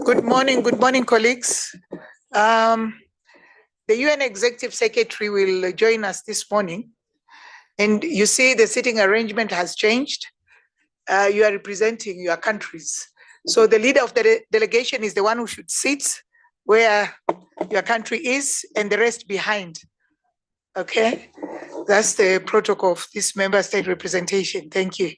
Good morning, colleagues. Um, the UN Executive Secretary will join us this morning. And you see the sitting arrangement has changed. You are representing your countries. So the leader of the delegation is the one who should sit where your country is and the rest behind. Okay? That's the protocol of this member state representation. Thank you.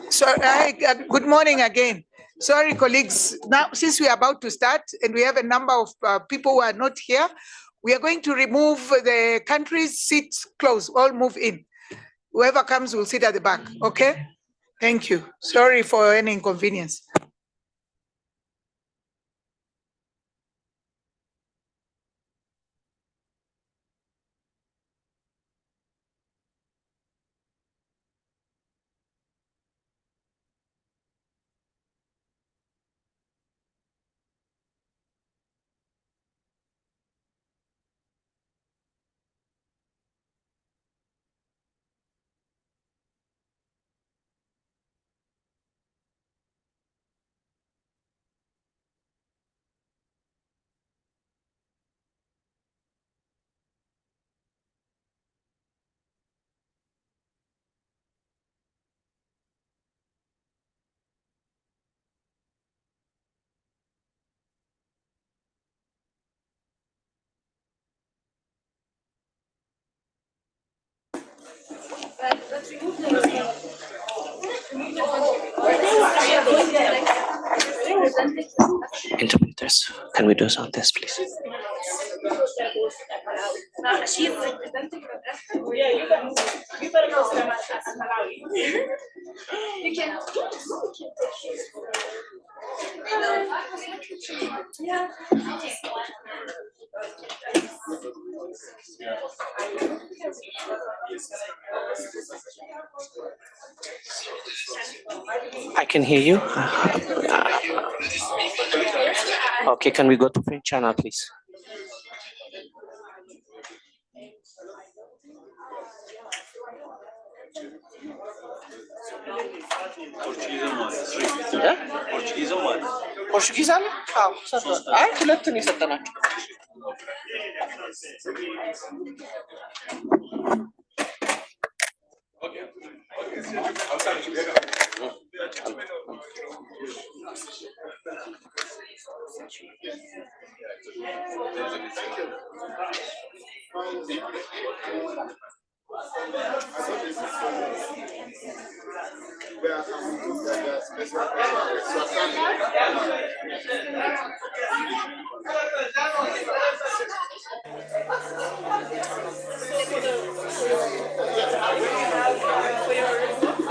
So, good morning again. Sorry, colleagues. Now, since we are about to start and we have a number of people who are not here, we are going to remove the country's seats close, all move in. Whoever comes will sit at the back, okay? Thank you. Sorry for any inconvenience. Interpreters, can we do some test, please? I can hear you. Okay, can we go to French channel, please? ፖርቹጊዝ አለ? አዎ ሰጥቷል። አይ ሁለቱን የሰጠናቸው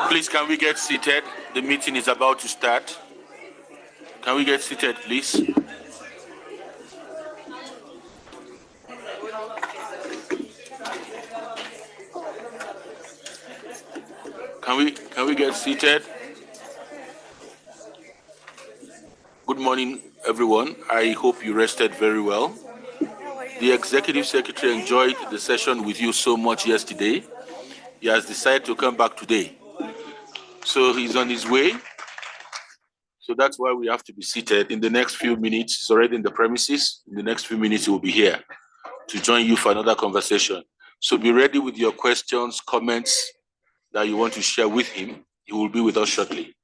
Please, can we get seated? The meeting is about to start. Can we get seated, please? Can we get seated? Good morning, everyone. I hope you rested very well. The Executive Secretary enjoyed the session with you so much yesterday. He has decided to come back today. So he's on his way. So that's why we have to be seated. In the next few minutes, he's already in the premises. In the next few minutes, he will be here to join you for another conversation. So be ready with your questions, comments that you want to share with him. He will be with us shortly.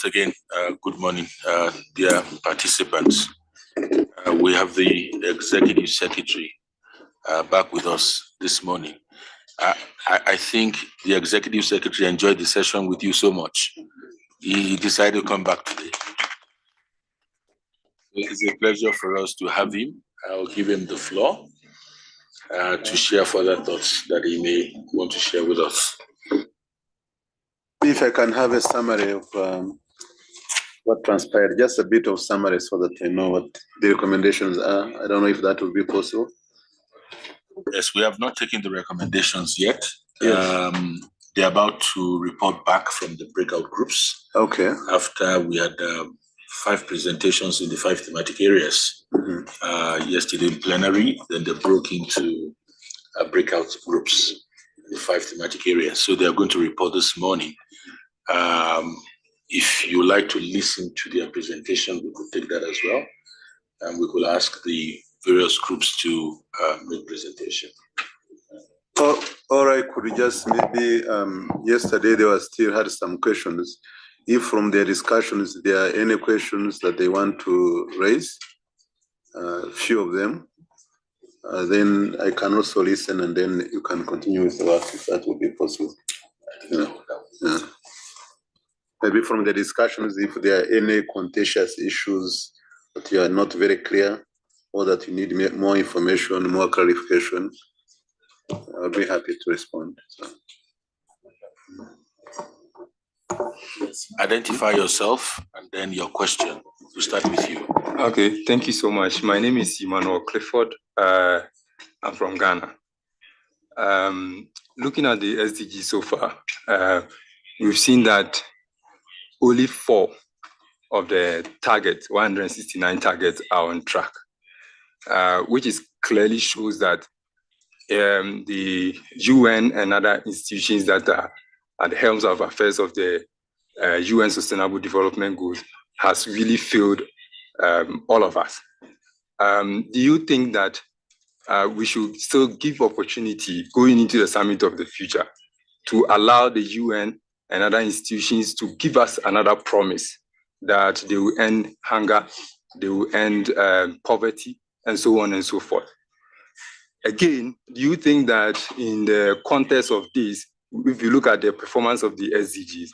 again, good morning, dear participants. We have the Executive Secretary back with us this morning. I think the Executive Secretary enjoyed the session with you so much. He decided to come back today. It's a pleasure for us to have him. I'll give him the floor to share further thoughts that he may want to share with us. If I can have a summary of what transpired, just a bit of summary so that I know what the recommendations are. I don't know if that will be possible. Yes, we have not taken the recommendations yet. Yes. They're about to report back from the breakout groups. Okay. After we had 5 presentations in the 5 thematic areas yesterday in plenary, then they broke into breakout groups in the 5 thematic areas. So they are going to report this morning. If you like to listen to their presentation, we could take that as well. And we could ask the various groups to make presentation. Or I could just maybe, yesterday they were still had some questions. If from their discussions, there are any questions that they want to raise, few of them, then I can also listen and then you can continue with the work if that would be possible. Yeah. Maybe from the discussions, if there are any contentious issues that you are not very clear or that you need more information, more clarification, I'll be happy to respond. So. Identify yourself and then your question. We'll start with you. Okay, thank you so much. My name is Emmanuel Clifford. I'm from Ghana. Looking at the SDG so far, we've seen that only 4 of the targets, 169 targets, are on track, which is clearly shows that the UN and other institutions that are at the helms of affairs of the UN Sustainable Development Goals has really failed all of us. Do you think that we should still give opportunity going into the summit of the future to allow the UN and other institutions to give us another promise that they will end hunger, they will end poverty, and so on and so forth? Again, do you think that in the context of this, if you look at the performance of the SDGs,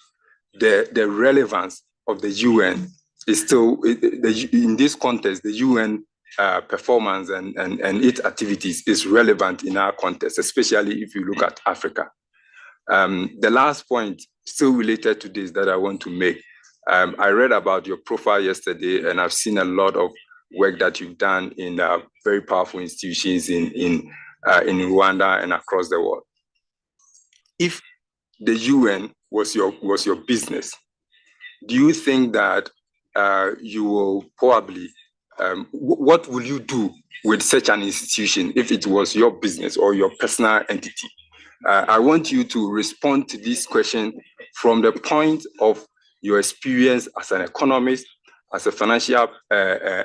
the relevance of the UN is still, in this context, the UN performance and its activities is relevant in our context, especially if you look at Africa? The last point, still related to this, that I want to make, I read about your profile yesterday, and I've seen a lot of work that you've done in very powerful institutions in Rwanda and across the world. If the UN was your business, do you think that you will probably, what will you do with such an institution if it was your business or your personal entity? I want you to respond to this question from the point of your experience as an economist, as a financial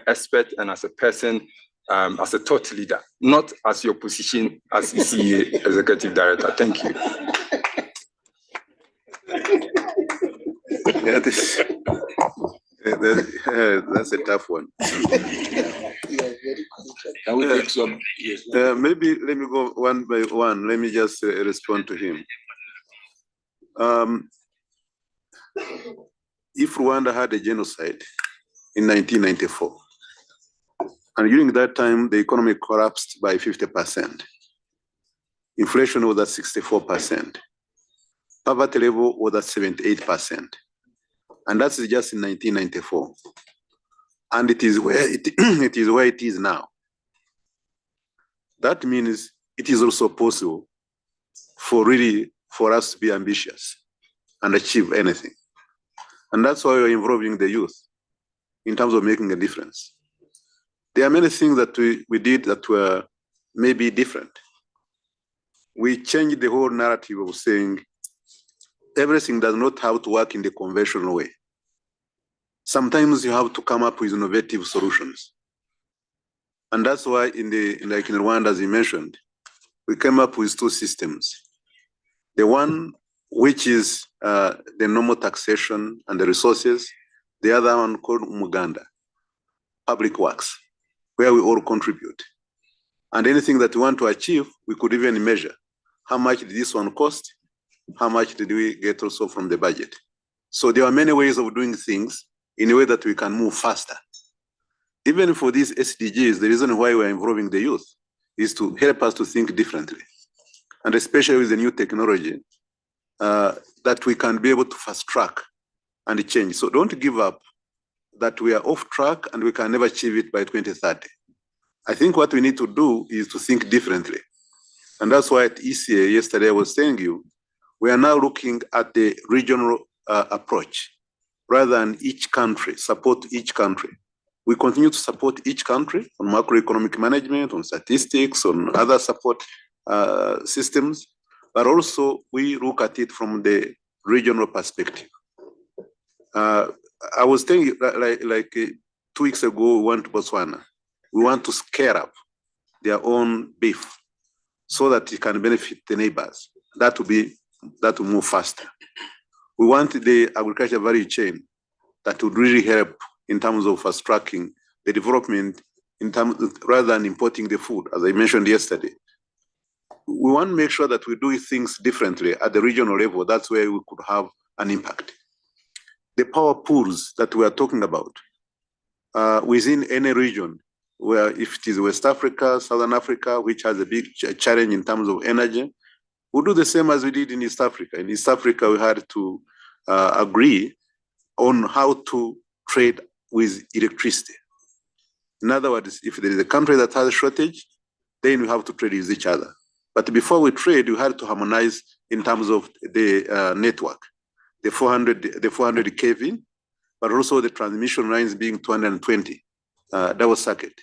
expert, and as a person, as a thought leader, not as your position as CEO, Executive Director. Thank you. Yeah, that's a tough one. Can we take some? Yes. Maybe let me go one by one. Let me just respond to him. If Rwanda had a genocide in 1994, and during that time, the economy collapsed by 50%. Inflation was at 64%. Poverty level was at 78%. And that's just in 1994. And it is where it is now. That means it is also possible for us to be ambitious and achieve anything. And that's why we're involving the youth in terms of making a difference. There are many things that we did that were maybe different. We changed the whole narrative of saying everything does not have to work in the conventional way. Sometimes you have to come up with innovative solutions. And that's why in Rwanda, as you mentioned, we came up with 2 systems. The one which is the normal taxation and the resources. The other one called Muganda, public works, where we all contribute. And anything that we want to achieve, we could even measure. How much did this one cost? How much did we get also from the budget? So there are many ways of doing things in a way that we can move faster. Even for these SDGs, the reason why we're involving the youth is to help us to think differently. And especially with the new technology, that we can be able to fast track and change. So don't give up that we are off track and we can never achieve it by 2030. I think what we need to do is to think differently. And that's why at ECA yesterday I was telling you, we are now looking at the regional approach rather than each country, support each country. We continue to support each country on macroeconomic management, on statistics, on other support systems, but also we look at it from the regional perspective. I was telling you, like 2 weeks ago, we went to Botswana. We want to scale up their own beef so that it can benefit the neighbors. That will move faster. We want the agriculture value chain that would really help in terms of fast tracking the development in terms rather than importing the food, as I mentioned yesterday. We want to make sure that we do things differently at the regional level. That's where we could have an impact. The power pools that we are talking about within any region, where if it is West Africa, Southern Africa, which has a big challenge in terms of energy, we'll do the same as we did in East Africa. In East Africa, we had to agree on how to trade with electricity. In other words, if there is a country that has a shortage, then we have to trade with each other. But before we trade, we had to harmonize in terms of the network, the 400 kV, but also the transmission lines being 220 double circuit,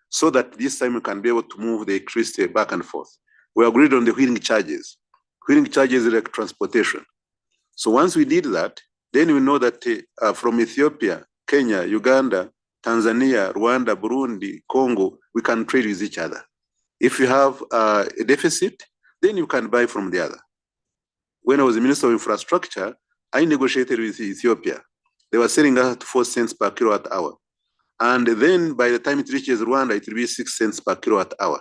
so that this time we can be able to move the electricity back and forth. We agreed on the wheeling charges. Wheeling charges is like transportation. So once we did that, then we know that from Ethiopia, Kenya, Uganda, Tanzania, Rwanda, Burundi, Congo, we can trade with each other. If you have a deficit, then you can buy from the other. When I was the Minister of Infrastructure, I negotiated with Ethiopia. They were selling us at 4 cents per kilowatt hour. And then by the time it reaches Rwanda, it will be 6 cents per kilowatt hour.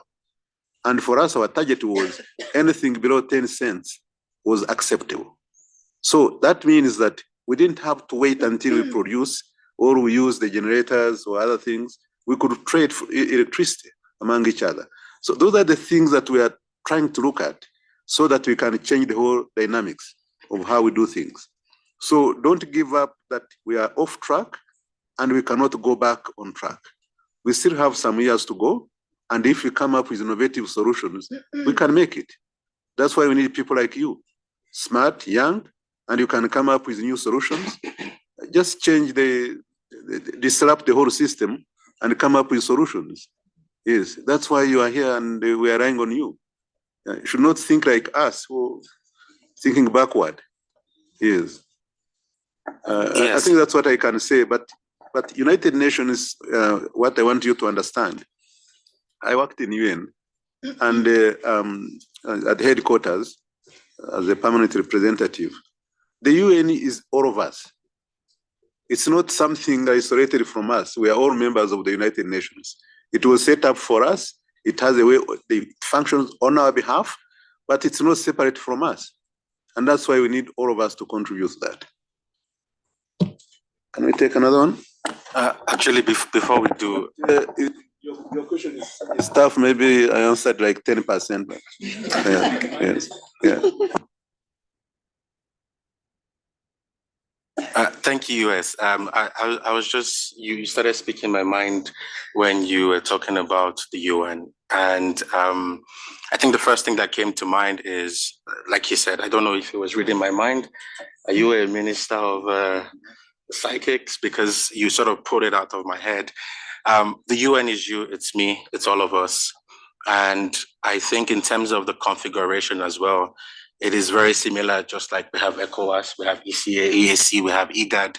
And for us, our target was anything below 10 cents was acceptable. So that means that we didn't have to wait until we produce or we use the generators or other things. We could trade for electricity among each other. So those are the things that we are trying to look at so that we can change the whole dynamics of how we do things. So don't give up that we are off track and we cannot go back on track. We still have some years to go. And if we come up with innovative solutions, we can make it. That's why we need people like you, smart, young, and you can come up with new solutions. Just change disrupt the whole system and come up with solutions. Yes, that's why you are here and we are relying on you. You should not think like us, who thinking backward. Yes. Yes. I think that's what I can say, but United Nations, what I want you to understand, I worked in UN and at headquarters as a permanent representative. The UN is all of us. It's not something isolated from us. We are all members of the United Nations. It was set up for us. It has a way, it functions on our behalf, but it's not separate from us. And that's why we need all of us to contribute to that. Can we take another one? Actually, before we do, your question is stuff. Maybe I answered like 10%. But, yes, yeah. thank you, US. I was just, you started speaking my mind when you were talking about the UN. And I think the first thing that came to mind is, like you said, I don't know if it was reading my mind. Are you a minister of psychics? Because you sort of pulled it out of my head. The UN is you, it's me, it's all of us. And I think in terms of the configuration as well, it is very similar, just like we have ECOWAS, we have ECA, EAC, we have IGAD.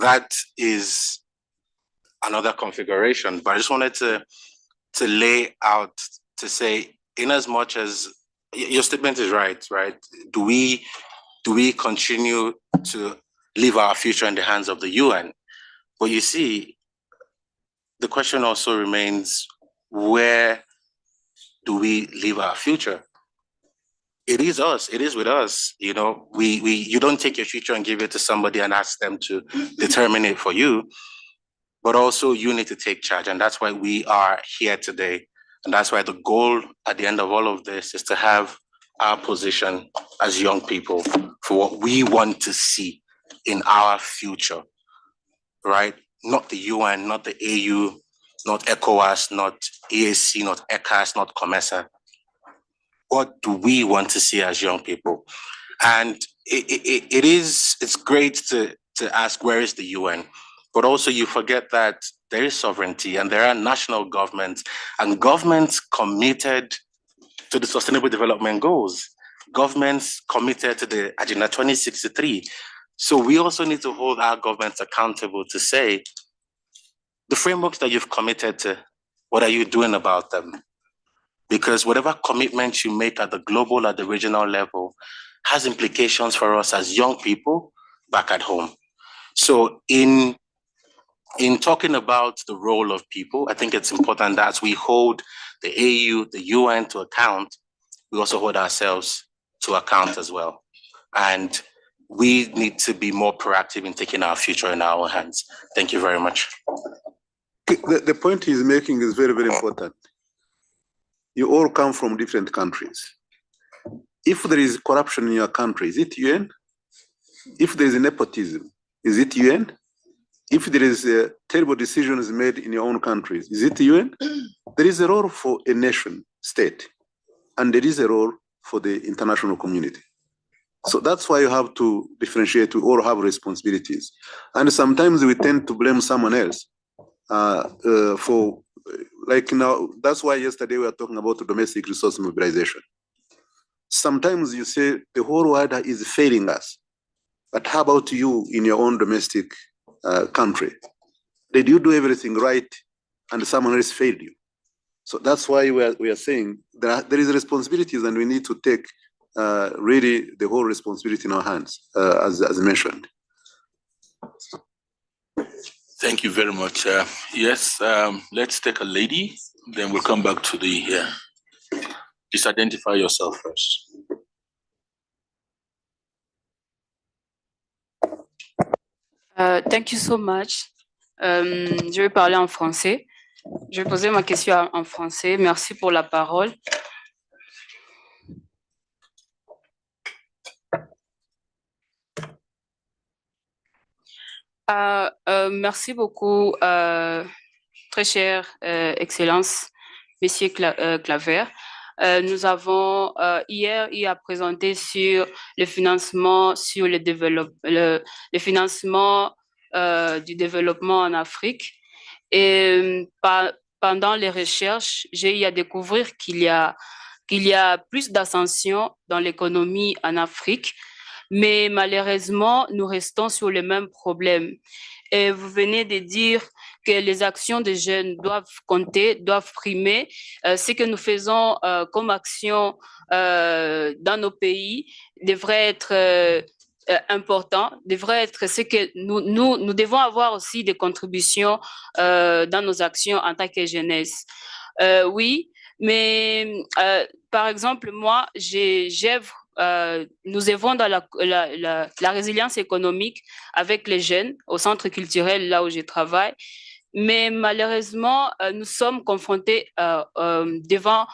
That is another configuration. But I just wanted to lay out, to say, in as much as your statement is right? Do we do we continue to leave our future in the hands of the UN? But you see, the question also remains, where do we leave our future? It is us, it is with us. You know, you don't take your future and give it to somebody and ask them to determine it for you, but also you need to take charge. And that's why we are here today. And that's why the goal at the end of all of this is to have our position as young people for what we want to see in our future, right? Not the UN, not the AU, not ECOWAS, not EAC, not ECAS, not COMESA. What do we want to see as young people? And it's great to ask, where is the UN? But also you forget that there is sovereignty and there are national governments and governments committed to the Sustainable Development Goals, governments committed to the Agenda 2063. So we also need to hold our governments accountable to say, the frameworks that you've committed to, what are you doing about them? Because whatever commitments you make at the global, at the regional level, has implications for us as young people back at home. So in talking about the role of people, I think it's important that as we hold the AU, the UN to account, we also hold ourselves to account as well. And we need to be more proactive in taking our future in our own hands. Thank you very much. The point he's making is very, very important. You all come from different countries. If there is corruption in your country, is it UN? If there is nepotism, is it UN? If there is terrible decisions made in your own countries, is it UN? There is a role for a nation state, and there is a role for the international community. So that's why you have to differentiate. We all have responsibilities. And sometimes we tend to blame someone else for, like now, that's why yesterday we were talking about domestic resource mobilization. Sometimes you say the whole world is failing us, but how about you in your own domestic country? Did you do everything right and someone else failed you? So that's why we are saying there is responsibilities and we need to take really the whole responsibility in our hands, as mentioned. Thank you very much. Yes, let's take a lady, then we'll come back to the, just identify yourself first. Thank you so much. Je vais parler en français. Je vais poser ma question en français. Merci pour la parole. Merci beaucoup, très chère Excellence, Monsieur Claver. Nous avons hier eu à présenter sur le financement, sur le financement du développement en Afrique. Et pendant les recherches, j'ai eu à découvrir qu'il y a plus d'ascension dans l'économie en Afrique. Mais malheureusement, nous restons sur le même problème. Et vous venez de dire que les actions des jeunes doivent compter, doivent primer. Ce que nous faisons comme action dans nos pays devrait être important, devrait être ce que nous devons avoir aussi des contributions dans nos actions en tant que jeunesse. Oui, mais par exemple, moi, j'œuvre. Nous œuvrons dans la résilience économique avec les jeunes au centre culturel, là où je travaille. Mais malheureusement, nous sommes confrontés devant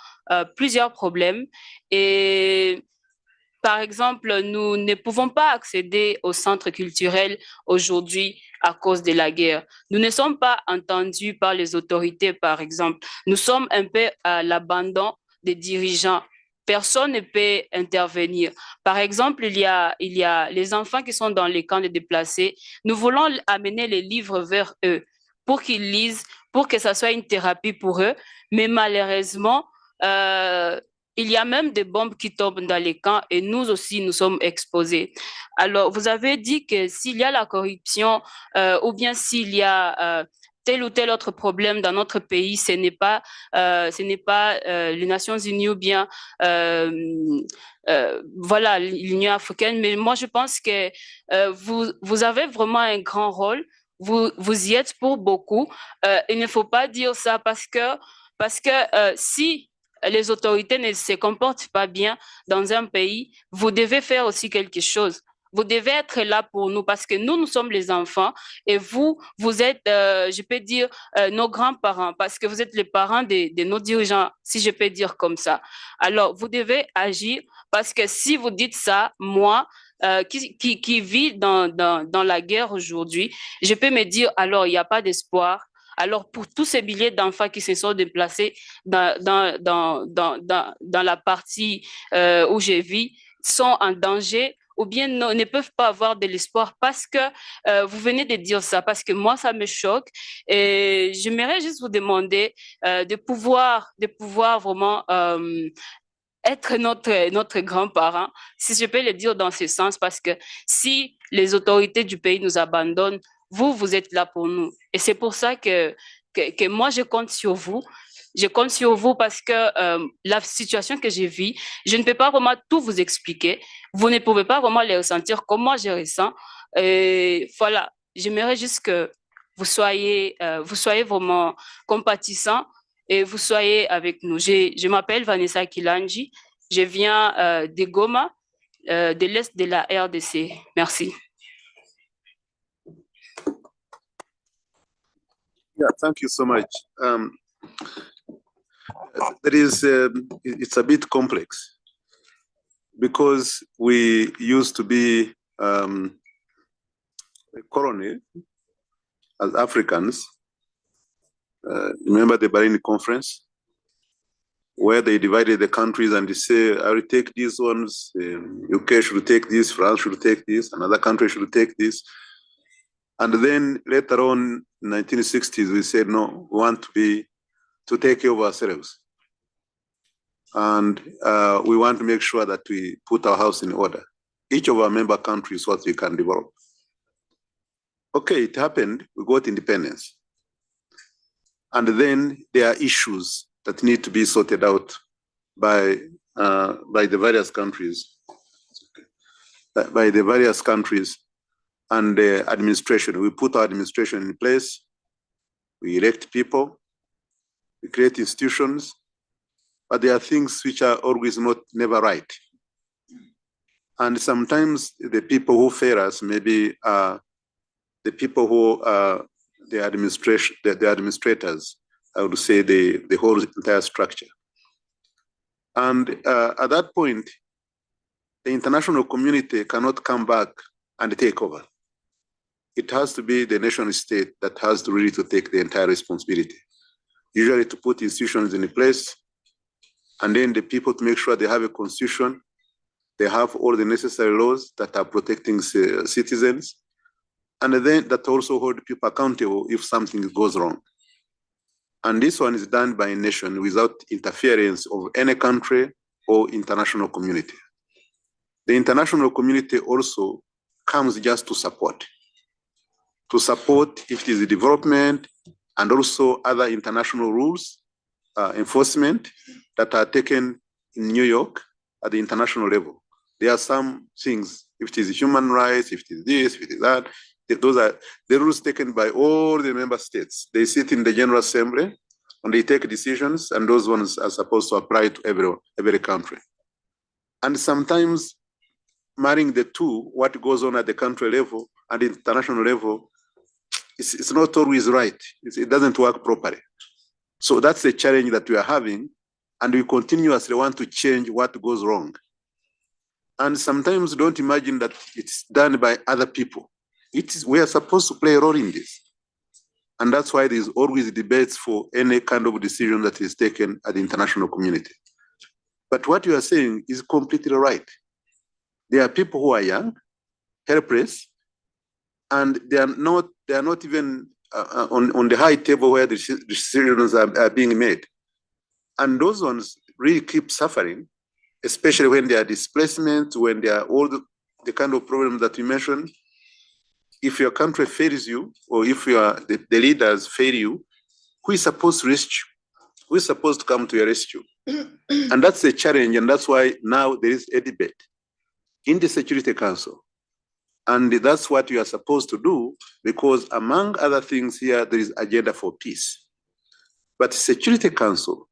plusieurs problèmes. Et par exemple, nous ne pouvons pas accéder au centre culturel aujourd'hui à cause de la guerre. Nous ne sommes pas entendus par les autorités, par exemple. Nous sommes un peu à l'abandon des dirigeants. Personne ne peut intervenir. Par exemple, il y a les enfants qui sont dans les camps de déplacés. Nous voulons amener les livres vers eux pour qu'ils lisent, pour que ça soit une thérapie pour eux. Mais malheureusement, il y a même des bombes qui tombent dans les camps et nous aussi, nous sommes exposés. Alors, vous avez dit que s'il y a la corruption ou bien s'il y a tel ou tel autre problème dans notre pays, ce n'est pas les Nations Unies ou bien voilà, l'Union africaine. Mais moi, je pense que vous avez vraiment un grand rôle. Vous y êtes pour beaucoup. Il ne faut pas dire ça parce que si les autorités ne se comportent pas bien dans un pays, vous devez faire aussi quelque chose. Vous devez être là pour nous parce que nous sommes les enfants et vous êtes, je peux dire, nos grands-parents parce que vous êtes les parents de nos dirigeants, si je peux dire comme ça. Alors, vous devez agir parce que si vous dites ça, moi, qui vis dans la guerre aujourd'hui, je peux me dire, alors, il n'y a pas d'espoir. Alors, pour tous ces billets d'enfants qui se sont déplacés dans la partie où je vis, sont en danger ou bien ne peuvent pas avoir de l'espoir parce que vous venez de dire ça, parce que moi, ça me choque. Et j'aimerais juste vous demander de pouvoir vraiment être notre grand-parent, si je peux le dire dans ce sens, parce que si les autorités du pays nous abandonnent, vous êtes là pour nous. Et c'est pour ça que moi, je compte sur vous. Je compte sur vous parce que la situation que je vis, je ne peux pas vraiment tout vous expliquer. Vous ne pouvez pas vraiment les ressentir comme moi je ressens. Et voilà, j'aimerais juste que vous soyez vraiment compatissants et vous soyez avec nous. Je m'appelle Vanessa Kilanji. Je viens de Goma, de l'Est de la RDC. Merci. Yeah, thank you so much. It's a bit complex because we used to be a colony as Africans. Remember the Berlin Conference, where they divided the countries and they say, I will take these ones, UK should take this, France should take this, another country should take this. And then later on, in 1960s, we said, no, we want to take care of ourselves. And we want to make sure that we put our house in order. Each of our member countries, what we can develop. Okay, it happened, we got independence. And then there are issues that need to be sorted out by the various countries, and the administration. We put our administration in place, we elect people, we create institutions, but there are things which are always never right. And sometimes the people who fail us maybe are the people who are the administrators, I would say the whole entire structure. And at that point, the international community cannot come back and take over. It has to be the nation state that has to really to take the entire responsibility. Usually to put institutions in place, and then the people to make sure they have a constitution, they have all the necessary laws that are protecting citizens, and then that also hold people accountable if something goes wrong. And this one is done by a nation without interference of any country or international community. The international community also comes just to support if it is development and also other international rules, enforcement that are taken in New York at the international level. There are some things, if it is human rights, if it is this, if it is that, those are the rules taken by all the member states. They sit in the General Assembly and they take decisions, and those ones are supposed to apply to every country. And sometimes marrying the two, what goes on at the country level and the international level, it's not always right. It doesn't work properly. So that's the challenge that we are having, and we continuously want to change what goes wrong. And sometimes don't imagine that it's done by other people. We are supposed to play a role in this. And that's why there's always debates for any kind of decision that is taken at the international community. But what you are saying is completely right. There are people who are young, helpless, and they are not even on the high table where the decisions are being made. And those ones really keep suffering, especially when there are displacements, when there are all the kind of problems that you mentioned. if your country fails you, or if the leaders fail you, who is supposed to rescue? Who is supposed to come to your rescue? And that's a challenge, and that's why now there is a debate in the Security Council. And that's what you are supposed to do, because among other things here, there is agenda for peace. But Security Council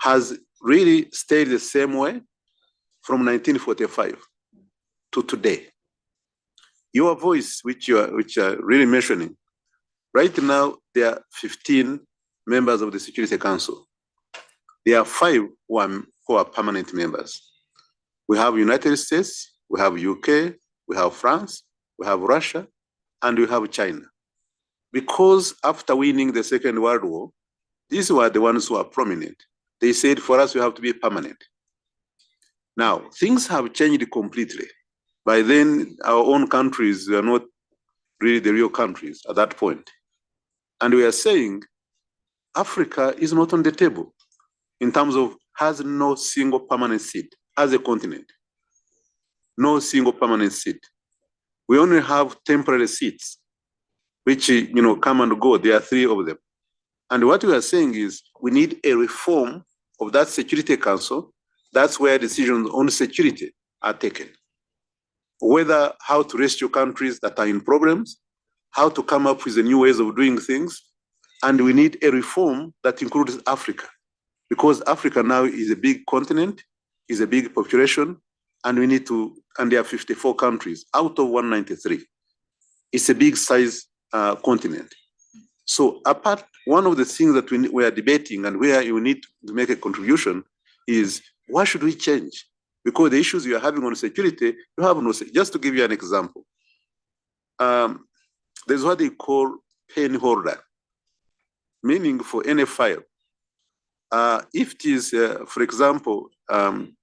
has really stayed the same way from 1945 to today. Your voice, which you are really mentioning, right now there are 15 members of the Security Council. There are 5 who are permanent members. We have United States, we have UK, we have France, we have Russia, and we have China. Because after winning the Second World War, these were the ones who are prominent. They said, for us, we have to be permanent. Now, things have changed completely. By then, our own countries were not really the real countries at that point. And we are saying, Africa is not on the table in terms of has no single permanent seat as a continent. No single permanent seat. We only have temporary seats, which come and go. There are 3 of them. And what we are saying is we need a reform of that Security Council. That's where decisions on security are taken. Whether how to rescue countries that are in problems, how to come up with the new ways of doing things. And we need a reform that includes Africa, because Africa now is a big continent, is a big population, and we need to, and there are 54 countries out of 193. It's a big size continent. So one of the things that we are debating and where you need to make a contribution is, what should we change? Because the issues you are having on security, you have no, just to give you an example. There's what they call pen holder, meaning for any file. If it is, for example, an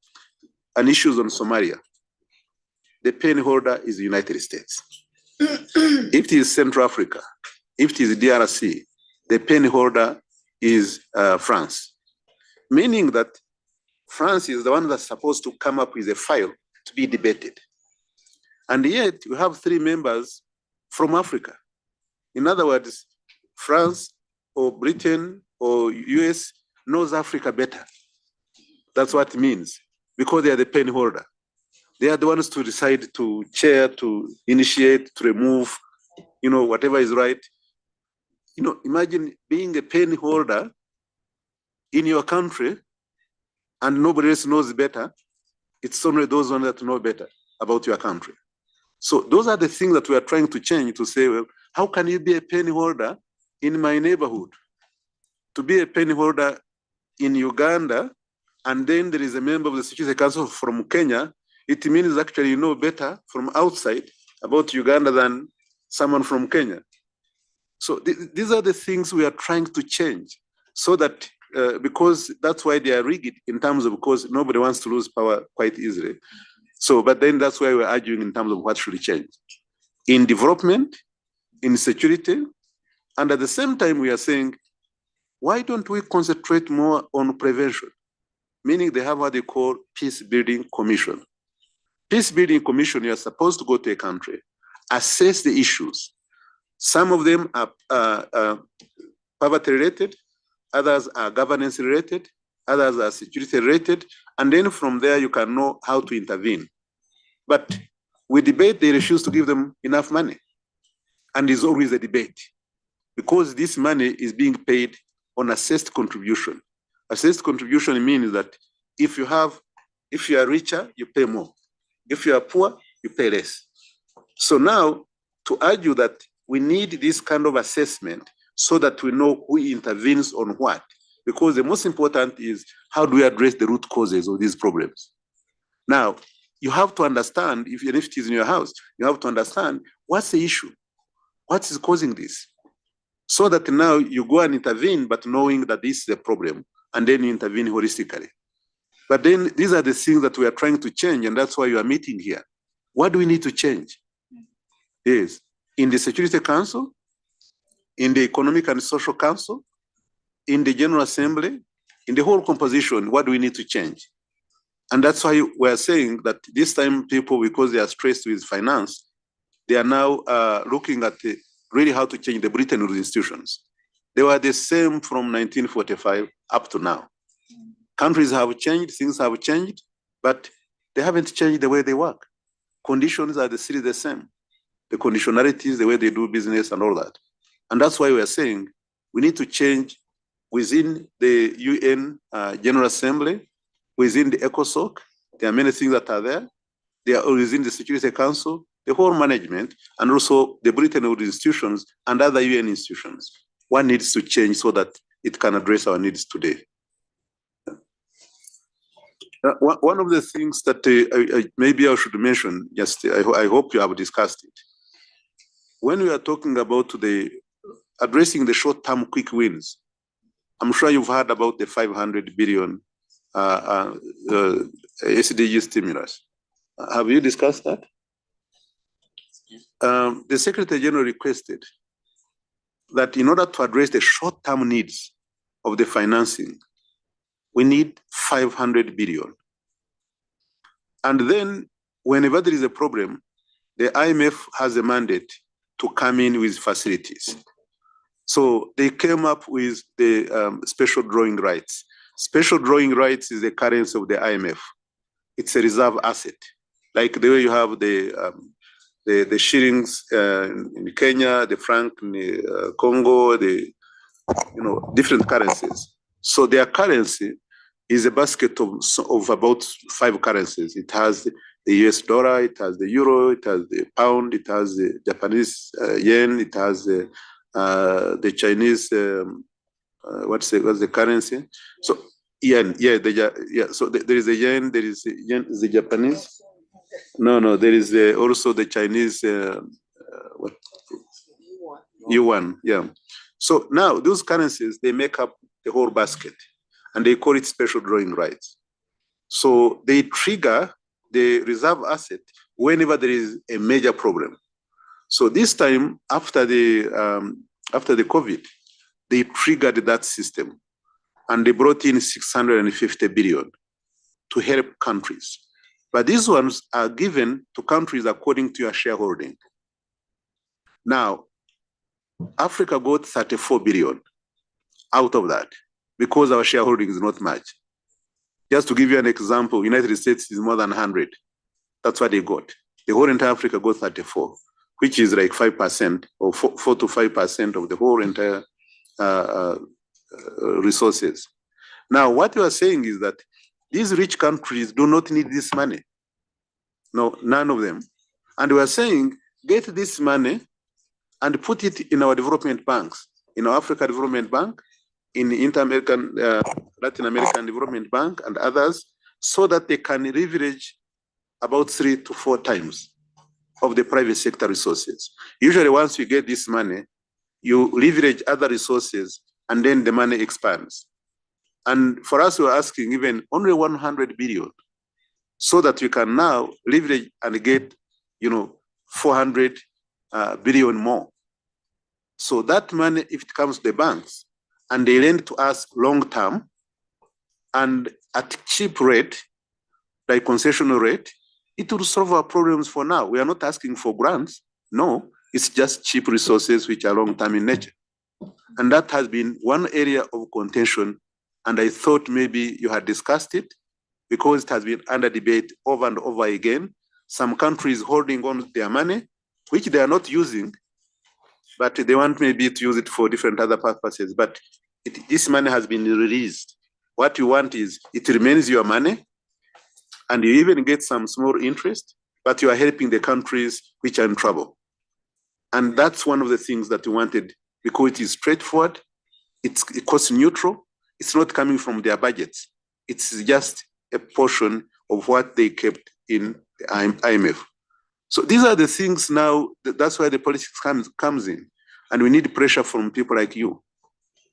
issue on Somalia, the pen holder is the United States. If it is Central Africa, if it is DRC, the pen holder is France. Meaning that France is the one that's supposed to come up with a file to be debated. And yet you have 3 members from Africa. In other words, France or Britain or US knows Africa better. That's what it means, because they are the pen holder. They are the ones to decide, to chair, to initiate, to remove, whatever is right. Imagine being a pen holder in your country and nobody else knows better. It's only those ones that know better about your country. So those are the things that we are trying to change, to say, well, how can you be a pen holder in my neighborhood? To be a pen holder in Uganda, and then there is a member of the Security Council from Kenya, it means actually you know better from outside about Uganda than someone from Kenya. So these are the things we are trying to change, so that because that's why they are rigged in terms of, because nobody wants to lose power quite easily. So, but then that's why we're arguing in terms of what should change in development, in security, and at the same time we are saying, why don't we concentrate more on prevention? Meaning they have what they call peace building commission. Peace building commission, you are supposed to go to a country, assess the issues. Some of them are poverty related, others are governance related, others are security related, and then from there you can know how to intervene. But we debate, they refuse to give them enough money. And there's always a debate, because this money is being paid on assessed contribution. Assessed contribution means that if you are richer, you pay more. If you are poor, you pay less. So now, to argue that we need this kind of assessment so that we know who intervenes on what, because the most important is, how do we address the root causes of these problems? Now, you have to understand, if it is in your house, you have to understand what's the issue, what is causing this, so that now you go and intervene, but knowing that this is a problem, and then you intervene holistically. But then these are the things that we are trying to change, and that's why you are meeting here. What do we need to change? Yes, in the Security Council, in the Economic and Social Council, in the General Assembly, in the whole composition, what do we need to change? And that's why we're saying that this time people, because they are stressed with finance, they are now looking at really how to change the Bretton Woods institutions. They were the same from 1945 up to now. Countries have changed, things have changed, but they haven't changed the way they work. Conditions are still the same. The conditionalities, the way they do business and all that. And that's why we are saying we need to change within the UN General Assembly, within the ECOSOC. There are many things that are there. They are within the Security Council, the whole management, and also the Bretton Woods institutions and other UN institutions. One needs to change so that it can address our needs today. One of the things that maybe I should mention, just I hope you have discussed it. When we are talking about addressing the short-term quick wins, I'm sure you've heard about the 500 billion SDG stimulus. Have you discussed that? The Secretary General requested that in order to address the short-term needs of the financing, we need 500 billion. And then whenever there is a problem, the IMF has a mandate to come in with facilities. So they came up with the special drawing rights. Special drawing rights is the currency of the IMF. It's a reserve asset. Like the way you have the shillings in Kenya, the franc in Congo, different currencies. So their currency is a basket of about 5 currencies. It has the US dollar, it has the euro, it has the pound, it has the Japanese yen, it has the Chinese, what's the currency? So yen, so there is a yen, there is the Japanese. No, there is also the Chinese, yuan, yeah. So now those currencies, they make up the whole basket and they call it special drawing rights. So they trigger the reserve asset whenever there is a major problem. So this time, after the COVID, they triggered that system and they brought in 650 billion to help countries. But these ones are given to countries according to your shareholding. Now, Africa got 34 billion out of that because our shareholding is not much. Just to give you an example, United States is more than 100. That's what they got. The whole entire Africa got 34, which is like 5% or 4 to 5% of the whole entire resources. Now, what you are saying is that these rich countries do not need this money. No, none of them. And we are saying, get this money and put it in our development banks, in our Africa Development Bank, in the Inter-American, Latin American Development Bank and others, so that they can leverage about 3 to 4 times of the private sector resources. Usually once you get this money, you leverage other resources and then the money expands. And for us, we're asking even only 100 billion so that we can now leverage and get, 400 billion more. So that money, if it comes to the banks and they lend to us long-term and at cheap rate, like concessional rate, it will solve our problems for now. We are not asking for grants. No, it's just cheap resources which are long-term in nature. And that has been one area of contention. And I thought maybe you had discussed it because it has been under debate over and over again. Some countries holding on to their money, which they are not using, but they want maybe to use it for different other purposes. But this money has been released. What you want is it remains your money and you even get some small interest, but you are helping the countries which are in trouble. And that's one of the things that we wanted because it is straightforward, it's cost neutral, it's not coming from their budgets. It's just a portion of what they kept in the IMF. So these are the things now, that's why the politics comes in. And we need pressure from people like you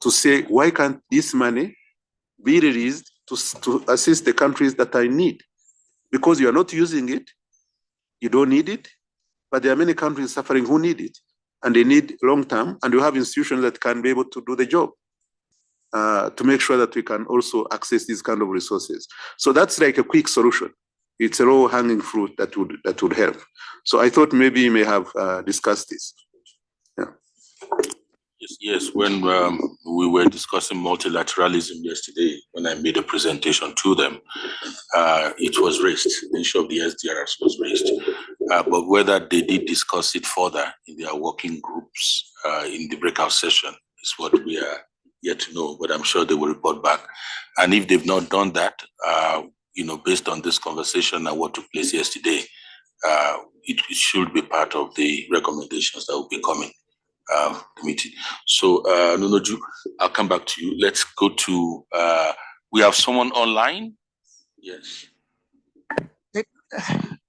to say, why can't this money be released to assist the countries that are in need? Because you are not using it, you don't need it, but there are many countries suffering who need it. And they need long-term, and you have institutions that can be able to do the job to make sure that we can also access these kind of resources. So that's like a quick solution. it's a low hanging fruit that would help. So I thought maybe you may have discussed this. Yes, when we were discussing multilateralism yesterday, when I made a presentation to them, it was raised, the issue of the SDRs was raised. But whether they did discuss it further in their working groups in the breakout session is what we are yet to know, but I'm sure they will report back. And if they've not done that, based on this conversation and what took place yesterday, it should be part of the recommendations that will be coming. Committee. So, Nunoju, I'll come back to you. Let's go to, we have someone online? Yes.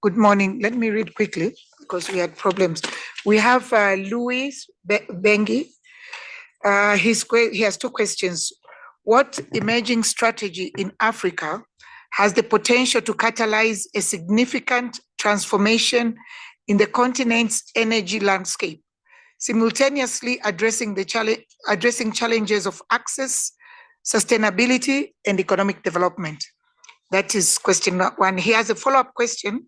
Good morning. Let me read quickly because we had problems. We have Louis Bengi. He has two questions. What emerging strategy in Africa has the potential to catalyze a significant transformation in the continent's energy landscape, simultaneously addressing challenges of access, sustainability, and economic development? That is question one. He has a follow-up question.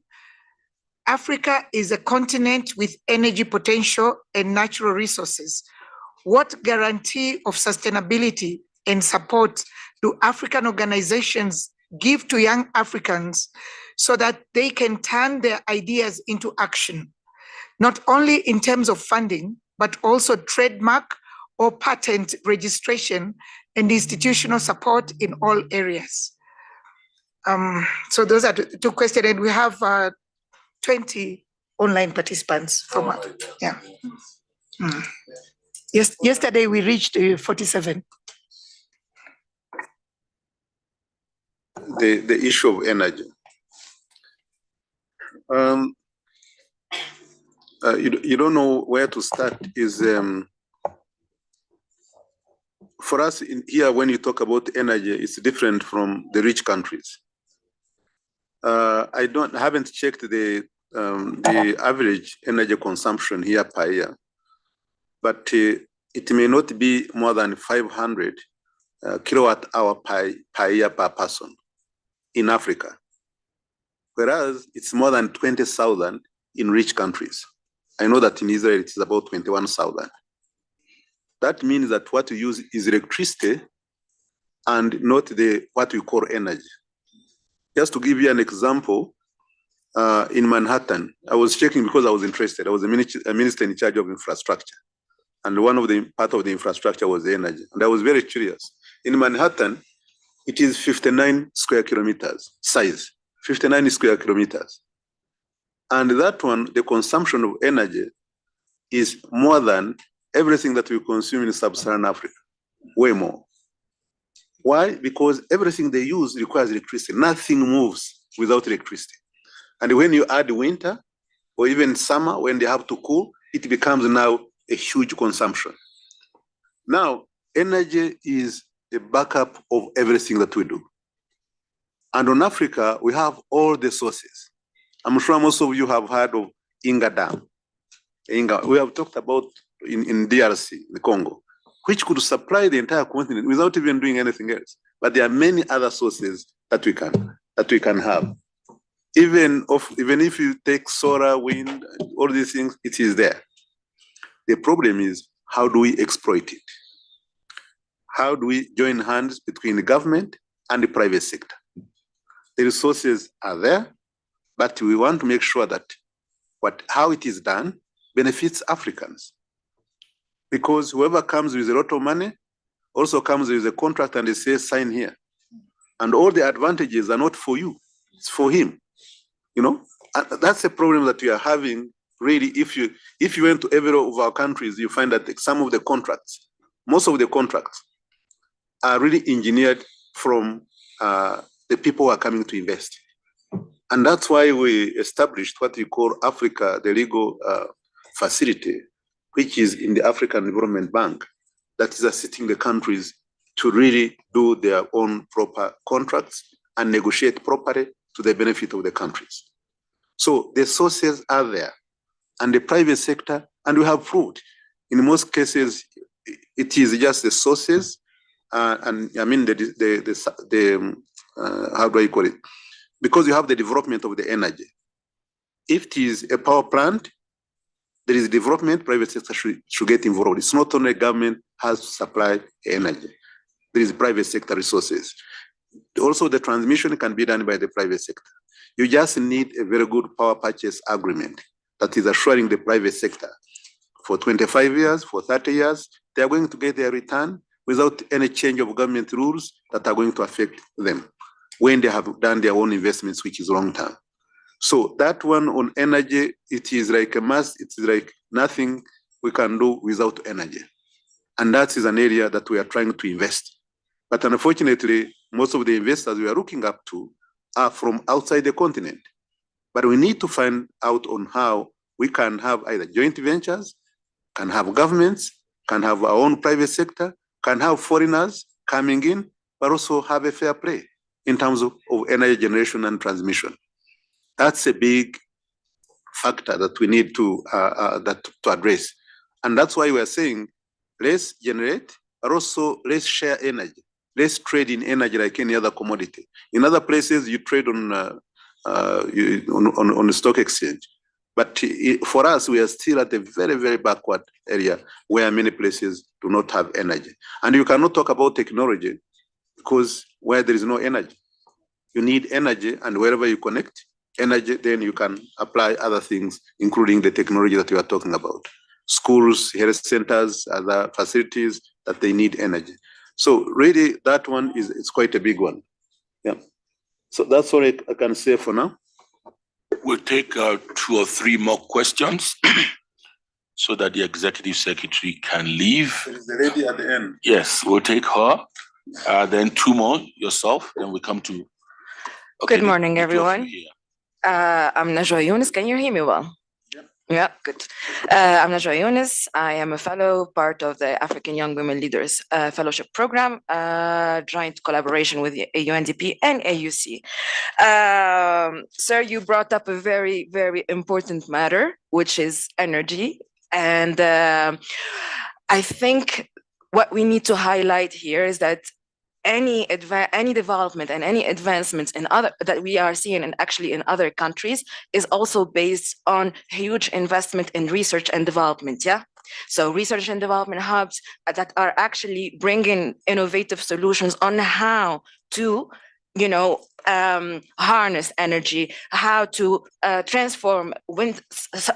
Africa is a continent with energy potential and natural resources. What guarantee of sustainability and support do African organizations give to young Africans so that they can turn their ideas into action, not only in terms of funding, but also trademark or patent registration and institutional support in all areas? So those are the two questions, and we have 20 online participants from yeah. Yes, yesterday we reached 47. The issue of energy. You don't know where to start. Is for us here, when you talk about energy, it's different from the rich countries. I haven't checked the average energy consumption here per year, but it may not be more than 500 kilowatt hour per year per person in Africa, whereas it's more than 20,000 in rich countries. I know that in Israel it is about 21,000. That means that what we use is electricity and not what we call energy. Just to give you an example, in Manhattan, I was checking because I was interested. I was a minister in charge of infrastructure, and one of the part of the infrastructure was the energy. And I was very curious. In Manhattan, it is 59 square kilometers size, 59 square kilometers. And that one, the consumption of energy is more than everything that we consume in sub-Saharan Africa, way more. Why? Because everything they use requires electricity. Nothing moves without electricity. And when you add winter or even summer, when they have to cool, it becomes now a huge consumption. Now, energy is a backup of everything that we do. And on Africa, we have all the sources. I'm sure most of you have heard of Inga Dam. We have talked about in DRC, the Congo, which could supply the entire continent without even doing anything else. But there are many other sources that we can have. Even if you take solar, wind, all these things, it is there. The problem is, how do we exploit it? How do we join hands between the government and the private sector? The resources are there, but we want to make sure that how it is done benefits Africans. Because whoever comes with a lot of money also comes with a contract and they say, sign here. And all the advantages are not for you, it's for him. And that's a problem that we are having. Really, if you went to every of our countries, you find that some of the contracts, most of the contracts are really engineered from the people who are coming to invest. And that's why we established what we call Africa, the legal facility, which is in the African Development Bank, that is assisting the countries to really do their own proper contracts and negotiate properly to the benefit of the countries. So the sources are there, and the private sector, and we have proved, in most cases, it is just the sources, and I mean how do I call it? because you have the development of the energy. If it is a power plant, there is development, private sector should get involved. It's not only government has to supply energy. There is private sector resources. Also, the transmission can be done by the private sector. You just need a very good power purchase agreement that is assuring the private sector for 25 years, for 30 years, they are going to get their return without any change of government rules that are going to affect them when they have done their own investments, which is long term. So that one on energy, it is like a must. It is like nothing we can do without energy. And that is an area that we are trying to invest. But unfortunately, most of the investors we are looking up to are from outside the continent. But we need to find out on how we can have either joint ventures, can have governments, can have our own private sector, can have foreigners coming in, but also have a fair play in terms of energy generation and transmission. That's a big factor that we need to address. And that's why we're saying, let's generate, but also let's share energy. Let's trade in energy like any other commodity. In other places, you trade on the stock exchange. But for us, we are still at a very, very backward area where many places do not have energy. And you cannot talk about technology because where there is no energy, you need energy, and wherever you connect energy, then you can apply other things, including the technology that we are talking about. Schools, health centers, other facilities that they need energy. So really, that one is quite a big one. Yeah. So that's all I can say for now. We'll take 2 or 3 more questions so that the executive secretary can leave. There's the lady at the end. Yes, we'll take her. Then 2 more, yourself. Then we come to. Okay, Good morning, the two of you everyone. here. I'm Najwa Yunus. Can you hear me well? Yep. Yeah, good. I'm Najwa Yunus. I am a fellow, part of the African Young Women Leaders Fellowship Program, joint collaboration with the UNDP and AUC. Sir, you brought up a very, very important matter, which is energy. And I think what we need to highlight here is that any development and any advancements in other that we are seeing and actually in other countries is also based on huge investment in research and development. Yeah. So research and development hubs that are actually bringing innovative solutions on how to, harness energy, how to transform wind,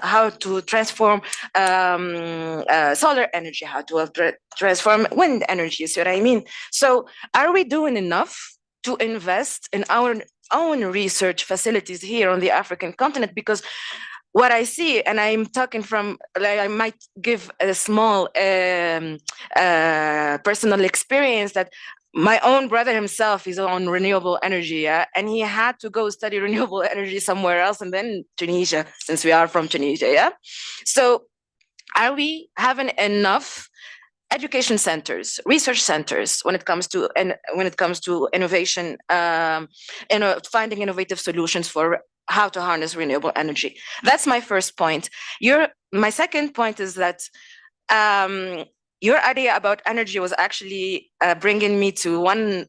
how to transform solar energy, how to transform wind energy. You see what I mean? So are we doing enough to invest in our own research facilities here on the African continent? Because what I see, and I'm talking from, I might give a small personal experience that my own brother himself is on renewable energy, yeah? And he had to go study renewable energy somewhere else, and then Tunisia, since we are from Tunisia, yeah? So are we having enough education centers, research centers when it comes to innovation, finding innovative solutions for how to harness renewable energy? That's my first point. My second point is that your idea about energy was actually bringing me to one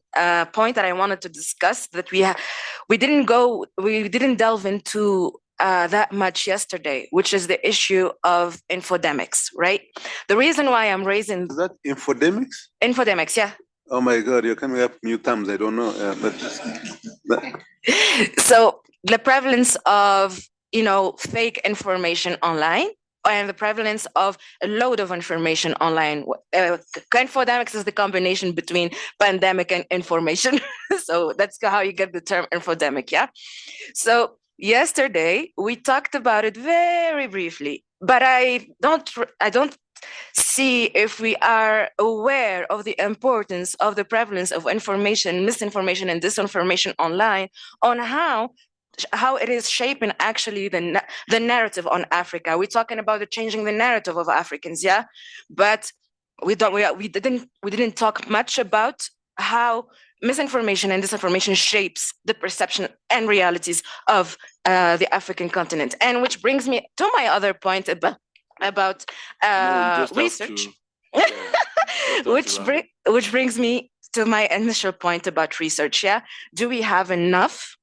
point that I wanted to discuss that we didn't delve into that much yesterday, which is the issue of infodemics, right? The reason why I'm raising Is that infodemics? infodemics, yeah. Oh my God, you're coming up new terms. I don't know. So the prevalence of fake information online, and the prevalence of a load of information online. Infodemics is the combination between pandemic and information. So that's how you get the term infodemic, yeah? So yesterday we talked about it very briefly, but I don't see if we are aware of the importance of the prevalence of information, misinformation and disinformation online on how it is shaping actually the narrative on Africa. We're talking about changing the narrative of Africans, yeah, but we didn't talk much about how misinformation and disinformation shapes the perception and realities of the African continent, and which brings me to my other point about research, which brings me to my initial point about research. Yeah, do we have enough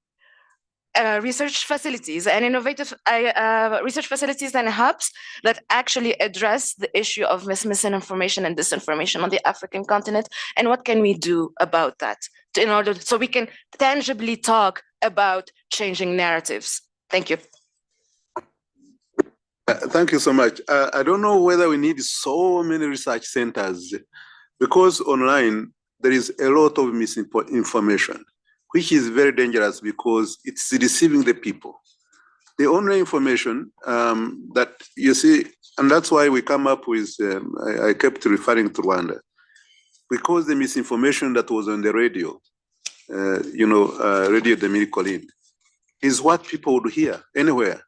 research facilities and innovative research facilities and hubs that actually address the issue of misinformation and disinformation on the African continent? And what can we do about that in order so we can tangibly talk about changing narratives? Thank you. Thank you so much. I don't know whether we need so many research centers because online there is a lot of misinformation, which is very dangerous because it's deceiving the people. The only information that you see, and that's why we come up with, I kept referring to Rwanda, because the misinformation that was on the radio, Radio Dominique Colline, is what people would hear anywhere.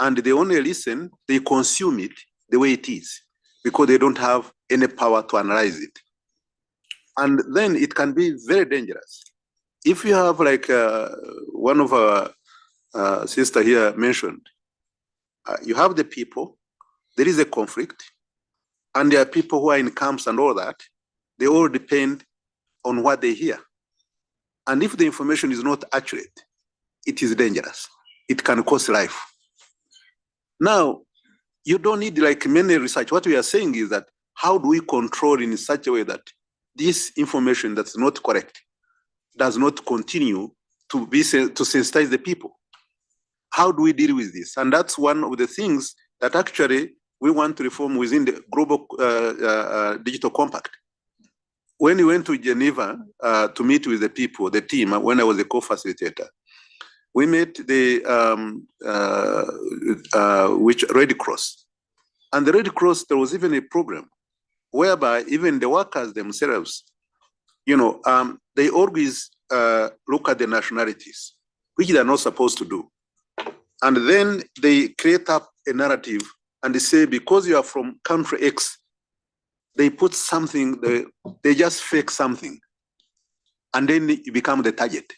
And they only listen, they consume it the way it is, because they don't have any power to analyze it. And then it can be very dangerous. If you have like one of our sister here mentioned, you have the people, there is a conflict, and there are people who are in camps and all that. They all depend on what they hear. And if the information is not accurate, it is dangerous. It can cost life. Now, you don't need like many research. What we are saying is that how do we control in such a way that this information that's not correct does not continue to sensitize the people? How do we deal with this? And that's one of the things that actually we want to reform within the Global Digital Compact. When we went to Geneva to meet with the people, the team, when I was a co-facilitator, we met the Red Cross. And the Red Cross, there was even a program whereby even the workers themselves, they always look at the nationalities, which they are not supposed to do. And then they create up a narrative and they say, because you are from country X, they put something, they just fake something. And then you become the target.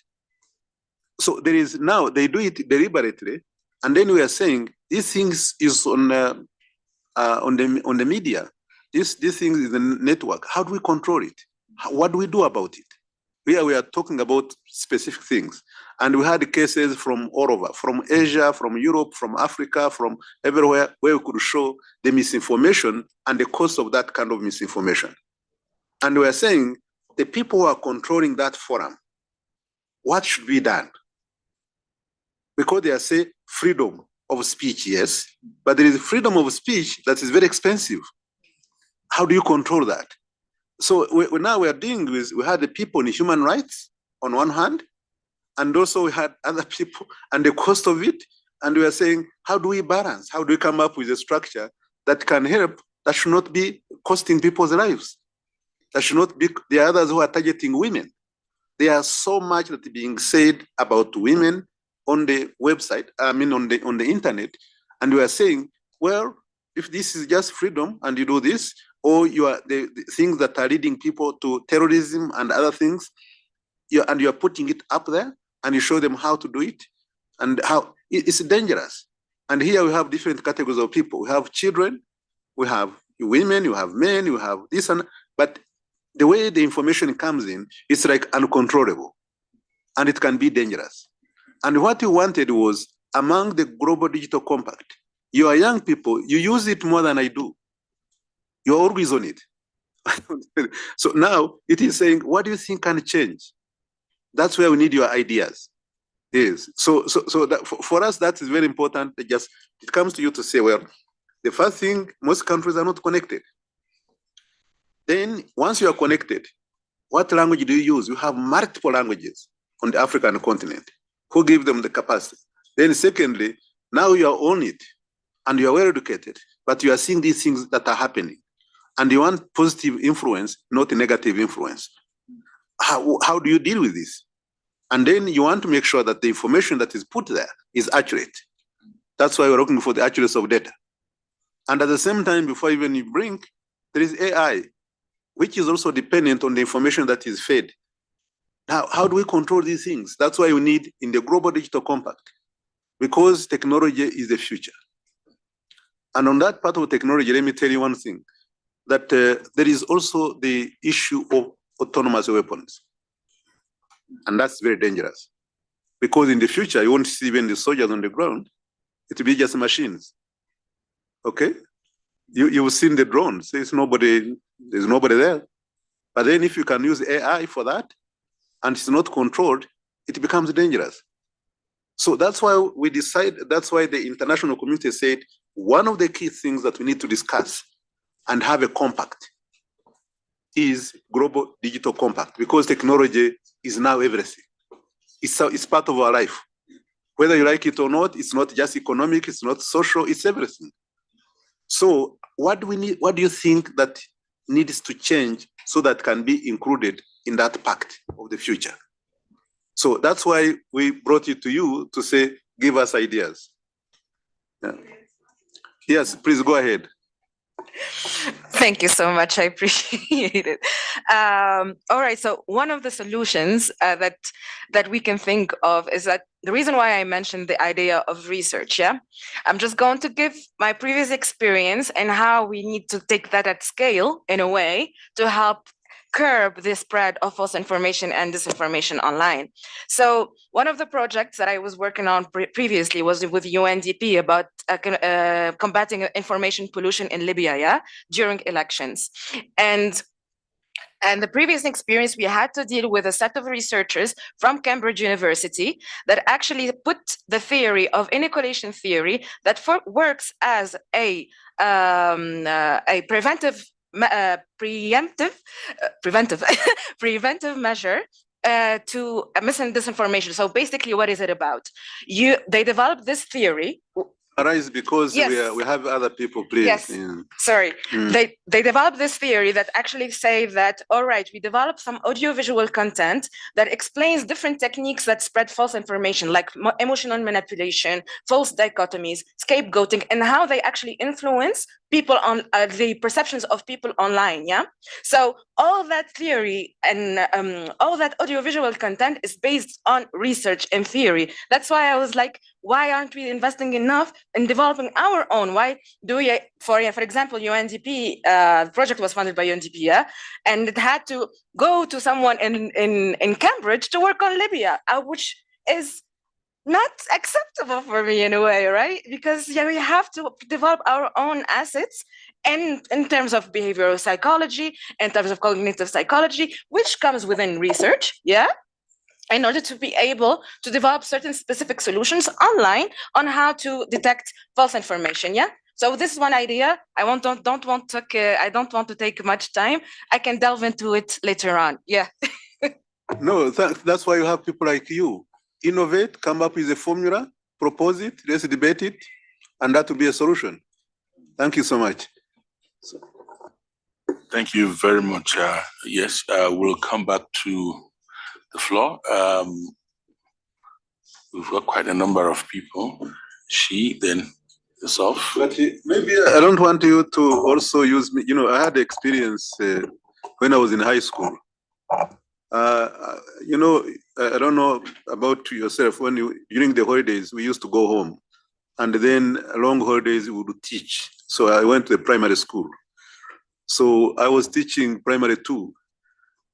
So there is now, they do it deliberately. And then we are saying, these things is on the media. These things is the network. How do we control it? What do we do about it? We are talking about specific things. And we had cases from all over, from Asia, from Europe, from Africa, from everywhere, where we could show the misinformation and the cost of that kind of misinformation. And we are saying, the people who are controlling that forum, what should be done? Because they are saying freedom of speech, yes, but there is freedom of speech that is very expensive. How do you control that? So now we are dealing with, we had the people in human rights on one hand, and also we had other people and the cost of it. And we are saying, how do we balance? How do we come up with a structure that can help, that should not be costing people's lives? That should not be, the others who are targeting women. There are so much that is being said about women on the website, on the internet. And we are saying, well, if this is just freedom and you do this, or you are the things that are leading people to terrorism and other things, you are putting it up there and you show them how to do it and how it's dangerous. And here we have different categories of people. We have children, we have women, you have men, you have this and, but the way the information comes in, it's like uncontrollable and it can be dangerous. And what we wanted was, among the Global Digital Compact, you are young people, you use it more than I do. You're always on it. So now it is saying, what do you think can change? That's where we need your ideas. Yes. So that for us, that is very important. It comes to you to say, well, the first thing, most countries are not connected. Then once you are connected, what language do you use? You have multiple languages on the African continent. Who give them the capacity? Then secondly, now you are on it and you are well educated, but you are seeing these things that are happening and you want positive influence, not a negative influence. How do you deal with this? And then you want to make sure that the information that is put there is accurate. That's why we're looking for the accuracy of data. And at the same time, before even you bring, there is AI, which is also dependent on the information that is fed. Now, how do we control these things? That's why we need in the Global Digital Compact, because technology is the future. And on that part of technology, let me tell you one thing, that there is also the issue of autonomous weapons. And that's very dangerous Because in the future, you won't see even the soldiers on the ground. It will be just machines. Okay? You've seen the drones. There's nobody there. But then if you can use AI for that, and it's not controlled, it becomes dangerous. So that's why that's why the international community said, one of the key things that we need to discuss and have a compact is global digital compact, because technology is now everything. It's part of our life. Whether you like it or not, it's not just economic, it's not social, it's everything. So what do you think that needs to change so that can be included in that pact of the future? So that's why we brought it to you to say, give us ideas. Yeah. Yes, please go ahead. Thank you so much. I appreciate it. All right. So one of the solutions that we can think of is that the reason why I mentioned the idea of research. Yeah, I'm just going to give my previous experience and how we need to take that at scale in a way to help curb the spread of false information and disinformation online. So one of the projects that I was working on previously was with UNDP about combating information pollution in Libya, yeah, during elections. And the previous experience, we had to deal with a set of researchers from Cambridge University that actually put the theory of inequalation theory that works as a preventive measure to mis and disinformation. So basically, what is it about? They developed this theory. Arise because Yes. we have other people, please. Yes. Yeah. Sorry. They developed this theory that actually say that, all right, we developed some audiovisual content that explains different techniques that spread false information, like emotional manipulation, false dichotomies, scapegoating, and how they actually influence people on the perceptions of people online. Yeah. So all that theory and all that audiovisual content is based on research and theory. That's why I was like, why aren't we investing enough in developing our own? Why do we, for example, UNDP, the project was funded by UNDP, yeah? And it had to go to someone in Cambridge to work on Libya, which is not acceptable for me in a way, right? Because yeah, we have to develop our own assets and in terms of behavioral psychology, in terms of cognitive psychology, which comes within research, yeah? In order to be able to develop certain specific solutions online on how to detect false information. Yeah. So this is one idea. I don't want to take much time. I can delve into it later on. Yeah. No, that's why you have people like you. Innovate, come up with a formula, propose it, let's debate it, and that will be a solution. Thank you so much. Thank you very much. Yes, we'll come back to the floor. We've got quite a number of people. She, then yourself. But maybe I don't want you to also use me. You know, I had experience when I was in high school. You know, I don't know about yourself. During the holidays, we used to go home, and then long holidays we would teach. So I went to the primary school. So I was teaching primary 2.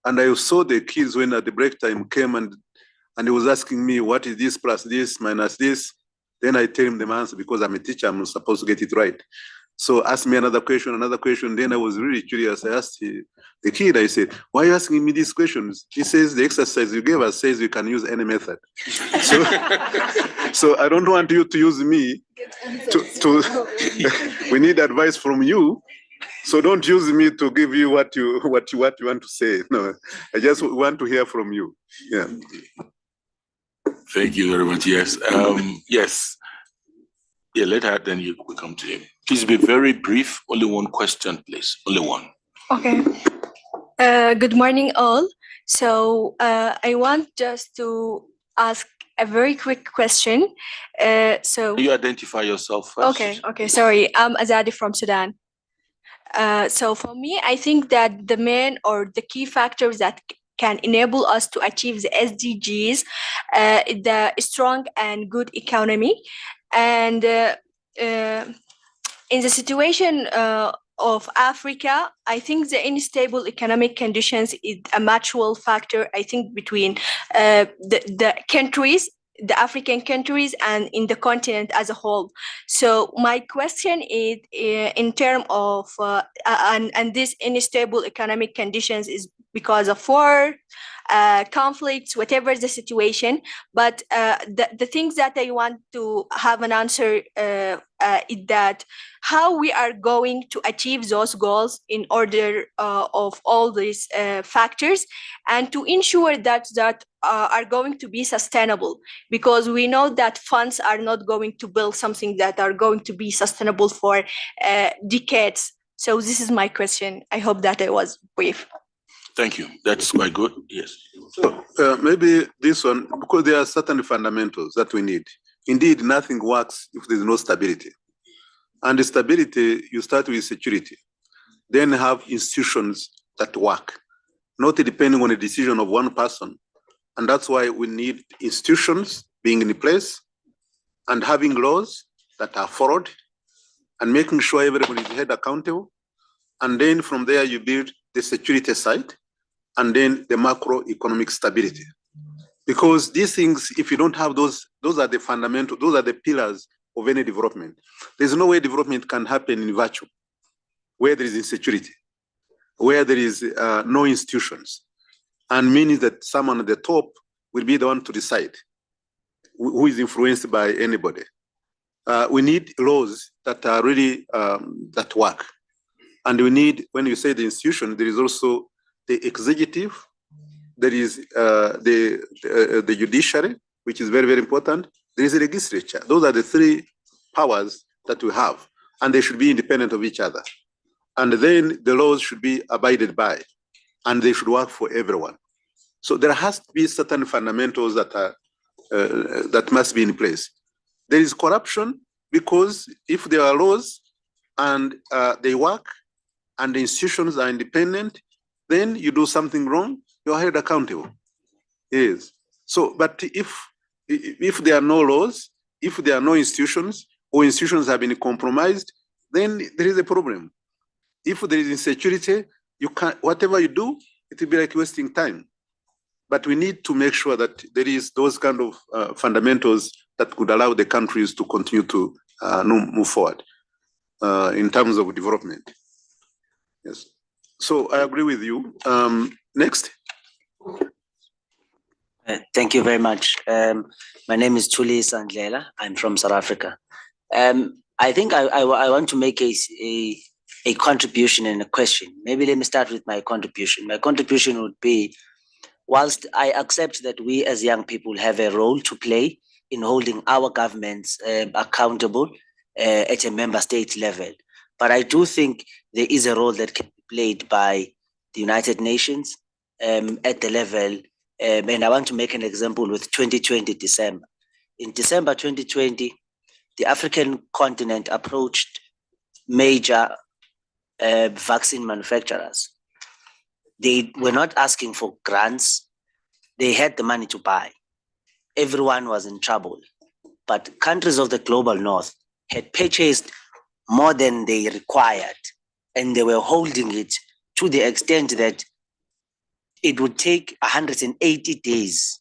And I saw the kids when at the break time came and he was asking me, what is this plus this minus this? Then I tell him the answer because I'm a teacher, I'm supposed to get it right. So ask me another question. Then I was really curious. I asked the kid, I said, why are you asking me these questions? He says, the exercise you gave us says you can use any method. So I don't want you to use me we need advice from you. So don't use me to give you what you want to say. No, I just want to hear from you. Yeah. Thank you very much. Yes. Yes. Yeah, let her, then we come to you. Please be very brief. Only one question, please. Only one. Okay. Good morning, all. So I want just to ask a very quick question. You identify yourself first. Okay. Sorry, I'm Azadi from Sudan. So for me, I think that the main or the key factors that can enable us to achieve the SDGs, the strong and good economy, and in the situation of Africa, I think the unstable economic conditions is a mutual factor, I think, between the countries, the African countries and in the continent as a whole. So my question is, in terms of and this unstable economic conditions is because of war, conflicts, whatever the situation. But the things that I want to have an answer is that how we are going to achieve those goals in order of all these factors, and to ensure that are going to be sustainable, because we know that funds are not going to build something that are going to be sustainable for decades. So this is my question. I hope that I was brief. Thank you. That's quite good. Yes. Maybe this one, because there are certain fundamentals that we need. Indeed, nothing works if there's no stability. And the stability, you start with security, then have institutions that work, not depending on the decision of one person. And that's why we need institutions being in place and having laws that are followed and making sure everybody is held accountable. And then from there, you build the security side and then the macroeconomic stability. Because these things, if you don't have those are the fundamental, those are the pillars of any development. There's no way development can happen in vacuum, where there is insecurity, where there is no institutions, and meaning that someone at the top will be the one to decide who is influenced by anybody. We need laws that are really, that work. And we need, when you say the institution, there is also the executive, there is the judiciary, which is very, very important. There is a legislature. Those are the three powers that we have, and they should be independent of each other. And then the laws should be abided by, and they should work for everyone. So there has to be certain fundamentals that are that must be in place. There is corruption, because if there are laws and they work and the institutions are independent, then you do something wrong, you're held accountable. Yes. So, but if there are no laws, if there are no institutions, or institutions have been compromised, then there is a problem. If there is insecurity, you can't, whatever you do, it will be like wasting time. But we need to make sure that there is those kind of fundamentals that could allow the countries to continue to move forward in terms of development. Yes. So I agree with you. Next. Thank you very much. My name is Tuli Sandlela. I'm from South Africa. I think I want to make a contribution and a question. Maybe let me start with my contribution. My contribution would be, whilst I accept that we as young people have a role to play in holding our governments accountable at a member state level, but I do think there is a role that can be played by the United Nations at the level, and I want to make an example with 2020 December. In December 2020, the African continent approached major vaccine manufacturers. They were not asking for grants. They had the money to buy. Everyone was in trouble. But countries of the global north had purchased more than they required, and they were holding it to the extent that it would take 180 days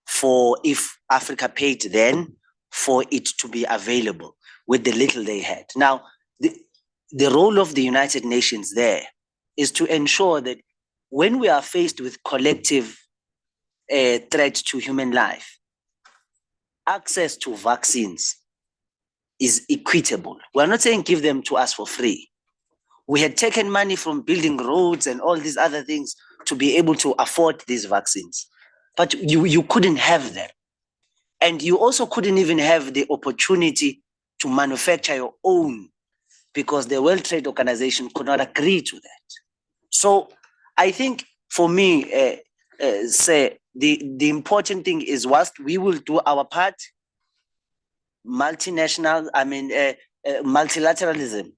for, if Africa paid then, for it to be available with the little they had. Now, the role of the United Nations there is to ensure that when we are faced with collective threat to human life, access to vaccines is equitable. We're not saying give them to us for free. We had taken money from building roads and all these other things to be able to afford these vaccines, but you couldn't have them. And you also couldn't even have the opportunity to manufacture your own, because the World Trade Organization could not agree to that. So I think for me, say the important thing is, whilst we will do our part, multilateralism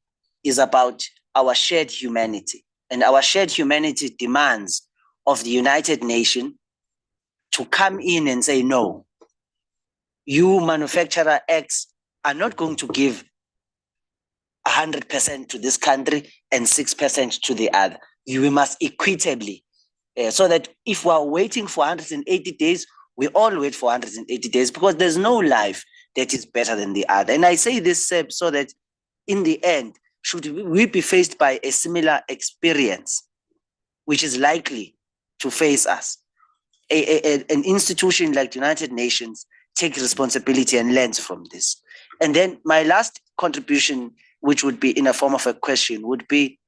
is about our shared humanity, and our shared humanity demands of the United Nations to come in and say, no, you manufacturer X are not going to give 100% to this country and 6% to the other. We must equitably, so that if we're waiting for 180 days, We all wait for 180 days because there's no life that is better than the other. And I say this, Seb, so that in the end, should we be faced by a similar experience, which is likely to face us, an institution like the United Nations take responsibility and learns from this. And then my last contribution, which would be in a form of a question, would be,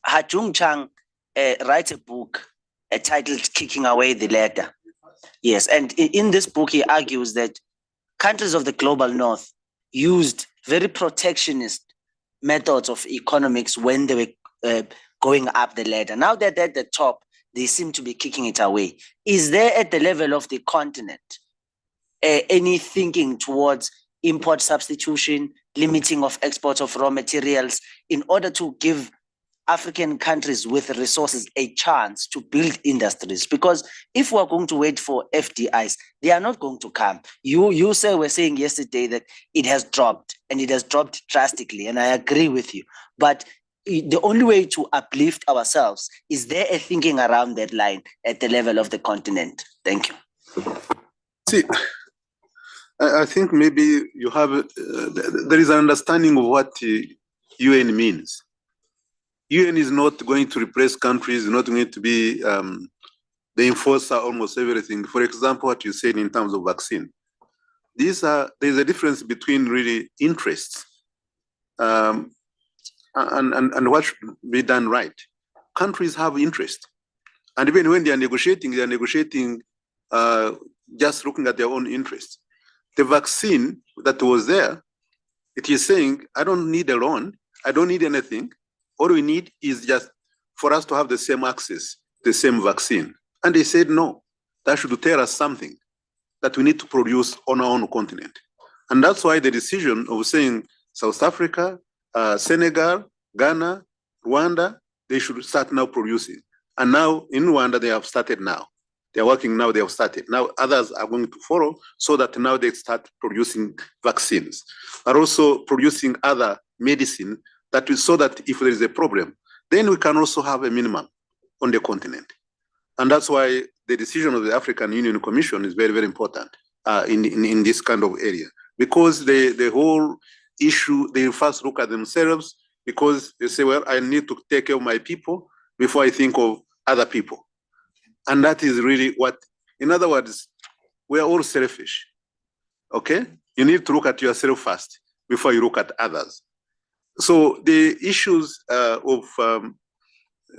Ha-Joon Chang writes a book titled Kicking Away the Ladder. Yes, and in this book, he argues that countries of the global north used very protectionist methods of economics when they were going up the ladder. Now that they're at the top, they seem to be kicking it away. Is there at the level of the continent any thinking towards import substitution, limiting of exports of raw materials in order to give African countries with resources a chance to build industries? Because if we're going to wait for FDIs, they are not going to come. You were saying yesterday that it has dropped, and it has dropped drastically, and I agree with you. But the only way to uplift ourselves, is there a thinking around that line at the level of the continent? Thank you. See, I think maybe you have, there is an understanding of what UN means. UN is not going to replace countries, not going to be the enforcer almost everything. For example, what you said in terms of vaccine. There's a difference between really interests and what should be done right. Countries have interest. And even when they are negotiating just looking at their own interests. The vaccine that was there, it is saying, I don't need a loan, I don't need anything. All we need is just for us to have the same access, the same vaccine. And they said, no, that should tell us something that we need to produce on our own continent. And that's why the decision of saying South Africa, Senegal, Ghana, Rwanda, they should start now producing. And now in Rwanda, they have started now. They're working now, they have started. Now others are going to follow so that now they start producing vaccines, are also producing other medicine that is so that if there is a problem, then we can also have a minimum on the continent. And that's why the decision of the African Union Commission is very, very important in this kind of area. Because the whole issue, they first look at themselves because they say, well, I need to take care of my people before I think of other people. And that is really what, in other words, we are all selfish, okay? You need to look at yourself first before you look at others. So the issues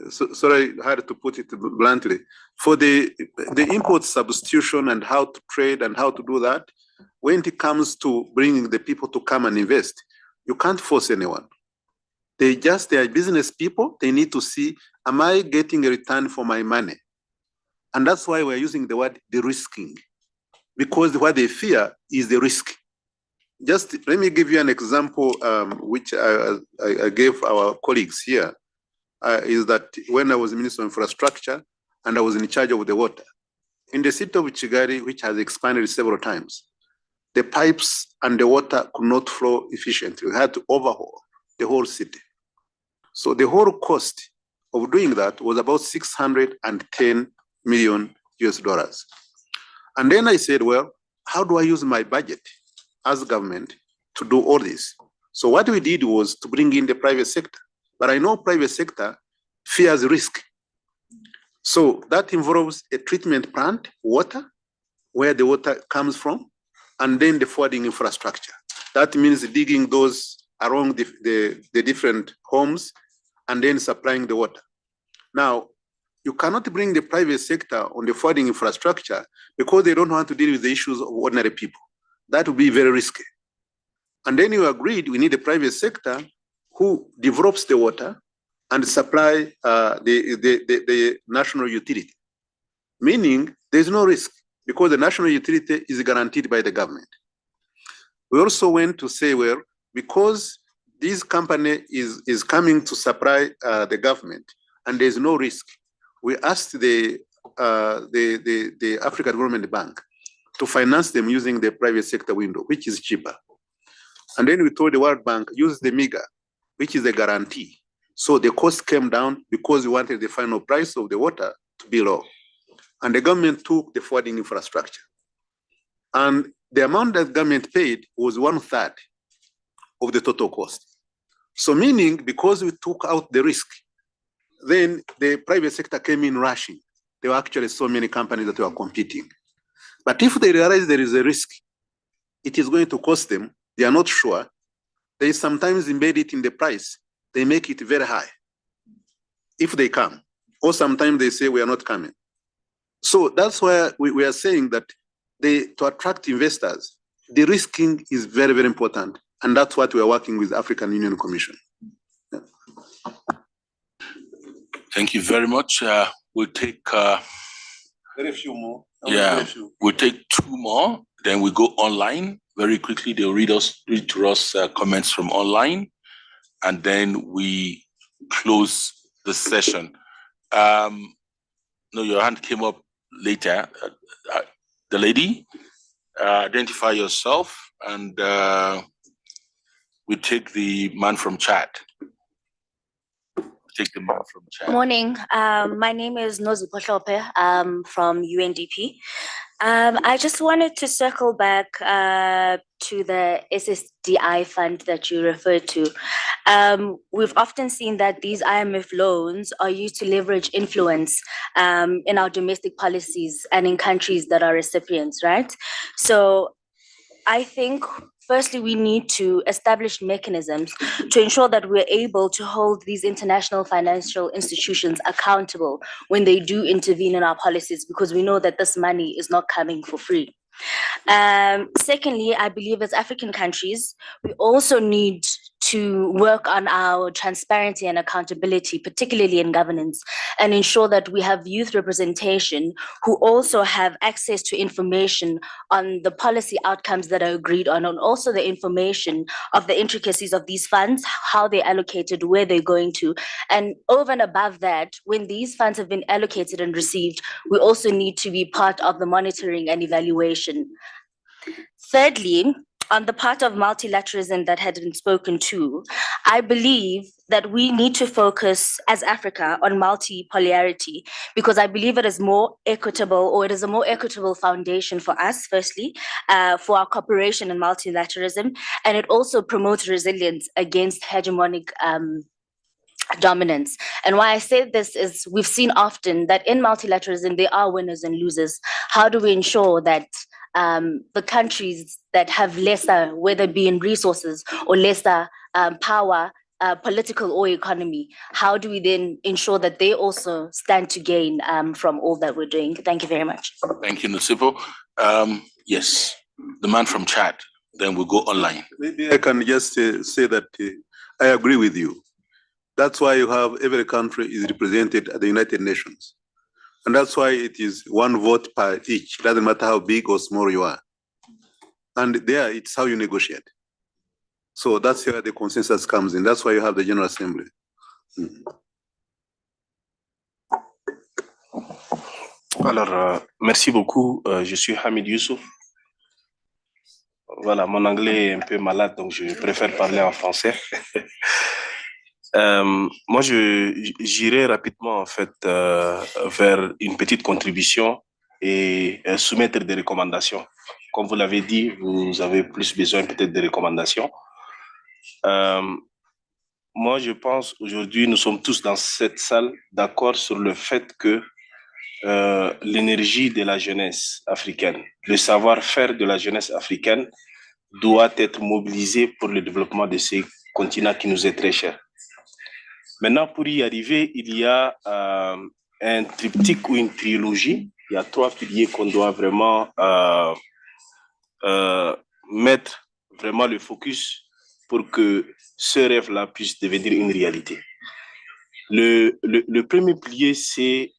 sorry, how to put it bluntly, for the import substitution and how to trade and how to do that, when it comes to bringing the people to come and invest, you can't force anyone. They are business people, they need to see, am I getting a return for my money? And that's why we're using the word de-risking, because what they fear is the risk. Just let me give you an example, which I gave our colleagues here, is that when I was Minister of Infrastructure and I was in charge of the water, in the city of Kigali, which has expanded several times, the pipes and the water could not flow efficiently. We had to overhaul the whole city. So the whole cost of doing that was about $610 million US. And then I said, well, how do I use my budget as government to do all this? So what we did was to bring in the private sector. But I know private sector fears risk. So that involves a treatment plant, water, where the water comes from, and then the forwarding infrastructure. That means digging those along the different homes and then supplying the water. Now, you cannot bring the private sector on the forwarding infrastructure because they don't want to deal with the issues of ordinary people. That would be very risky. And then you agreed we need a private sector who develops the water and supply the national utility. Meaning there's no risk because the national utility is guaranteed by the government. We also went to say, well, because this company is coming to supply the government and there's no risk, we asked the African Development Bank to finance them using the private sector window, which is cheaper. And then we told the World Bank, use the MEGA, which is a guarantee. So the cost came down because we wanted the final price of the water to be low. and the government took the forwarding infrastructure. And the amount that government paid was 1/3 of the total cost. So meaning, because we took out the risk, then the private sector came in rushing. There were actually so many companies that were competing. But if they realize there is a risk, it is going to cost them, they are not sure, they sometimes embed it in the price, they make it very high if they come, or sometimes they say we are not coming. So that's why we are saying that to attract investors, the risking is very, very important. And that's what we are working with African Union Commission. Yeah. Thank you very much. We'll take Very few more. we'll take 2 more, then we go online very quickly. They'll read to us comments from online, and then we close the session. No, your hand came up later. The lady, identify yourself, and we take the man from Chad. Take the man from Chad. Morning. My name is Nozi Pohlope. I'm from UNDP. I just wanted to circle back to the SSDI fund that you referred to. We've often seen that these IMF loans are used to leverage influence in our domestic policies and in countries that are recipients, right? So I think firstly, we need to establish mechanisms to ensure that we're able to hold these international financial institutions accountable when they do intervene in our policies, because we know that this money is not coming for free. Secondly, I believe as African countries, we also need to work on our transparency and accountability, particularly in governance, and ensure that we have youth representation who also have access to information on the policy outcomes that are agreed on, and also the information of the intricacies of these funds, how they're allocated, where they're going to. And over and above that, when these funds have been allocated and received, we also need to be part of the monitoring and evaluation. Thirdly, on the part of multilateralism that had been spoken to, I believe that we need to focus as Africa on multipolarity, because I believe it is more equitable, or it is a more equitable foundation for us, firstly, for our cooperation in multilateralism, and it also promotes resilience against hegemonic dominance. And why I say this is we've seen often that in multilateralism, there are winners and losers. How do we ensure that the countries that have lesser, whether it be in resources or lesser power, political or economy, how do we then ensure that they also stand to gain from all that we're doing? Thank you very much. Thank you, Nosipo. Yes, the man from Chad, then we'll go online. Maybe I can just say that I agree with you. That's why you have every country is represented at the United Nations. And that's why it is 1 vote per each. Doesn't matter how big or small you are. And there, it's how you negotiate. So that's where the consensus comes in. That's why you have the General Assembly. Alors, merci beaucoup. Je suis Hamid Youssouf. Voilà, mon anglais est un peu malade, donc je préfère parler en français. Moi, j'irai rapidement en fait vers une petite contribution et soumettre des recommandations. Comme vous l'avez dit, vous avez plus besoin peut-être de recommandations. Moi, je pense aujourd'hui, nous sommes tous dans cette salle d'accord sur le fait que l'énergie de la jeunesse africaine, le savoir-faire de la jeunesse africaine doit être mobilisé pour le développement de ce continent qui nous est très cher. Maintenant, pour y arriver, il y a un triptyque ou une trilogie. Il y a 3 piliers qu'on doit vraiment mettre vraiment le focus pour que ce rêve-là puisse devenir une réalité. Le premier pilier, c'est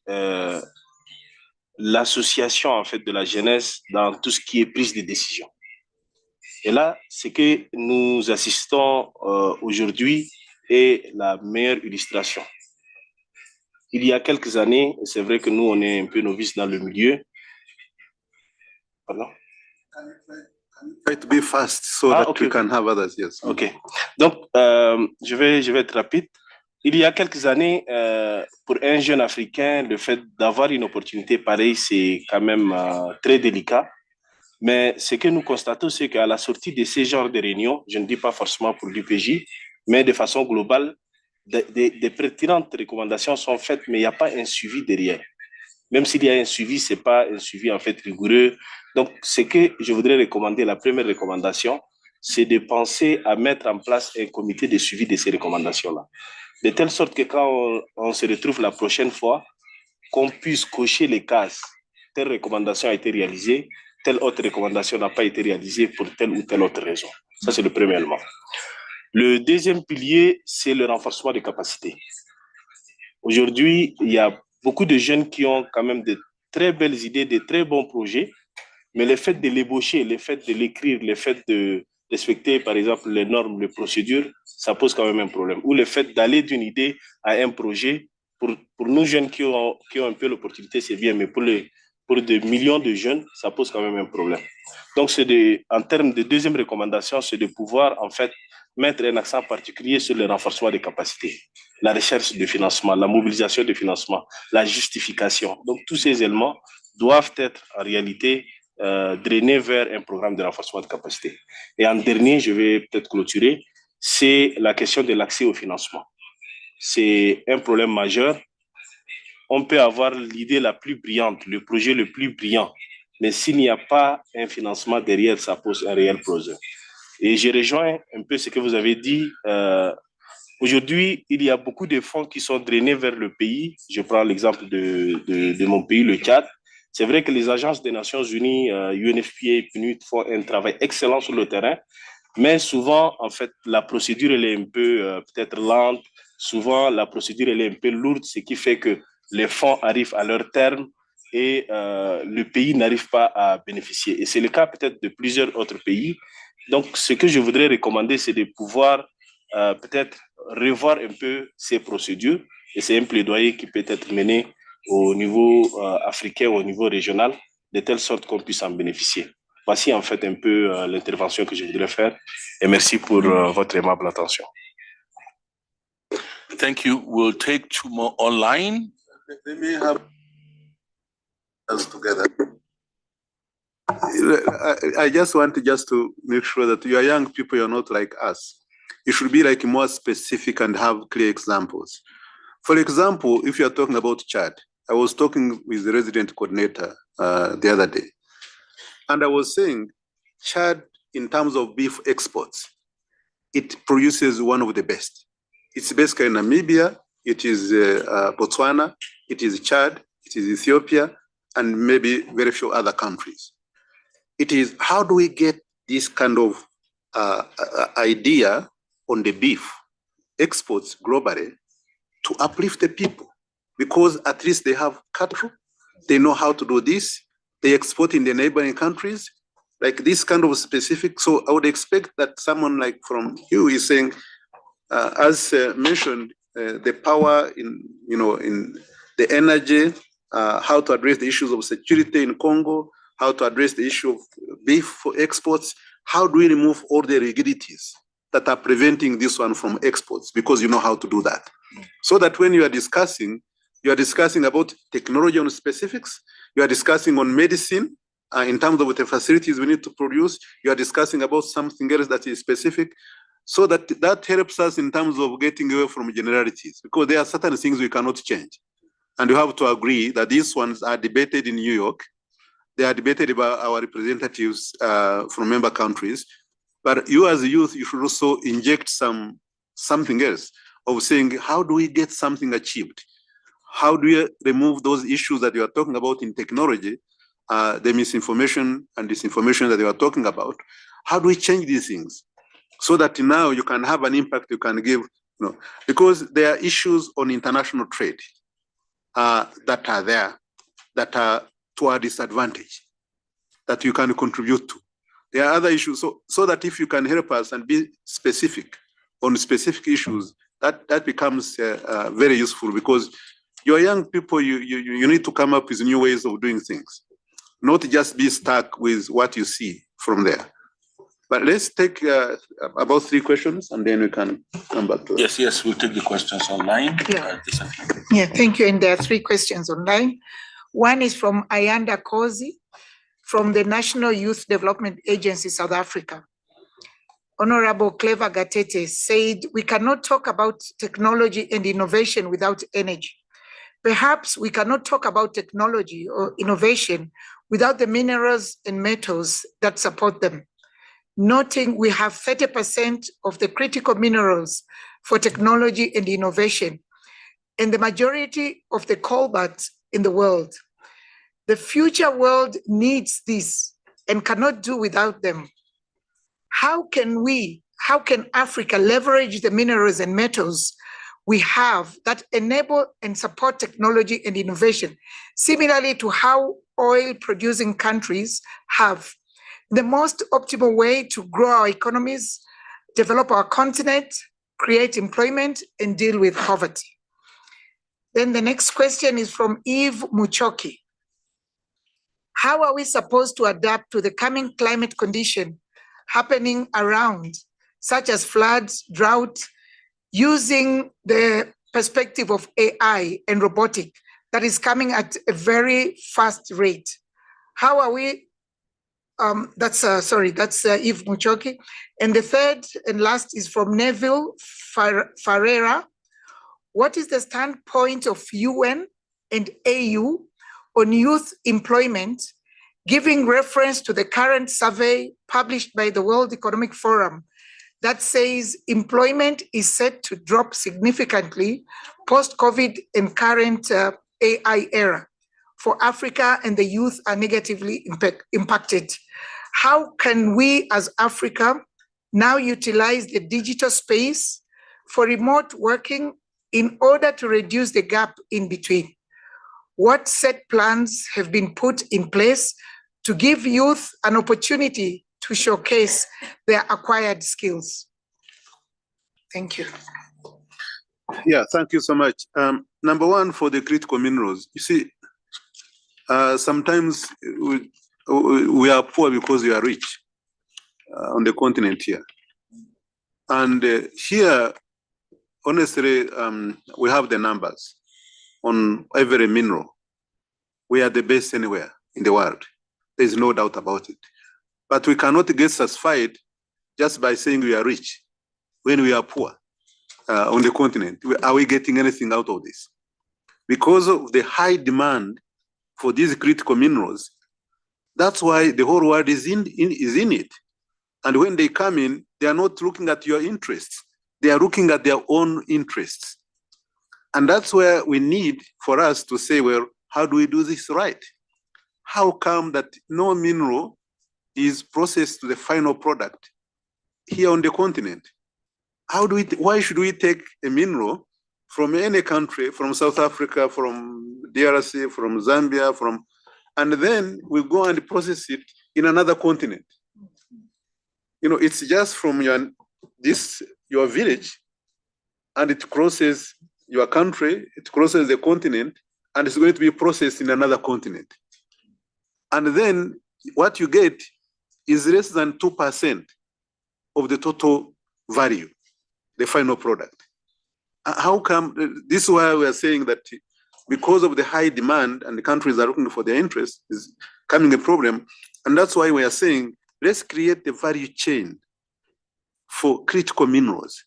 l'association en fait de la jeunesse dans tout ce qui est prise de décision. Et là, ce que nous assistons aujourd'hui est la meilleure illustration. Il y a quelques années, c'est vrai que nous, on est un peu novices dans le milieu. Pardon? Try to be fast so that we can have others, yes. OK. Donc, je vais être rapide. Il y a quelques années, pour un jeune Africain, le fait d'avoir une opportunité pareille, c'est quand même très délicat. Mais ce que nous constatons, c'est qu'à la sortie de ces genres de réunions, je ne dis pas forcément pour l'UPJ, mais de façon globale, des pertinentes recommandations sont faites, mais il n'y a pas un suivi derrière. Même s'il y a un suivi, ce n'est pas un suivi en fait rigoureux. Donc, ce que je voudrais recommander, la première recommandation, c'est de penser à mettre en place un comité de suivi de ces recommandations-là. De telle sorte que quand on se retrouve la prochaine fois, qu'on puisse cocher les cases. Telle recommandation a été réalisée, telle autre recommandation n'a pas été réalisée pour telle ou telle autre raison. Ça, c'est le premier élément. Le deuxième pilier, c'est le renforcement des capacités. Aujourd'hui, il y a beaucoup de jeunes qui ont quand même de très belles idées, de très bons projets, mais le fait de l'ébaucher, le fait de l'écrire, le fait de respecter, par exemple, les normes, les procédures, ça pose quand même un problème. Ou le fait d'aller d'une idée à un projet, pour nous jeunes qui ont un peu l'opportunité, c'est bien, mais pour des millions de jeunes, ça pose quand même un problème. Donc, en termes de deuxième recommandation, c'est de pouvoir, en fait, mettre un accent particulier sur le renforcement des capacités, la recherche de financement, la mobilisation de financement, la justification. Donc, tous ces éléments doivent être en réalité drainés vers un programme de renforcement de capacités. Et en dernier, je vais peut-être clôturer, c'est la question de l'accès au financement. C'est un problème majeur. On peut avoir l'idée la plus brillante, le projet le plus brillant, mais s'il n'y a pas un financement derrière, ça pose un réel problème. Et je rejoins un peu ce que vous avez dit. Aujourd'hui, il y a beaucoup de fonds qui sont drainés vers le pays. Je prends l'exemple de mon pays, le Tchad. C'est vrai que les agences des Nations Unies, UNFPA et PNUD font un travail excellent sur le terrain, mais souvent, en fait, la procédure, elle est un peu peut-être lente. Souvent, la procédure, elle est un peu lourde, ce qui fait que les fonds arrivent à leur terme et le pays n'arrive pas à bénéficier. Et c'est le cas peut-être de plusieurs autres pays. Donc, ce que je voudrais recommander, c'est de pouvoir peut-être revoir un peu ces procédures. Et c'est un plaidoyer qui peut être mené au niveau africain, au niveau régional, de telle sorte qu'on puisse en bénéficier. Voici en fait un peu l'intervention que je voudrais faire. Et merci pour votre aimable attention. Thank you. We'll take two more online. Let me have us together. I just want to make sure that you are young people, you're not like us. You should be like more specific and have clear examples. For example, if you are talking about Chad, I was talking with the resident coordinator the other day, and I was saying Chad, in terms of beef exports, it produces one of the best. It's basically Namibia, it is Botswana, it is Chad, it is Ethiopia, and maybe very few other countries. It is how do we get this kind of idea on the beef exports globally to uplift the people? Because at least they have cattle, they know how to do this, they export in the neighboring countries, like this kind of specific. So I would expect that someone like from you is saying, as mentioned, the power in the energy, how to address the issues of security in Congo, how to address the issue of beef for exports. How do we remove all the rigidities that are preventing this one from exports? Because you know how to do that. So that when you are discussing about technology on specifics, you are discussing on medicine in terms of the facilities we need to produce, you are discussing about something else that is specific, so that helps us in terms of getting away from generalities, because there are certain things we cannot change. And you have to agree that these ones are debated in New York. They are debated by our representatives from member countries. But you as a youth, you should also inject something else of saying, how do we get something achieved? How do we remove those issues that you are talking about in technology, the misinformation and disinformation that you are talking about? How do we change these things so that now you can have an impact you can give? Because there are issues on international trade that are there, that are to our disadvantage, that you can contribute to. There are other issues, so that if you can help us and be specific on specific issues, that becomes very useful, because you're young people, you need to come up with new ways of doing things, not just be stuck with what you see from there. But let's take about 3 questions and then we can come back to it. Yes, we'll take the questions online. Yeah. Yeah, thank you. And there are 3 questions online. One is from Ayanda Kozi from the National Youth Development Agency, South Africa. Honorable Clever Gatete said, we cannot talk about technology and innovation without energy. Perhaps we cannot talk about technology or innovation without the minerals and metals that support them. Noting we have 30% of the critical minerals for technology and innovation, and the majority of the cobalt in the world. The future world needs this and cannot do without them. How can Africa leverage the minerals and metals we have that enable and support technology and innovation, similarly to how oil-producing countries have? The most optimal way to grow our economies, develop our continent, create employment, and deal with poverty. Then the next question is from Eve Muchoki. How are we supposed to adapt to the coming climate condition happening around, such as floods, drought, using the perspective of AI and robotic that is coming at a very fast rate? How are we, that's Eve Muchoki. And the third and last is from Neville Ferreira. What is the standpoint of UN and AU on youth employment, giving reference to the current survey published by the World Economic Forum that says employment is set to drop significantly post-COVID and current AI era for Africa, and the youth are negatively impacted? How can we as Africa now utilize the digital space for remote working in order to reduce the gap in between? What set plans have been put in place to give youth an opportunity to showcase their acquired skills? Thank you. Yeah, thank you so much. Number one, for the critical minerals, you see, sometimes we are poor because we are rich on the continent here. And here, honestly, we have the numbers on every mineral. We are the best anywhere in the world. There's no doubt about it. But we cannot get satisfied just by saying we are rich when we are poor on the continent. Are we getting anything out of this? Because of the high demand for these critical minerals, that's why the whole world is in it. And when they come in, they are not looking at your interests. They are looking at their own interests. And that's where we need for us to say, well, how do we do this right? How come that no mineral is processed to the final product here on the continent? Why should we take a mineral from any country, from South Africa, from DRC, from Zambia, and then we go and process it in another continent? You know, it's just from your village, and it crosses your country, it crosses the continent, and it's going to be processed in another continent. And then what you get is less than 2% of the total value, the final product. How come? This is why we are saying that because of the high demand and the countries are looking for their interest is coming a problem. And that's why we are saying, let's create the value chain for critical minerals.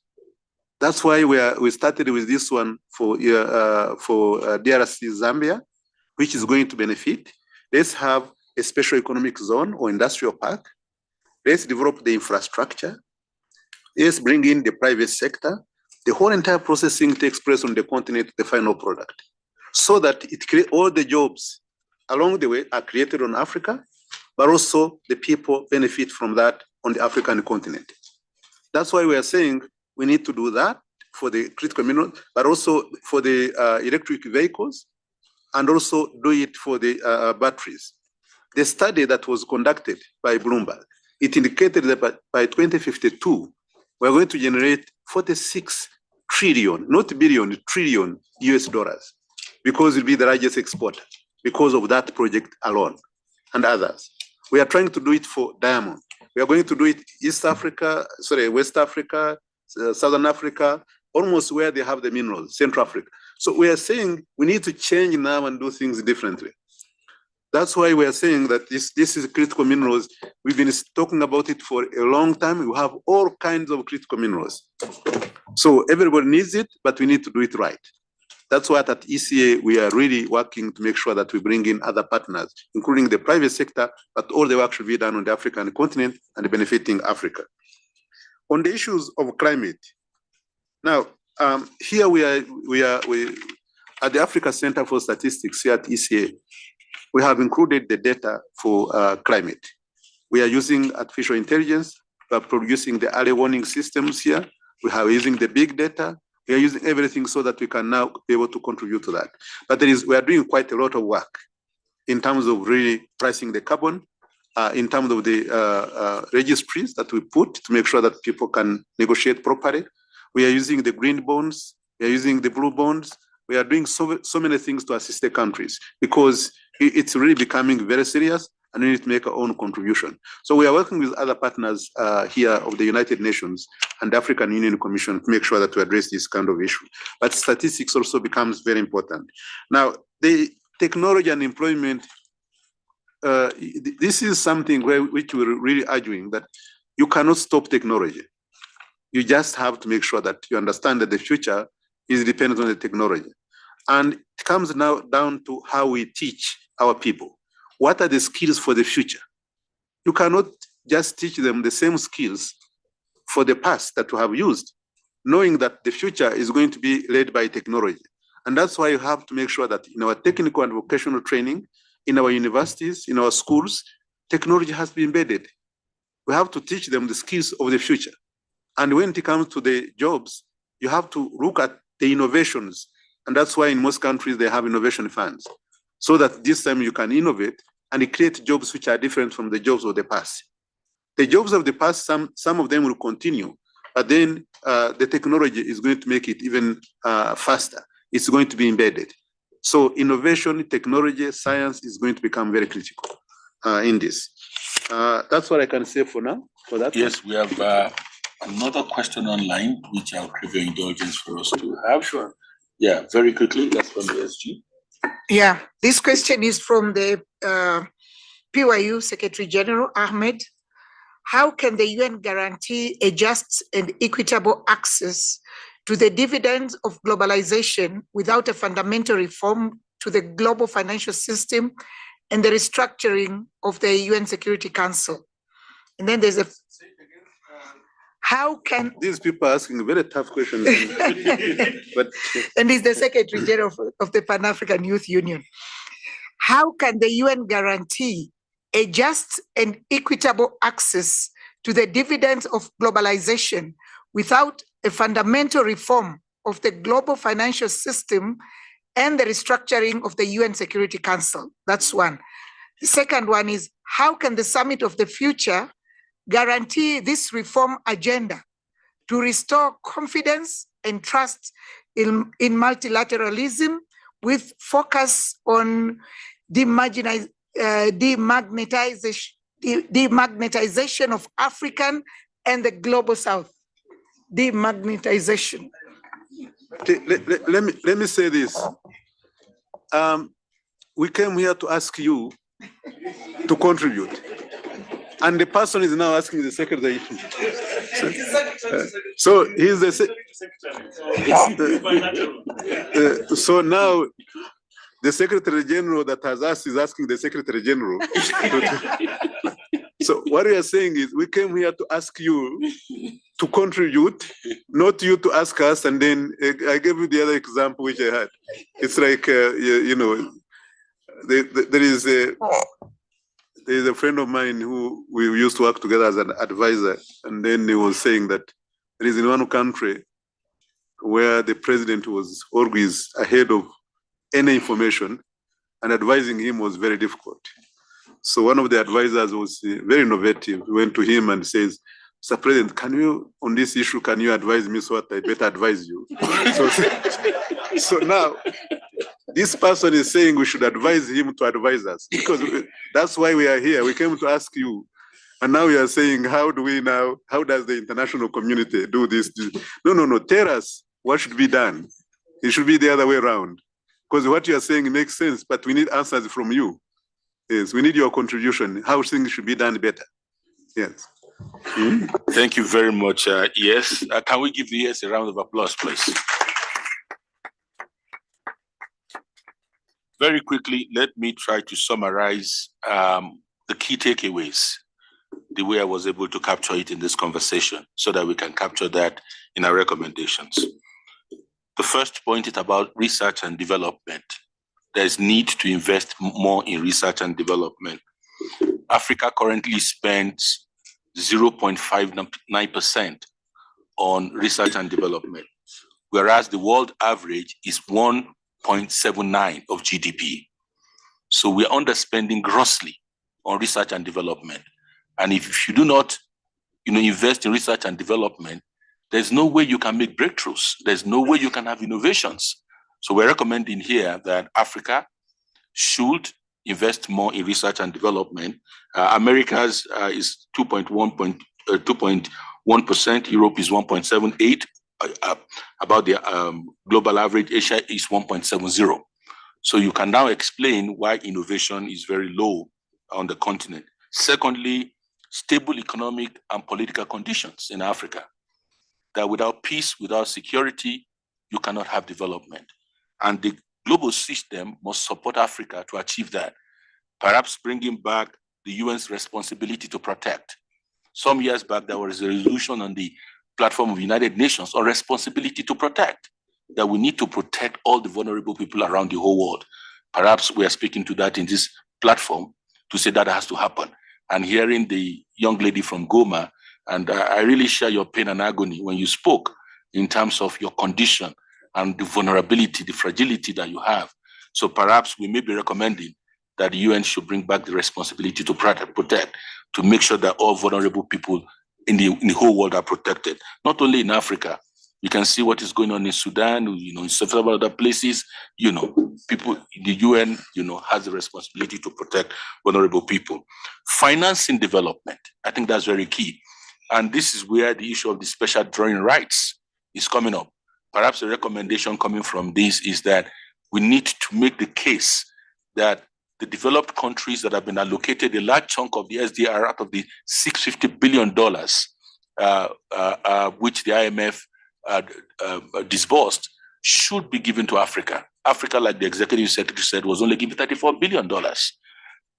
That's why we started with this one for DRC Zambia, which is going to benefit. Let's have a special economic zone or industrial park. Let's develop the infrastructure. Let's bring in the private sector. The whole entire processing takes place on the continent, the final product, so that it creates all the jobs along the way are created on Africa, but also the people benefit from that on the African continent. That's why we are saying we need to do that for the critical minerals, but also for the electric vehicles, and also do it for the batteries. The study that was conducted by Bloomberg, it indicated that by 2052, we're going to generate 46 trillion, not billion, trillion US dollars, because it'll be the largest exporter because of that project alone and others. We are trying to do it for diamond. We are going to do it West Africa, Southern Africa, almost where they have the minerals, Central Africa. So we are saying we need to change now and do things differently. That's why we are saying that this is critical minerals. We've been talking about it for a long time. We have all kinds of critical minerals. So everybody needs it, but we need to do it right. That's why at ECA, we are really working to make sure that we bring in other partners, including the private sector, but all the work should be done on the African continent and benefiting Africa. On the issues of climate, now, here we are at the Africa Center for Statistics here at ECA. We have included the data for climate. We are using artificial intelligence. We are producing the early warning systems here. We are using the big data. We are using everything so that we can now be able to contribute to that. But we are doing quite a lot of work in terms of really pricing the carbon, in terms of the registries that we put to make sure that people can negotiate properly. We are using the green bonds. We are using the blue bonds. We are doing so many things to assist the countries because it's really becoming very serious and we need to make our own contribution. So we are working with other partners here of the United Nations and the African Union Commission to make sure that we address this kind of issue. But statistics also becomes very important. Now, the technology and employment, this is something which we're really arguing that you cannot stop technology. You just have to make sure that you understand that the future is dependent on the technology. And it comes now down to how we teach our people. What are the skills for the future? You cannot just teach them the same skills for the past that you have used, knowing that the future is going to be led by technology. And that's why you have to make sure that in our technical and vocational training, in our universities, in our schools, technology has been embedded. We have to teach them the skills of the future. And when it comes to the jobs, you have to look at the innovations. And that's why in most countries they have innovation funds, so that this time you can innovate and create jobs which are different from the jobs of the past. The jobs of the past, some of them will continue, but then the technology is going to make it even faster. It's going to be embedded. So innovation, technology, science is going to become very critical in this. That's what I can say for now. For that. Yes, we have another question online, which I'll crave your indulgence for us to have. Sure. Yeah, very quickly. That's from the SG. Yeah, this question is from the PYU Secretary General, Ahmed. How can the UN guarantee a just and equitable access to the dividends of globalization without a fundamental reform to the global financial system and the restructuring of the UN Security Council? And then there's a how can these people are asking very tough questions? But and he's the Secretary General of the Pan-African Youth Union. How can the UN guarantee a just and equitable access to the dividends of globalization without a fundamental reform of the global financial system and the restructuring of the UN Security Council? That's one. The second one is, how can the Summit of the Future guarantee this reform agenda to restore confidence and trust in multilateralism with focus on demagnetization of African and the global South? Demagnetization. Let me say this. We came here to ask you to contribute. And the person is now asking the secretary. So he's the so now the Secretary General that has asked is asking the Secretary General. So what we are saying is we came here to ask you to contribute, not you to ask us. And then I gave you the other example which I had. It's like you know, there is a friend of mine who we used to work together as an advisor, and then he was saying that there is in one country where the president was always ahead of any information, and advising him was very difficult. So one of the advisors was very innovative. He went to him and says, "Mr. President, can you, on this issue, can you advise me so that I better advise you?" So now, this person is saying we should advise him to advise us, because that's why we are here. We came to ask you And now you are saying, how does the international community do this? No. Tell us what should be done. It should be the other way around. Because what you are saying makes sense, but we need answers from you. Yes, we need your contribution, how things should be done better. Yes. Thank you very much. Yes. Can we give the yes a round of applause, please? Very quickly, let me try to summarize the key takeaways, the way I was able to capture it in this conversation, so that we can capture that in our recommendations. The first point is about research and development. There's need to invest more in research and development. Africa currently spends 0.59% on research and development, whereas the world average is 1.79 of GDP. So we're underspending grossly on research and development. And if you do not invest in research and development, there's no way you can make breakthroughs. There's no way you can have innovations. So we're recommending here that Africa should invest more in research and development. America's is 2.1%. Europe is 1.78. About the global average, Asia is 1.70. So you can now explain why innovation is very low on the continent. Secondly, stable economic and political conditions in Africa. That without peace, without security, you cannot have development. And the global system must support Africa to achieve that. Perhaps bringing back the UN's responsibility to protect. Some years back, there was a resolution on the platform of the United Nations on responsibility to protect, that we need to protect all the vulnerable people around the whole world. Perhaps we are speaking to that in this platform to say that has to happen. And hearing the young lady from Goma, and I really share your pain and agony when you spoke in terms of your condition and the vulnerability, the fragility that you have. So perhaps we may be recommending that the UN should bring back the responsibility to protect, to make sure that all vulnerable people in the whole world are protected. Not only in Africa, you can see what is going on in Sudan, in several other places, people, the UN, has the responsibility to protect vulnerable people. Financing development, I think that's very key. And this is where the issue of the special drawing rights is coming up. Perhaps a recommendation coming from this is that we need to make the case that the developed countries that have been allocated a large chunk of the SDR out of the $650 billion, which the IMF disbursed, should be given to Africa. Africa, like the executive secretary said, was only given $34 billion.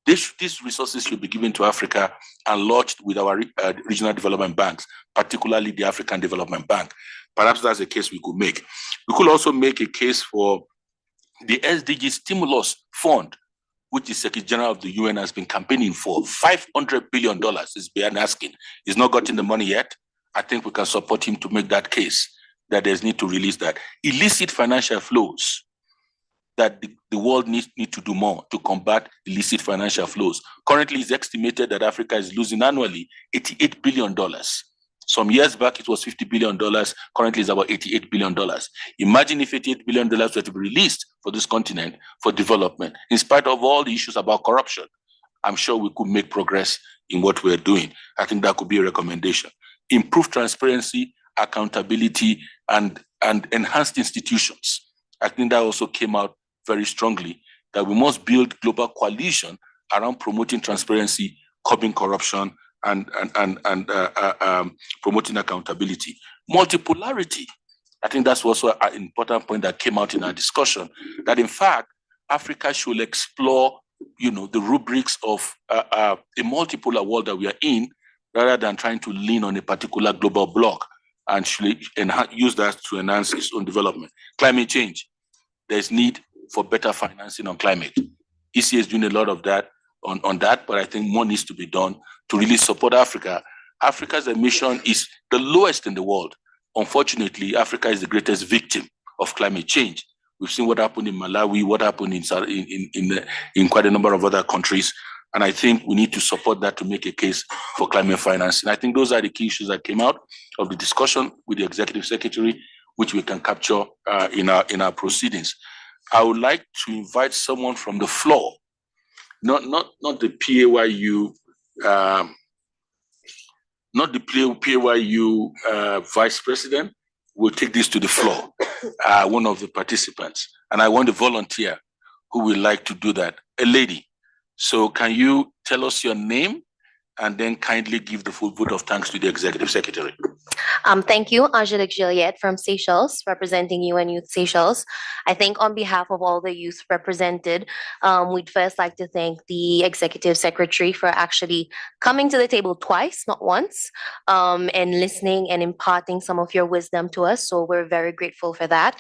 These resources should be given to Africa and lodged with our regional development banks, particularly the African Development Bank. Perhaps that's a case we could make. We could also make a case for the SDG Stimulus Fund, which the Secretary General of the UN has been campaigning for. $500 billion is being asking. He's not gotten the money yet. I think we can support him to make that case, that there's need to release that. Illicit financial flows, that the world needs to do more to combat illicit financial flows. Currently, it's estimated that Africa is losing annually $88 billion. Some years back, it was $50 billion. Currently, it's about $88 billion. Imagine if $88 billion were to be released for this continent for development. In spite of all the issues about corruption, I'm sure we could make progress in what we're doing. I think that could be a recommendation. Improve transparency, accountability, and enhanced institutions. I think that also came out very strongly, that we must build global coalition around promoting transparency, curbing corruption, and promoting accountability. Multipolarity. I think that's also an important point that came out in our discussion, that in fact, Africa should explore, the rubrics of a multipolar world that we are in, rather than trying to lean on a particular global bloc, and should use that to enhance its own development. Climate change. There's need for better financing on climate. ECA is doing a lot of that on that, but I think more needs to be done to really support Africa. Africa's emission is the lowest in the world. Unfortunately, Africa is the greatest victim of climate change. We've seen what happened in Malawi, what happened in quite a number of other countries. And I think we need to support that to make a case for climate finance. And I think those are the key issues that came out of the discussion with the executive secretary, which we can capture in our proceedings. I would like to invite someone from the floor, not the PAYU not the PAYU vice president, will take this to the floor, one of the participants. And I want a volunteer who would like to do that, a lady. So can you tell us your name and then kindly give the full vote of thanks to the executive secretary? Thank you, Angelique Gilliette from Seychelles, representing UN Youth Seychelles. I think on behalf of all the youth represented, we'd first like to thank the executive secretary for actually coming to the table twice, not once, and listening and imparting some of your wisdom to us. So we're very grateful for that.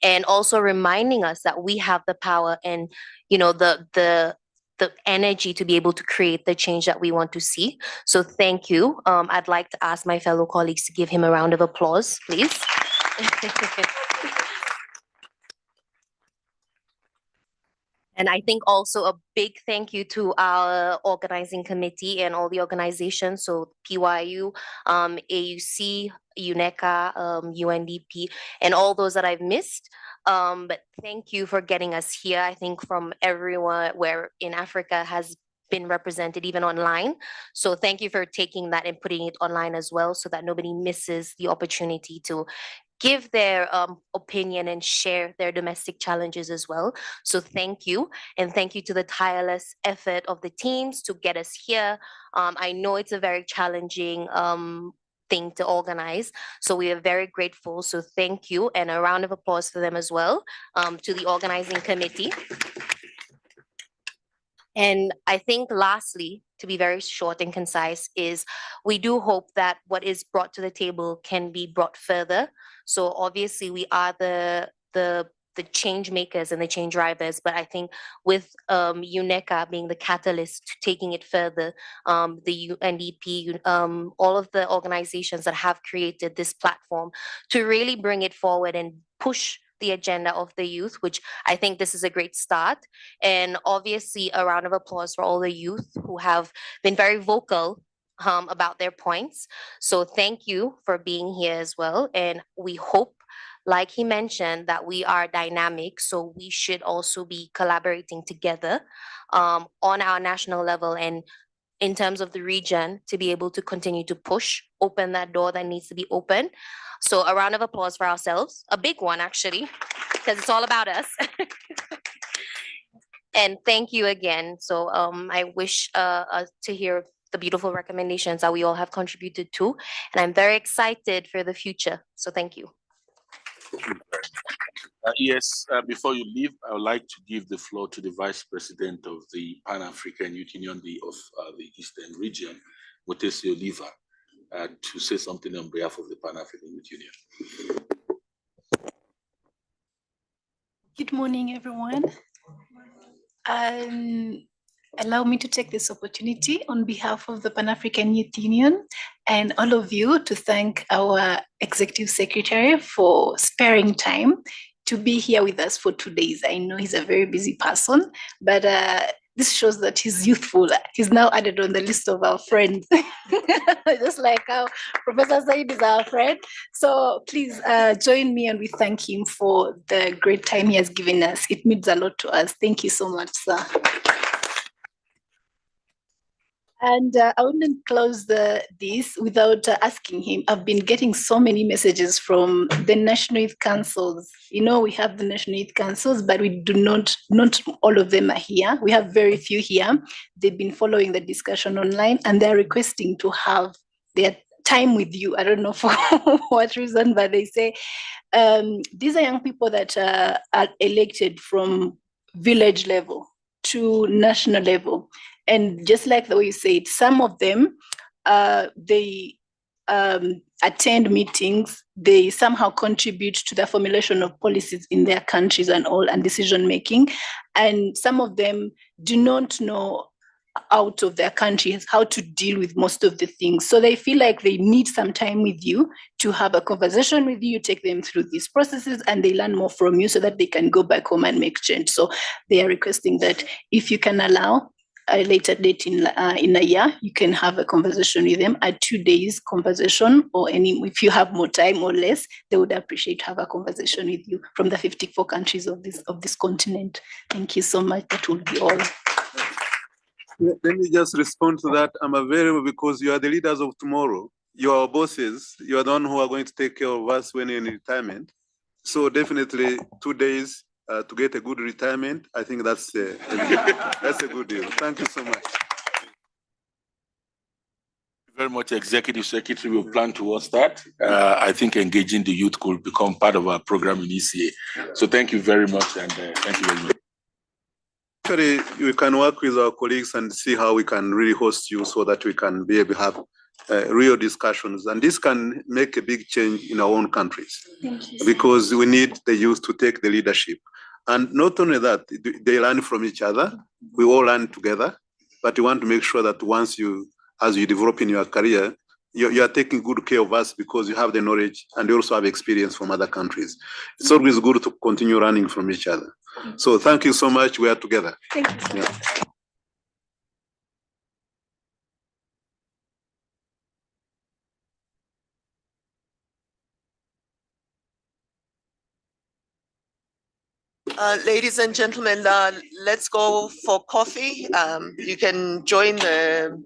And also reminding us that we have the power and, you know, the energy to be able to create the change that we want to see. So thank you. I'd like to ask my fellow colleagues to give him a round of applause, please. And I think also a big thank you to our organizing committee and all the organizations, so PYU, AUC, UNECA, UNDP, and all those that I've missed. But thank you for getting us here. I think from everyone where in Africa has been represented, even online. So thank you for taking that and putting it online as well, so that nobody misses the opportunity to give their opinion and share their domestic challenges as well. So thank you. And thank you to the tireless effort of the teams to get us here. I know it's a very challenging thing to organize. So we are very grateful. So thank you. And a round of applause for them as well, to the organizing committee. And I think lastly, to be very short and concise, is we do hope that what is brought to the table can be brought further. So obviously we are the change makers and the change drivers, but I think with UNECA being the catalyst to taking it further, the UNDP, all of the organizations that have created this platform to really bring it forward and push the agenda of the youth, which I think this is a great start. And obviously a round of applause for all the youth who have been very vocal about their points. So thank you for being here as well. And we hope, like he mentioned, that we are dynamic, so we should also be collaborating together on our national level and in terms of the region to be able to continue to push, open that door that needs to be open. So a round of applause for ourselves, a big one actually, because it's all about us. And thank you again. So I wish to hear the beautiful recommendations that we all have contributed to, and I'm very excited for the future. So thank you. Yes, before you leave, I would like to give the floor to the Vice President of the Pan-African Youth Union of the Eastern Region, Mutesi Oliver, to say something on behalf of the Pan-African Youth Union. Good morning, everyone. Allow me to take this opportunity on behalf of the Pan-African Youth Union and all of you to thank our Executive Secretary for sparing time to be here with us for 2 days. I know he's a very busy person, but this shows that he's youthful. He's now added on the list of our friends, just like how Professor Said is our friend. So please join me and we thank him for the great time he has given us. It means a lot to us. Thank you so much, sir. And I wouldn't close this without asking him. I've been getting so many messages from the National Youth Councils. You know, we have the National Youth Councils, but we do not all of them are here. We have very few here. They've been following the discussion online and they're requesting to have their time with you. I don't know for what reason, but they say these are young people that are elected from village level to national level. And just like the way you said, some of them, they attend meetings, they somehow contribute to the formulation of policies in their countries and all, and decision making. And some of them do not know out of their countries how to deal with most of the things. So they feel like they need some time with you to have a conversation with you, take them through these processes, and they learn more from you so that they can go back home and make change. So they are requesting that if you can allow a later date in a year, you can have a conversation with them, a 2 days conversation, or if you have more time or less, they would appreciate to have a conversation with you from the 54 countries of this continent. Thank you so much. That will be all. Let me just respond to that. I'm available because you are the leaders of tomorrow. You are our bosses. You are the one who are going to take care of us when you're in retirement. So definitely 2 days to get a good retirement. I think that's that's a good deal. Thank you so much. Very much, Executive Secretary. We plan towards that. I think engaging the youth could become part of our program in ECA. So thank you very much, and thank you very much. Actually, we can work with our colleagues and see how we can really host you so that we can be able to have real discussions. And this can make a big change in our own countries. Thank you. Because we need the youth to take the leadership. And not only that, they learn from each other. We all learn together. But we want to make sure that as you develop in your career, you are taking good care of us because you have the knowledge and you also have experience from other countries. It's always good to continue learning from each other. So thank you so much. We are together. Thank you so much. Ladies and gentlemen, let's go for coffee. You can join the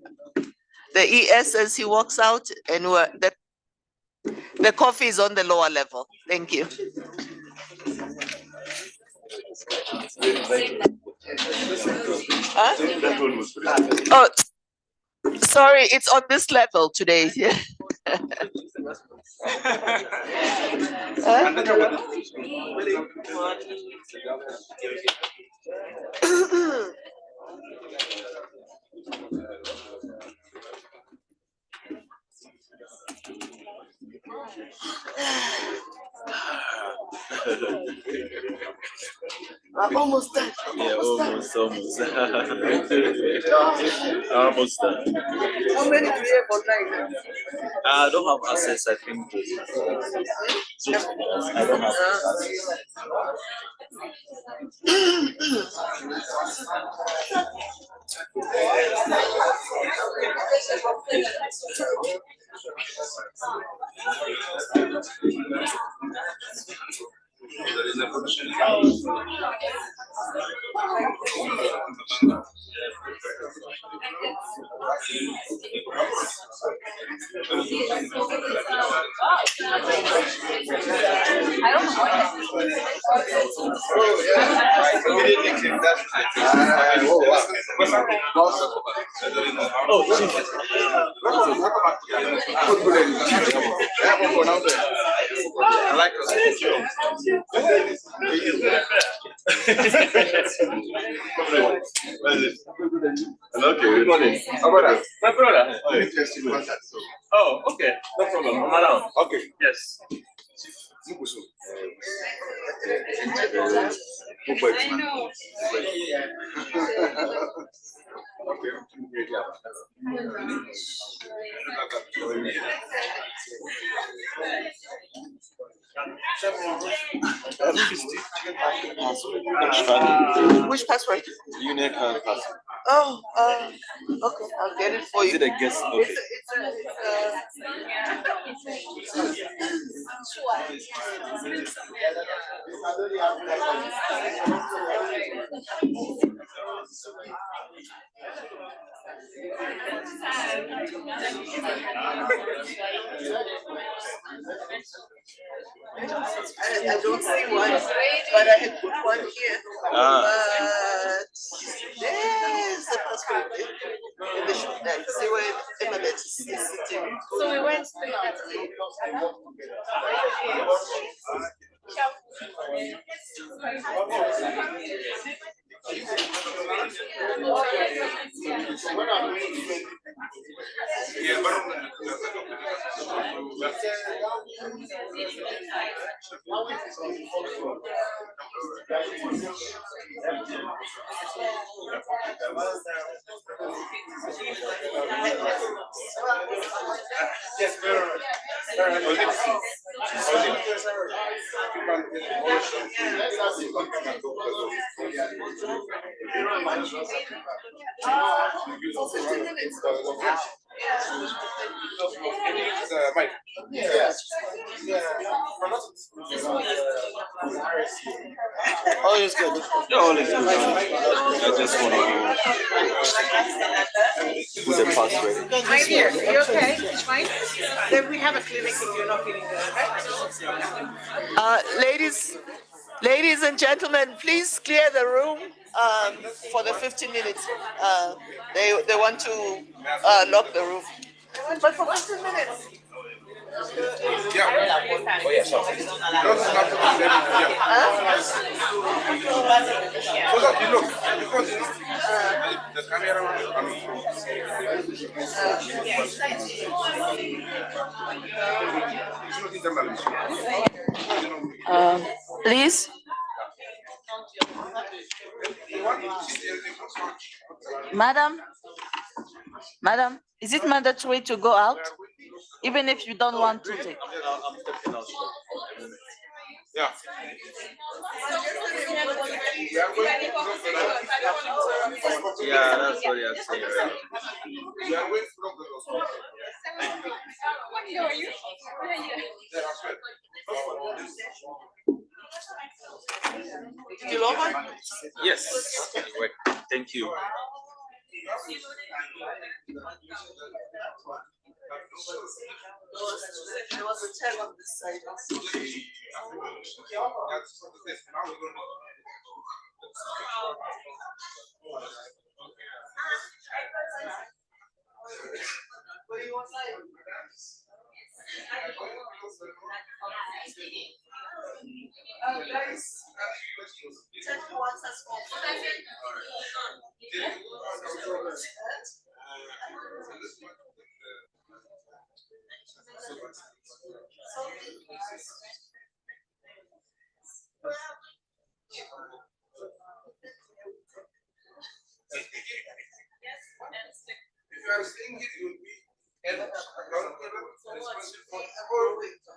ES as he walks out, and the coffee is on the lower level. Thank you. Huh? Oh, sorry, it's on this level today. Almost done. Yeah, almost. Almost done. How many do you have online? I don't have access, I think. I don't have Okay, good morning. How about that? My brother. Oh, okay. No problem. I'm around. Okay. Yes. I know. Which password? Unique password. Oh, okay, I'll get it for you. Is it a guess? Okay. I don't see one, but I had put one here. But there's the password in the shop there. See where Emma is sitting. So we went to Mike. Yes. All is good. Yeah, all is good. I just want to put the password. I'm here. You okay? Fine? Then we have a clinic if you're not feeling good. Ladies and gentlemen, please clear the room for the 15 minutes. They want to lock the room. But for 15 minutes. Please. Madam, is it mandatory to go out? Even if you don't want to take? I'm stepping out. Yeah. Yeah, that's what you're saying. Still over? Yes. Anyway, thank you. There was a tag on this side. What do you want to say? Guys, check who wants us for. If you are staying here, you will be held accountable, responsible for everything.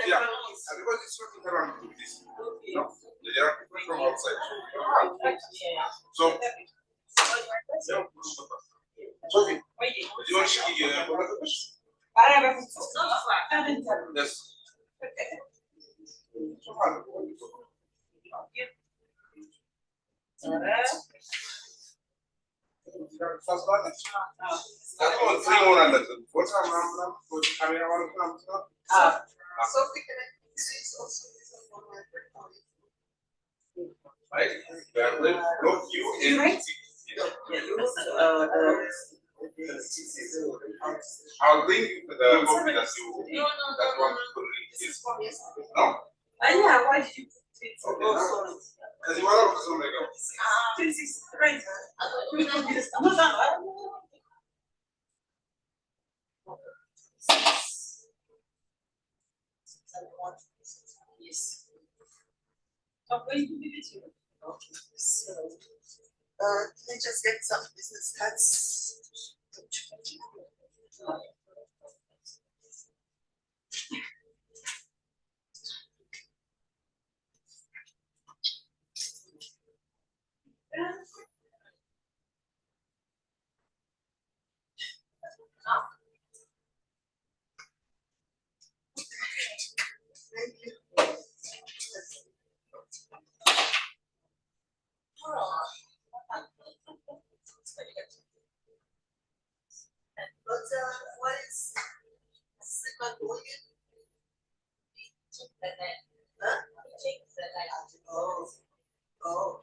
Yeah, because it's not everyone do this. No, there are people from outside. So, Sophie, do you want to give Yes. First one. That one, three more under. What's our number? What's the camera one? Sophie, can I please also use the phone with recording? Right. That will block you in. I'll bring you to the copy that you. That one. No. Yeah, why did you? Because you are also like a. Yes. Let me just get some business cards. Thank you. But what is Sigma doing? Huh? Oh.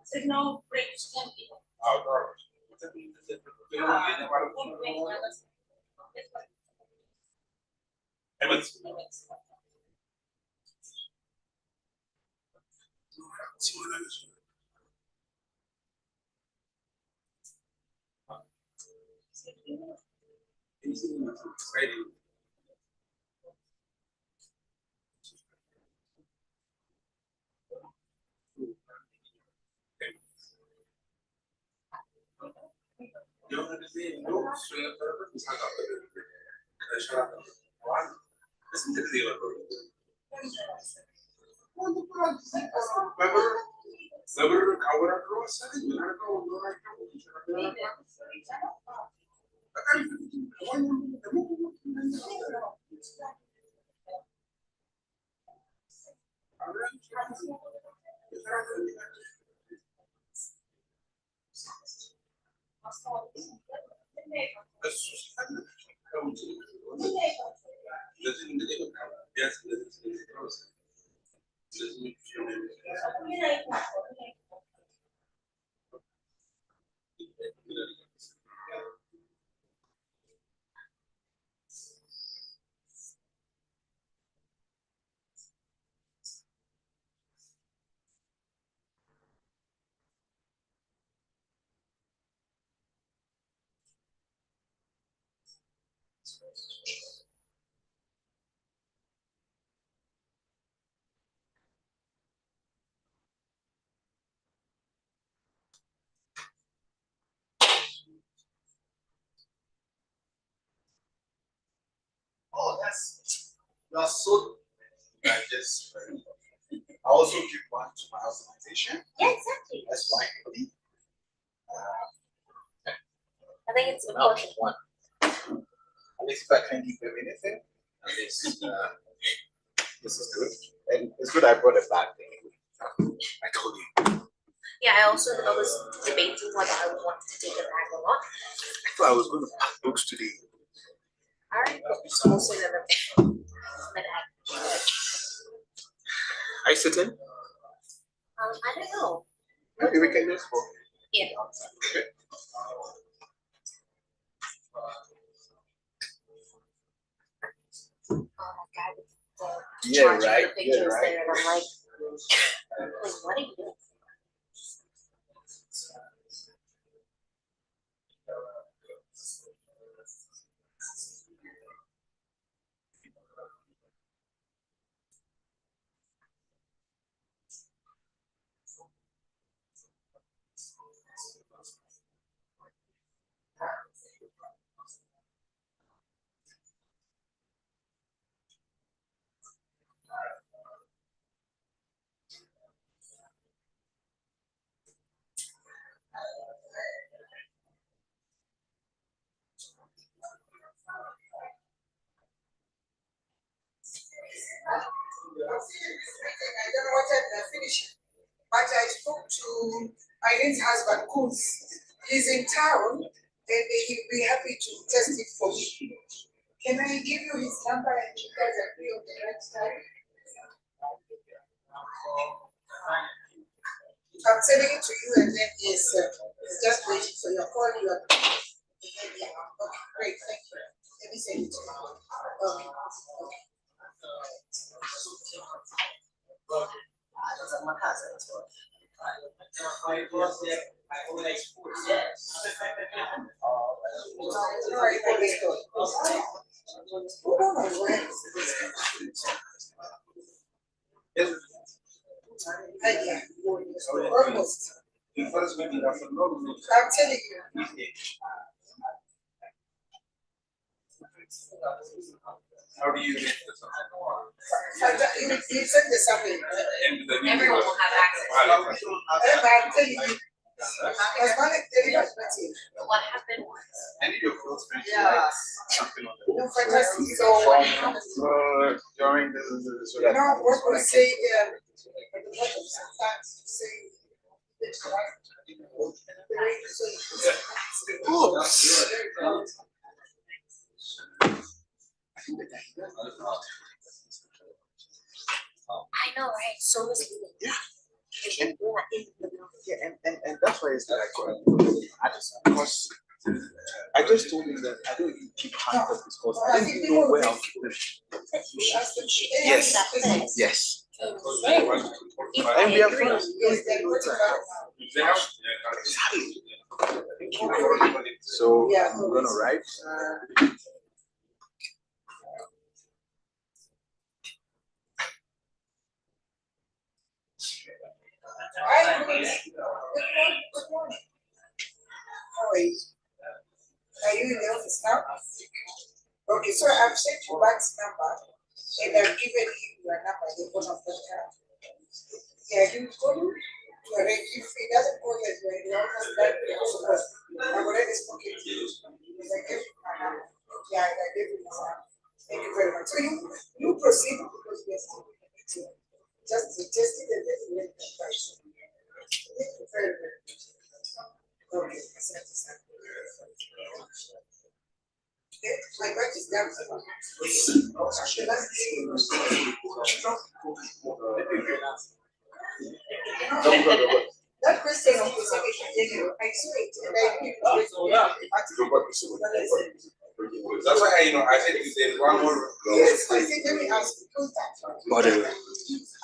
Signal break. Oh, you are so, just, I also give one to my organization. Yeah, exactly. That's why. I think it's No, important. one. At least if I can give them anything, this is good. And it's good I brought a bag thing. I told you. Yeah, I also was debating whether I wanted to take a bag or not. I thought I was going to pack books today. Alright, it's also in the bag. Are you sitting? I don't know. Maybe we can just go. Yeah. Okay. Oh my god, the Yeah, charging right, the yeah, pictures right. there, and I'm like, what are you doing? I don't know what time they're finishing, but I spoke to Irene's husband, Kuz. He's in town and he'll be happy to test it for me. Can I give you his number and you guys agree on the right time? I'm sending it to you and then yes, it's just waiting for your call. You are. Yeah, okay, great, thank you. Let me send it to you. Okay, okay. Almost. I'm telling you. How do you get this? You send the summary. Everyone will have access. I'm telling you. As one delivers material. What happened was. I need your close friends. Yeah. No, fantastic. So During this. you know what we say, sometimes we say, I know, right? So is And that's why it's like, because I just told him that I don't even keep hard copies because I don't even know where I'll keep them. Yes, yes. And we are friends. So I'm gonna write. How are you? Are you in the office now? Okay, so I've sent you bank's number and I've given you your number, the phone of the car. Yeah, he will call you to arrange. If he doesn't call you as you're in the office, that because I've already spoken to you. Because I gave you my number. Yeah, I gave you my number. Thank you very much. So you proceed because we are still in the meeting. Just to test it and then you make the price. Thank you very much. Okay, my back is down. That question of the secretary, I saw it and I knew That's why I said there's one more. yes, I said let me ask you that. Whatever.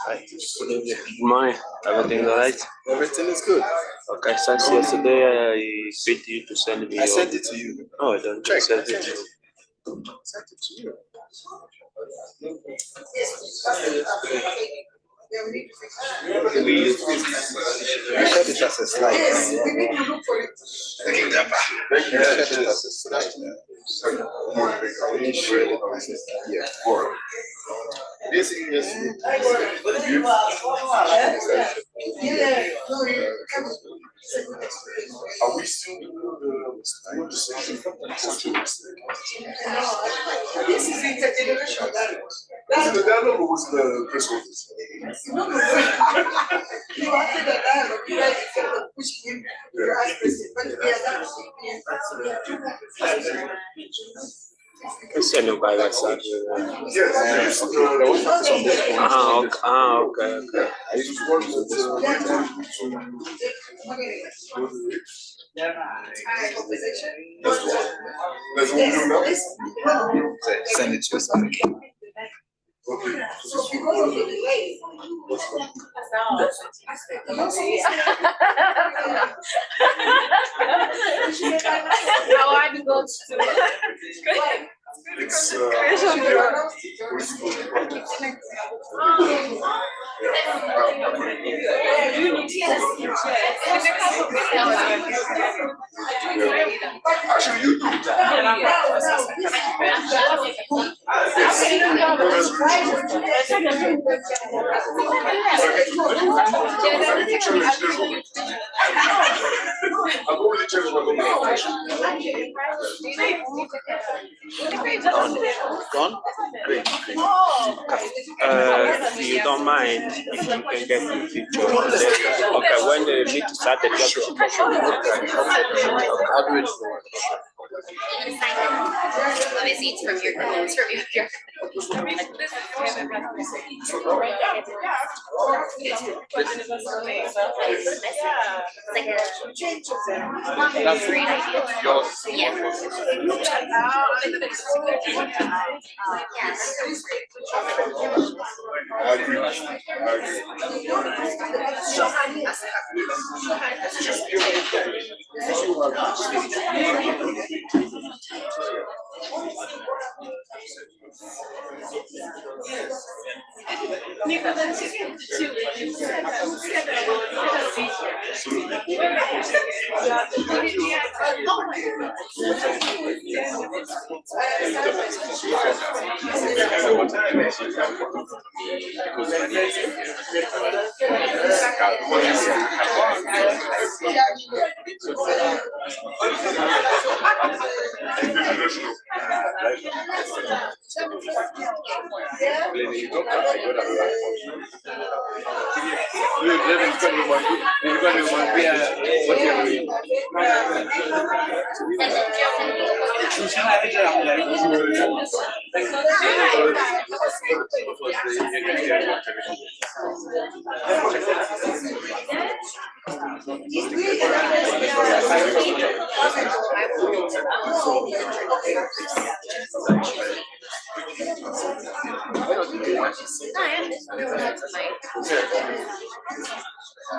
Hi, good evening. Good morning. Everything all right? Everything is good. Okay, since yesterday I paid you to send me. I sent it to you. No, I don't. Check. Send it to you. Sent it to you. We I shared it as a slide. Yes, we need to look for it. I shared it as a slide. I didn't share it as a slide. Yeah. This is Are we still doing This is intergenerational dialogue. Was it the dialogue or was it the press conference? No. You wanted the dialogue, you guys kept pushing him, you asked president, but send you by WhatsApp. Yes. Okay. I just wanted send it to yourself. Okay. So because of the delay. Now I go to. It's actually you do Gone? Great. You don't mind if you can get the picture. Okay, when they need to start the job. I'll do it for Let me see, it's from your. That's great idea. yours. I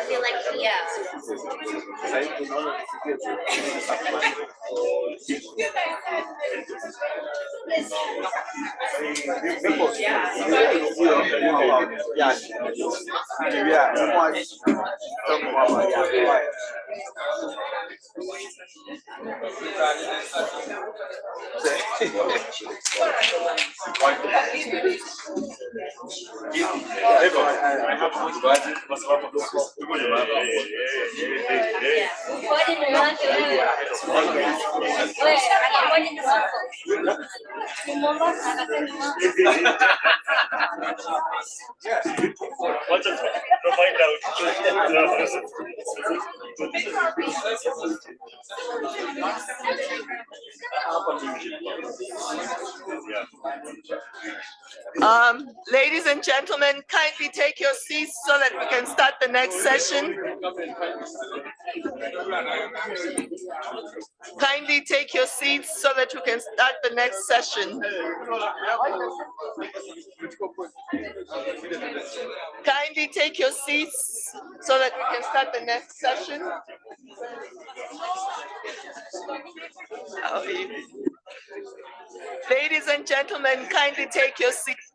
feel like, Ladies and gentlemen, kindly take your seats so that we can start the next session. Kindly take your seats so that we can start the next session. Kindly take your seats so that we can start the next session. Ladies and gentlemen, kindly take your seats.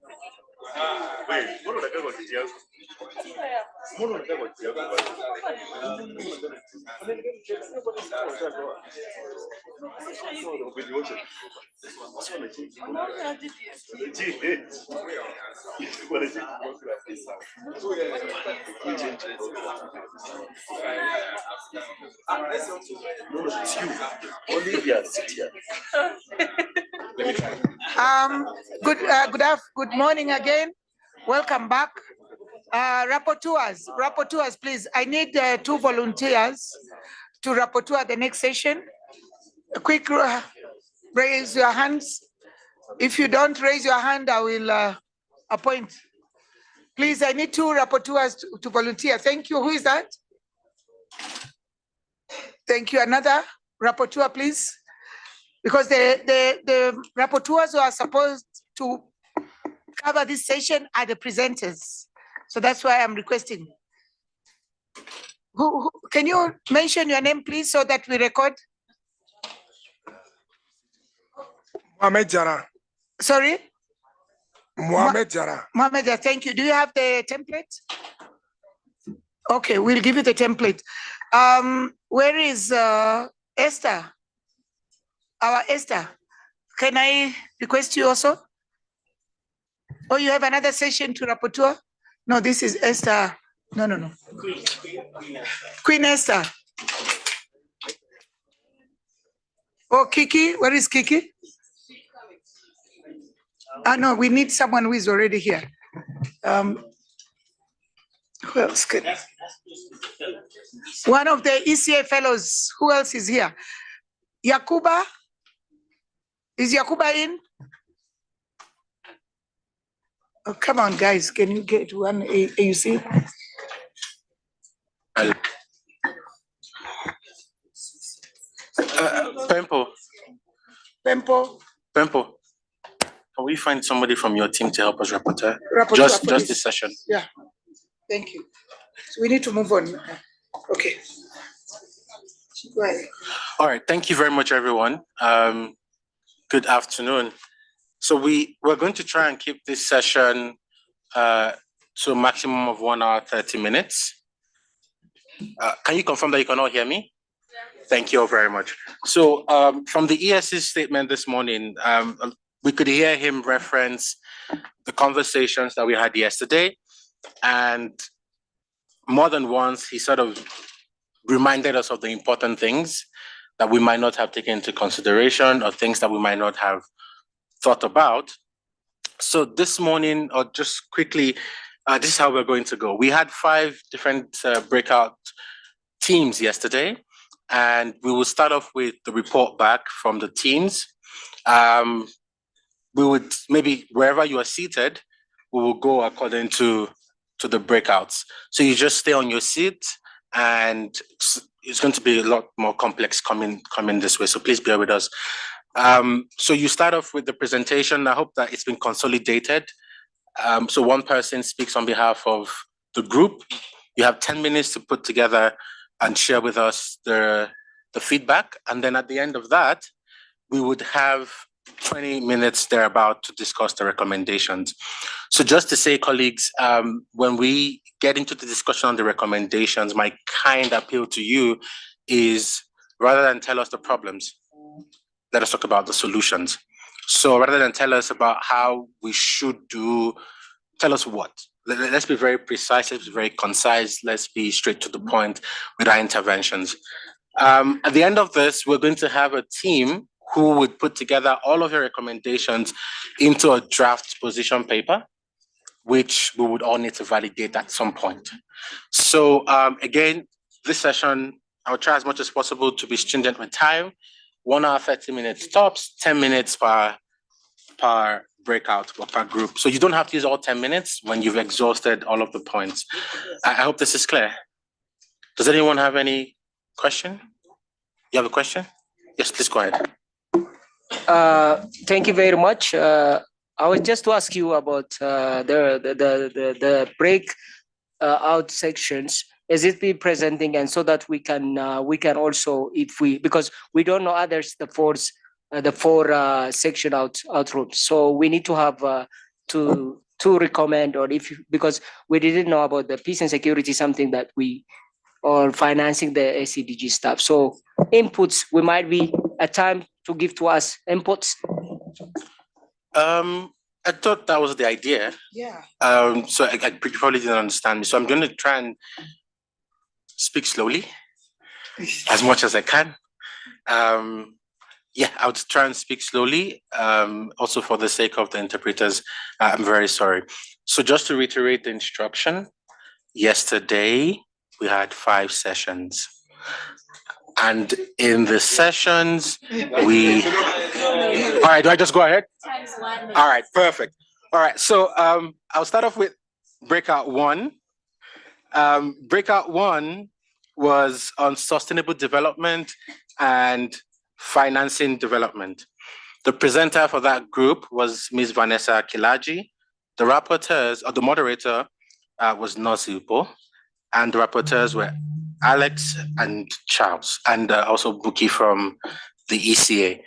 Good morning again. Welcome back. Rapporteurs, please. I need 2 volunteers to rapporteur the next session. A quick raise your hands. If you don't raise your hand, I will appoint. Please, I need 2 rapporteurs to volunteer. Thank you. Who is that? Thank you. Another rapporteur, please. Because the rapporteurs who are supposed to cover this session are the presenters. So that's why I'm requesting. Who can you mention your name, please, so that we record? Mohamed Jara. Sorry? Mohamed Jara. Mohamed Jara, thank you. Do you have the template? Okay, we'll give you the template. Where is Esther? Our Esther. Can I request you also? Oh, you have another session to rapporteur? No, this is Esther. No. Queen Esther. Oh, Kiki, where is Kiki? No, we need someone who is already here. Who else can? One of the ECA fellows. Who else is here? Yakuba? Is Yakuba in? Oh, come on, guys. Can you get one AUC? Pempo. Can we find somebody from your team to help us rapporteur? Just this session. Yeah. Thank you. So we need to move on. Okay. Go ahead. All right. Thank you very much, everyone. Good afternoon. So we're going to try and keep this session So maximum of 1 hour, 30 minutes. Can you confirm that you can all hear me? Thank you all very much. So from the ES's statement this morning, we could hear him reference the conversations that we had yesterday. And more than once, he sort of reminded us of the important things that we might not have taken into consideration or things that we might not have thought about. So this morning, or just quickly, this is how we're going to go. We had 5 different breakout teams yesterday, and we will start off with the report back from the teams. We would maybe wherever you are seated, we will go according to the breakouts. So you just stay on your seat, and it's going to be a lot more complex coming this way. So please bear with us. So you start off with the presentation. I hope that it's been consolidated. So one person speaks on behalf of the group. You have 10 minutes to put together and share with us the feedback. And then at the end of that, we would have 20 minutes thereabout to discuss the recommendations. So just to say, colleagues, when we get into the discussion on the recommendations, my kind appeal to you is rather than tell us the problems, let us talk about the solutions. So rather than tell us about how we should do, tell us what. Let's be very precise, let's be very concise, let's be straight to the point with our interventions. At the end of this, we're going to have a team who would put together all of your recommendations into a draft position paper, which we would all need to validate at some point. So again, this session, I'll try as much as possible to be stringent with time. 1 hour, 30 minutes tops, 10 minutes per breakout or per group. So you don't have to use all 10 minutes when you've exhausted all of the points. I hope this is clear. Does anyone have any question? You have a question? Yes, please go ahead. Thank you very much. I was just to ask you about the break out sections. Is it be presenting, and so that we can also, if we, because we don't know others, the four section out routes. So we need to have to recommend, or if, because we didn't know about the peace and security, something that we or financing the SCDG stuff. So inputs, we might be a time to give to us inputs. I thought that was the idea. Yeah. So I probably didn't understand me. So I'm going to try and speak slowly as much as I can. Yeah, I would try and speak slowly. Also for the sake of the interpreters, I'm very sorry. So just to reiterate the instruction, yesterday we had 5 sessions. And in the sessions, all right, do I just go ahead? All right, perfect. All right, so I'll start off with breakout 1. Breakout 1 was on sustainable development and financing development. The presenter for that group was Ms. Vanessa Kilaji. The rapporteurs, or the moderator, was Nozipo, and the rapporteurs were Alex and Charles, and also Buki from the ECA.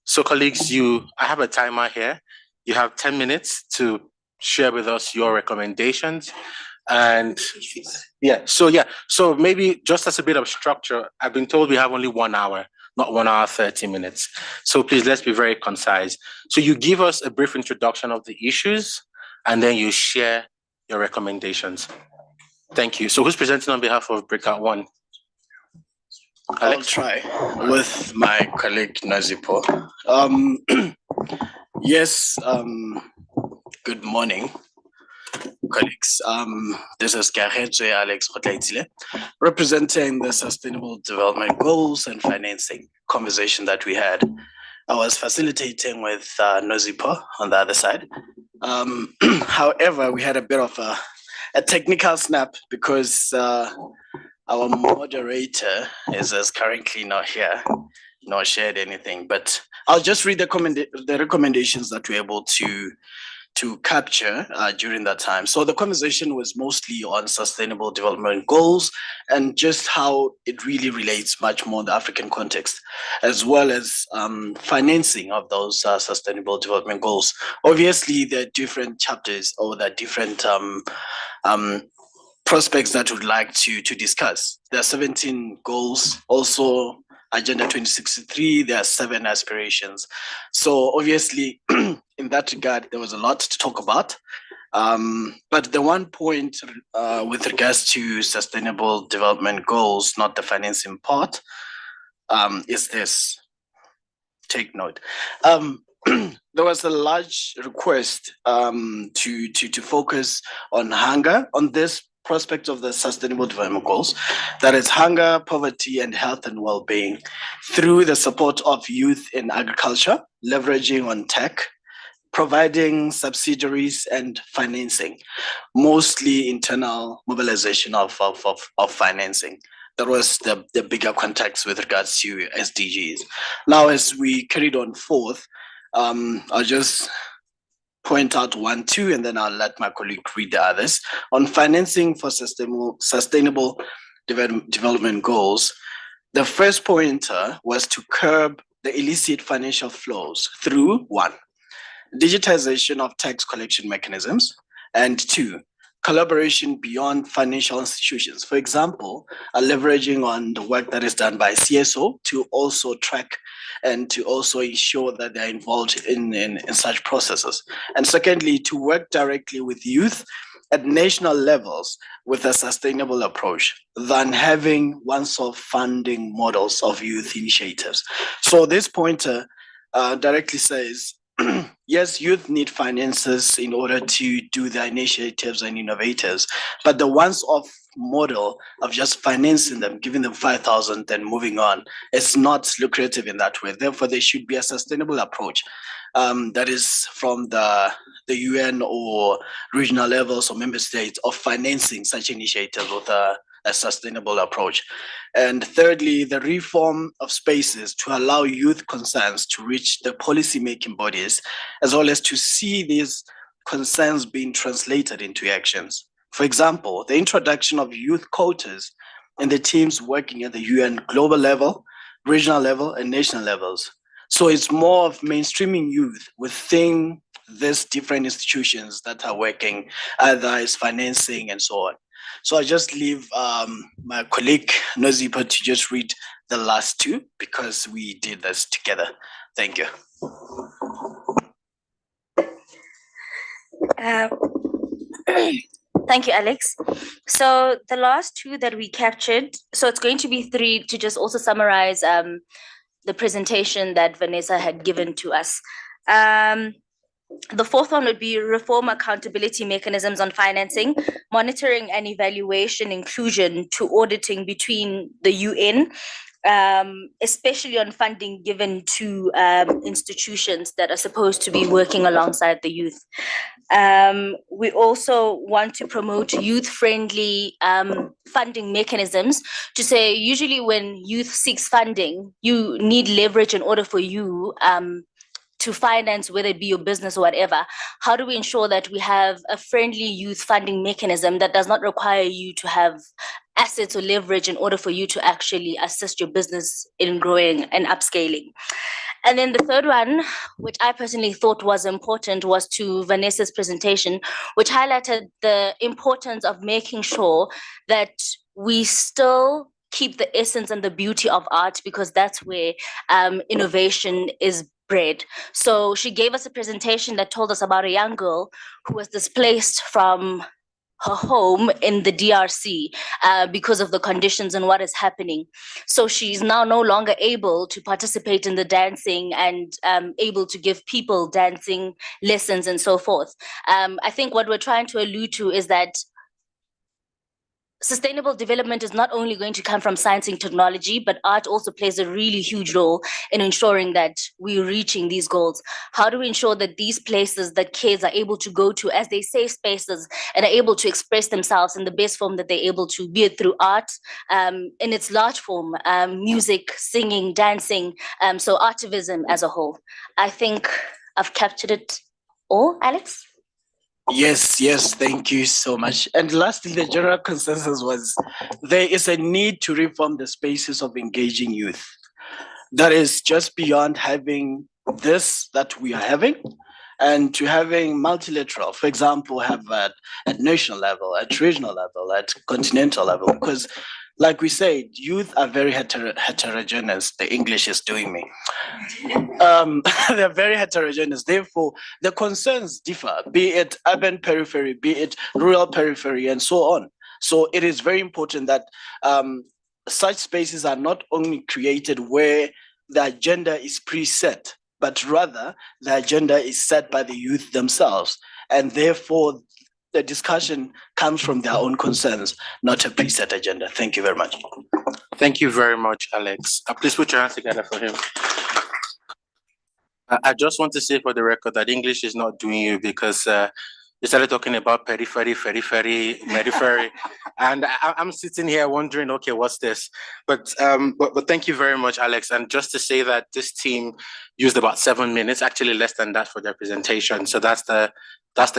So colleagues, I have a timer here. You have 10 minutes to share with us your recommendations. And so maybe just as a bit of structure, I've been told we have only 1 hour, not 1 hour, 30 minutes. So please, let's be very concise. So you give us a brief introduction of the issues, and then you share your recommendations. Thank you. So who's presenting on behalf of breakout 1? Alex? I'll try with my colleague Nozipo. Yes, good morning, colleagues. This is Kareche Alex Kotlaitile, representing the Sustainable Development Goals and Financing conversation that we had. I was facilitating with Nozipo on the other side. However, we had a bit of a technical snap because our moderator is currently not here, nor shared anything. But I'll just read the recommendations that we're able to to capture during that time. So the conversation was mostly on sustainable development goals and just how it really relates much more in the African context, as well as financing of those sustainable development goals. Obviously, there are different chapters or there are different prospects that we'd like to discuss. There are 17 goals, also Agenda 2063, there are 7 aspirations. So obviously, in that regard, there was a lot to talk about. But the one point with regards to sustainable development goals, not the financing part, is this. Take note. There was a large request to focus on hunger, on this prospect of the sustainable development goals, that is hunger, poverty, and health and well-being, through the support of youth in agriculture, leveraging on tech, providing subsidiaries and financing, mostly internal mobilization of financing. That was the bigger context with regards to SDGs. Now, as we carried on forth, I'll just point out 1, 2, and then I'll let my colleague read the others. On financing for sustainable development goals, the first pointer was to curb the illicit financial flows through 1, digitization of tax collection mechanisms, and 2, collaboration beyond financial institutions. For example, leveraging on the work that is done by CSO to also track and to also ensure that they're involved in such processes. And secondly, to work directly with youth at national levels with a sustainable approach than having one-off funding models of youth initiatives. So this pointer directly says, yes, youth need finances in order to do their initiatives and innovators, but the once-off model of just financing them, giving them 5,000, then moving on, it's not lucrative in that way. Therefore, there should be a sustainable approach that is from the UN or regional levels or member states of financing such initiatives with a sustainable approach. And thirdly, the reform of spaces to allow youth concerns to reach the policy-making bodies, as well as to see these concerns being translated into actions. For example, the introduction of youth quotas in the teams working at the UN global level, regional level, and national levels. So it's more of mainstreaming youth within these different institutions that are working, either as financing and so on. So I just leave my colleague Nozipho to just read the last 2 because we did this together. Thank you. Thank you, Alex. So the last 2 that we captured, so it's going to be 3 to just also summarize the presentation that Vanessa had given to us. The 4th one would be reform accountability mechanisms on financing, monitoring and evaluation inclusion to auditing between the UN, especially on funding given to institutions that are supposed to be working alongside the youth. We also want to promote youth-friendly funding mechanisms to say, usually when youth seeks funding, you need leverage in order for you to finance, whether it be your business or whatever. How do we ensure that we have a friendly youth funding mechanism that does not require you to have assets or leverage in order for you to actually assist your business in growing and upscaling? And then the 3rd one, which I personally thought was important, was to Vanessa's presentation, which highlighted the importance of making sure that we still keep the essence and the beauty of art, because that's where innovation is bred. So she gave us a presentation that told us about a young girl who was displaced from her home in the DRC because of the conditions and what is happening. So she's now no longer able to participate in the dancing and able to give people dancing lessons and so forth. I think what we're trying to allude to is that sustainable development is not only going to come from science and technology, but art also plays a really huge role in ensuring that we're reaching these goals. How do we ensure that these places that kids are able to go to as they safe spaces and are able to express themselves in the best form that they're able to, be it through art in its large form, music, singing, dancing, so artivism as a whole. I think I've captured it all, Alex? Yes, thank you so much. And lastly, the general consensus was there is a need to reform the spaces of engaging youth. That is just beyond having this that we are having and to having multilateral, for example, have at national level, at regional level, at continental level, because like we said, youth are very heterogeneous. The English is doing me. They're very heterogeneous. Therefore, the concerns differ, be it urban periphery, be it rural periphery, and so on. So it is very important that such spaces are not only created where the agenda is preset, but rather the agenda is set by the youth themselves. And therefore, the discussion comes from their own concerns, not a preset agenda. Thank you very much. Thank you very much, Alex. Please put your hands together for him. I just want to say for the record that English is not doing you because you started talking about periphery, and I'm sitting here wondering, okay, what's this? But thank you very much, Alex. And just to say that this team used about 7 minutes, actually less than that for their presentation. So that's the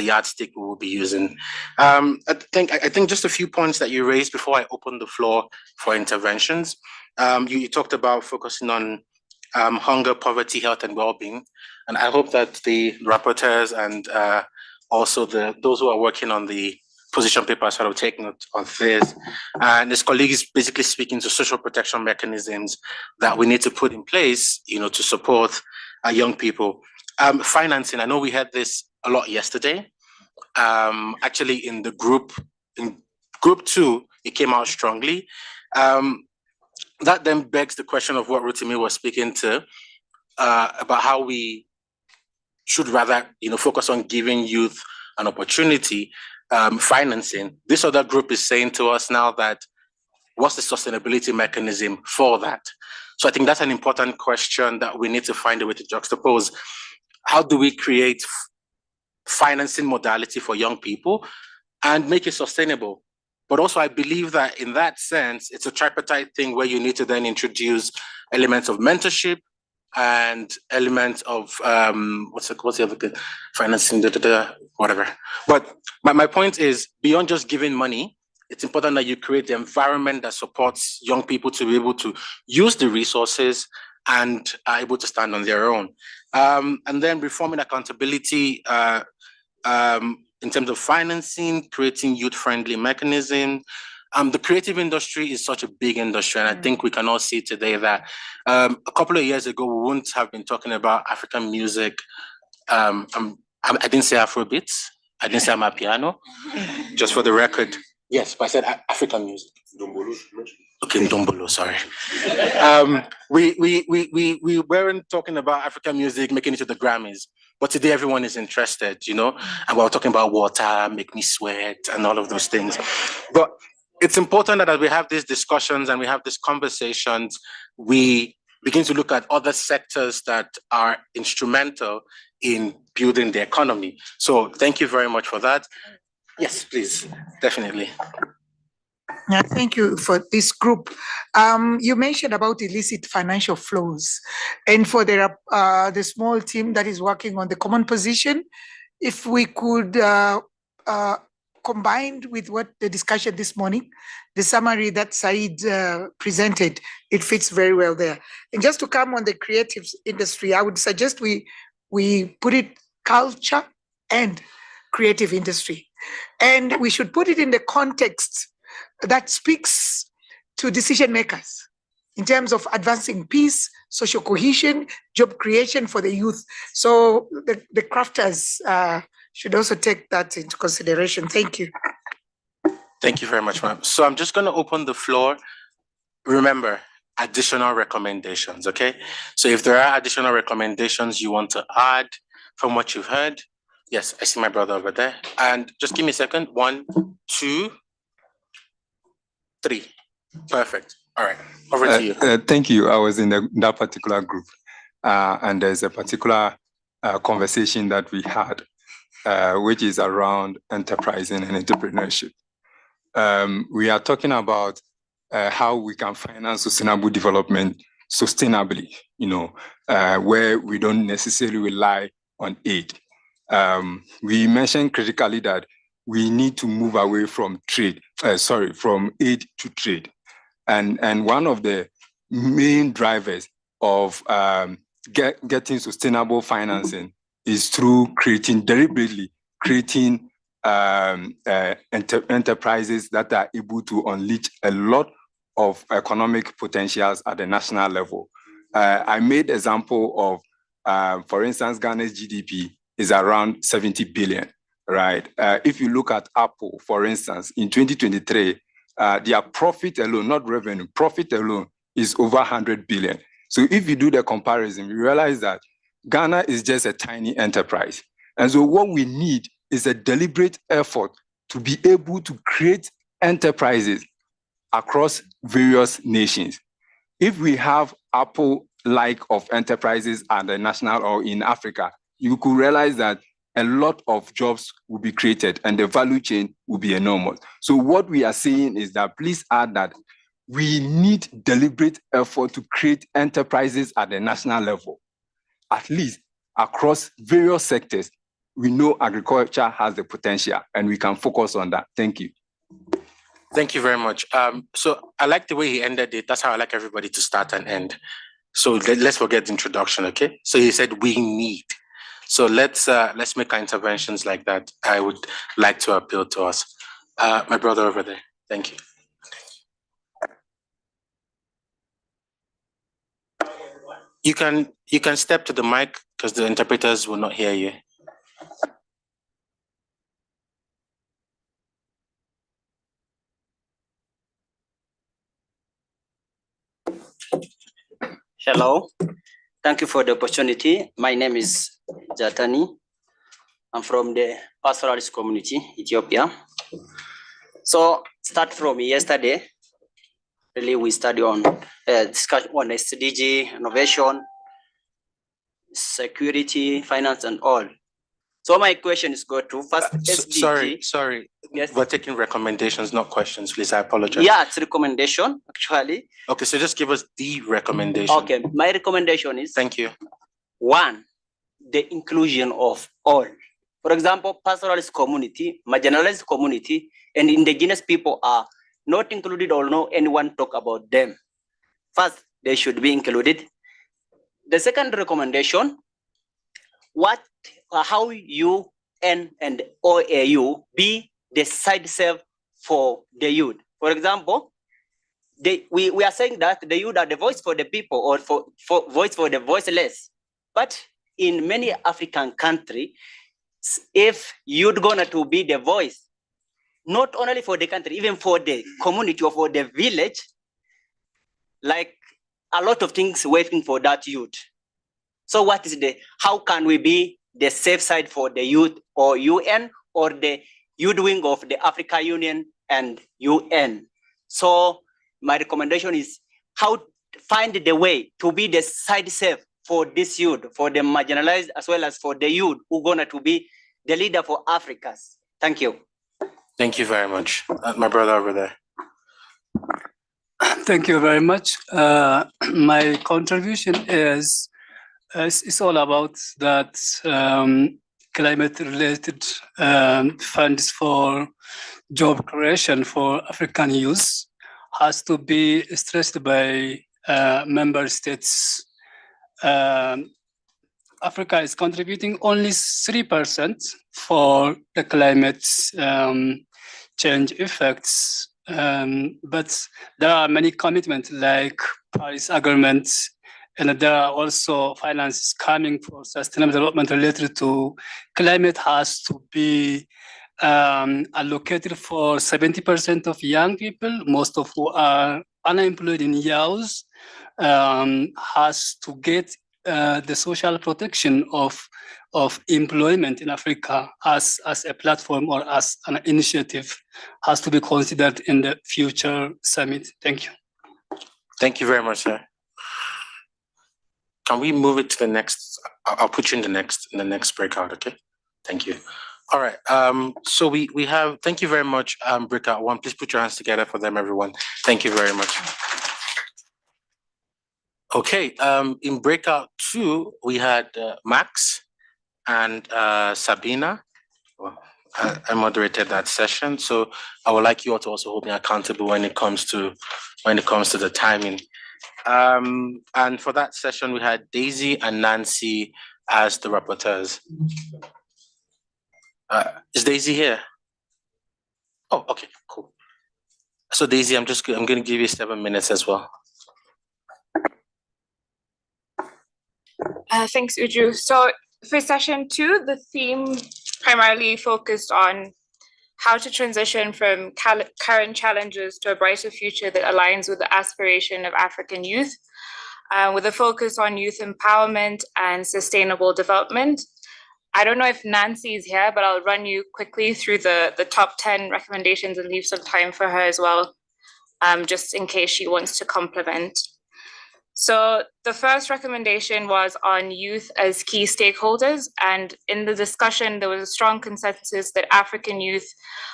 yardstick we will be using. I think just a few points that you raised before I open the floor for interventions. You talked about focusing on hunger, poverty, health, and well-being. And I hope that the rapporteurs and also those who are working on the position paper sort of take note of this. And this colleague is basically speaking to social protection mechanisms that we need to put in place, to support our young people. Financing, I know we had this a lot yesterday. Actually, in group 2, it came out strongly. That then begs the question of what Rotimi was speaking to about how we should rather, focus on giving youth an opportunity, financing. This other group is saying to us now that what's the sustainability mechanism for that? So I think that's an important question that we need to find a way to juxtapose. How do we create financing modality for young people and make it sustainable? But also, I believe that in that sense, it's a tripartite thing where you need to then introduce elements of mentorship and elements of what's the other thing? Financing, whatever. But my point is, beyond just giving money, it's important that you create the environment that supports young people to be able to use the resources and are able to stand on their own. And then reforming accountability in terms of financing, creating youth-friendly mechanism. The creative industry is such a big industry, and I think we can all see today that a couple of years ago, we wouldn't have been talking about African music. I didn't say Afrobeats. I didn't say Amapiano. Just for the record. Yes, but I said African music. Okay, Ndombolo, sorry. We weren't talking about African music making it to the Grammys, but today everyone is interested, and we're talking about water, make me sweat, and all of those things. But it's important that as we have these discussions and we have these conversations, we begin to look at other sectors that are instrumental in building the economy. So thank you very much for that. Yes, please, definitely. Yeah, thank you for this group. You mentioned about illicit financial flows, and for the small team that is working on the common position, if we could combined with what the discussion this morning, the summary that Said presented, it fits very well there. And just to come on the creative industry, I would suggest we put it culture and creative industry. And we should put it in the context that speaks to decision makers in terms of advancing peace, social cohesion, job creation for the youth. So the crafters should also take that into consideration. Thank you. Thank you very much, ma'am. So I'm just going to open the floor. Remember, additional recommendations, okay? So if there are additional recommendations you want to add from what you've heard, yes, I see my brother over there. And just give me a second. 1, 2, 3. Perfect. All right, over to you. Thank you. I was in that particular group, and there's a particular conversation that we had, which is around enterprising and entrepreneurship. We are talking about how we can finance sustainable development sustainably, where we don't necessarily rely on aid. we mentioned critically that we need to move away from from aid to trade. And one of the main drivers of getting sustainable financing is through deliberately creating enterprises that are able to unleash a lot of economic potentials at the national level. I made example of, for instance, Ghana's GDP is around 70 billion, right? If you look at Apple, for instance, in 2023, their profit alone, not revenue, profit alone is over 100 billion. So if you do the comparison, you realize that Ghana is just a tiny enterprise. And so what we need is a deliberate effort to be able to create enterprises across various nations. If we have Apple-like of enterprises at the national or in Africa, you could realize that a lot of jobs will be created and the value chain will be enormous. So what we are saying is that please add that we need deliberate effort to create enterprises at the national level, at least across various sectors. We know agriculture has the potential and we can focus on that. Thank you. Thank you very much. So I like the way he ended it. That's how I like everybody to start and end. So let's forget the introduction, okay? So he said we need. So let's make our interventions like that. I would like to appeal to us. My brother over there. Thank you. You can step to the mic because the interpreters will not hear you. Hello, thank you for the opportunity. My name is Jatani. I'm from the pastoralist community, Ethiopia. So start from yesterday, really we study on discussion on SDG, innovation, security, finance and all. So my question is go to first SDG. Sorry. Yes. We're taking recommendations, not questions, please. I apologize. Yeah, it's recommendation actually. Okay, so just give us the recommendation. Okay, my recommendation is. Thank you. One, the inclusion of all. For example, pastoralist community, marginalized community, and indigenous people are not included or no anyone talk about them. First, they should be included. The second recommendation, how UN and OAU be the side serve for the youth. For example, we are saying that the youth are the voice for the people or for voice for the voiceless. But in many African countries, if you're gonna to be the voice, not only for the country, even for the community or for the village, like a lot of things waiting for that youth. So how can we be the safe side for the youth or UN or the youth wing of the Africa Union and UN? So my recommendation is how to find the way to be the side safe for this youth, for the marginalized as well as for the youth who gonna to be the leader for Africans. Thank you. Thank you very much. My brother over there. Thank you very much. My contribution is it's all about that climate-related funds for job creation for African youth has to be stressed by member states. Africa is contributing only 3% for the climate change effects, but there are many commitments like Paris Agreement, and there are also finances coming for sustainable development related to climate has to be allocated for 70% of young people, most of who are unemployed in youth, has to get the social protection of employment in Africa as a platform or as an initiative has to be considered in the future summit. Thank you. Thank you very much, sir. Can we move it to the next? I'll put you in the next breakout, okay? Thank you. All right. So we have. Thank you very much. Breakout one. Please put your hands together for them, everyone. Thank you very much. Okay. In breakout two, we had Max, and Sabina. Well, I moderated that session, so I would like you all to also hold me accountable when it comes to the timing. And for that session, we had Daisy and Nancy as the rapporteurs. Is Daisy here? Oh, okay, cool. So Daisy, I'm going to give you 7 minutes as well. Thanks, Uju. So for session 2, the theme primarily focused on how to transition from current challenges to a brighter future that aligns with the aspiration of African youth, with a focus on youth empowerment and sustainable development. I don't know if Nancy is here, but I'll run you quickly through the top 10 recommendations and leave some time for her as well, just in case she wants to complement. So the first recommendation was on youth as key stakeholders. And in the discussion, there was a strong consensus that African youth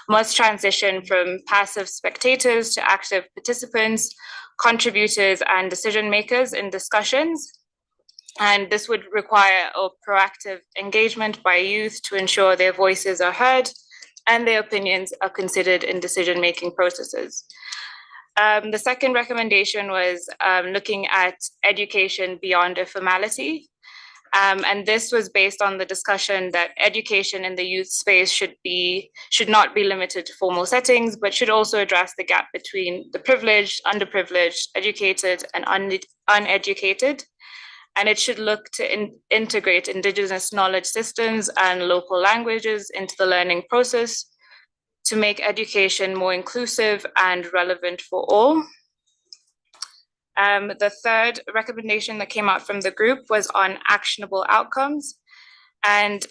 must transition from passive spectators to active participants, contributors, and decision makers in discussions. And this would require a proactive engagement by youth to ensure their voices are heard and their opinions are considered in decision-making processes. The second recommendation was looking at education beyond a formality. And this was based on the discussion that education in the youth space should not be limited to formal settings, but should also address the gap between the privileged, underprivileged, educated, and uneducated. And it should look to integrate indigenous knowledge systems and local languages into the learning process to make education more inclusive and relevant for all. The third recommendation that came out from the group was on actionable outcomes. And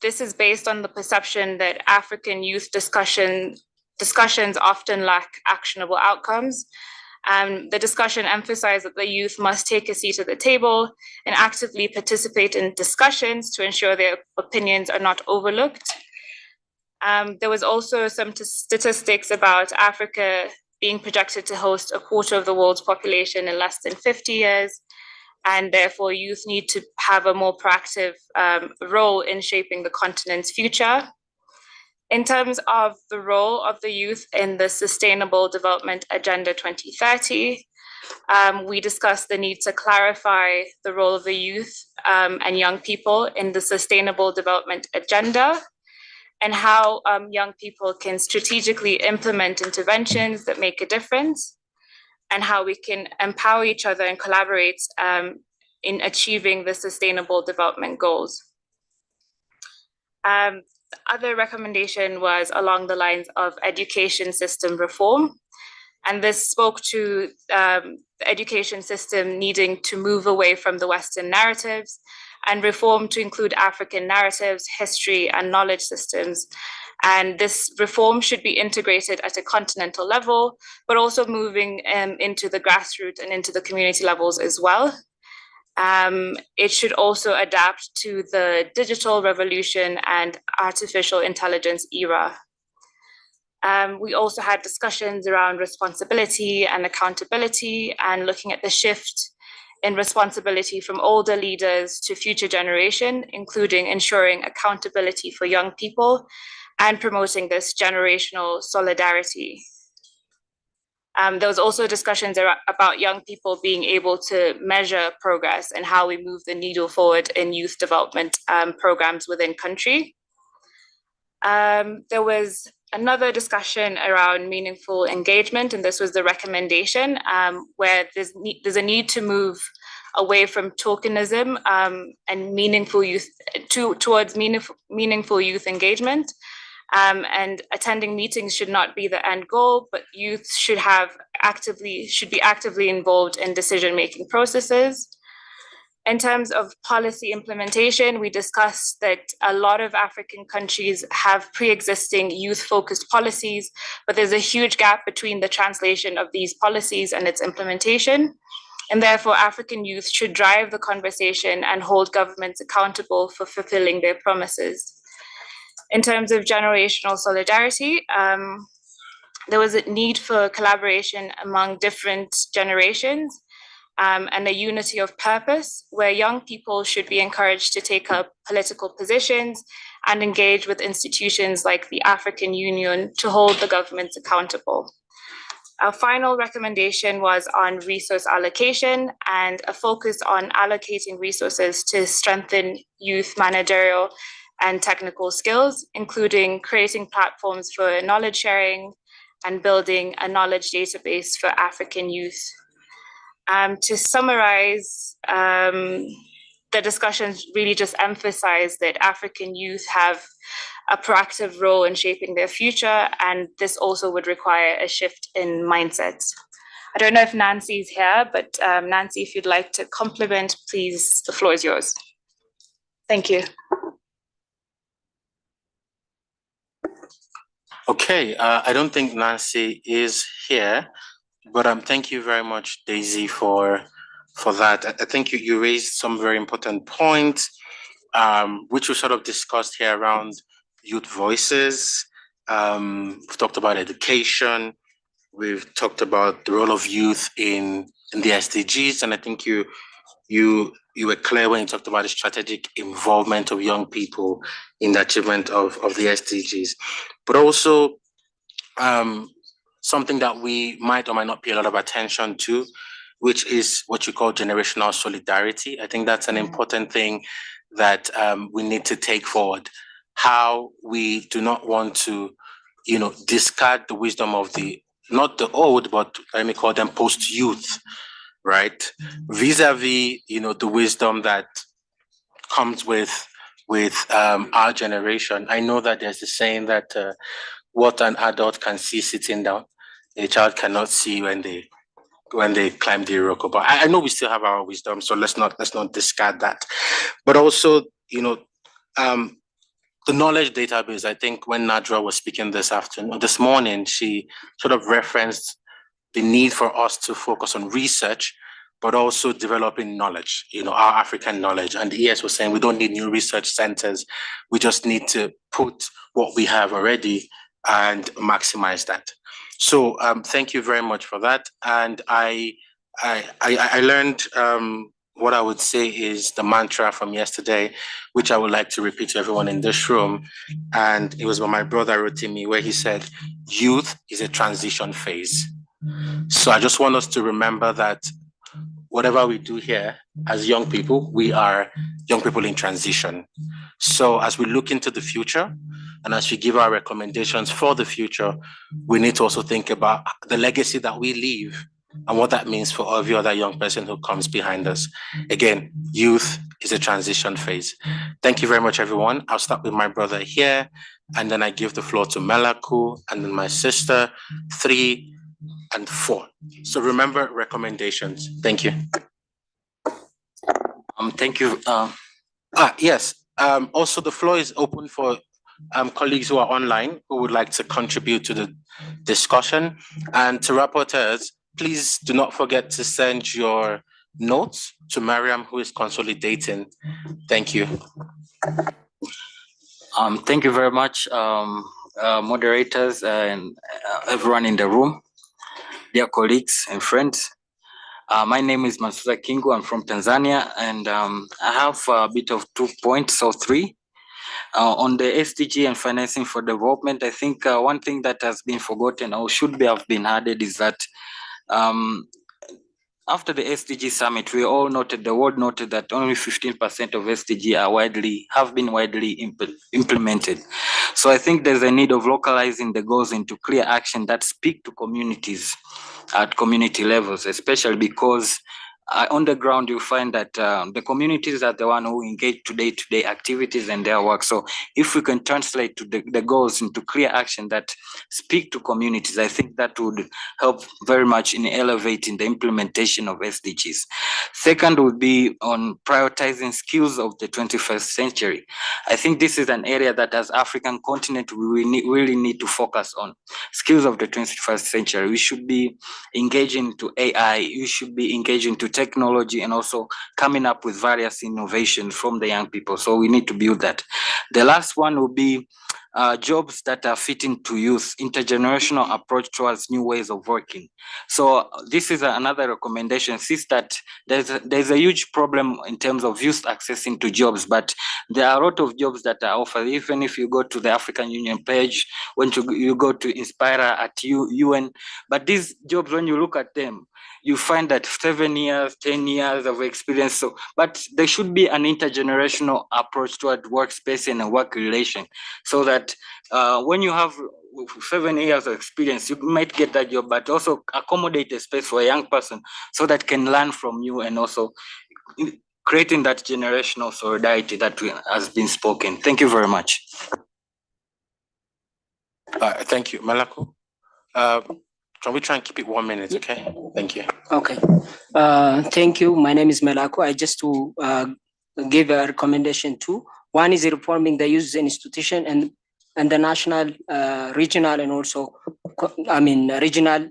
this is based on the perception that African youth discussions often lack actionable outcomes. The discussion emphasized that the youth must take a seat at the table and actively participate in discussions to ensure their opinions are not overlooked. There was also some statistics about Africa being projected to host a quarter of the world's population in less than 50 years, and therefore youth need to have a more proactive role in shaping the continent's future. In terms of the role of the youth in the Sustainable Development Agenda 2030, we discussed the need to clarify the role of the youth and young people in the Sustainable Development Agenda, and how young people can strategically implement interventions that make a difference, and how we can empower each other and collaborate in achieving the Sustainable Development Goals. The other recommendation was along the lines of education system reform. And this spoke to the education system needing to move away from the Western narratives and reform to include African narratives, history, and knowledge systems. And this reform should be integrated at a continental level, but also moving into the grassroots and into the community levels as well. It should also adapt to the digital revolution and artificial intelligence era. We also had discussions around responsibility and accountability and looking at the shift in responsibility from older leaders to future generation, including ensuring accountability for young people and promoting this generational solidarity. There was also discussions about young people being able to measure progress and how we move the needle forward in youth development programs within country. There was another discussion around meaningful engagement, and this was the recommendation where there's a need to move away from tokenism and meaningful youth towards meaningful youth engagement. And attending meetings should not be the end goal, but youth should be actively involved in decision-making processes. In terms of policy implementation, we discussed that a lot of African countries have pre-existing youth-focused policies, but there's a huge gap between the translation of these policies and its implementation. And therefore, African youth should drive the conversation and hold governments accountable for fulfilling their promises. In terms of generational solidarity, there was a need for collaboration among different generations. and a unity of purpose, where young people should be encouraged to take up political positions and engage with institutions like the African Union to hold the governments accountable. Our final recommendation was on resource allocation and a focus on allocating resources to strengthen youth managerial and technical skills, including creating platforms for knowledge sharing and building a knowledge database for African youth. To summarize, the discussions really just emphasize that African youth have a proactive role in shaping their future, and this also would require a shift in mindsets. I don't know if Nancy's here, but Nancy, if you'd like to compliment, please, the floor is yours. Thank you. Okay, I don't think Nancy is here, but thank you very much, Daisy, for that. I think you raised some very important points, which we sort of discussed here around youth voices. We've talked about education. We've talked about the role of youth in the SDGs, and I think you were clear when you talked about the strategic involvement of young people in the achievement of the SDGs. But also something that we might or might not pay a lot of attention to, which is what you call generational solidarity. I think that's an important thing that we need to take forward. How we do not want to, discard the wisdom of not the old, but let me call them post-youth, right? Vis-a-vis, the wisdom that comes with our generation. I know that there's a saying that what an adult can see sitting down, a child cannot see when they climb the Iroko. But I know we still have our wisdom, so let's not discard that. But also, the knowledge database. I think when Nadra was speaking this morning, she sort of referenced the need for us to focus on research, but also developing knowledge, our African knowledge. And the ES was saying we don't need new research centers. We just need to put what we have already and maximize that. So thank you very much for that. And I learned what I would say is the mantra from yesterday, which I would like to repeat to everyone in this room. And it was by my brother Rotimi, where he said, youth is a transition phase. So I just want us to remember that whatever we do here as young people, we are young people in transition. So as we look into the future, and as we give our recommendations for the future, we need to also think about the legacy that we leave and what that means for every other young person who comes behind us. Again, youth is a transition phase. Thank you very much, everyone. I'll start with my brother here, and then I give the floor to Melaku, and then my sister, 3 and 4. So remember recommendations. Thank you. Thank you. Yes. Also, the floor is open for colleagues who are online who would like to contribute to the discussion. And to rapporteurs, please do not forget to send your notes to Mariam, who is consolidating. Thank you. Thank you very much, moderators and everyone in the room, dear colleagues and friends. My name is Masuza Kingu. I'm from Tanzania, and I have a bit of 2 points or 3. On the SDG and financing for development, I think one thing that has been forgotten or should have been added is that after the SDG summit, the world noted that only 15% of SDG have been widely implemented. So I think there's a need of localizing the goals into clear action that speak to communities at community levels, especially because on the ground, you find that the communities are the one who engage day-to-day activities and their work. So if we can translate the goals into clear action that speak to communities, I think that would help very much in elevating the implementation of SDGs. Second would be on prioritizing skills of the 21st century. I think this is an area that as African continent, we really need to focus on. Skills of the 21st century. We should be engaging to AI. You should be engaging to technology and also coming up with various innovations from the young people. So we need to build that. The last one will be jobs that are fitting to youth, intergenerational approach towards new ways of working. So this is another recommendation, since that there's a huge problem in terms of youth accessing to jobs, but there are a lot of jobs that are offered. Even if you go to the African Union page, when you go to Inspire at UN, but these jobs, when you look at them, you find that 7 years, 10 years of experience. So, but there should be an intergenerational approach toward workspace and a work relation, so that when you have 7 years of experience, you might get that job, but also accommodate a space for a young person so that can learn from you, and also creating that generational solidarity that has been spoken. Thank you very much. Thank you, Malako. Can we try and keep it 1 minute, okay? Thank you. Okay. Thank you. My name is Melako. I just to give a recommendation too. One is reforming the youth institution and the national, regional, and also, regional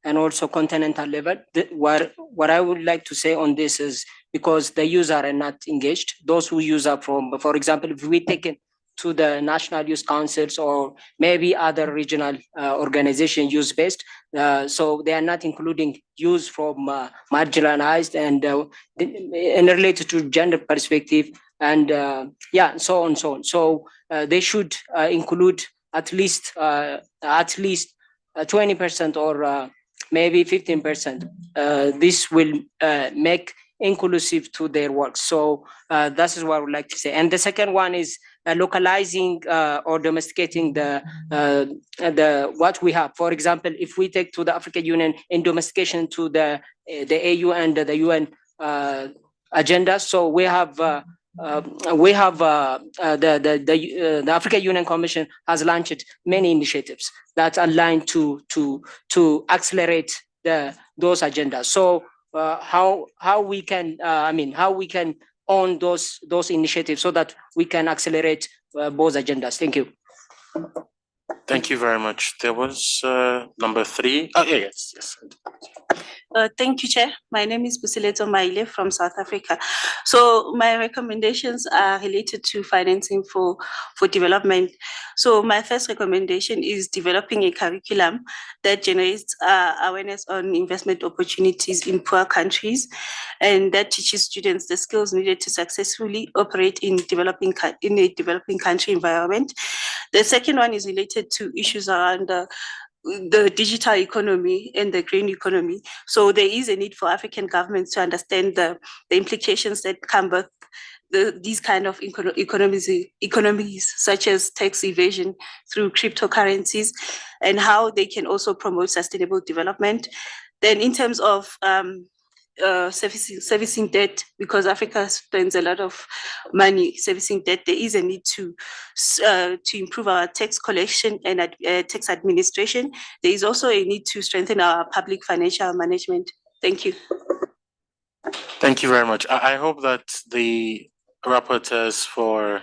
and also continental level. What I would like to say on this is, because the youth are not engaged, those who use are from, for example, if we take it to the national youth councils or maybe other regional organization youth-based, so they are not including youth from marginalized and related to gender perspective and so on. So they should include at least 20% or maybe 15%. This will make inclusive to their work. So that is what I would like to say. And the second one is localizing or domesticating the what we have. For example, if we take to the African Union in domestication to the AU and the UN agenda, so we have the African Union Commission has launched many initiatives that align to accelerate those agendas. So how we can own those initiatives so that we can accelerate both agendas. Thank you. Thank you very much. There was number 3. Oh, yeah, yes. Thank you, Chair. My name is Busileto Maile from South Africa. So my recommendations are related to financing for development. So my first recommendation is developing a curriculum that generates awareness on investment opportunities in poor countries, and that teaches students the skills needed to successfully operate in a developing country environment. The second one is related to issues around the digital economy and the green economy. So there is a need for African governments to understand the implications that come with these kind of economies, such as tax evasion through cryptocurrencies, and how they can also promote sustainable development. Then in terms of servicing debt, because Africa spends a lot of money servicing debt, there is a need to improve our tax collection and tax administration. There is also a need to strengthen our public financial management. Thank you. Thank you very much. I hope that the rapporteurs for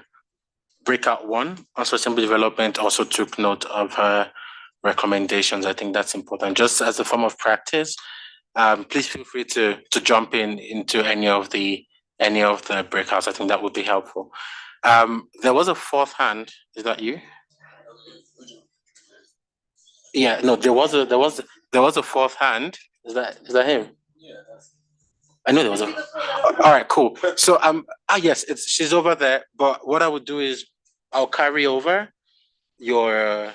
breakout 1 on sustainable development also took note of her recommendations. I think that's important. Just as a form of practice, please feel free to jump into any of the breakouts. I think that would be helpful. There was a 4th hand. Is that you? Yeah, no, there was a 4th hand. Is that him? Yeah. I know there was a. All right, cool. So yes, she's over there. But what I would do is I'll carry over your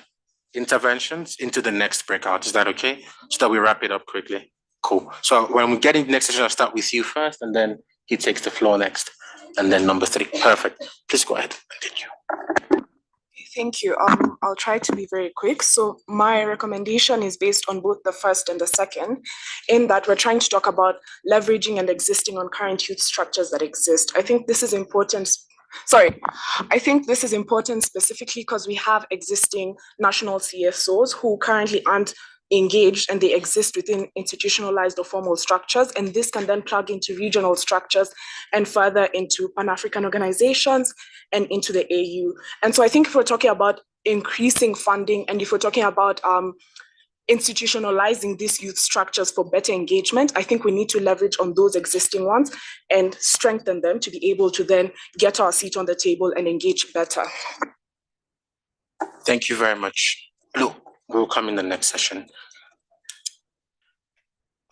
interventions into the next breakout. Is that okay? So that we wrap it up quickly. Cool. So when we get into the next session, I'll start with you first, and then he takes the floor next, and then number 3. Perfect. Please go ahead. Continue. Thank you. I'll try to be very quick. So my recommendation is based on both the first and the second, in that we're trying to talk about leveraging and existing on current youth structures that exist. I think this is important. I think this is important specifically because we have existing national CSOs who currently aren't engaged, and they exist within institutionalized or formal structures, and this can then plug into regional structures and further into Pan-African organizations and into the AU. And so I think if we're talking about increasing funding, and if we're talking about institutionalizing these youth structures for better engagement, I think we need to leverage on those existing ones and strengthen them to be able to then get our seat on the table and engage better. Thank you very much. Lou, we'll come in the next session.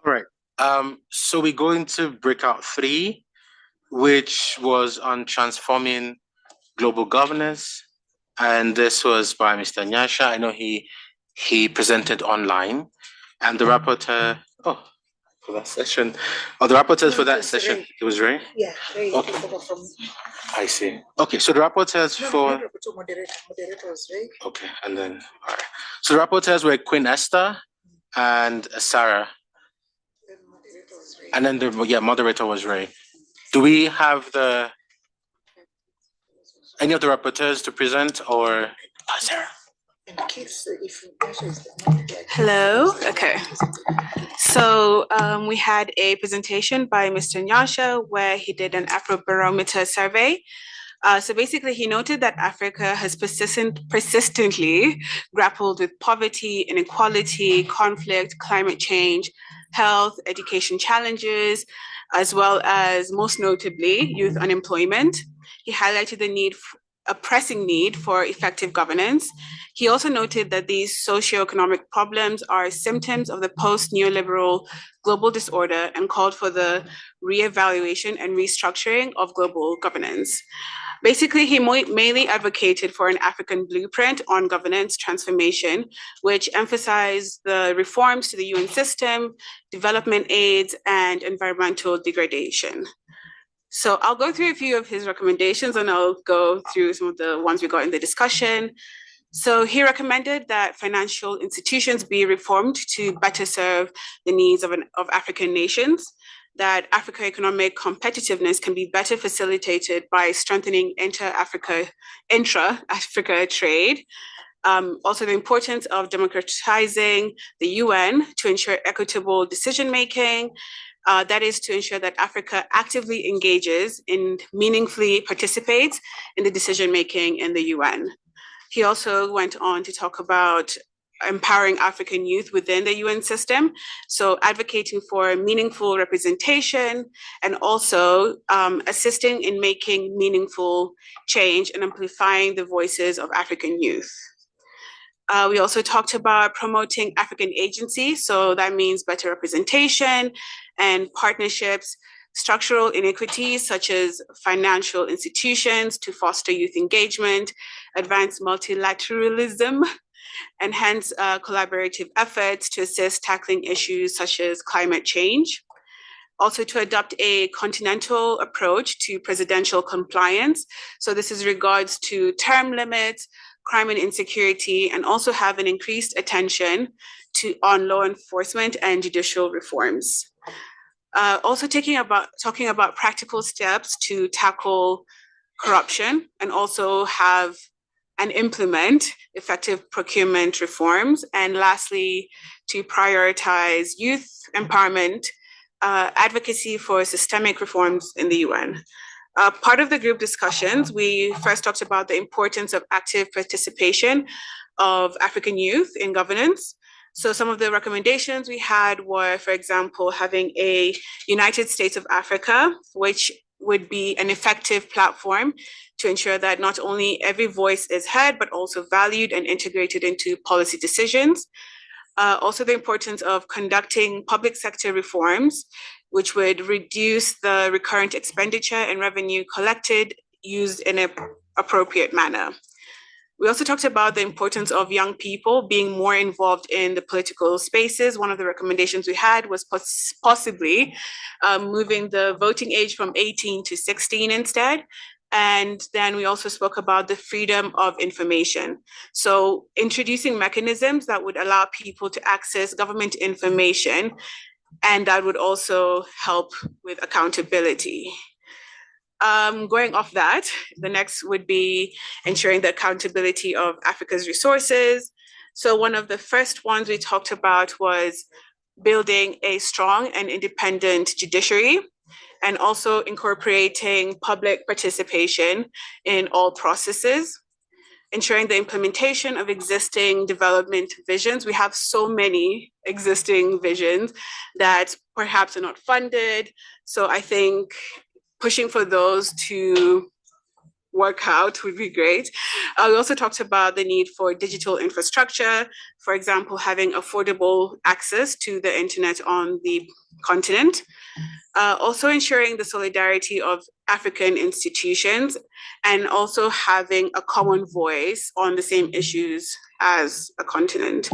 All right. So we go into breakout 3, which was on transforming global governance. And this was by Mr. Nyasha. I know he presented online. And the rapporteur, for that session, the rapporteurs for that session, it was Ray? Yeah. Ray, Okay. took over from. I see. Okay, so the rapporteurs for, Not rapporteur, moderator was Ray. okay, and then, all right. So the rapporteurs were Queen Esther and Sarah. And then the moderator was Ray. Do we have any of the rapporteurs to present or Sarah? In case if Nyasha is the Hello, okay. So we had a presentation by Mr. Nyasha where he did an Afrobarometer survey. So basically he noted that Africa has persistently grappled with poverty, inequality, conflict, climate change, health, education challenges, as well as most notably youth unemployment. He highlighted a pressing need for effective governance. He also noted that these socioeconomic problems are symptoms of the post-neoliberal global disorder and called for the reevaluation and restructuring of global governance. Basically, he mainly advocated for an African blueprint on governance transformation, which emphasized the reforms to the UN system, development aids, and environmental degradation. So I'll go through a few of his recommendations and I'll go through some of the ones we got in the discussion. So he recommended that financial institutions be reformed to better serve the needs of African nations, that Africa economic competitiveness can be better facilitated by strengthening intra-Africa trade. Also the importance of democratizing the UN to ensure equitable decision-making. That is to ensure that Africa actively engages and meaningfully participates in the decision-making in the UN. He also went on to talk about empowering African youth within the UN system, so advocating for meaningful representation and also assisting in making meaningful change and amplifying the voices of African youth. We also talked about promoting African agency, so that means better representation and partnerships, structural inequities such as financial institutions to foster youth engagement, advance multilateralism, and hence collaborative efforts to assist tackling issues such as climate change. Also to adopt a continental approach to presidential compliance. So this is regards to term limits, crime and insecurity, and also have an increased attention on law enforcement and judicial reforms. Also talking about practical steps to tackle corruption and also have and implement effective procurement reforms. And lastly, to prioritize youth empowerment, advocacy for systemic reforms in the UN. Part of the group discussions, we first talked about the importance of active participation of African youth in governance. So some of the recommendations we had were, for example, having a United States of Africa, which would be an effective platform to ensure that not only every voice is heard, but also valued and integrated into policy decisions. Also the importance of conducting public sector reforms, which would reduce the recurrent expenditure and revenue collected used in an appropriate manner. We also talked about the importance of young people being more involved in the political spaces. One of the recommendations we had was possibly moving the voting age from 18 to 16 instead. And then we also spoke about the freedom of information. So introducing mechanisms that would allow people to access government information, and that would also help with accountability. Going off that, the next would be ensuring the accountability of Africa's resources. So one of the first ones we talked about was building a strong and independent judiciary, and also incorporating public participation in all processes, ensuring the implementation of existing development visions. We have so many existing visions that perhaps are not funded. So I think pushing for those to work out would be great. We also talked about the need for digital infrastructure, for example, having affordable access to the internet on the continent. Also ensuring the solidarity of African institutions and also having a common voice on the same issues as a continent.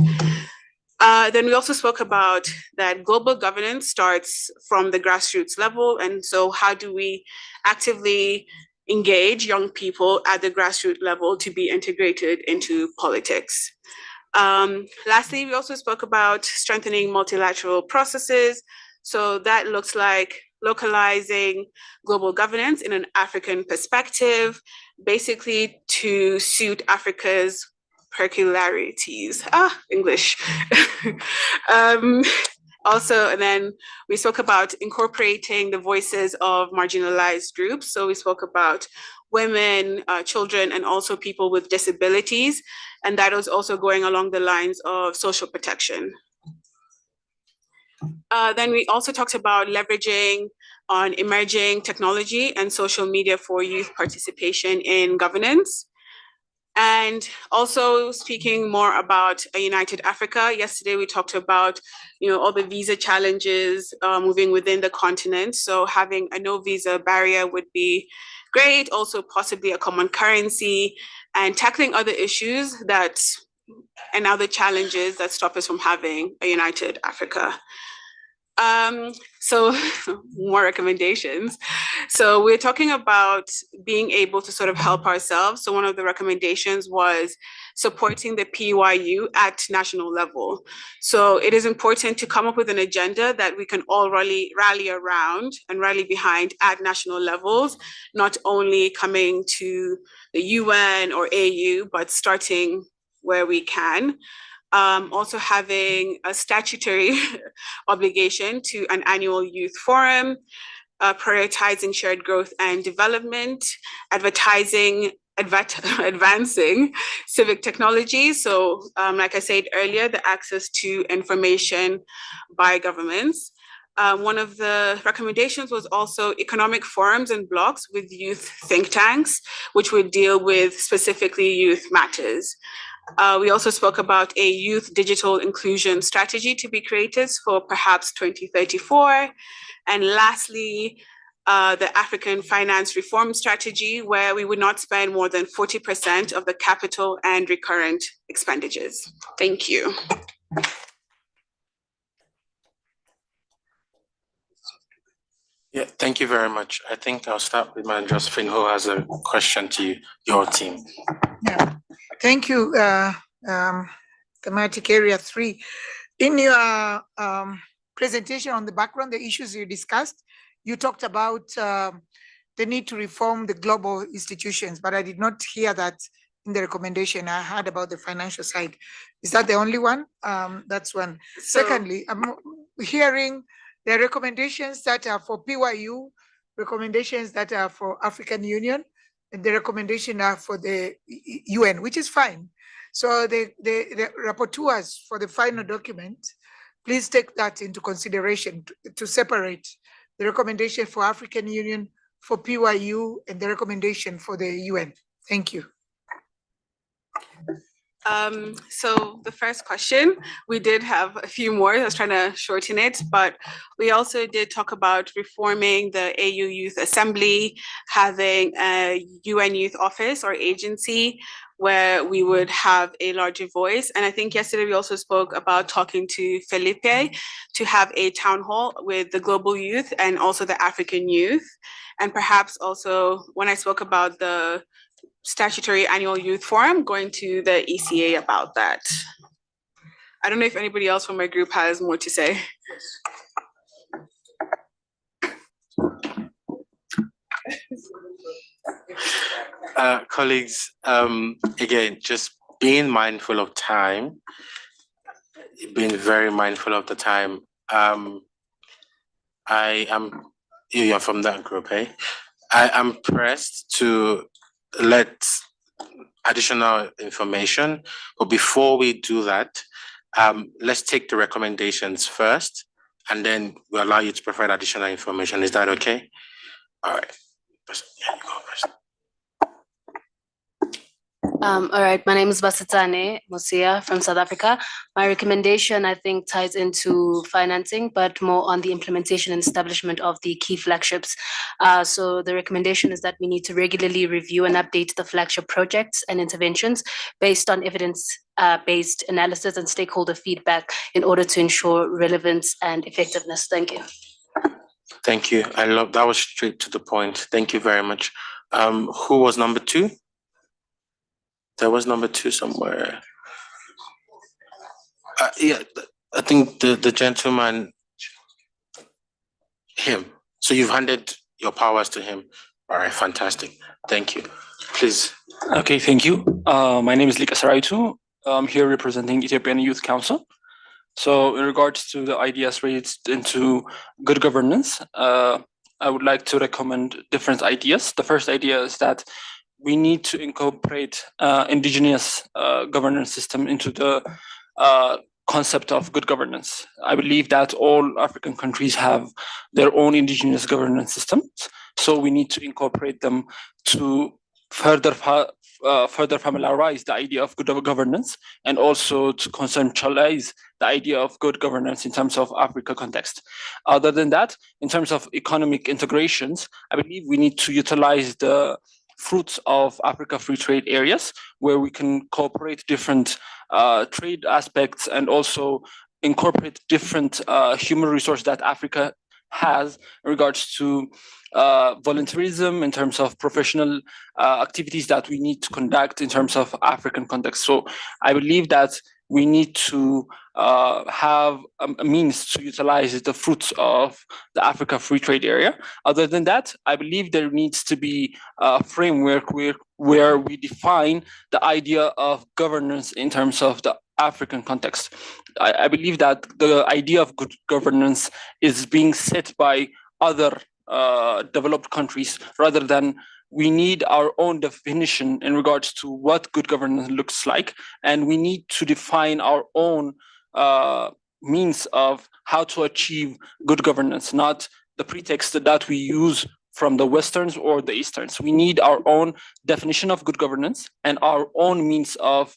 Then we also spoke about that global governance starts from the grassroots level. And so how do we actively engage young people at the grassroots level to be integrated into politics? Lastly, we also spoke about strengthening multilateral processes. So that looks like localizing global governance in an African perspective, basically to suit Africa's peculiarities. English. Also, and then we spoke about incorporating the voices of marginalized groups. So we spoke about women, children, and also people with disabilities. And that was also going along the lines of social protection. Then we also talked about leveraging on emerging technology and social media for youth participation in governance. And also speaking more about a united Africa. Yesterday, we talked about, all the visa challenges moving within the continent. So having a no visa barrier would be great. Also possibly a common currency and tackling other issues and other challenges that stop us from having a united Africa. So more recommendations. So we're talking about being able to sort of help ourselves. So one of the recommendations was supporting the PYU at national level. So it is important to come up with an agenda that we can all rally around and rally behind at national levels, not only coming to the UN or AU, but starting where we can. Also having a statutory obligation to an annual youth forum, prioritizing shared growth and development, advancing civic technology. So like I said earlier, the access to information by governments. One of the recommendations was also economic forums and blocks with youth think tanks, which would deal with specifically youth matters. We also spoke about a youth digital inclusion strategy to be created for perhaps 2034. And lastly, the African finance reform strategy, where we would not spend more than 40% of the capital and recurrent expenditures. Thank you. Yeah, thank you very much. I think I'll start with Madam Josephine, who has a question to your team. Yeah, thank you, thematic area 3. In your presentation on the background, the issues you discussed, you talked about the need to reform the global institutions, but I did not hear that in the recommendation. I heard about the financial side. Is that the only one? That's one. Secondly, I'm hearing the recommendations that are for PYU, recommendations that are for African Union, and the recommendation are for the UN, which is fine. So the rapporteurs for the final document, please take that into consideration to separate the recommendation for African Union, for PYU, and the recommendation for the UN. Thank you. So the first question, we did have a few more. I was trying to shorten it, but we also did talk about reforming the AU Youth Assembly, having a UN Youth Office or agency where we would have a larger voice. And I think yesterday we also spoke about talking to Felipe to have a town hall with the global youth and also the African youth. And perhaps also when I spoke about the statutory annual youth forum, going to the ECA about that. I don't know if anybody else from my group has more to say. Colleagues, again, just being mindful of time, being very mindful of the time. You're from that group, eh? I am pressed to let additional information, but before we do that, let's take the recommendations first, and then we'll allow you to provide additional information. Is that okay? All right. Yeah, you go first. All right, my name is Basitane Musia from South Africa. My recommendation, I think, ties into financing, but more on the implementation and establishment of the key flagships. So the recommendation is that we need to regularly review and update the flagship projects and interventions based on evidence-based analysis and stakeholder feedback in order to ensure relevance and effectiveness. Thank you. Thank you. I love that was straight to the point. Thank you very much. Who was number 2? There was number 2 somewhere. Yeah, I think the gentleman, him. So you've handed your powers to him. All right, fantastic. Thank you. Please. Okay, thank you. My name is Lika Saraitu. I'm here representing Ethiopian Youth Council. So in regards to the ideas raised into good governance, I would like to recommend different ideas. The first idea is that we need to incorporate indigenous governance system into the concept of good governance. I believe that all African countries have their own indigenous governance systems, so we need to incorporate them to further familiarize the idea of good governance and also to conceptualize the idea of good governance in terms of Africa context. Other than that, in terms of economic integrations, I believe we need to utilize the fruits of Africa free trade areas where we can cooperate different trade aspects and also incorporate different human resource that Africa has in regards to volunteerism, in terms of professional activities that we need to conduct in terms of African context. So I believe that we need to have a means to utilize the fruits of the Africa free trade area. Other than that, I believe there needs to be a framework where we define the idea of governance in terms of the African context. I believe that the idea of good governance is being set by other developed countries rather than we need our own definition in regards to what good governance looks like, and we need to define our own means of how to achieve good governance, not the pretext that we use from the Westerns or the Easterns. We need our own definition of good governance and our own means of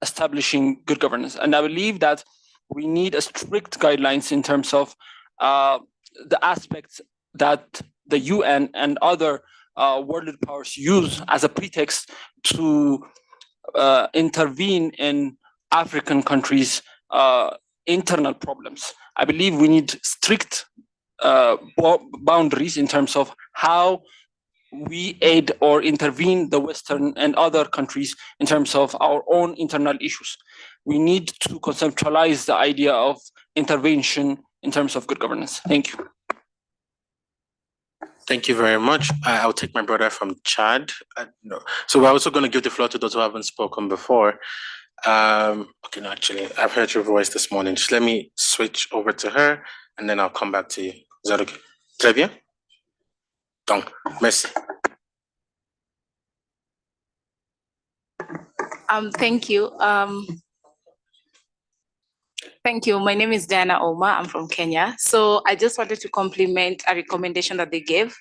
establishing good governance. And I believe that we need a strict guidelines in terms of the aspects that the UN and other world powers use as a pretext to intervene in African countries' internal problems. I believe we need strict boundaries in terms of how we aid or intervene the Western and other countries in terms of our own internal issues. We need to conceptualize the idea of intervention in terms of good governance. Thank you. Thank you very much. I'll take my brother from Chad. No. So we're also going to give the floor to those who haven't spoken before. Okay, no, actually, I've heard your voice this morning. Just let me switch over to her and then I'll come back to you. Is that okay? Très bien? Donc, merci. Thank you. Thank you. My name is Diana Oma. I'm from Kenya. So I just wanted to compliment a recommendation that they gave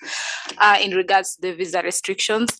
in regards to the visa restrictions.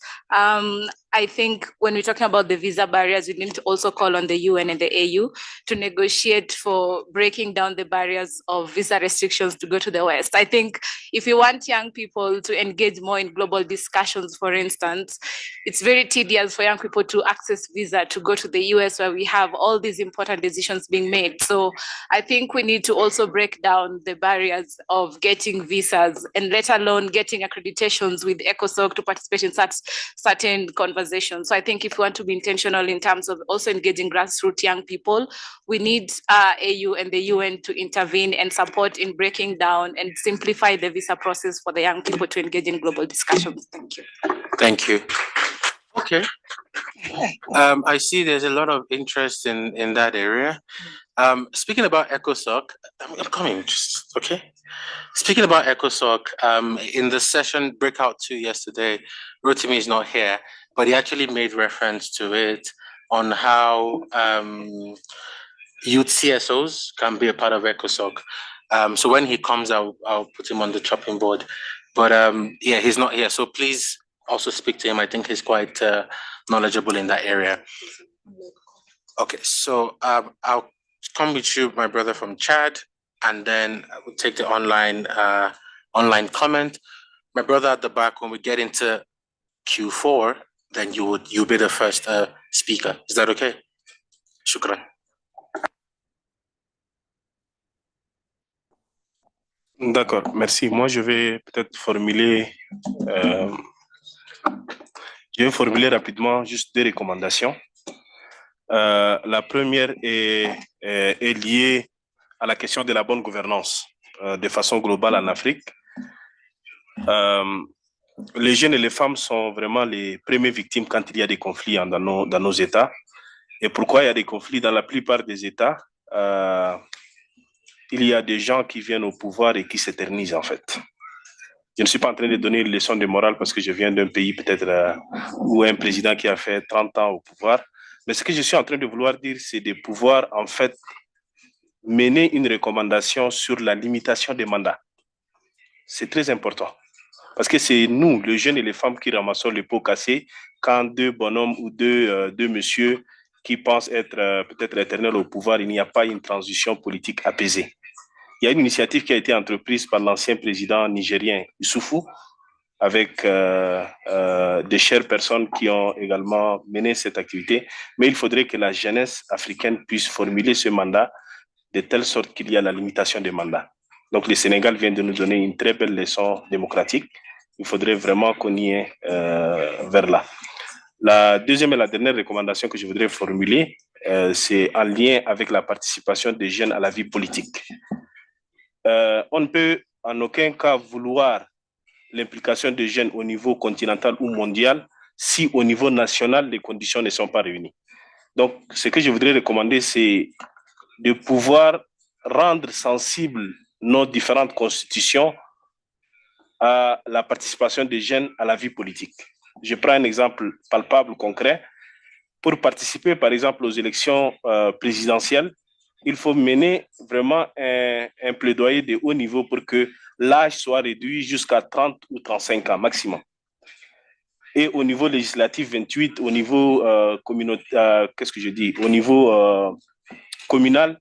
I think when we're talking about the visa barriers, we need to also call on the UN and the AU to negotiate for breaking down the barriers of visa restrictions to go to the West. I think if you want young people to engage more in global discussions, for instance, it's very tedious for young people to access visa to go to the US where we have all these important decisions being made. So I think we need to also break down the barriers of getting visas and let alone getting accreditations with ECOSOC to participate in such certain conversations. So I think if we want to be intentional in terms of also engaging grassroots young people, we need AU and the UN to intervene and support in breaking down and simplify the visa process for the young people to engage in global discussions. Thank you. Thank you. Okay. I see there's a lot of interest in that area. Speaking about ECOSOC, I'm coming, just okay. Speaking about ECOSOC, in the session breakout 2 yesterday, Rotimi is not here, but he actually made reference to it on how youth CSOs can be a part of ECOSOC. So when he comes, I'll put him on the chopping board. But yeah, he's not here. So please, also speak to him. I think he's quite knowledgeable in that area. Okay, so I'll come with you, my brother from Chad, and then I will take the online comment. My brother at the back, when we get into Q4, then you'll be the first speaker. Is that okay? Shukran. D'accord, merci. Moi, je vais peut-être formuler rapidement juste deux recommandations. La première est liée à la question de la bonne gouvernance de façon globale en Afrique. Les jeunes et les femmes sont vraiment les premières victimes quand il y a des conflits dans nos États. Et pourquoi il y a des conflits dans la plupart des États? Il y a des gens qui viennent au pouvoir et qui s'éternisent en fait. Je ne suis pas en train de donner une leçon de morale parce que je viens d'un pays peut-être où un président qui a fait 30 ans au pouvoir. Mais ce que je suis en train de vouloir dire, c'est de pouvoir en fait mener une recommandation sur la limitation des mandats. C'est très important. Parce que c'est nous, les jeunes et les femmes, qui ramassons les pots cassés quand deux bonhommes ou deux messieurs qui pensent être peut-être éternels au pouvoir, il n'y a pas une transition politique apaisée. Il y a une initiative qui a été entreprise par l'ancien président nigérien Issoufou, avec des chères personnes qui ont également mené cette activité. Mais il faudrait que la jeunesse africaine puisse formuler ce mandat de telle sorte qu'il y a la limitation des mandats. Donc le Sénégal vient de nous donner une très belle leçon démocratique. Il faudrait vraiment qu'on y ait vers là. La deuxième et la dernière recommandation que je voudrais formuler, c'est en lien avec la participation des jeunes à la vie politique. On ne peut en aucun cas vouloir l'implication des jeunes au niveau continental ou mondial si au niveau national, les conditions ne sont pas réunies. Donc, ce que je voudrais recommander, c'est de pouvoir rendre sensibles nos différentes constitutions à la participation des jeunes à la vie politique. Je prends un exemple palpable, concret. Pour participer, par exemple, aux élections présidentielles, il faut mener vraiment un plaidoyer de haut niveau pour que l'âge soit réduit jusqu'à 30 ou 35 ans maximum. Et au niveau législatif, 28, au niveau au niveau communal,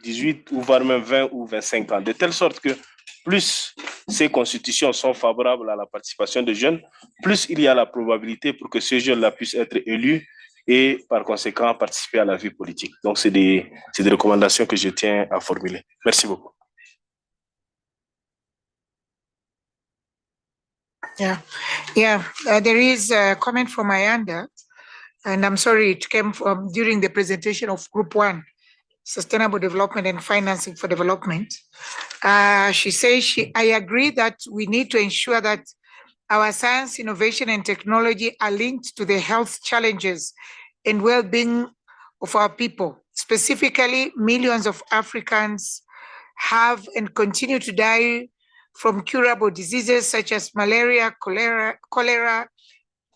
18 ou voire même 20 ou 25 ans. De telle sorte que plus ces constitutions sont favorables à la participation des jeunes, plus il y a la probabilité pour que ces jeunes-là puissent être élus et par conséquent participer à la vie politique. Donc, c'est des recommandations que je tiens à formuler. Merci beaucoup. There is a comment from Ayanda, and I'm sorry, it came from during the presentation of Group 1, Sustainable Development and Financing for Development. She says, I agree that we need to ensure that our science, innovation, and technology are linked to the health challenges and well-being of our people. Specifically, millions of Africans have and continue to die from curable diseases such as malaria, cholera,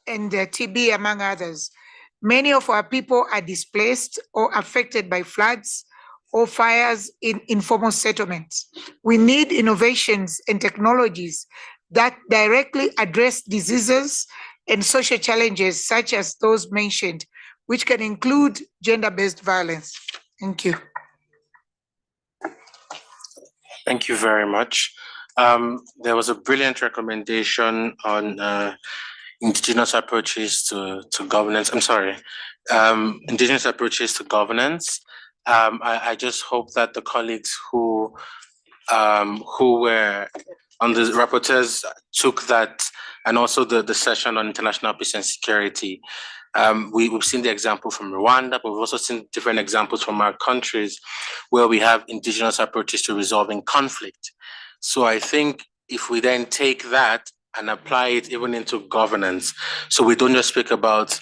and TB, among others. Many of our people are displaced or affected by floods or fires in informal settlements. We need innovations and technologies that directly address diseases and social challenges such as those mentioned, which can include gender-based violence. Thank you. Thank you very much. There was a brilliant recommendation on indigenous approaches to governance. I'm sorry, indigenous approaches to governance. I just hope that the colleagues who were on the rapporteurs took that, and also the session on international peace and security. We've seen the example from Rwanda, but we've also seen different examples from our countries where we have indigenous approaches to resolving conflict. So I think if we then take that and apply it even into governance, so we don't just speak about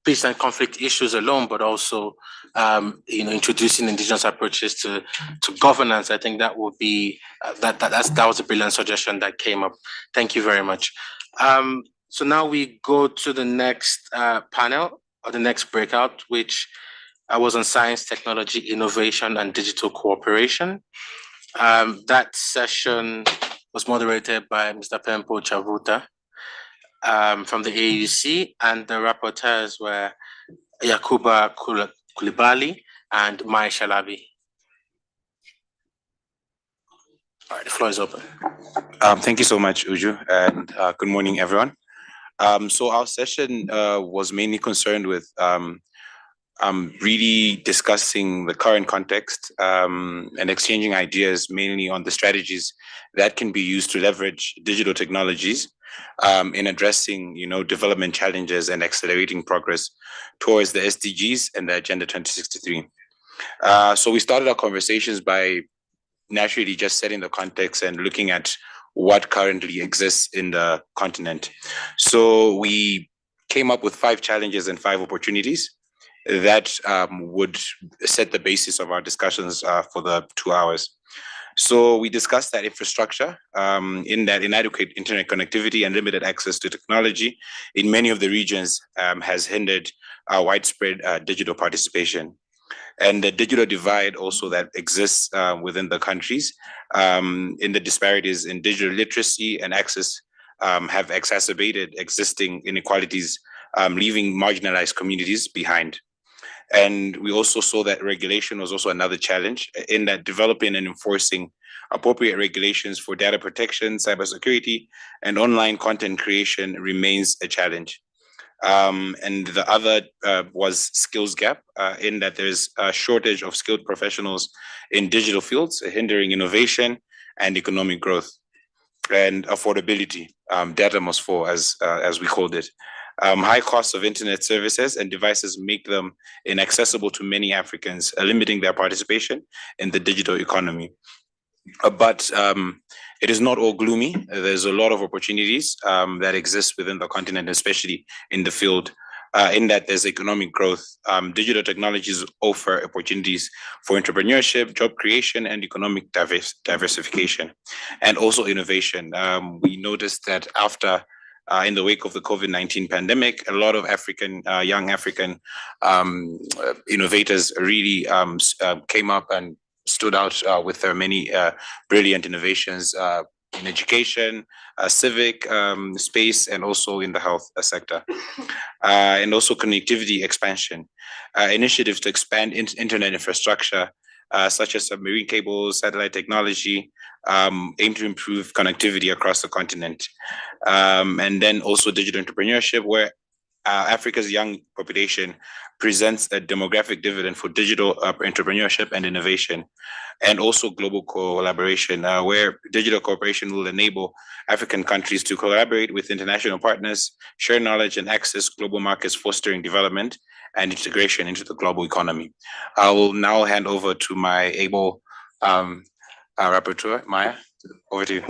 peace and conflict issues alone, but also introducing indigenous approaches to governance, I think that would be that was a brilliant suggestion that came up. Thank you very much. So now we go to the next panel or the next breakout, which was on science, technology, innovation, and digital cooperation. That session was moderated by Mr. Pempo Chavuta. from the AUC, and the rapporteurs were Yakuba Kulibali and Mai Shalabi. All right, the floor is open. Thank you so much, Uju, and good morning, everyone. So our session was mainly concerned with really discussing the current context and exchanging ideas mainly on the strategies that can be used to leverage digital technologies in addressing, development challenges and accelerating progress towards the SDGs and the Agenda 2063. So we started our conversations by naturally just setting the context and looking at what currently exists in the continent. So we came up with 5 challenges and 5 opportunities that would set the basis of our discussions for the 2 hours. So we discussed that infrastructure, in that inadequate internet connectivity and limited access to technology in many of the regions has hindered widespread digital participation. And the digital divide also that exists within the countries, in the disparities in digital literacy and access have exacerbated existing inequalities, leaving marginalized communities behind. And we also saw that regulation was also another challenge in that developing and enforcing appropriate regulations for data protection, cybersecurity, and online content creation remains a challenge. And the other was skills gap, in that there's a shortage of skilled professionals in digital fields, hindering innovation and economic growth. And affordability, data must fall, as we called it. High costs of internet services and devices make them inaccessible to many Africans, limiting their participation in the digital economy. But it is not all gloomy. There's a lot of opportunities that exist within the continent, especially in the field, in that there's economic growth. Digital technologies offer opportunities for entrepreneurship, job creation, and economic diversification, and also innovation. We noticed that after in the wake of the COVID-19 pandemic, a lot of young African innovators really came up and stood out with their many brilliant innovations in education, civic space, and also in the health sector. And also connectivity expansion. Initiatives to expand internet infrastructure, such as submarine cables, satellite technology, aim to improve connectivity across the continent. And then also digital entrepreneurship, where Africa's young population presents a demographic dividend for digital entrepreneurship and innovation, and also global collaboration, where digital cooperation will enable African countries to collaborate with international partners, share knowledge and access global markets, fostering development and integration into the global economy. I will now hand over to my able rapporteur, Maya. Over to you.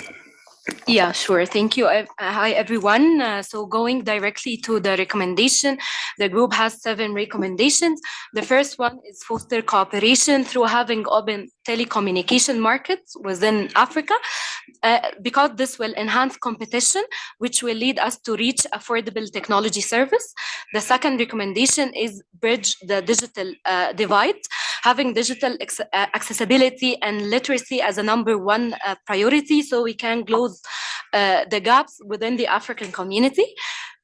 Yeah, sure. Thank you. Hi, everyone. So going directly to the recommendation, the group has 7 recommendations. The first one is foster cooperation through having open telecommunication markets within Africa, because this will enhance competition, which will lead us to reach affordable technology service. The second recommendation is bridge the digital divide, having digital accessibility and literacy as a #1 priority, so we can close the gaps within the African community.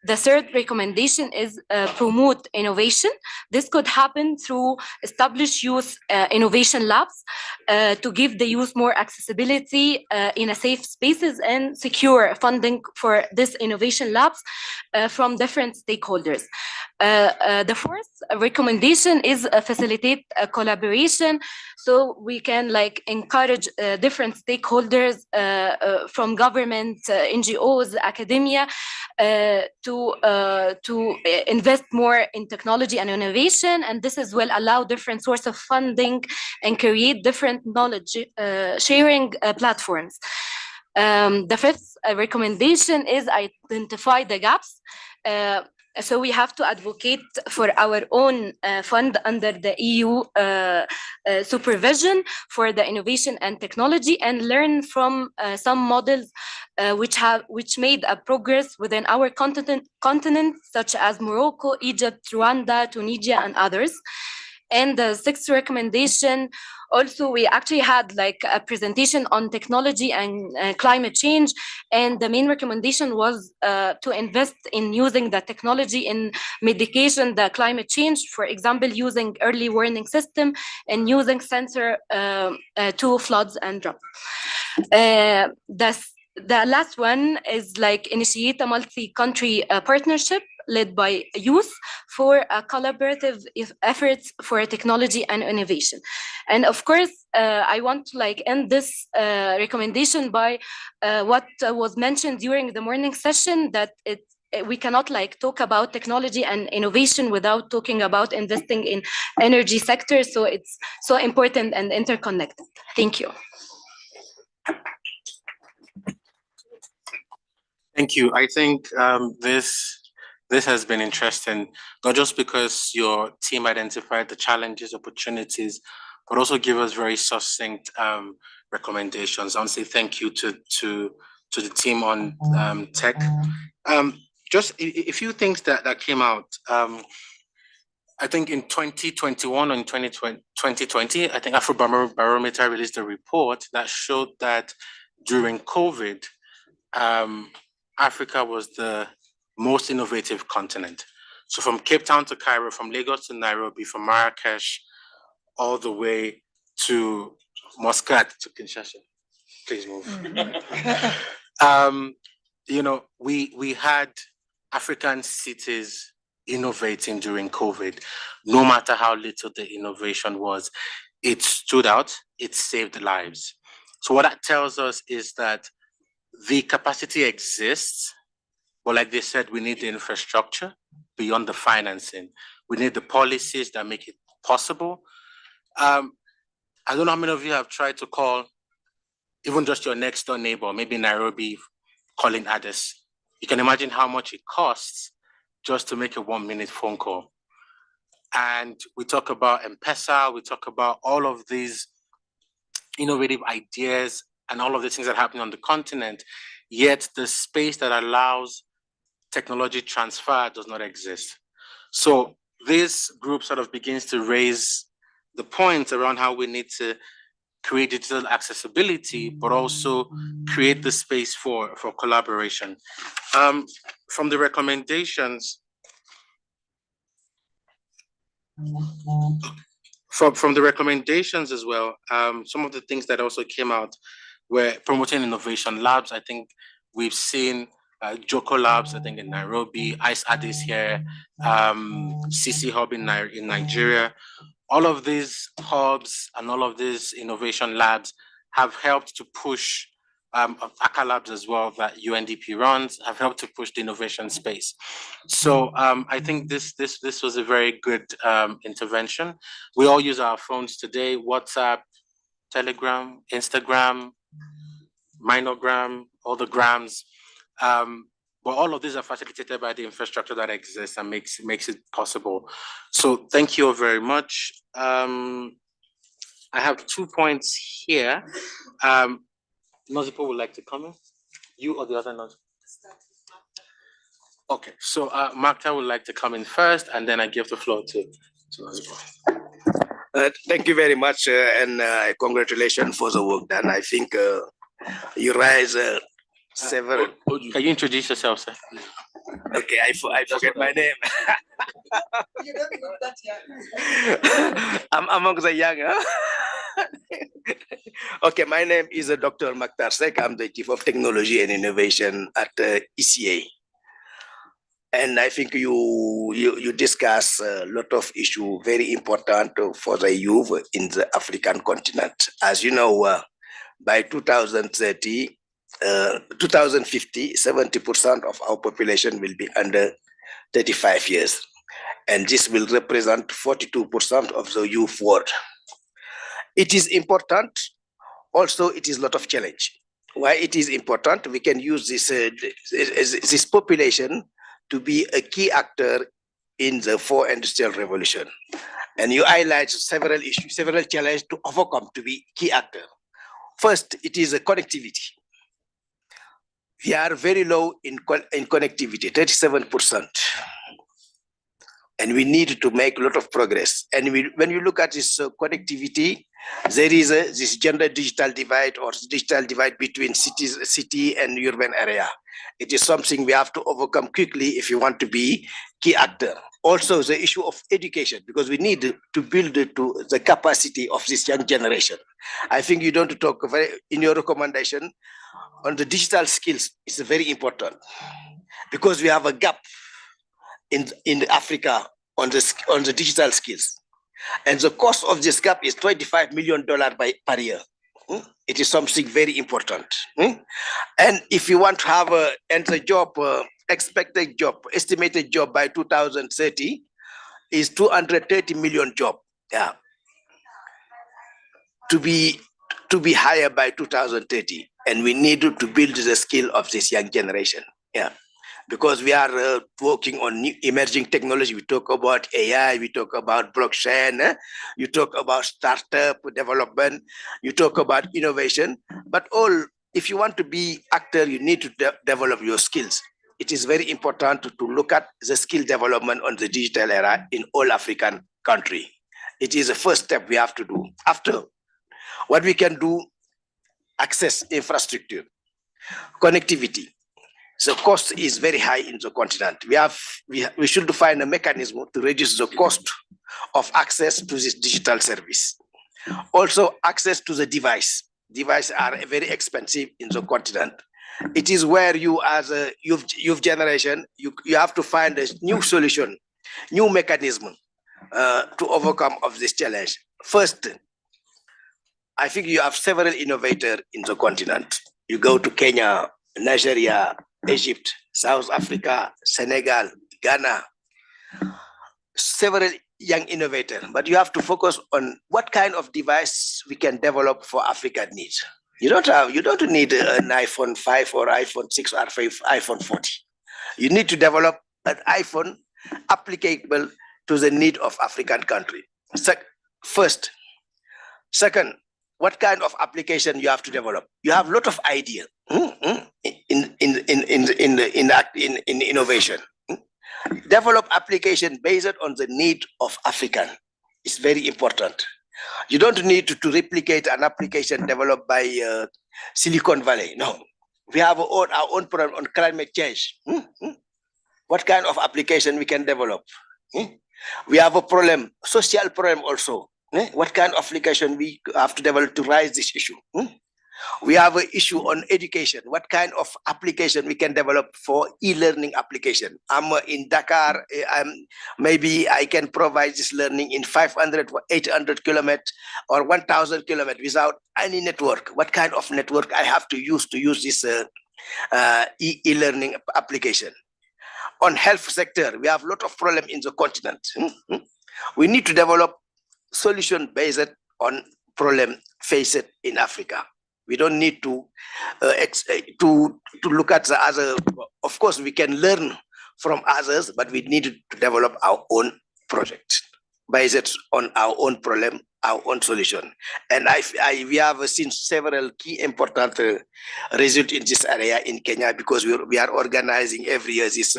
The third recommendation is promote innovation. This could happen through established youth innovation labs to give the youth more accessibility in a safe spaces and secure funding for this innovation labs from different stakeholders. The fourth recommendation is facilitate collaboration, so we can encourage different stakeholders from government, NGOs, academia to invest more in technology and innovation, and this will allow different sources of funding and create different knowledge sharing platforms. The fifth recommendation is identify the gaps. So we have to advocate for our own fund under the EU supervision for the innovation and technology, and learn from some models which made a progress within our continent, such as Morocco, Egypt, Rwanda, Tunisia, and others. And the sixth recommendation, also we actually had like a presentation on technology and climate change, and the main recommendation was to invest in using the technology in mitigation the climate change, for example using early warning system and using sensor to floods and drought. The last one is like initiate a multi-country partnership led by youth for collaborative efforts for technology and innovation. And of course, I want to like end this recommendation by what was mentioned during the morning session, that we cannot like talk about technology and innovation without talking about investing in energy sector. So it's so important and interconnected. Thank you. Thank you. I think this has been interesting, not just because your team identified the challenges, opportunities, but also give us very succinct recommendations. I want to say thank you to the team on tech. Just a few things that came out. I think in 2021 or in 2020, I think Afrobarometer released a report that showed that during COVID, Africa was the most innovative continent. So from Cape Town to Cairo, from Lagos to Nairobi, from Marrakesh, all the way to Muscat to Kinshasa. Please move. You know, we had African cities innovating during COVID. No matter how little the innovation was, it stood out, it saved lives. So what that tells us is that the capacity exists, but like they said, we need the infrastructure beyond the financing. We need the policies that make it possible. I don't know how many of you have tried to call even just your next door neighbor, maybe Nairobi, calling Addis. You can imagine how much it costs just to make a 1-minute phone call. And we talk about M-Pesa, we talk about all of these innovative ideas and all of the things that happen on the continent, yet the space that allows technology transfer does not exist. So this group sort of begins to raise the point around how we need to create digital accessibility, but also create the space for collaboration. From the recommendations, from the recommendations as well, some of the things that also came out were promoting innovation labs. I think we've seen Joko Labs, I think in Nairobi, Ice Addis here, CC Hub in Nigeria. All of these hubs and all of these innovation labs have helped to push Aka Labs as well, that UNDP runs, have helped to push the innovation space. So I think this was a very good intervention. We all use our phones today: WhatsApp, Telegram, Instagram, Minogram, all the grams. But all of these are facilitated by the infrastructure that exists and makes it possible. So thank you all very much. I have 2 points here. Nozipo would like to comment. You or the other Nozipo? Okay, so Magda would like to come in first, and then I give the floor to Nozipo. Thank you very much, and congratulations for the work done. I think you raise several. Can you introduce yourself, sir? Okay, I forget my name. I'm among the young. Huh? Okay, my name is Dr. Maktar Sek. I'm the Chief of Technology and Innovation at ECA. And I think you discuss a lot of issues very important for the youth in the African continent. As you know, by 2050, 70% of our population will be under 35 years. And this will represent 42% of the youth world. It is important. Also, it is a lot of challenge. Why it is important? We can use this population to be a key actor in the 4th industrial revolution. And you highlight several issues, several challenges to overcome to be key actor. First, it is a connectivity. We are very low in connectivity, 37%. and we need to make a lot of progress. And when you look at this connectivity, there is this gender digital divide or digital divide between city and urban area. It is something we have to overcome quickly if you want to be key actor. Also, the issue of education, because we need to build to the capacity of this young generation. I think you don't talk in your recommendation on the digital skills. It's very important because we have a gap in Africa on the digital skills, and the cost of this gap is $25 million per year. It is something very important. And if you want to have the job, expected job, estimated job by 2030 is 230 million job. Yeah, to be higher by 2030, and we need to build the skill of this young generation. Yeah, because we are working on new emerging technology. We talk about AI, we talk about blockchain, you talk about startup development, you talk about innovation, but if you want to be actor, you need to develop your skills. It is very important to look at the skill development on the digital era in all African countries. It is the first step we have to do. After, what we can do, access infrastructure, connectivity. The cost is very high in the continent. We should find a mechanism to reduce the cost of access to this digital service. Also, access to the device. Devices are very expensive in the continent. It is where you, as a youth generation, you have to find a new solution, new mechanism to overcome of this challenge. First, I think you have several innovators in the continent. You go to Kenya, Nigeria, Egypt, South Africa, Senegal, Ghana, several young innovators, but you have to focus on what kind of device we can develop for African needs. You don't need an iPhone 5 or iPhone 6 or iPhone 40. You need to develop an iPhone applicable to the need of African country. First. Second, what kind of application you have to develop? You have a lot of ideas in innovation. Develop application based on the need of African. It's very important. You don't need to replicate an application developed by Silicon Valley. No, we have our own problem on climate change. What kind of application we can develop? We have a problem, social problem also. What kind of application we have to develop to raise this issue? We have an issue on education. What kind of application we can develop for e-learning application? I'm in Dakar. Maybe I can provide this learning in 500 or 800 kilometers or 1,000 kilometers without any network. What kind of network I have to use this e-learning application? On health sector, we have a lot of problem in the continent. We need to develop solution based on problem faced in Africa. We don't need to look at the other. Of course, we can learn from others, but we need to develop our own project based on our own problem, our own solution. And we have seen several key important results in this area in Kenya, because we are organizing every year this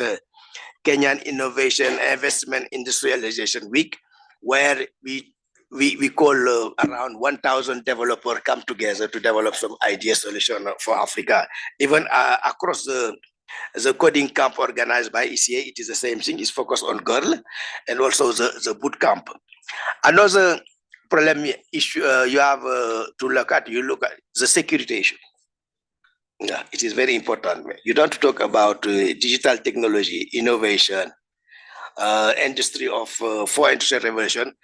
Kenyan Innovation Investment Industrialization Week, where we call around 1,000 developers come together to develop some idea solution for Africa. Even across the coding camp organized by ECA, it is the same thing. It's focused on girl and also the boot camp. Another problem issue you have to look at the security issue. Yeah, it is very important. You don't talk about digital technology, innovation, industry of 4th industrial revolution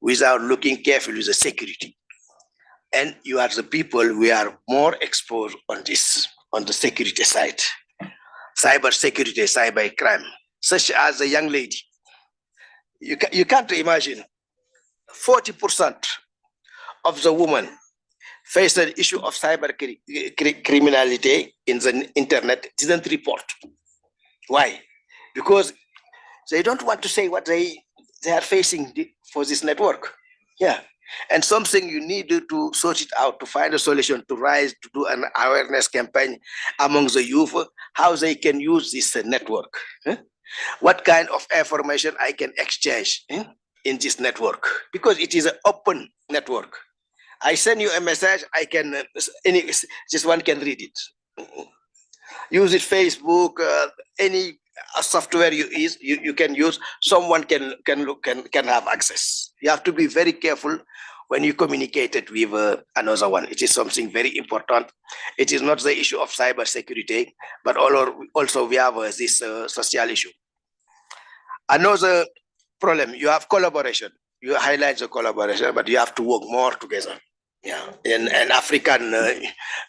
without looking carefully at the security. And you are the people we are more exposed on this, on the security side. Cyber security, cyber crime, such as a young lady. You can't imagine 40% of the women face the issue of cyber criminality in the internet, didn't report. Why? Because they don't want to say what they are facing for this network. Yeah. And something you need to sort it out, to find a solution, to rise, to do an awareness campaign among the youth, how they can use this network. what kind of information I can exchange in this network, because it is an open network. I send you a message, I can, just one can read it. Use it, Facebook, any software you can use, someone can have access. You have to be very careful when you communicate it with another one. It is something very important. It is not the issue of cyber security, but also we have this social issue. Another problem, you have collaboration. You highlight the collaboration, but you have to work more together. Yeah, in an African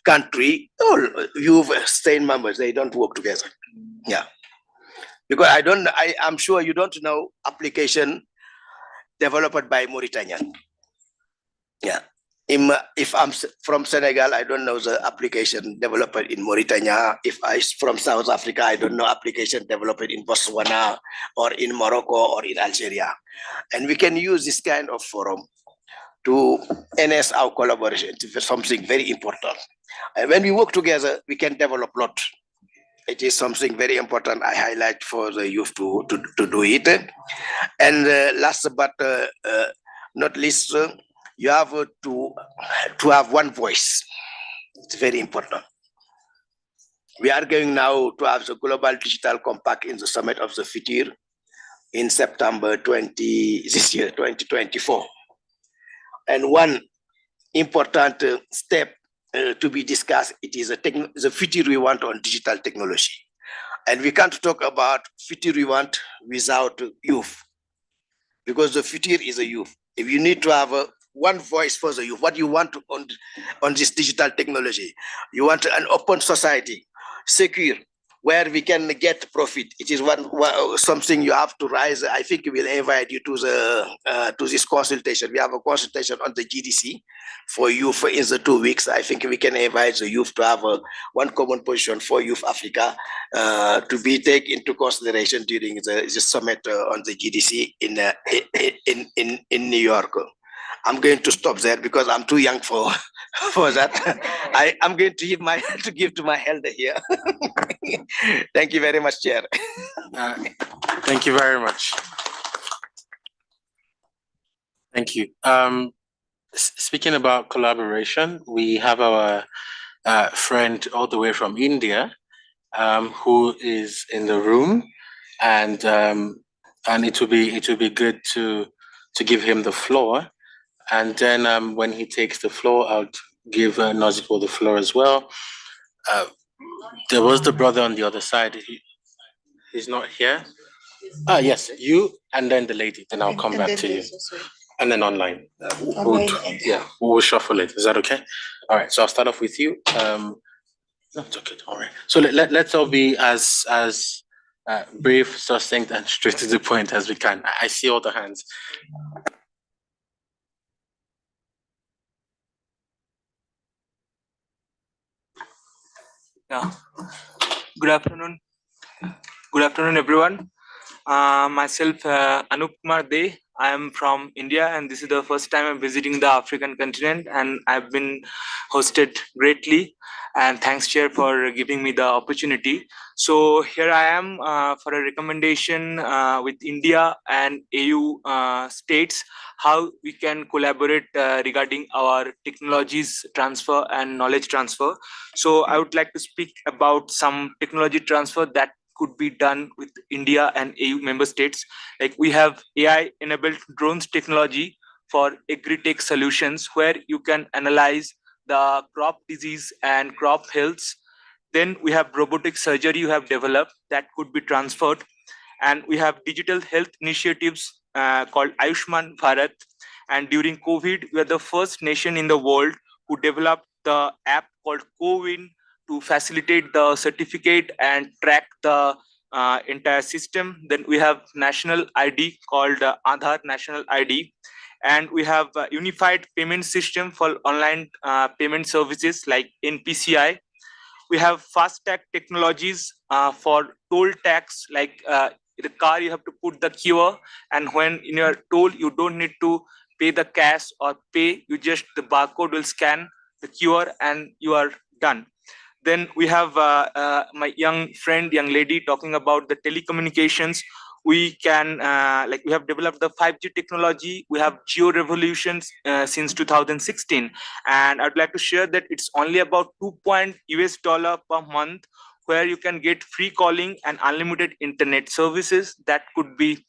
country, all you've state members, they don't work together. Yeah, because I'm sure you don't know application developed by Mauritania. Yeah, if I'm from Senegal, I don't know the application developed in Mauritania. If I'm from South Africa, I don't know application developed in Botswana or in Morocco or in Algeria. And we can use this kind of forum to enhance our collaboration. It's something very important. And when we work together, we can develop a lot. It is something very important I highlight for the youth to do it. And last but not least, you have to have one voice. It's very important. We are going now to have the Global Digital Compact in the Summit of the Future in September this year, 2024. And one important step to be discussed, it is the future we want on digital technology. And we can't talk about future we want without youth, because the future is a youth. If you need to have one voice for the youth, what you want on this digital technology, you want an open society, secure, where we can get profit. It is something you have to rise. I think we will invite you to this consultation. We have a consultation on the GDC for youth in the 2 weeks. I think we can invite the youth to have one common position for Youth Africa to be taken into consideration during the summit on the GDC in New York. I'm going to stop there because I'm too young for that. I'm going to give to my elder here. Thank you very much, Chair. Thank you very much. Thank you. Speaking about collaboration, we have our friend all the way from India, who is in the room, and it will be good to give him the floor. And then when he takes the floor, I'll give Nozipo the floor as well. There was the brother on the other side. He's not here. Yes, you and then the lady. Then I'll come back to you. And then online. We'll shuffle it. Is that okay? All right. So I'll start off with you. No, it's okay. All right. So let's all be as brief, succinct, and straight to the point as we can. I see all the hands. Yeah. Good afternoon. Good afternoon, everyone. Myself, Anup Kumar De. I am from India, and this is the first time I'm visiting the African continent, and I've been hosted greatly. And thanks, Chair, for giving me the opportunity. So here I am for a recommendation with India and AU states how we can collaborate regarding our technologies transfer and knowledge transfer. So I would like to speak about some technology transfer that could be done with India and AU member states. Like we have AI-enabled drones technology for agri-tech solutions where you can analyze the crop disease and crop health. Then we have robotic surgery you have developed that could be transferred. And we have digital health initiatives called Ayushman Bharat. And during COVID, we are the first nation in the world who developed the app called CoWIN to facilitate the certificate and track the entire system. Then we have national ID called Aadhaar National ID. And we have a unified payment system for online payment services like NPCI. We have FASTag technologies for toll tax, like the car you have to put the QR, and when in your toll you don't need to pay the cash or pay, you just the barcode will scan the QR and you are done. Then we have my young lady talking about the telecommunications. We can we have developed the 5G technology. We have geo revolutions since 2016, and I'd like to share that it's only about $2 per month, where you can get free calling and unlimited internet services that could be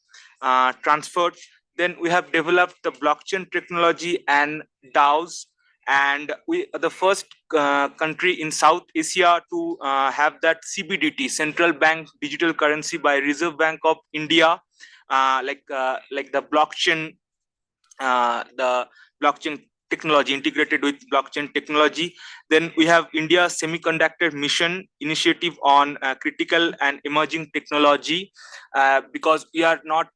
transferred. Then we have developed the blockchain technology and DAOs, and we are the first country in South Asia to have that CBDT, central bank digital currency by Reserve Bank of India, like the blockchain technology, integrated with blockchain technology. Then we have India's semiconductor mission initiative on critical and emerging technology, because we are not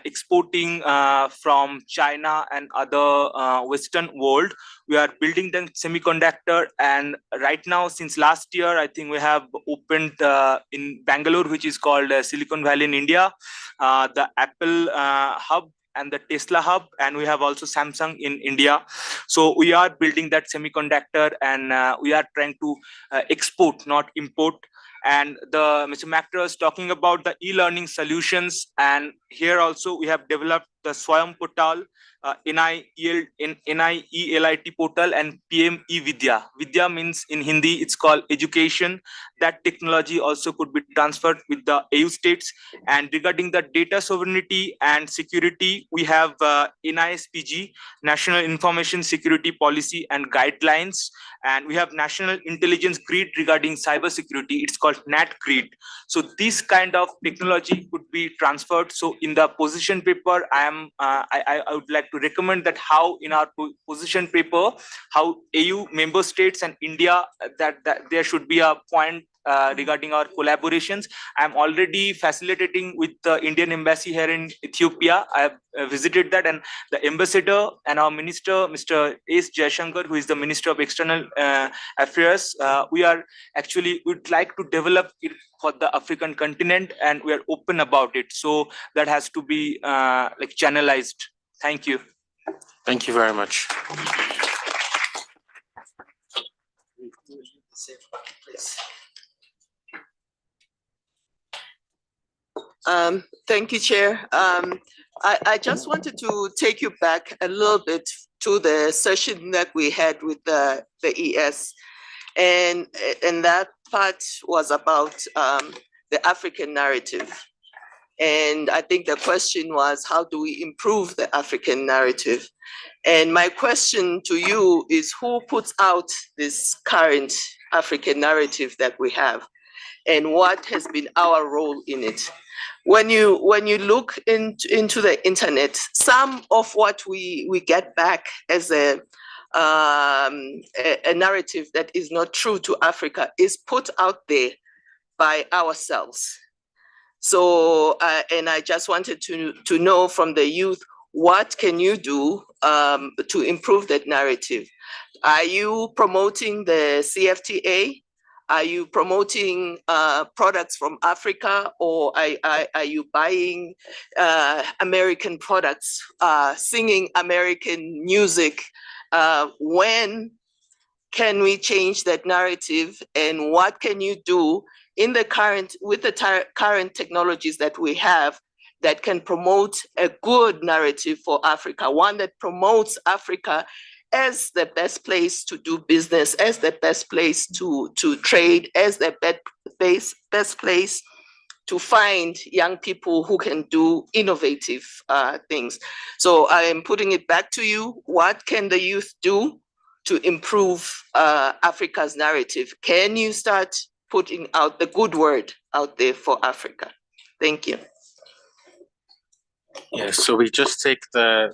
exporting from China and other Western world. We are building the semiconductor, and right now, since last year, I think we have opened in Bangalore, which is called Silicon Valley in India, the Apple hub and the Tesla hub, and we have also Samsung in India. So we are building that semiconductor, and we are trying to export, not import. And Mr. Mactor is talking about the e-learning solutions, and here also we have developed the Swayam portal, NIELIT portal, and PM e-Vidya. Vidya means in Hindi, it's called education. That technology also could be transferred with the AU states. And regarding the data sovereignty and security, we have NISPG, National Information Security Policy and Guidelines, and we have National Intelligence Grid regarding cyber security. It's called NatGrid. So this kind of technology could be transferred. So in the position paper, I would like to recommend that how in our position paper, how AU member states and India, that there should be a point regarding our collaborations. I'm already facilitating with the Indian embassy here in Ethiopia. I have visited that, and the ambassador and our minister, Mr. S. Jaishankar, who is the Minister of External Affairs, would like to develop it for the African continent, and we are open about it. So that has to be channelized. Thank you. Thank you very much. Thank you, Chair. I just wanted to take you back a little bit to the session that we had with the ES. And that part was about the African narrative. And I think the question was, how do we improve the African narrative? And my question to you is, who puts out this current African narrative that we have? And what has been our role in it? When you look into the internet, some of what we get back as a narrative that is not true to Africa is put out there by ourselves. So, and I just wanted to know from the youth, what can you do to improve that narrative? Are you promoting the CFTA? Are you promoting products from Africa, or are you buying American products, singing American music? When can we change that narrative, and what can you do in the with the current technologies that we have that can promote a good narrative for Africa, one that promotes Africa as the best place to do business, as the best place to trade, as the best place to find young people who can do innovative things. So I am putting it back to you. What can the youth do to improve Africa's narrative? Can you start putting out the good word out there for Africa? Thank you. Yes, so we just take the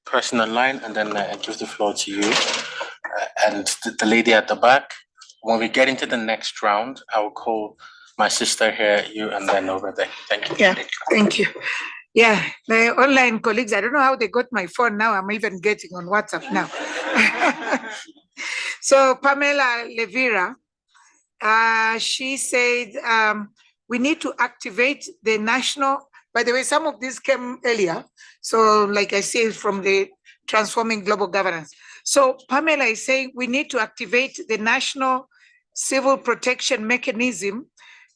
person online and then I give the floor to you and the lady at the back. When we get into the next round, I will call my sister here, you, and then over there. Thank you. Yeah, thank you. Yeah, the online colleagues, I don't know how they got my phone now. I'm even getting on WhatsApp now. So Pamela Levira, she said, we need to activate the national, by the way, some of these came earlier. So like I said, from the Transforming Global Governance. So Pamela is saying we need to activate the national civil protection mechanism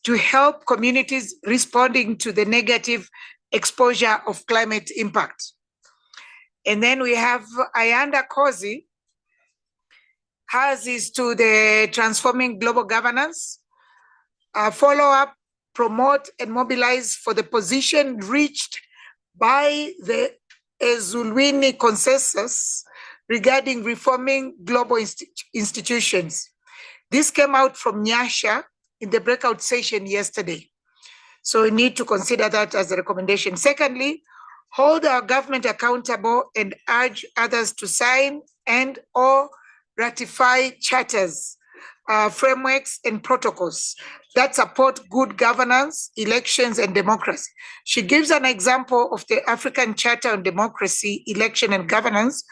to help communities responding to the negative exposure of climate impact. And then we have Ayanda Kozi. Hers is to the transforming global governance, follow up, promote and mobilize for the position reached by the Ezulwini consensus regarding reforming global institutions. This came out from Nyasha in the breakout session yesterday. So we need to consider that as a recommendation. Secondly, hold our government accountable and urge others to sign and or ratify charters, frameworks and protocols that support good governance, elections and democracy. She gives an example of the African Charter on Democracy, Election and Governance,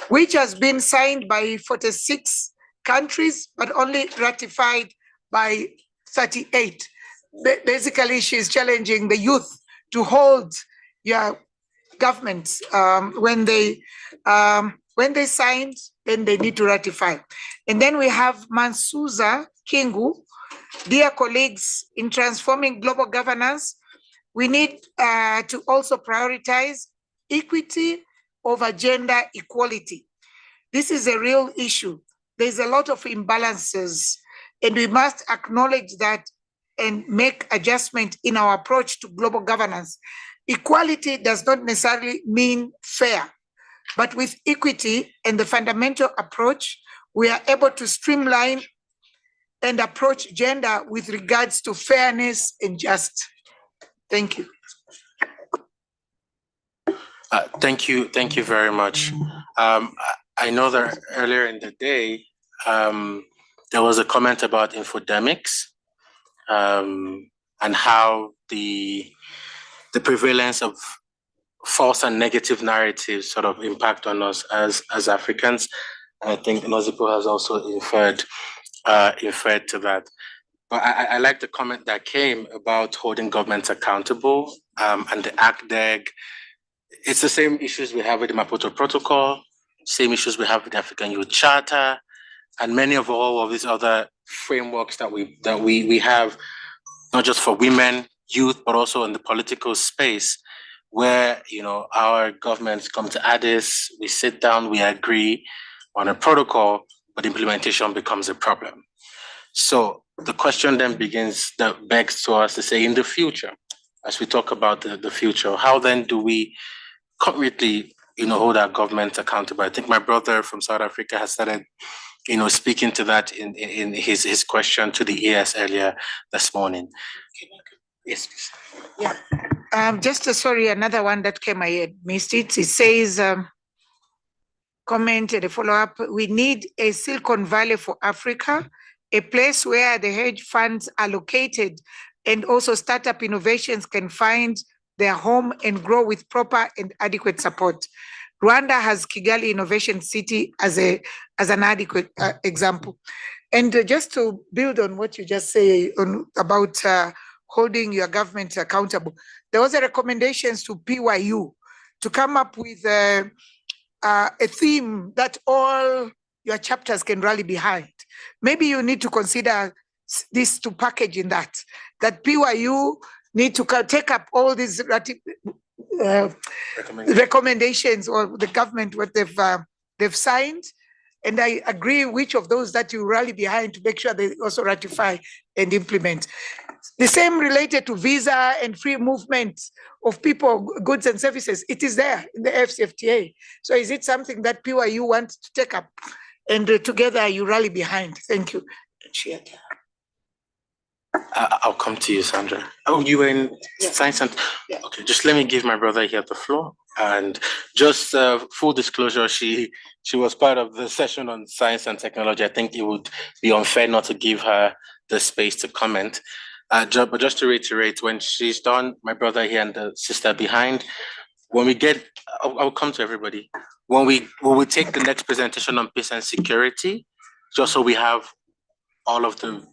which has been signed by 46 countries, but only ratified by 38. Basically, she's challenging the youth to hold your governments when they signed, then they need to ratify. And then we have Mansuza Kingu. Dear colleagues, in transforming global governance, we need to also prioritize equity over gender equality. This is a real issue. There's a lot of imbalances, and we must acknowledge that and make adjustment in our approach to global governance. Equality does not necessarily mean fair, but with equity and the fundamental approach, we are able to streamline and approach gender with regards to fairness and just. Thank you. Thank you very much. I know that earlier in the day, there was a comment about infodemics and how the prevalence of false and negative narratives sort of impact on us as Africans. I think Nozipo has also inferred to that. But I like the comment that came about holding governments accountable and the ACDEG. It's the same issues we have with the Maputo Protocol, same issues we have with the African Youth Charter, and many of all of these other frameworks that we have, not just for women, youth, but also in the political space, where our governments come to Addis, we sit down, we agree on a protocol, but implementation becomes a problem. So the question then begs to us to say, in the future, as we talk about the future, how then do we concretely hold our government accountable? I think my brother from South Africa has started speaking to that in his question to the ES earlier this morning. Yes, please. Yeah. Sorry, another one that came, I had missed it. It says, comment and a follow-up, we need a Silicon Valley for Africa, a place where the hedge funds are located and also startup innovations can find their home and grow with proper and adequate support. Rwanda has Kigali Innovation City as an adequate example. And just to build on what you just say about holding your government accountable, there was a recommendations to PYU to come up with a theme that all your chapters can rally behind. Maybe you need to consider this to package in that PYU need to take up all these recommendations or the government, what they've signed. And I agree which of those that you rally behind to make sure they also ratify and implement. The same related to visa and free movement of people, goods and services. It is there in the AfCFTA. So is it something that PYU wants to take up and together you rally behind? Thank you. I'll come to you, Sandra. Oh, you were in science and okay. Just let me give my brother here the floor. And just full disclosure, she was part of the session on science and technology. I think it would be unfair not to give her the space to comment. But just to reiterate, when she's done, my brother here and the sister behind, when we get, I'll come to everybody. When we take the next presentation on peace and security, just so we have all of the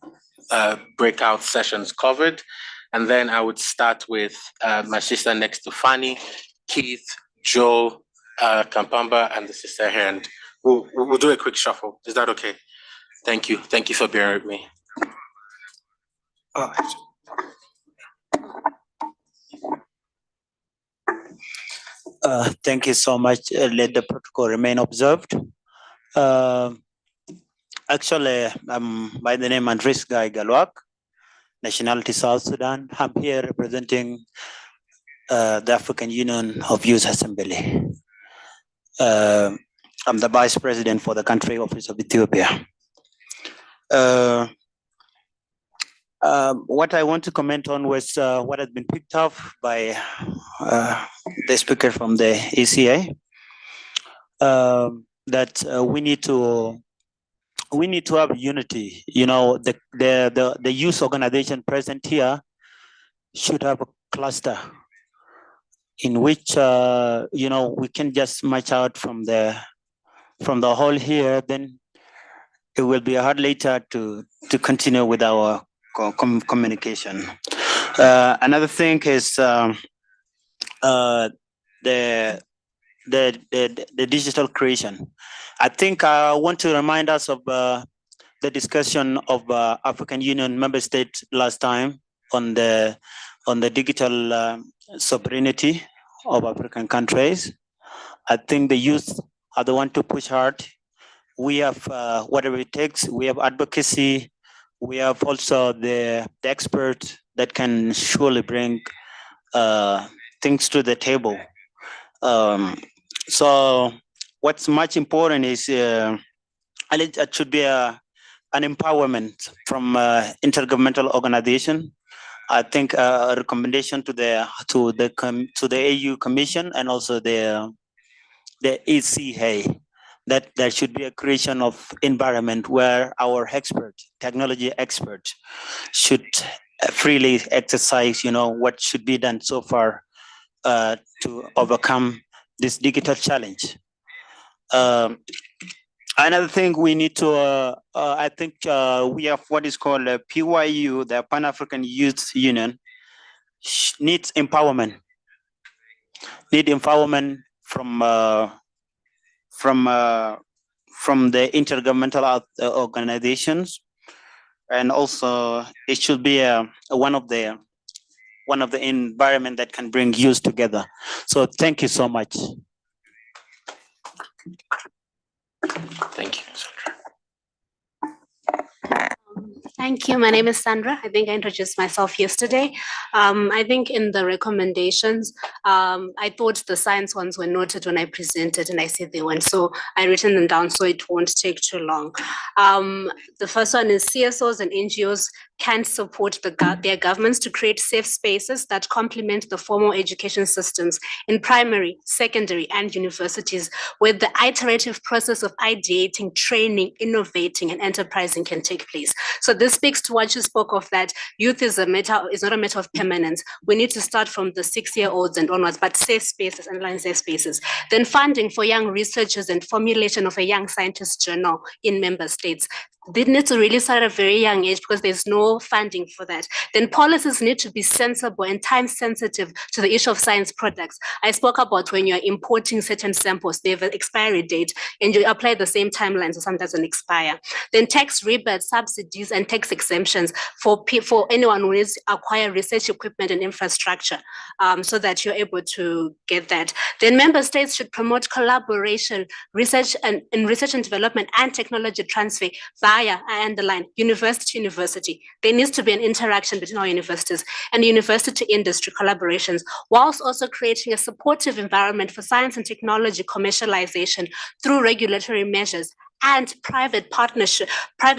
breakout sessions covered. And then I would start with my sister next to Fanny, Keith, Joe, Kampamba, and the sister here. And we'll do a quick shuffle. Is that okay? Thank you. Thank you for bearing with me. Thank you so much. Let the protocol remain observed. Actually, I'm by the name Andres Guy Galwak, nationality South Sudan. I'm here representing the African Union of Youth Assembly. I'm the Vice President for the Country Office of Ethiopia. What I want to comment on was what has been picked up by the speaker from the ECA, that we need to have unity. You know, the youth organization present here should have a cluster in which you know, we can just march out from the hall here. Then it will be hard later to continue with our communication. Another thing is the digital creation. I think I want to remind us of the discussion of African Union member states last time on the digital sovereignty of African countries. I think the youth are the one to push hard. We have whatever it takes. We have advocacy. We have also the experts that can surely bring things to the table. So what's much important is it should be an empowerment from intergovernmental organization. I think a recommendation to the AU Commission and also the ECA, that there should be a creation of environment where our technology experts should freely exercise, you know, what should be done so far to overcome this digital challenge. Another thing we need to, I think we have what is called a PYU, the Pan-African Youth Union, needs empowerment. Need empowerment from the intergovernmental organizations, and also it should be one of the environment that can bring youth together. So thank you so much. Thank you. Thank you. My name is Sandra. I think I introduced myself yesterday. I think in the recommendations, I thought the science ones were noted when I presented, and I said they weren't. So I written them down so it won't take too long. The first one is CSOs and NGOs can support their governments to create safe spaces that complement the formal education systems in primary, secondary, and universities, where the iterative process of ideating, training, innovating, and enterprising can take place. So this speaks to what you spoke of, that youth is not a matter of permanence. We need to start from the 6-year-olds and onwards, but safe spaces, underline safe spaces. Then funding for young researchers and formulation of a young scientist journal in member states. They need to really start at a very young age because there's no funding for that. Then policies need to be sensible and time sensitive to the issue of science products. I spoke about when you're importing certain samples, they have an expiry date and you apply the same timeline so some doesn't expire. Then tax rebates, subsidies, and tax exemptions for anyone who needs to acquire research equipment and infrastructure, so that you're able to get that. Then member states should promote collaboration, research and development and technology transfer via, I underline, university to university. There needs to be an interaction between our universities and university to industry collaborations, whilst also creating a supportive environment for science and technology commercialization through regulatory measures and private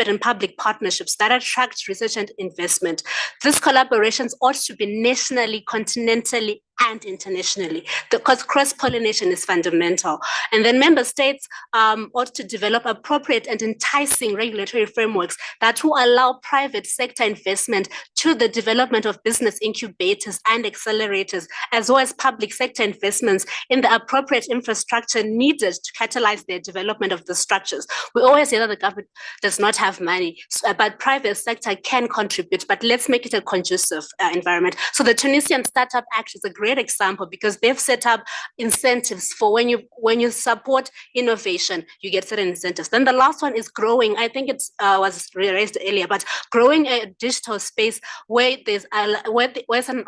and public partnerships that attract research and investment. These collaborations ought to be nationally, continentally, and internationally, because cross-pollination is fundamental. And then member states ought to develop appropriate and enticing regulatory frameworks that will allow private sector investment to the development of business incubators and accelerators, as well as public sector investments in the appropriate infrastructure needed to catalyze their development of the structures. We always say that the government does not have money, but private sector can contribute, but let's make it a conducive environment. So the Tunisian Startup Act is a great great example because they've set up incentives for when you support innovation, you get certain incentives. Then the last one is growing. I think it's was raised earlier, but growing a digital space where there's an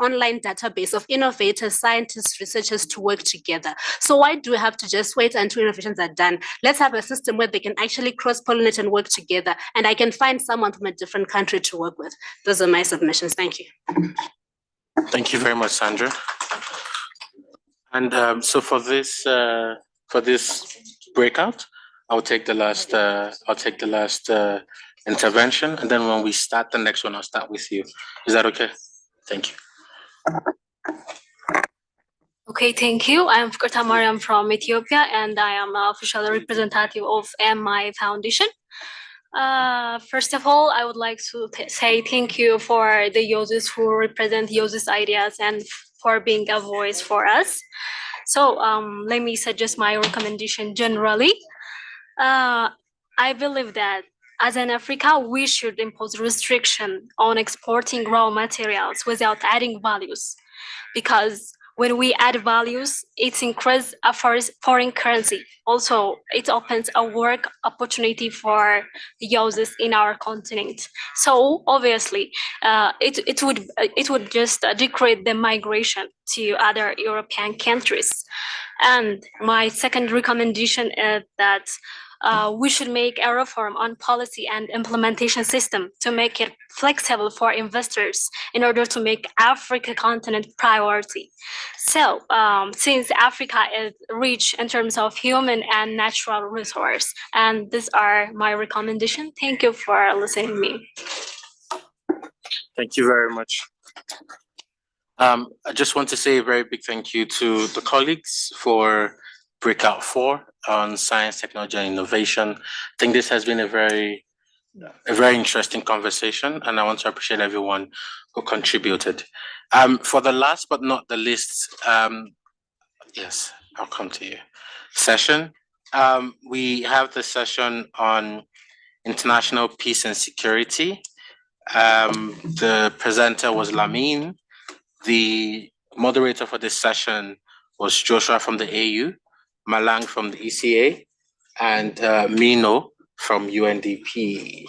online database of innovators, scientists, researchers to work together. So why do we have to just wait until innovations are done? Let's have a system where they can actually cross-pollinate and work together, and I can find someone from a different country to work with. Those are my submissions. Thank you. Thank you very much, Sandra. And so for this breakout, I'll take the last intervention, and then when we start the next one, I'll start with you. Is that okay? Thank you. Okay, thank you. I'm Furta Mariam from Ethiopia, and I am an official representative of MI Foundation. First of all, I would like to say thank you for the users who represent users' ideas and for being a voice for us. So let me suggest my recommendation generally. I believe that as an Africa, we should impose restriction on exporting raw materials without adding values, because when we add values, it increases a foreign currency. Also, it opens a work opportunity for users in our continent. So obviously, it would just decrease the migration to other European countries. And my second recommendation is that we should make a reform on policy and implementation system to make it flexible for investors in order to make Africa continent priority. So since Africa is rich in terms of human and natural resource, and these are my recommendations. Thank you for listening to me. Thank you very much. I just want to say a very big thank you to the colleagues for Breakout 4 on science, technology, and innovation. I think this has been a very interesting conversation, and I want to appreciate everyone who contributed. For the last but not the least, yes, I'll come to you. Session. We have the session on international peace and security. The presenter was Lamine. The moderator for this session was Joshua from the AU, Malang from the ECA, and Mino from UNDP.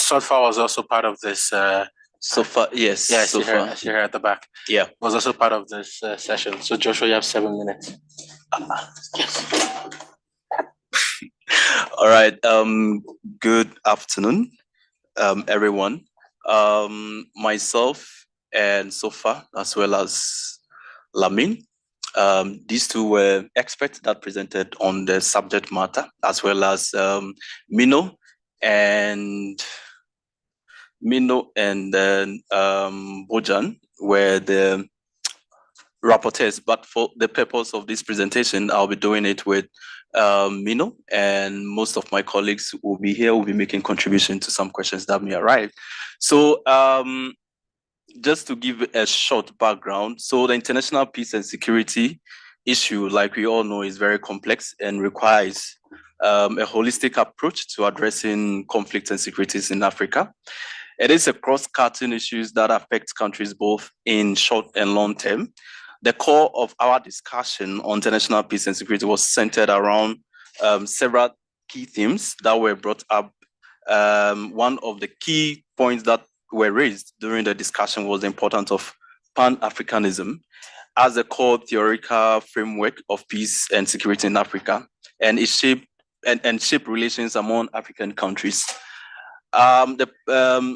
Sotfa was also part of this. Sotfa, yes. Yeah, I see her at the back. Yeah. Was also part of this session. So Joshua, you have 7 minutes. Yes. All right. Good afternoon, everyone. Myself and Sotfa, as well as Lamine. These two were experts that presented on the subject matter, as well as Mino and then Bojan were the rapporteurs. But for the purpose of this presentation, I'll be doing it with Mino, and most of my colleagues will be here, will be making contribution to some questions that may arise. So just to give a short background, so the international peace and security issue, like we all know, is very complex and requires a holistic approach to addressing conflicts and securities in Africa. It is a cross-cutting issues that affect countries both in short and long term. The core of our discussion on international peace and security was centered around several key themes that were brought up. One of the key points that were raised during the discussion was the importance of Pan-Africanism as a core theoretical framework of peace and security in Africa, and it shaped relations among African countries.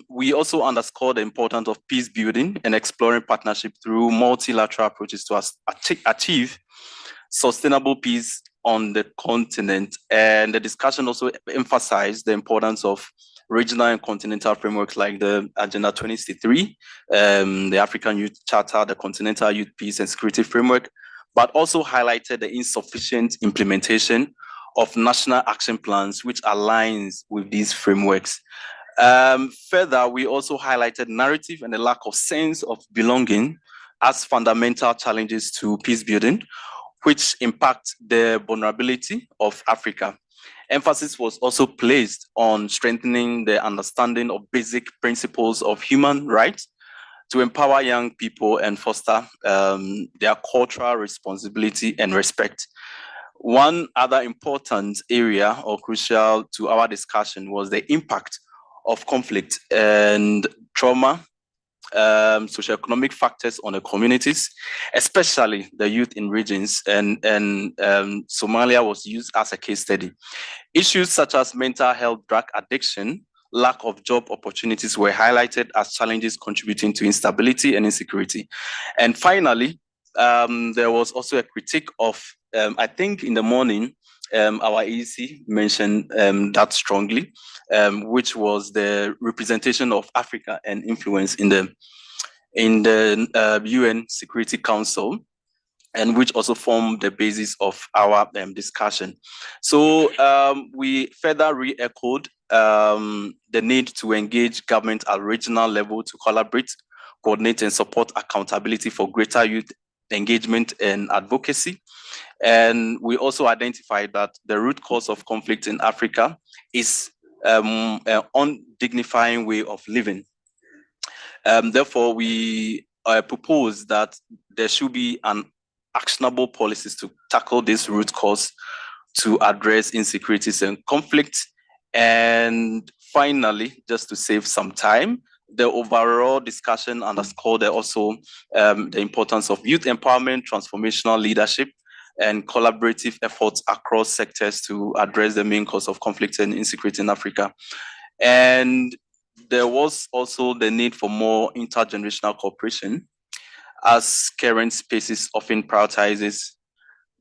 We also underscored the importance of peace building and exploring partnership through multilateral approaches to achieve sustainable peace on the continent. And the discussion also emphasized the importance of regional and continental frameworks like the Agenda 2063, the African Youth Charter, the Continental Youth Peace and Security Framework, but also highlighted the insufficient implementation of national action plans which aligns with these frameworks. Further, we also highlighted narrative and the lack of sense of belonging as fundamental challenges to peace building, which impact the vulnerability of Africa. Emphasis was also placed on strengthening the understanding of basic principles of human rights, to empower young people and foster their cultural responsibility and respect. One other important area or crucial to our discussion was the impact of conflict and trauma, socioeconomic factors on the communities, especially the youth in regions, and Somalia was used as a case study. Issues such as mental health, drug addiction, lack of job opportunities were highlighted as challenges contributing to instability and insecurity. And finally, there was also a critique of, I think in the morning, our EC mentioned that strongly, which was the representation of Africa and influence in the UN Security Council, and which also formed the basis of our discussion. So we further re-echoed the need to engage government at regional level to collaborate, coordinate, and support accountability for greater youth engagement and advocacy. And we also identified that the root cause of conflict in Africa is an undignifying way of living. Therefore, we propose that there should be an actionable policies to tackle this root cause to address insecurities and conflict. And finally, just to save some time, the overall discussion underscored also the importance of youth empowerment, transformational leadership, and collaborative efforts across sectors to address the main cause of conflict and insecurity in Africa. And there was also the need for more intergenerational cooperation, as current spaces often prioritizes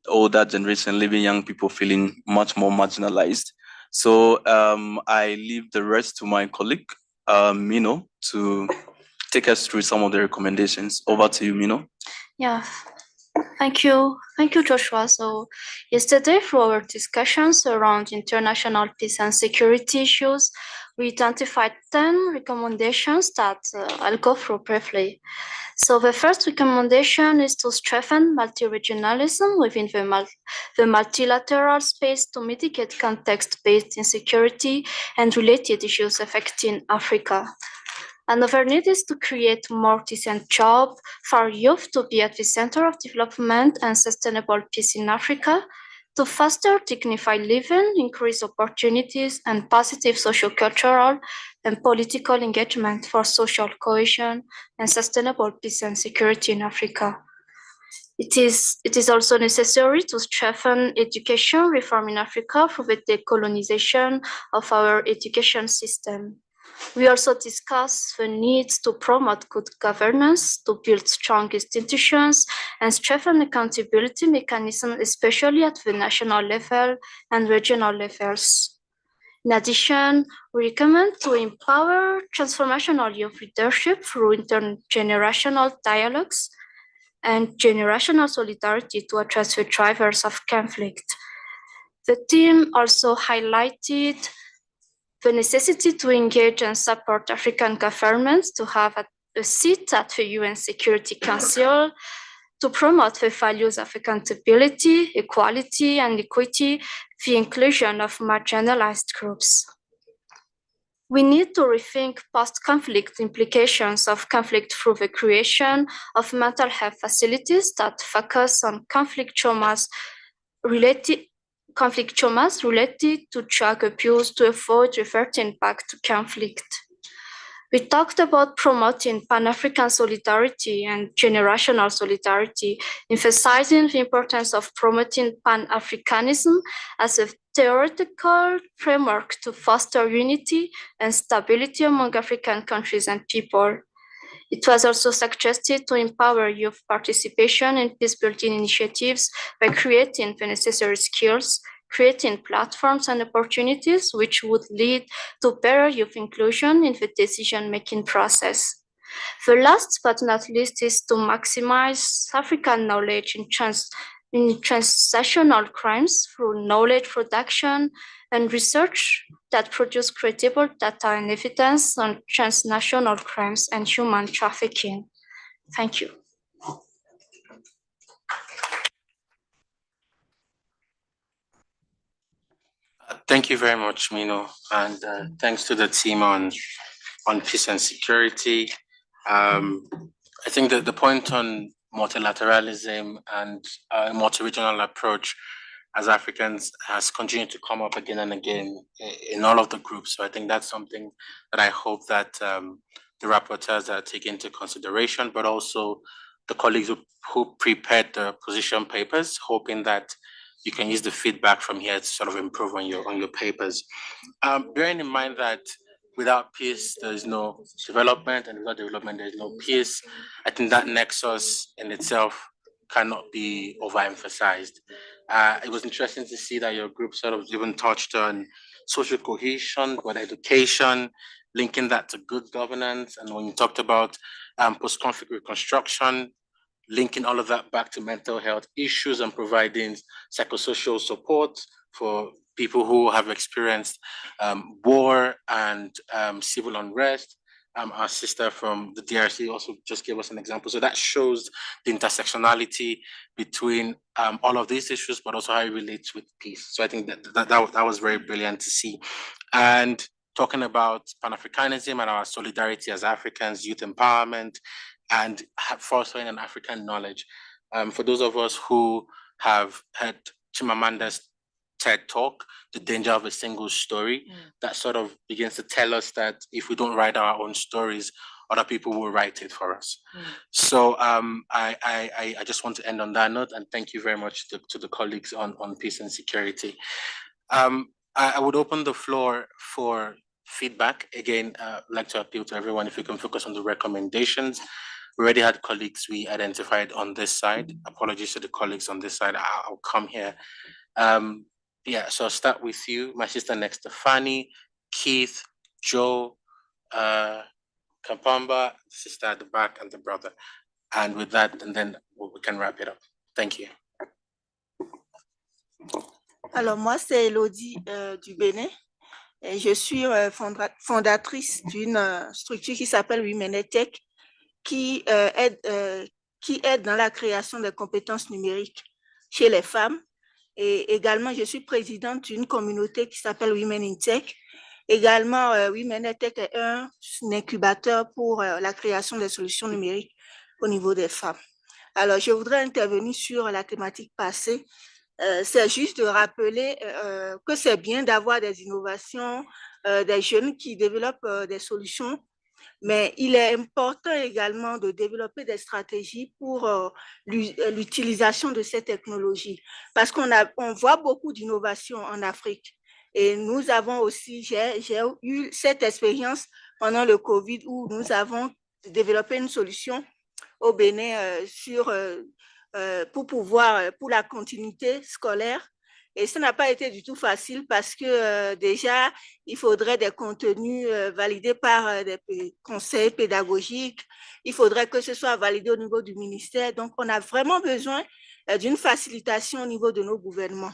older generation, leaving young people feeling much more marginalized. So I leave the rest to my colleague, Mino, to take us through some of the recommendations. Over to you, Mino. Yeah, thank you, Joshua. So yesterday, through our discussions around international peace and security issues, we identified 10 recommendations that I'll go through briefly. So the first recommendation is to strengthen multi-regionalism within the multilateral space to mitigate context-based insecurity and related issues affecting Africa. Another need is to create more decent jobs for youth to be at the center of development and sustainable peace in Africa, to foster dignified living, increase opportunities, and positive socio-cultural and political engagement for social cohesion and sustainable peace and security in Africa. It is also necessary to strengthen education reform in Africa through the decolonization of our education system. We also discuss the need to promote good governance, to build strong institutions, and strengthen accountability mechanisms, especially at the national level and regional levels. In addition, we recommend to empower transformational youth leadership through intergenerational dialogues and generational solidarity to address the drivers of conflict. The team also highlighted the necessity to engage and support African governments to have a seat at the UN Security Council, to promote the values of accountability, equality, and equity, the inclusion of marginalized groups. We need to rethink post-conflict implications of conflict through the creation of mental health facilities that focus on conflict traumas related to drug abuse to avoid reverting back to conflict. We talked about promoting Pan-African solidarity and generational solidarity, emphasizing the importance of promoting Pan-Africanism as a theoretical framework to foster unity and stability among African countries and people. It was also suggested to empower youth participation in peace-building initiatives by creating the necessary skills, creating platforms and opportunities which would lead to better youth inclusion in the decision-making process. The last but not least is to maximize African knowledge in transnational crimes through knowledge production and research that produce credible data and evidence on transnational crimes and human trafficking. Thank you. Thank you very much, Mino, and thanks to the team on peace and security. I think that the point on multilateralism and a multi-regional approach as Africans has continued to come up again and again in all of the groups. So I think that's something that I hope that the rapporteurs are taking into consideration, but also the colleagues who prepared the position papers, hoping that you can use the feedback from here to sort of improve on your papers. Bearing in mind that without peace, there is no development, and without development, there is no peace. I think that nexus in itself cannot be overemphasized. It was interesting to see that your group sort of even touched on social cohesion, but education, linking that to good governance. And when you talked about post-conflict reconstruction, linking all of that back to mental health issues and providing psychosocial support for people who have experienced war and civil unrest. Our sister from the DRC also just gave us an example. So that shows the intersectionality between all of these issues, but also how it relates with peace. So I think that was very brilliant to see. And talking about Pan-Africanism and our solidarity as Africans, youth empowerment, and fostering an African knowledge. For those of us who have heard Chimamanda's TED Talk, The Danger of a Single Story, that sort of begins to tell us that if we don't write our own stories, other people will write it for us. So I just want to end on that note, and thank you very much to the colleagues on peace and security. I would open the floor for feedback. Again, I'd like to appeal to everyone if we can focus on the recommendations. We already had colleagues we identified on this side. Apologies to the colleagues on this side. I'll come here. Yeah, so I'll start with you, my sister next to Fanny, Keith, Joe, Kampamba, sister at the back, and the brother. And with that, and then we can wrap it up. Thank you. Alors, moi, c'est Elodie du Bénin. Et je suis fondatrice d'une structure qui s'appelle Womenetech, qui aide dans la création des compétences numériques chez les femmes. Et également, je suis présidente d'une communauté qui s'appelle Women in Tech. Également, Womenetech est un incubateur pour la création des solutions numériques au niveau des femmes. Alors, je voudrais intervenir sur la thématique passée. C'est juste de rappeler que c'est bien d'avoir des innovations, des jeunes qui développent des solutions, mais il est important également de développer des stratégies pour l'utilisation de ces technologies, parce qu'on voit beaucoup d'innovations en Afrique. Et nous avons aussi, j'ai eu cette expérience pendant le Covid où nous avons développé une solution au Bénin pour la continuité scolaire. Et ça n'a pas été du tout facile parce que déjà, il faudrait des contenus validés par des conseils pédagogiques. Il faudrait que ce soit validé au niveau du ministère. Donc, on a vraiment besoin d'une facilitation au niveau de nos gouvernements.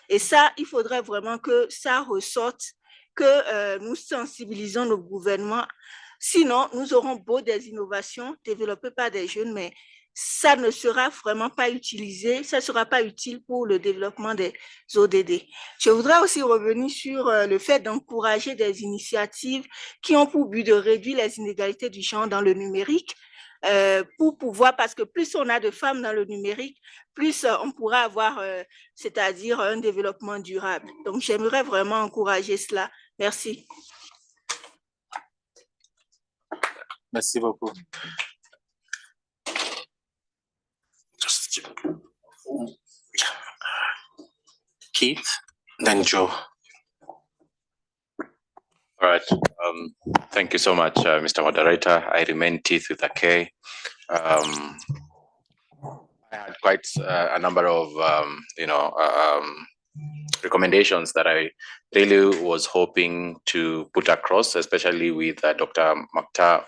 Et ça, il faudrait vraiment que ça ressorte, que nous sensibilisons nos gouvernements. Sinon, nous aurons beau des innovations développées par des jeunes, mais ça ne sera vraiment pas utilisé, ça ne sera pas utile pour le développement des ODD. Je voudrais aussi revenir sur le fait d'encourager des initiatives qui ont pour but de réduire les inégalités du genre dans le numérique, pour pouvoir, parce que plus on a de femmes dans le numérique, plus on pourra avoir, c'est-à-dire un développement durable. Donc, j'aimerais vraiment encourager cela. Merci. Merci beaucoup. Keith, then Joe. All right. Thank you so much, Mr. Moderator. I remain Teeth with a K. I had quite a number of, recommendations that I really was hoping to put across, especially with Dr. Makta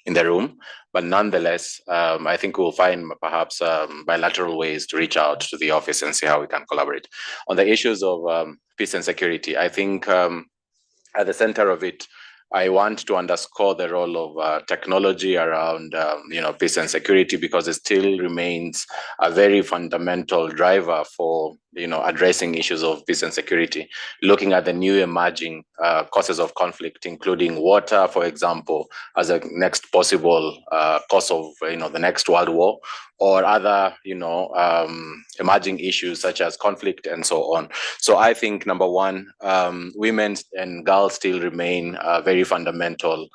in the room. But nonetheless, I think we'll find perhaps bilateral ways to reach out to the office and see how we can collaborate. On the issues of peace and security, I think at the center of it, I want to underscore the role of technology around, peace and security, because it still remains a very fundamental driver for, addressing issues of peace and security. Looking at the new emerging causes of conflict, including water, for example, as a next possible cause of, the next world war, or other, emerging issues such as conflict and so on. So I think, number one, women and girls still remain very fundamental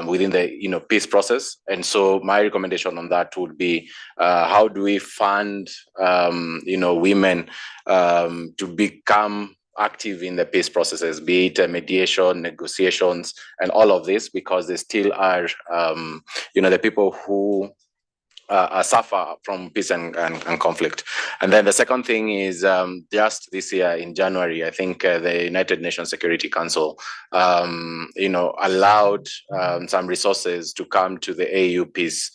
within the, peace process. And so my recommendation on that would be, how do we fund, women to become active in the peace processes, be it mediation, negotiations, and all of this, because they still are, the people who suffer from peace and conflict. And then the second thing is, just this year in January, I think the United Nations Security Council, allowed some resources to come to the AU Peace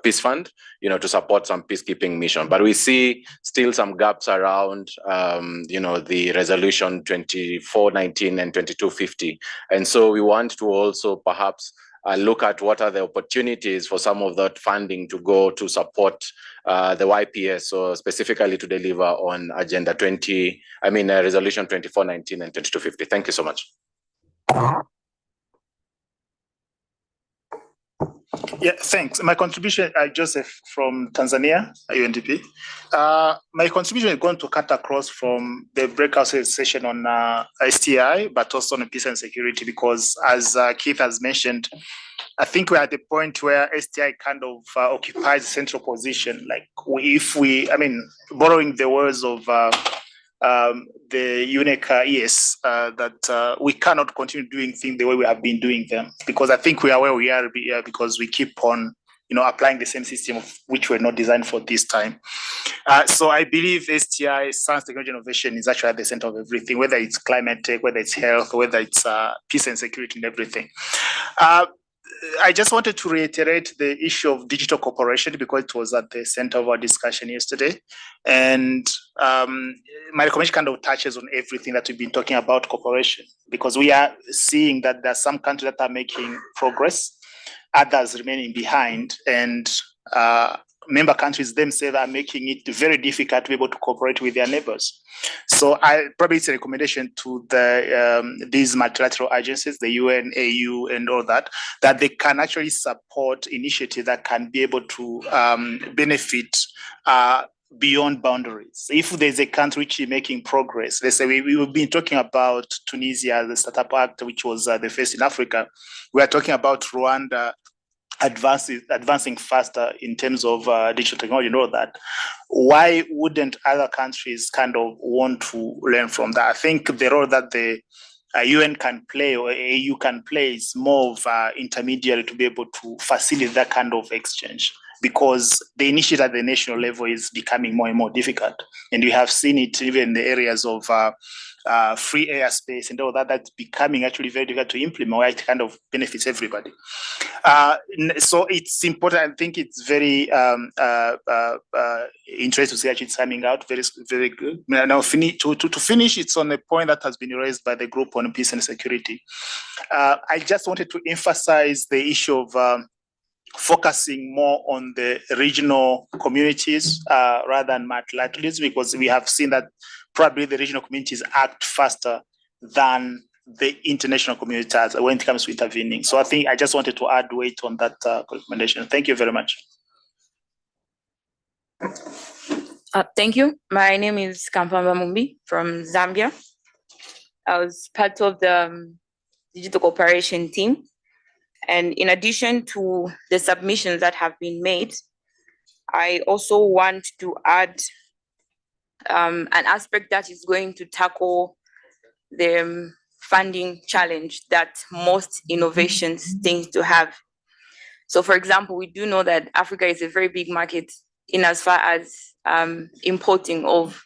Peace Fund, to support some peacekeeping mission. But we see still some gaps around, the resolution 2419 and 2250. And so we want to also perhaps look at what are the opportunities for some of that funding to go to support the YPS, so specifically to deliver on resolution 2419 and 2250. Thank you so much. Yeah, thanks. My contribution, Joseph from Tanzania, UNDP. My contribution is going to cut across from the breakout session on STI, but also on peace and security, because as Keith has mentioned, I think we're at the point where STI kind of occupies a central position. Like borrowing the words of the UNECA ES, that we cannot continue doing things the way we have been doing them, because I think we are where we are because we keep on, applying the same system of which were not designed for this time. So I believe STI, science, technology, innovation, is actually at the center of everything, whether it's climate tech, whether it's health, whether it's peace and security and everything. I just wanted to reiterate the issue of digital cooperation, because it was at the center of our discussion yesterday. And my recommendation kind of touches on everything that we've been talking about cooperation, because we are seeing that there are some countries that are making progress, others remaining behind, and member countries themselves are making it very difficult to be able to cooperate with their neighbors. So it's a recommendation to these multilateral agencies, the UN, AU, and all that they can actually support initiatives that can be able to benefit beyond boundaries. If there's a country which is making progress, let's say we've been talking about Tunisia, the Startup Act, which was the first in Africa. We are talking about Rwanda advancing faster in terms of digital technology and all that. Why wouldn't other countries kind of want to learn from that? I think the role that the UN can play or AU can play is more of intermediary to be able to facilitate that kind of exchange, because the initiative at the national level is becoming more and more difficult. And we have seen it even in the areas of free airspace and all that, that's becoming actually very difficult to implement, where it kind of benefits everybody. So it's important. I think it's very interesting to see actually it's coming out very, very good. Now, to finish, it's on a point that has been raised by the group on peace and security. I just wanted to emphasize the issue of focusing more on the regional communities rather than multilateralism, because we have seen that probably the regional communities act faster than the international community when it comes to intervening. So I just wanted to add weight on that recommendation. Thank you very much. Thank you. My name is Kampamba Mumbi from Zambia. I was part of the digital cooperation team. And in addition to the submissions that have been made, I also want to add an aspect that is going to tackle the funding challenge that most innovations tend to have. So for example, we do know that Africa is a very big market in as far as importing of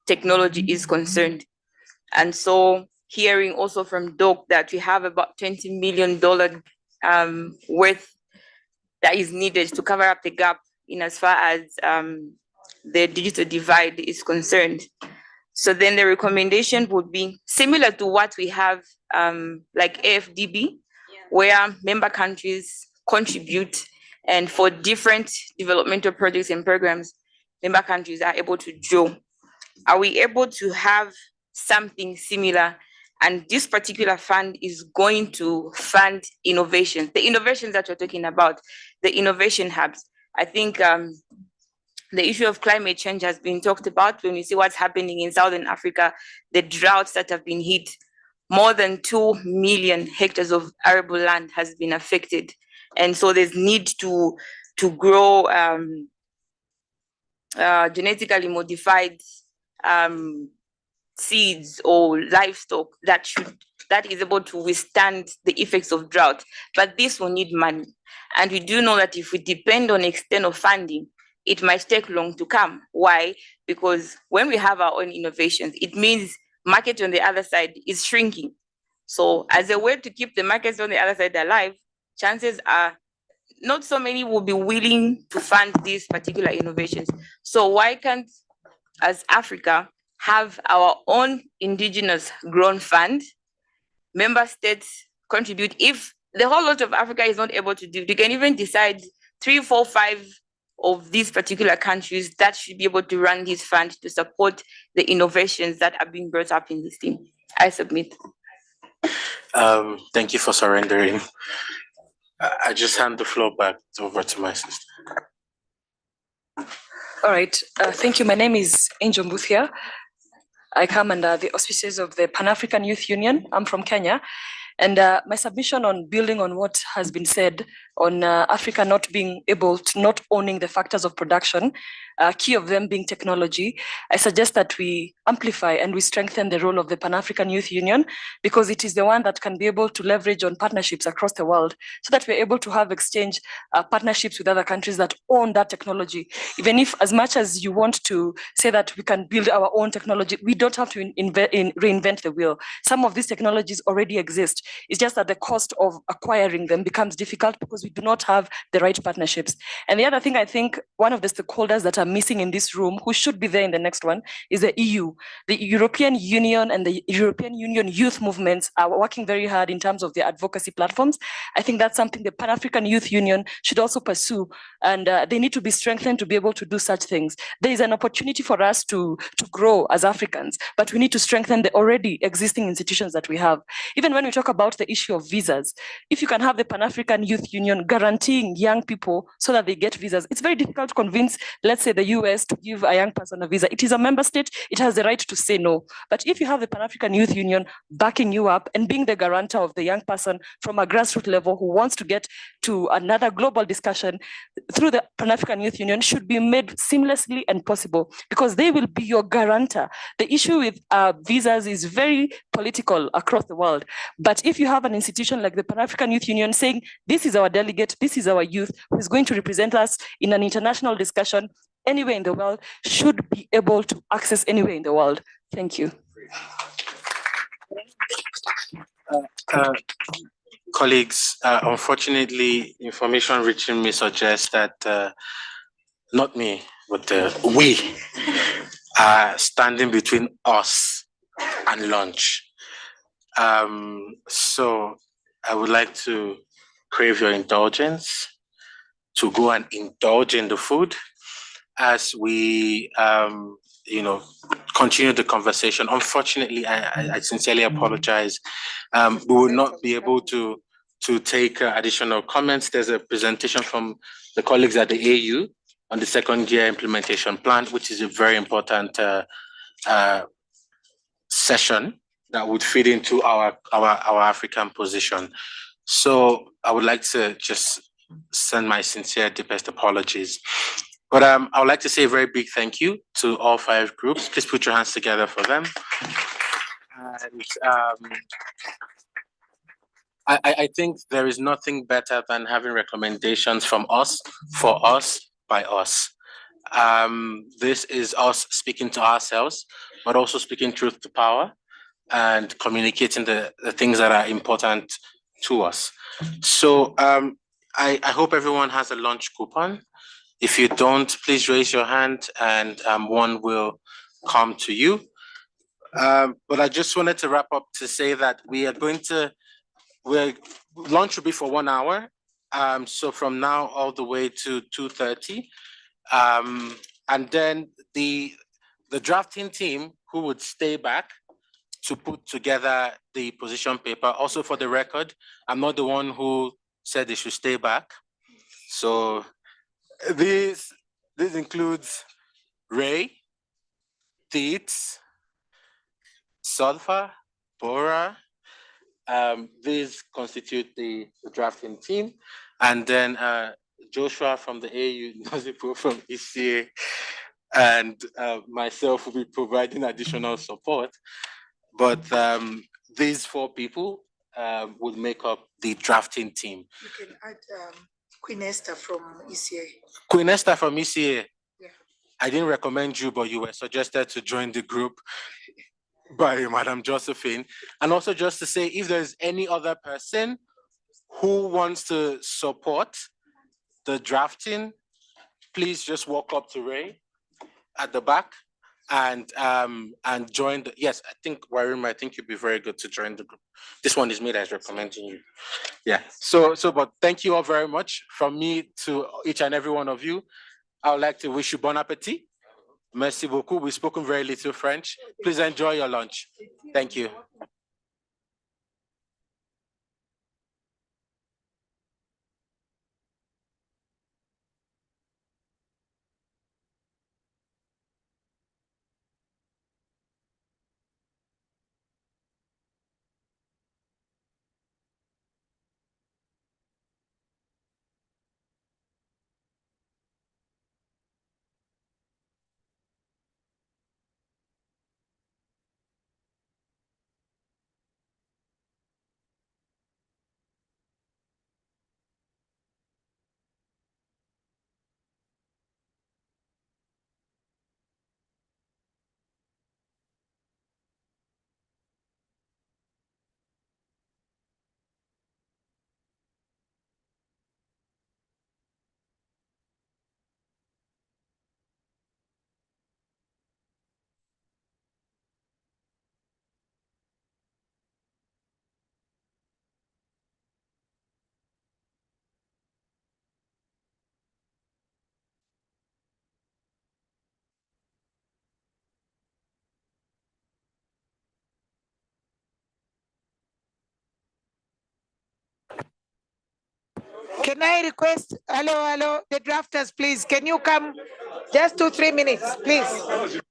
technology is concerned. And so hearing also from Doc that we have about $20 million worth that is needed to cover up the gap in as far as the digital divide is concerned. So then the recommendation would be similar to what we have like AFDB, where member countries contribute, and for different developmental projects and programs, member countries are able to draw. Are we able to have something similar? And this particular fund is going to fund innovation, the innovations that we're talking about, the innovation hubs. I think the issue of climate change has been talked about. When we see what's happening in Southern Africa, the droughts that have been hit, more than 2 million hectares of arable land has been affected. And so there's need to grow genetically modified seeds or livestock that is able to withstand the effects of drought. But this will need money. And we do know that if we depend on external funding, it might take long to come. Why? Because when we have our own innovations, it means market on the other side is shrinking. So as a way to keep the markets on the other side alive, chances are not so many will be willing to fund these particular innovations. So why can't, as Africa, have our own indigenous grown fund, member states contribute? If the whole lot of Africa is not able to do, they can even decide 3, 4, 5 of these particular countries that should be able to run this fund to support the innovations that are being brought up in this team. I submit. Thank you for surrendering. I just hand the floor back over to my sister. All right, thank you. My name is Angel Muthia. I come under the auspices of the Pan-African Youth Union. I'm from Kenya. And my submission on building on what has been said on Africa not owning the factors of production, key of them being technology, I suggest that we amplify and we strengthen the role of the Pan-African Youth Union, because it is the one that can be able to leverage on partnerships across the world so that we're able to have exchange partnerships with other countries that own that technology. Even if, as much as you want to say that we can build our own technology, we don't have to reinvent the wheel. Some of these technologies already exist. It's just that the cost of acquiring them becomes difficult because we do not have the right partnerships. And the other thing, I think one of the stakeholders that are missing in this room, who should be there in the next one, is the EU. The European Union and the European Union youth movements are working very hard in terms of their advocacy platforms. I think that's something the Pan-African Youth Union should also pursue, and they need to be strengthened to be able to do such things. There is an opportunity for us to grow as Africans, but we need to strengthen the already existing institutions that we have. Even when we talk about the issue of visas, if you can have the Pan-African Youth Union guaranteeing young people so that they get visas, it's very difficult to convince, let's say, the US to give a young person a visa. It is a member state, it has the right to say no. But if you have the Pan-African Youth Union backing you up and being the guarantor of the young person from a grassroots level who wants to get to another global discussion through the Pan-African Youth Union, should be made seamlessly and possible, because they will be your guarantor. The issue with visas is very political across the world. But if you have an institution like the Pan-African Youth Union saying, this is our delegate, this is our youth who is going to represent us in an international discussion anywhere in the world, should be able to access anywhere in the world. Thank you. Colleagues, unfortunately, information reaching me suggests that not me, but we are standing between us and lunch. So I would like to crave your indulgence to go and indulge in the food as we continue the conversation. Unfortunately, I sincerely apologize. We will not be able to take additional comments. There's a presentation from the colleagues at the AU on the second year implementation plan, which is a very important session that would fit into our African position. So I would like to just send my sincere, deepest apologies. But I would like to say a very big thank you to all 5 groups. Please put your hands together for them. And I think there is nothing better than having recommendations from us, for us, by us. This is us speaking to ourselves, but also speaking truth to power and communicating the things that are important to us. So I hope everyone has a lunch coupon. If you don't, please raise your hand and one will come to you. But I just wanted to wrap up to say that lunch will be for 1 hour. So from now all the way to 2:30. And then the drafting team who would stay back to put together the position paper. Also for the record, I'm not the one who said they should stay back. So this includes Ray, Teets, Sulfur, Bora. These constitute the drafting team. And then Joshua from the AU, Nozipo from ECA, and myself will be providing additional support. But these 4 people would make up the drafting team. You can add Queen Esther from ECA. Queen Esther from ECA. Yeah. I didn't recommend you, but you were suggested to join the group by Madam Josephine. And also just to say, if there's any other person who wants to support the drafting, please just walk up to Ray at the back and join the, yes, I think Warim, I think you'd be very good to join the group. This one is me that's recommending you. Yeah. So but thank you all very much. From me to each and every one of you, I would like to wish you bon appetit. Merci beaucoup. We've spoken very little French. Please enjoy your lunch. Thank you. Can I request, hello, the drafters, please, can you come just 2-3 minutes, please?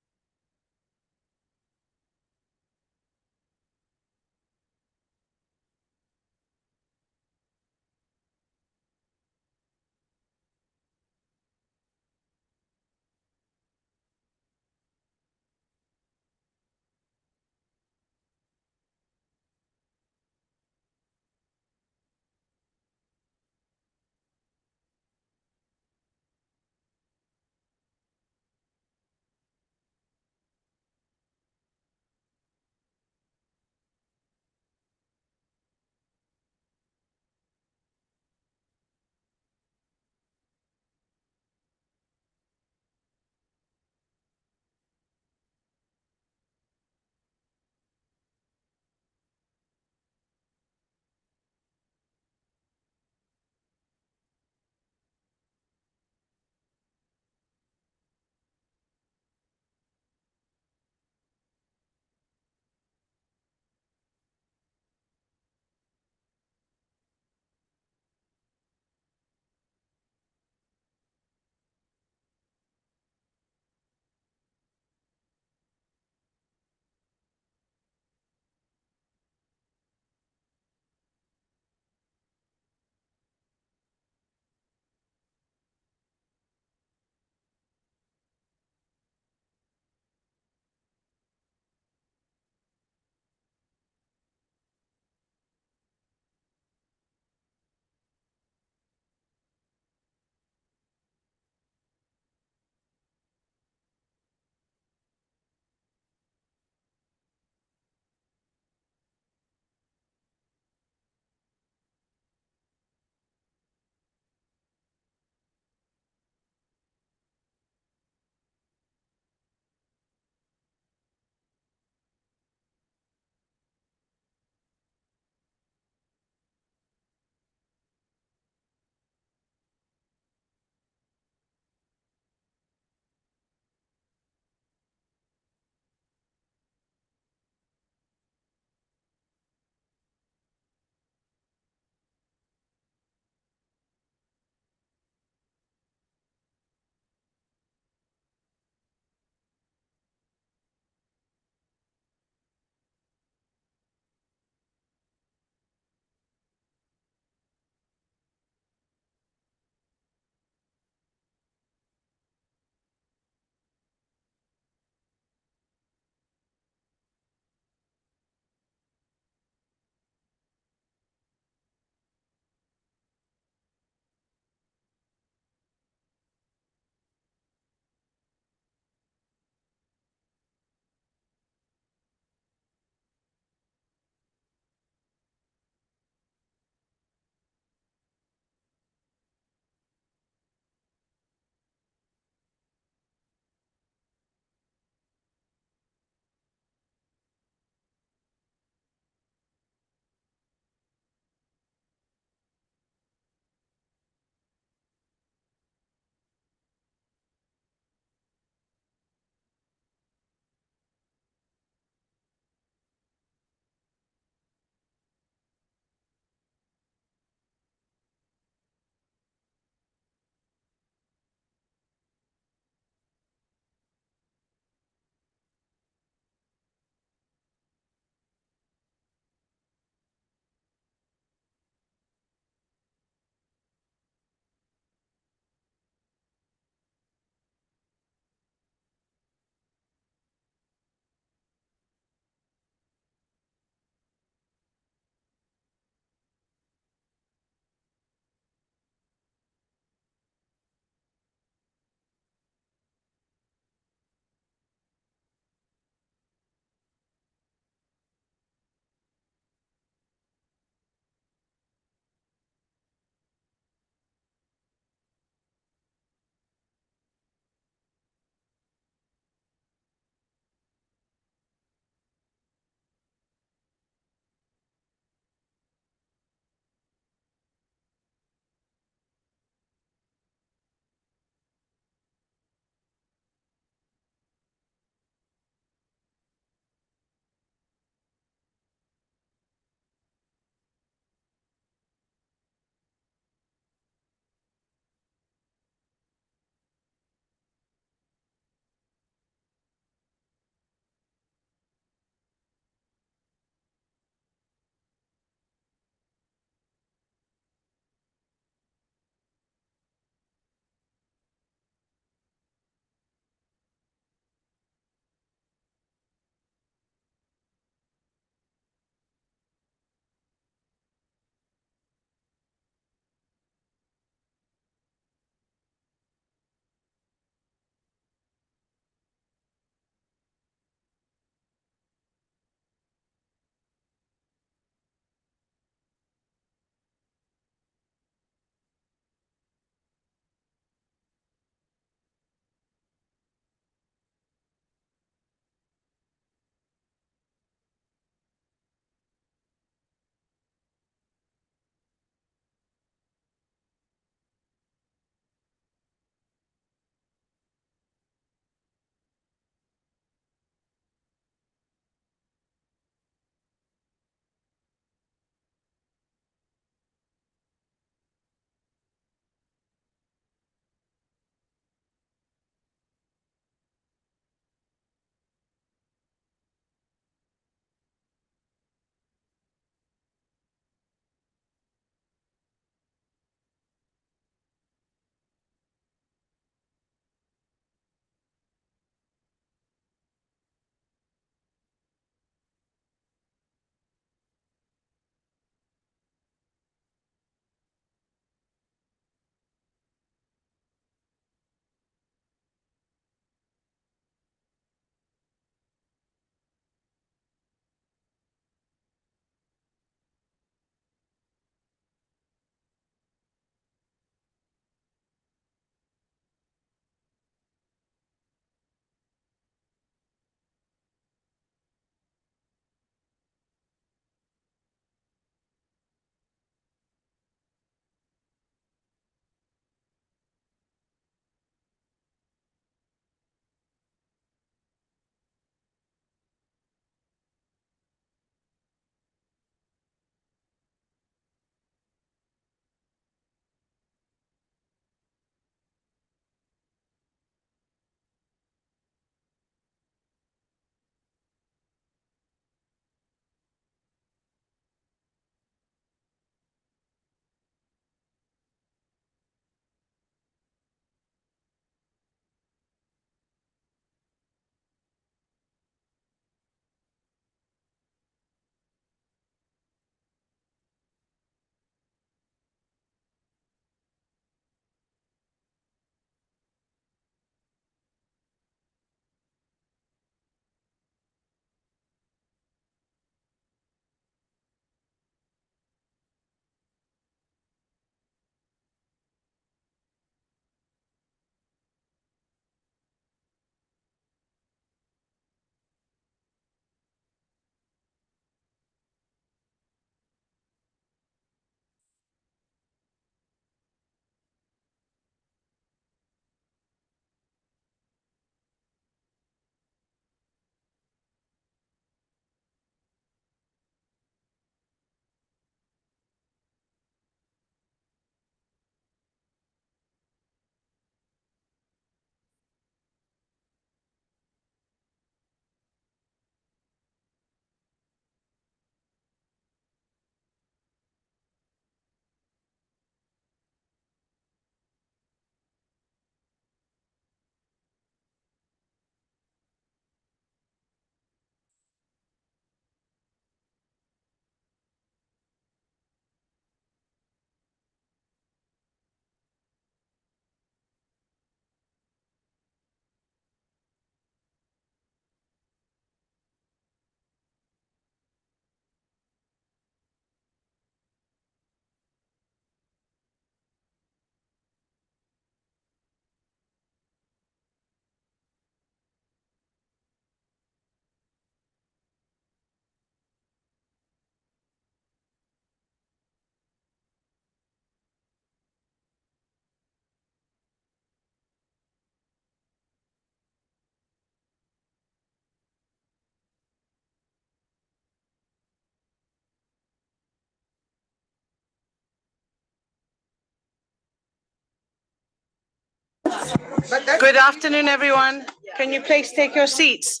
Good afternoon, everyone. Can you please take your seats?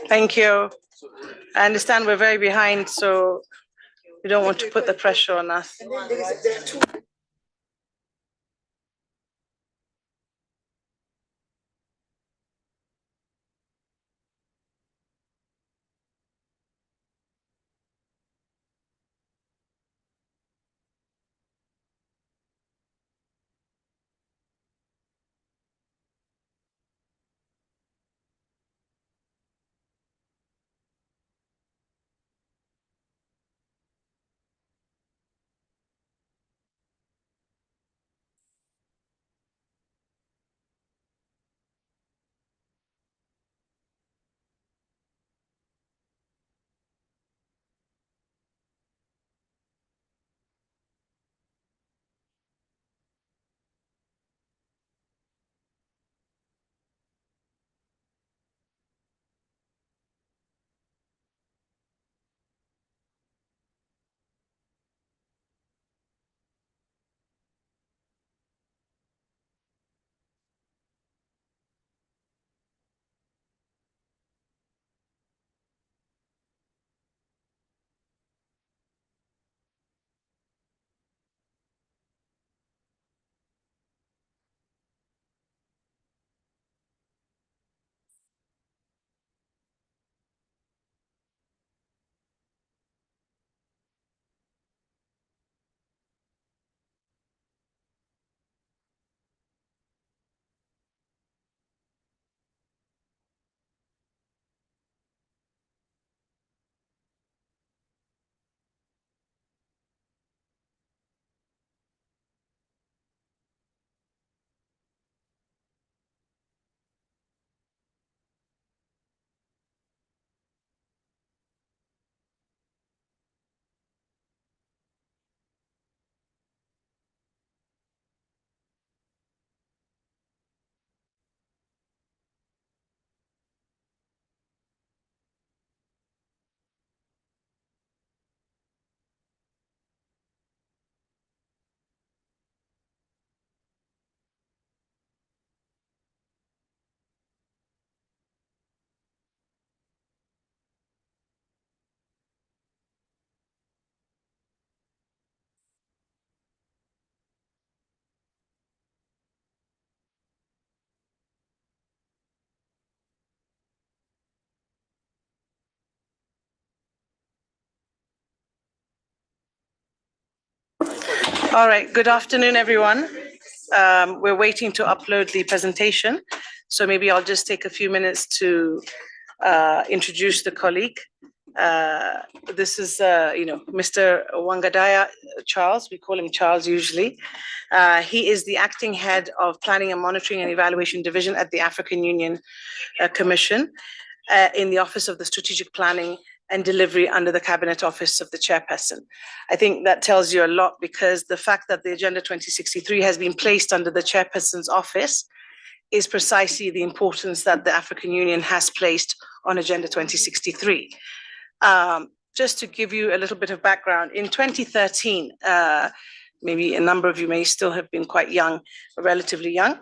Thank you. I understand we're very behind, so we don't want to put the pressure on us. All right, good afternoon, everyone. We're waiting to upload the presentation, so maybe I'll just take a few minutes to introduce the colleague. This is, Mr. Wangadaya Charles. We call him Charles usually. He is the acting head of Planning and Monitoring and Evaluation Division at the African Union Commission in the Office of the Strategic Planning and Delivery under the Cabinet Office of the Chairperson. I think that tells you a lot, because the fact that the Agenda 2063 has been placed under the Chairperson's office is precisely the importance that the African Union has placed on Agenda 2063. Just to give you a little bit of background, in 2013, maybe a number of you may still have been quite young, relatively young,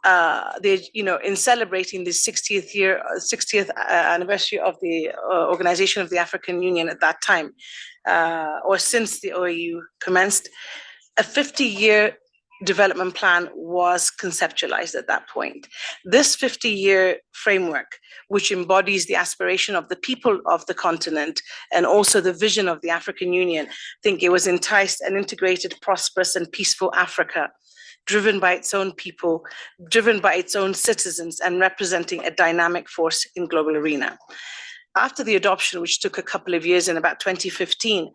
in celebrating the 60th anniversary of the Organization of the African Union at that time, or since the OAU commenced, a 50-year development plan was conceptualized at that point. This 50-year framework, which embodies the aspiration of the people of the continent and also the vision of the African Union, I think it was enticed an integrated, prosperous and peaceful Africa, driven by its own people, driven by its own citizens, and representing a dynamic force in global arena. After the adoption, which took a couple of years in about 2015,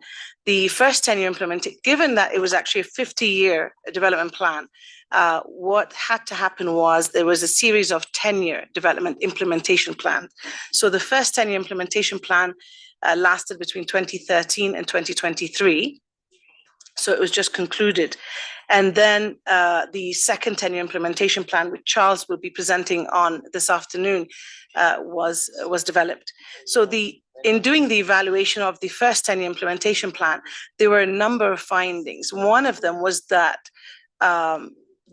the first 10-year implementation, given that it was actually a 50-year development plan, what had to happen was there was a series of 10-year development implementation plans. So the first 10-year implementation plan lasted between 2013 and 2023. So it was just concluded. And then the second 10-year implementation plan, which Charles will be presenting on this afternoon, was developed. So in doing the evaluation of the first 10-year implementation plan, there were a number of findings. One of them was that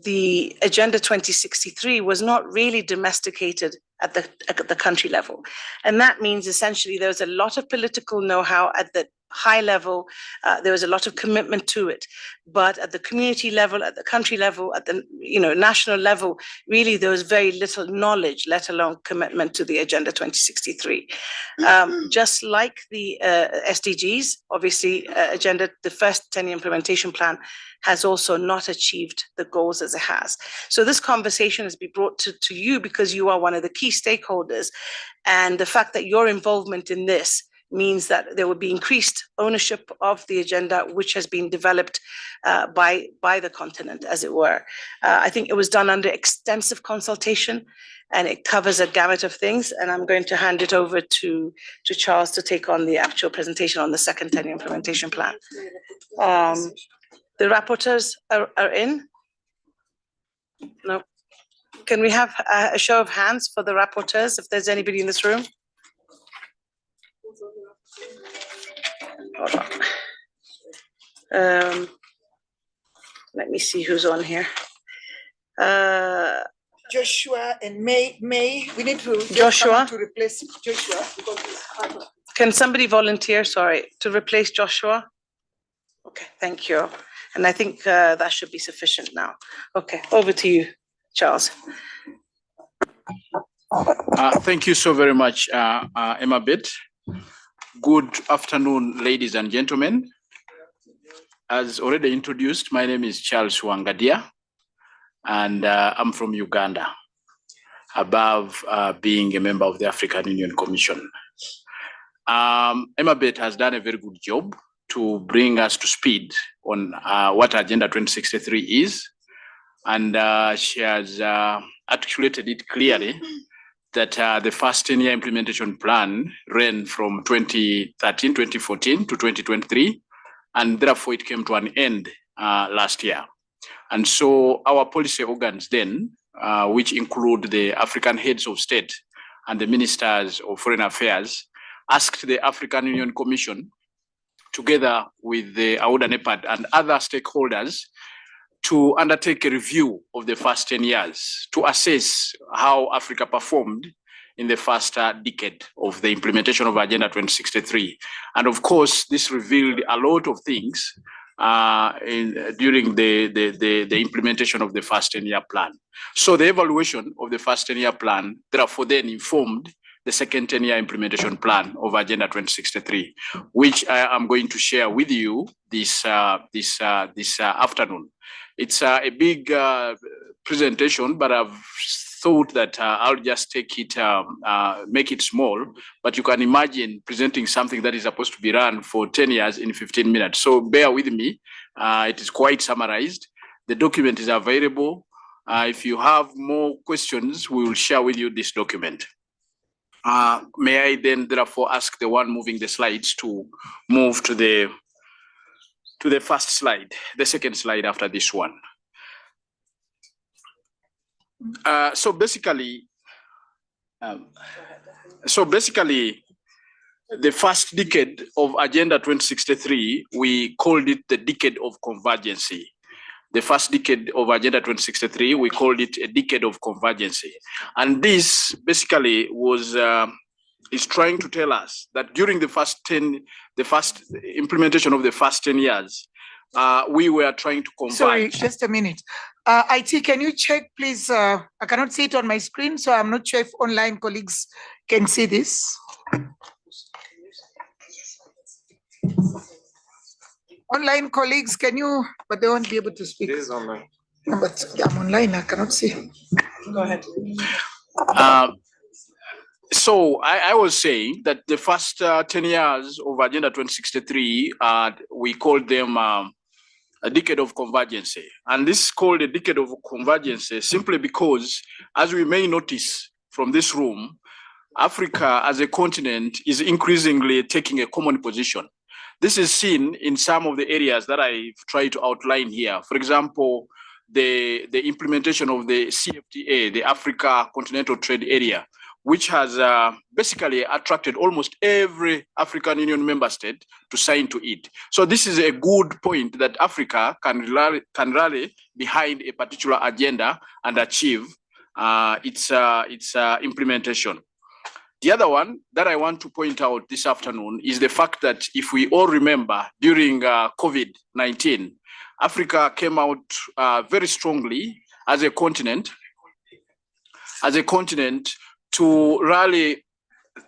the Agenda 2063 was not really domesticated at the country level. And that means essentially there was a lot of political know-how at the high level. There was a lot of commitment to it, but at the community level, at the country level, at the national level, really there was very little knowledge, let alone commitment to the Agenda 2063. Just like the SDGs, obviously, the first 10-year implementation plan has also not achieved the goals as it has. So this conversation has been brought to you because you are one of the key stakeholders, and the fact that your involvement in this means that there will be increased ownership of the agenda, which has been developed by the continent, as it were. I think it was done under extensive consultation, and it covers a gamut of things. And I'm going to hand it over to Charles to take on the actual presentation on the second 10-year implementation plan. The rapporteurs are in? No. Can we have a show of hands for the rapporteurs, if there's anybody in this room? Hold on. Let me see who's on here. Joshua and May, we need to get Joshua? someone to replace Joshua because it's hard. Can somebody volunteer, to replace Joshua? Okay, thank you. And I think that should be sufficient now. Okay, over to you, Charles. Thank you so very much, Emma Bett. Good afternoon, ladies and gentlemen. As already introduced, my name is Charles Wangadia, and I'm from Uganda, above being a member of the African Union Commission. Emma Bett has done a very good job to bring us to speed on what Agenda 2063 is, and she has articulated it clearly that the first 10-year implementation plan ran from 2014 to 2023, and therefore it came to an end last year. And so our policy organs then, which include the African heads of state and the ministers of foreign affairs, asked the African Union Commission, together with the AUDA NEPAD and other stakeholders, to undertake a review of the first 10 years to assess how Africa performed in the first decade of the implementation of Agenda 2063. And of course, this revealed a lot of things during the implementation of the first 10-year plan. So the evaluation of the first 10-year plan, therefore, then informed the second 10-year implementation plan of Agenda 2063, which I am going to share with you this afternoon. It's a big presentation, but I've thought that I'll just take it, make it small, but you can imagine presenting something that is supposed to be run for 10 years in 15 minutes. So bear with me. It is quite summarized. The document is available. If you have more questions, we will share with you this document. May I then therefore ask the one moving the slides to move to the first slide, the second slide after this one. So basically, the first decade of Agenda 2063, we called it the decade of convergency. The first decade of Agenda 2063, we called it a decade of convergency. And this basically is trying to tell us that during the first implementation of the first 10 years, we were trying to converge. Sorry, just a minute. IT, can you check, please? I cannot see it on my screen, so I'm not sure if online colleagues can see this. Online colleagues, can you, but they won't be able to speak. This is online. No, but I'm online, I cannot see. Go ahead. So I was saying that the first 10 years of Agenda 2063, we called them a decade of convergence. And this is called a decade of convergence simply because, as we may notice from this room, Africa as a continent is increasingly taking a common position. This is seen in some of the areas that I've tried to outline here. For example, the implementation of the CFTA, the Africa Continental Trade Area, which has basically attracted almost every African Union member state to sign to it. So this is a good point that Africa can rally behind a particular agenda and achieve its implementation. The other one that I want to point out this afternoon is the fact that if we all remember, during COVID-19, Africa came out very strongly as a continent to rally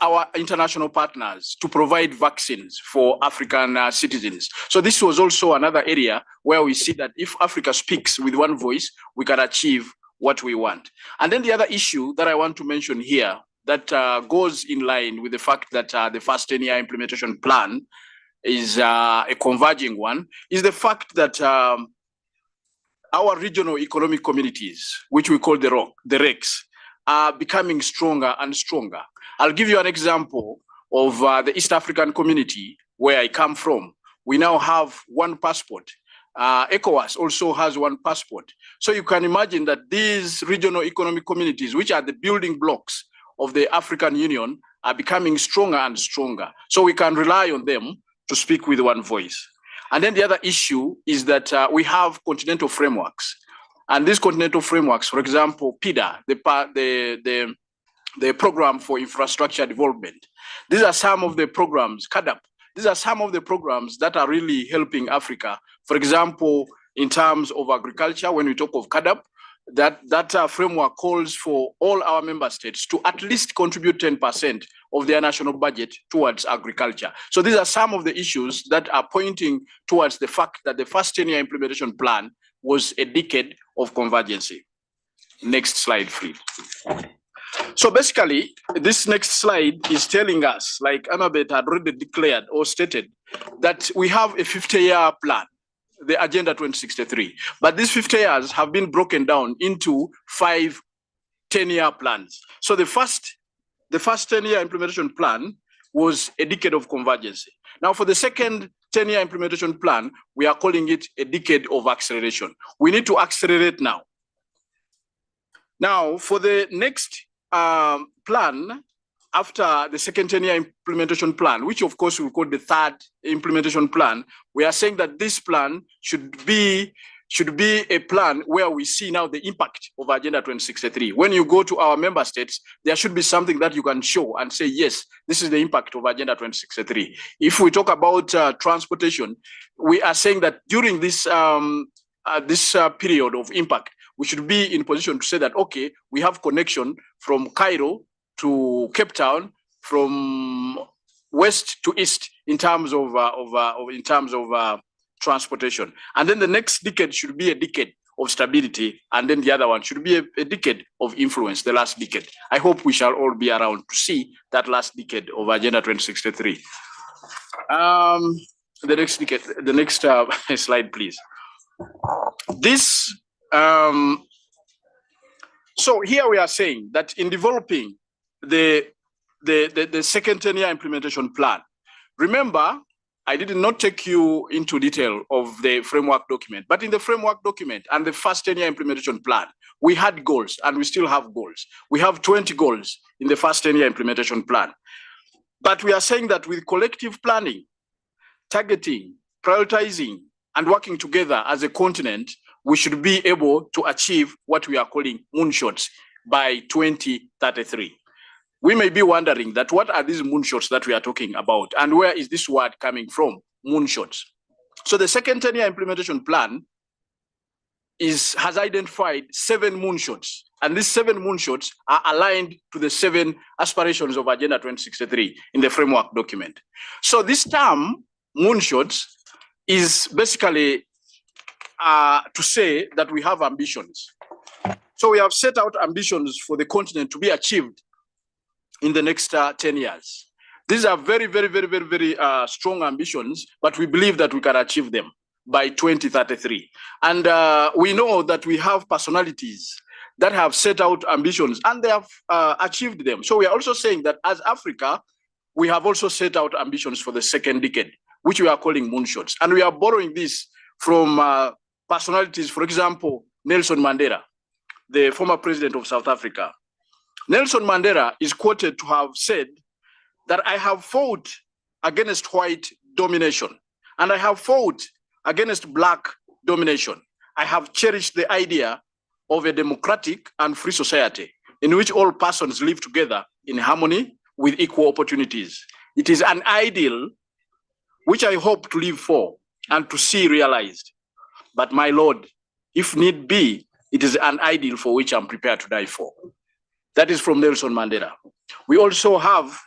our international partners to provide vaccines for African citizens. So this was also another area where we see that if Africa speaks with one voice, we can achieve what we want. And then the other issue that I want to mention here that goes in line with the fact that the first 10-year implementation plan is a converging one, is the fact that our regional economic communities, which we call the RECs, are becoming stronger and stronger. I'll give you an example of the East African community where I come from. We now have one passport. ECOWAS also has one passport. So you can imagine that these regional economic communities, which are the building blocks of the African Union, are becoming stronger and stronger. So we can rely on them to speak with one voice. And then the other issue is that we have continental frameworks. And these continental frameworks, for example, PIDA, the Program for Infrastructure Development. These are some of the programs, CADAP. These are some of the programs that are really helping Africa. For example, in terms of agriculture, when we talk of CADAP, that framework calls for all our member states to at least contribute 10% of their national budget towards agriculture. So these are some of the issues that are pointing towards the fact that the first 10-year implementation plan was a decade of convergence. Next slide, please. So basically, this next slide is telling us, like Annabeth had already declared or stated, that we have a 50-year plan, the Agenda 2063. But these 50 years have been broken down into 5 10-year plans. So the first 10-year implementation plan was a decade of convergence. Now for the second 10-year implementation plan, we are calling it a decade of acceleration. We need to accelerate now. Now for the next plan, after the second 10-year implementation plan, which of course we call the third implementation plan, we are saying that this plan should be a plan where we see now the impact of Agenda 2063. When you go to our member states, there should be something that you can show and say, yes, this is the impact of Agenda 2063. If we talk about transportation, we are saying that during this period of impact, we should be in position to say that, okay, we have connection from Cairo to Cape Town, from west to east in terms of transportation. And then the next decade should be a decade of stability, and then the other one should be a decade of influence, the last decade. I hope we shall all be around to see that last decade of Agenda 2063. The next decade, the next slide, please. This, so here we are saying that in developing the second 10-year implementation plan, remember, I did not take you into detail of the framework document, but in the framework document and the first 10-year implementation plan, we had goals and we still have goals. We have 20 goals in the first 10-year implementation plan. But we are saying that with collective planning, targeting, prioritizing, and working together as a continent, we should be able to achieve what we are calling moonshots by 2033. We may be wondering that what are these moonshots that we are talking about, and where is this word coming from, moonshots? So the second 10-year implementation plan has identified 7 moonshots, and these 7 moonshots are aligned to the 7 aspirations of Agenda 2063 in the framework document. So this term, moonshots, is basically to say that we have ambitions. So we have set out ambitions for the continent to be achieved in the next 10 years. These are very, very, very, very, very strong ambitions, but we believe that we can achieve them by 2033. And we know that we have personalities that have set out ambitions and they have achieved them. So we are also saying that as Africa, we have also set out ambitions for the second decade, which we are calling moonshots. And we are borrowing this from personalities, for example, Nelson Mandela, the former president of South Africa, Nelson Mandela is quoted to have said that I have fought against white domination and I have fought against black domination. I have cherished the idea of a democratic and free society in which all persons live together in harmony with equal opportunities. It is an ideal which I hope to live for and to see realized. But my Lord, if need be, it is an ideal for which I'm prepared to die for. That is from Nelson Mandela. We also have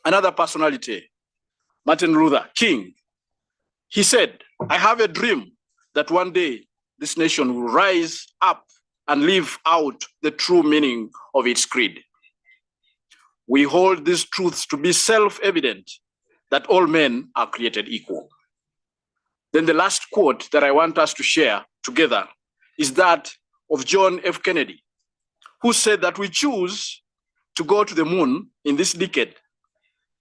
another personality, Martin Luther King. He said, I have a dream that one day this nation will rise up and live out the true meaning of its creed. We hold these truths to be self-evident that all men are created equal. Then the last quote that I want us to share together is that of John F. Kennedy, who said that we choose to go to the moon in this decade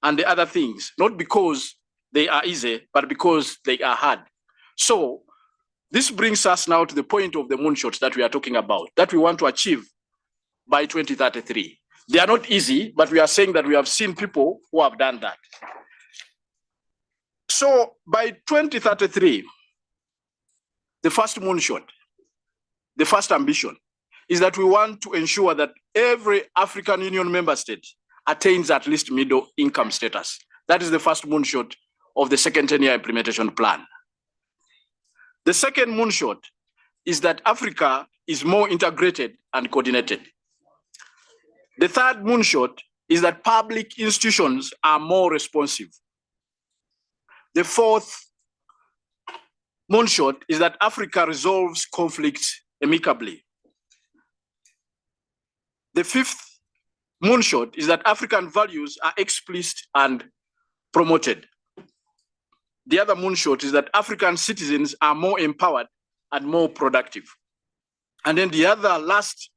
and the other things, not because they are easy, but because they are hard. So this brings us now to the point of the moonshots that we are talking about, that we want to achieve by 2033. They are not easy, but we are saying that we have seen people who have done that. So by 2033, the first moonshot, the first ambition is that we want to ensure that every African Union member state attains at least middle income status. That is the first moonshot of the second 10-year implementation plan. The second moonshot is that Africa is more integrated and coordinated. The third moonshot is that public institutions are more responsive. The fourth moonshot is that Africa resolves conflicts amicably. The fifth moonshot is that African values are explicit and promoted. The other moonshot is that African citizens are more empowered and more productive. And then the other last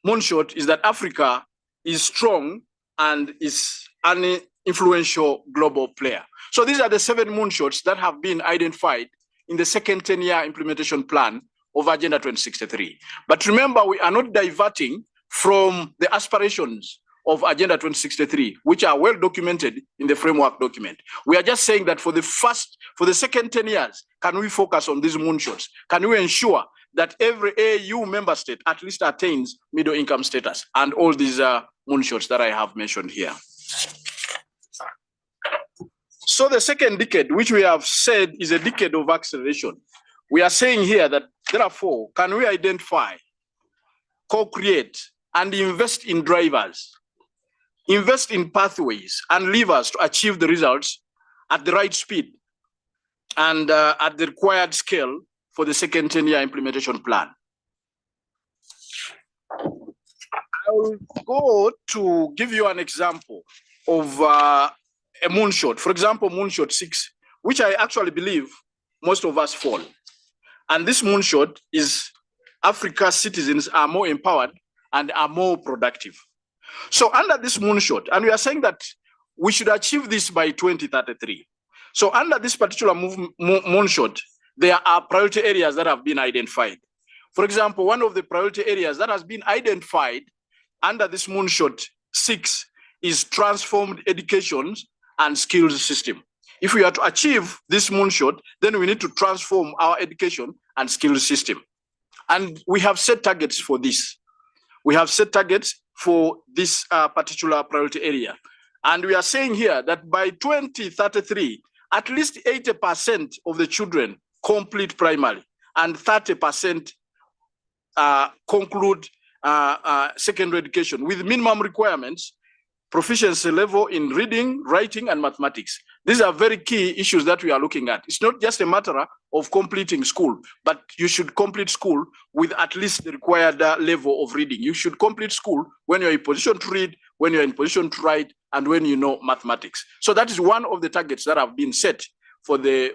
moonshot is that Africa is strong and is an influential global player. So these are the 7 moonshots that have been identified in the second 10-year implementation plan of Agenda 2063. But remember, we are not diverting from the aspirations of Agenda 2063, which are well documented in the framework document. We are just saying that for the second 10 years, can we focus on these moonshots? Can we ensure that every AU member state at least attains middle income status and all these moonshots that I have mentioned here? So the second decade, which we have said is a decade of acceleration, we are saying here that therefore, can we identify, co-create, and invest in drivers, invest in pathways and levers to achieve the results at the right speed and at the required scale for the second 10-year implementation plan. I will go to give you an example of a moonshot. For example, moonshot 6, which I actually believe most of us fall. And this moonshot is Africa's citizens are more empowered and are more productive. So under this moonshot, and we are saying that we should achieve this by 2033. So under this particular moonshot, there are priority areas that have been identified. For example, one of the priority areas that has been identified under this moonshot 6 is transformed education and skills system. If we are to achieve this moonshot, then we need to transform our education and skills system. And we have set targets for this. We have set targets for this particular priority area. And we are saying here that by 2033, at least 80% of the children complete primary and 30% conclude secondary education with minimum requirements, proficiency level in reading, writing, and mathematics. These are very key issues that we are looking at. It's not just a matter of completing school, but you should complete school with at least the required level of reading. You should complete school when you're in position to read, when you're in position to write, and when you know mathematics. So that is one of the targets that have been set for the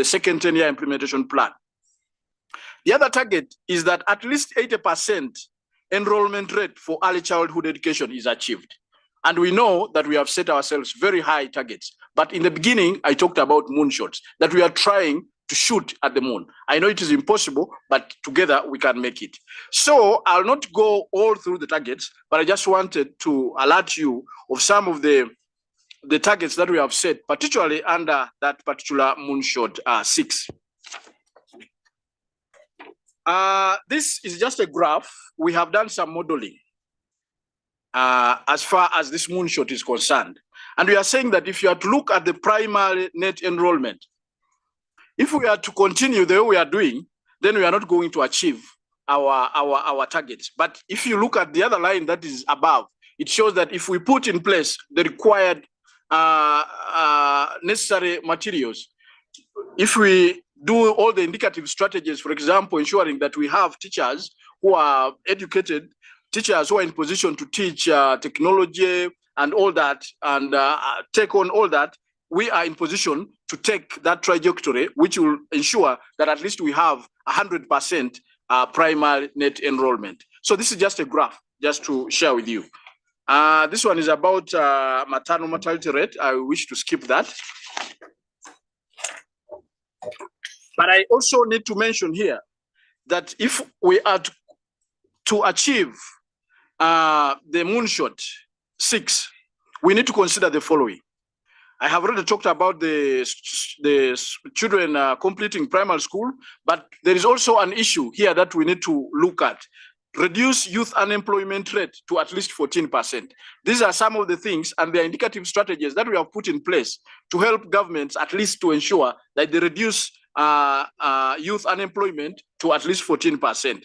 second 10-year implementation plan. The other target is that at least 80% enrollment rate for early childhood education is achieved. And we know that we have set ourselves very high targets. But in the beginning, I talked about moonshots, that we are trying to shoot at the moon. I know it is impossible, but together we can make it. So I'll not go all through the targets, but I just wanted to alert you of some of the targets that we have set, particularly under that particular Moonshot 6. This is just a graph. We have done some modeling as far as this Moonshot is concerned. And we are saying that if you are to look at the primary net enrollment, if we are to continue the way we are doing, then we are not going to achieve our targets. But if you look at the other line that is above, it shows that if we put in place the required necessary materials, if we do all the indicative strategies, for example, ensuring that we have teachers who are educated, teachers who are in position to teach technology and all that, and take on all that, we are in position to take that trajectory, which will ensure that at least we have 100% primary net enrollment. So this is just a graph, just to share with you. This one is about maternal mortality rate. I wish to skip that. But I also need to mention here that if we are to achieve the Moonshot 6, we need to consider the following. I have already talked about the children completing primary school, but there is also an issue here that we need to look at. Reduce youth unemployment rate to at least 14%. These are some of the things and the indicative strategies that we have put in place to help governments at least to ensure that they reduce youth unemployment to at least 14%.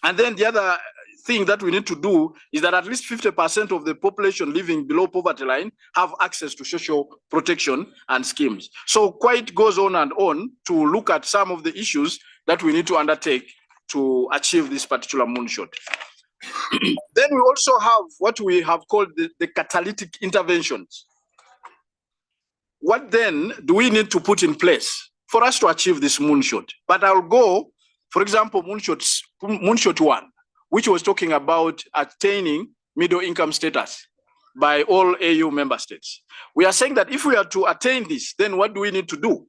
And then the other thing that we need to do is that at least 50% of the population living below poverty line have access to social protection and schemes. So quite goes on and on to look at some of the issues that we need to undertake to achieve this particular Moonshot. Then we also have what we have called the catalytic interventions. What then do we need to put in place for us to achieve this Moonshot? But I'll go, for example, Moonshot 1, which was talking about attaining middle income status by all AU member states. We are saying that if we are to attain this, then what do we need to do?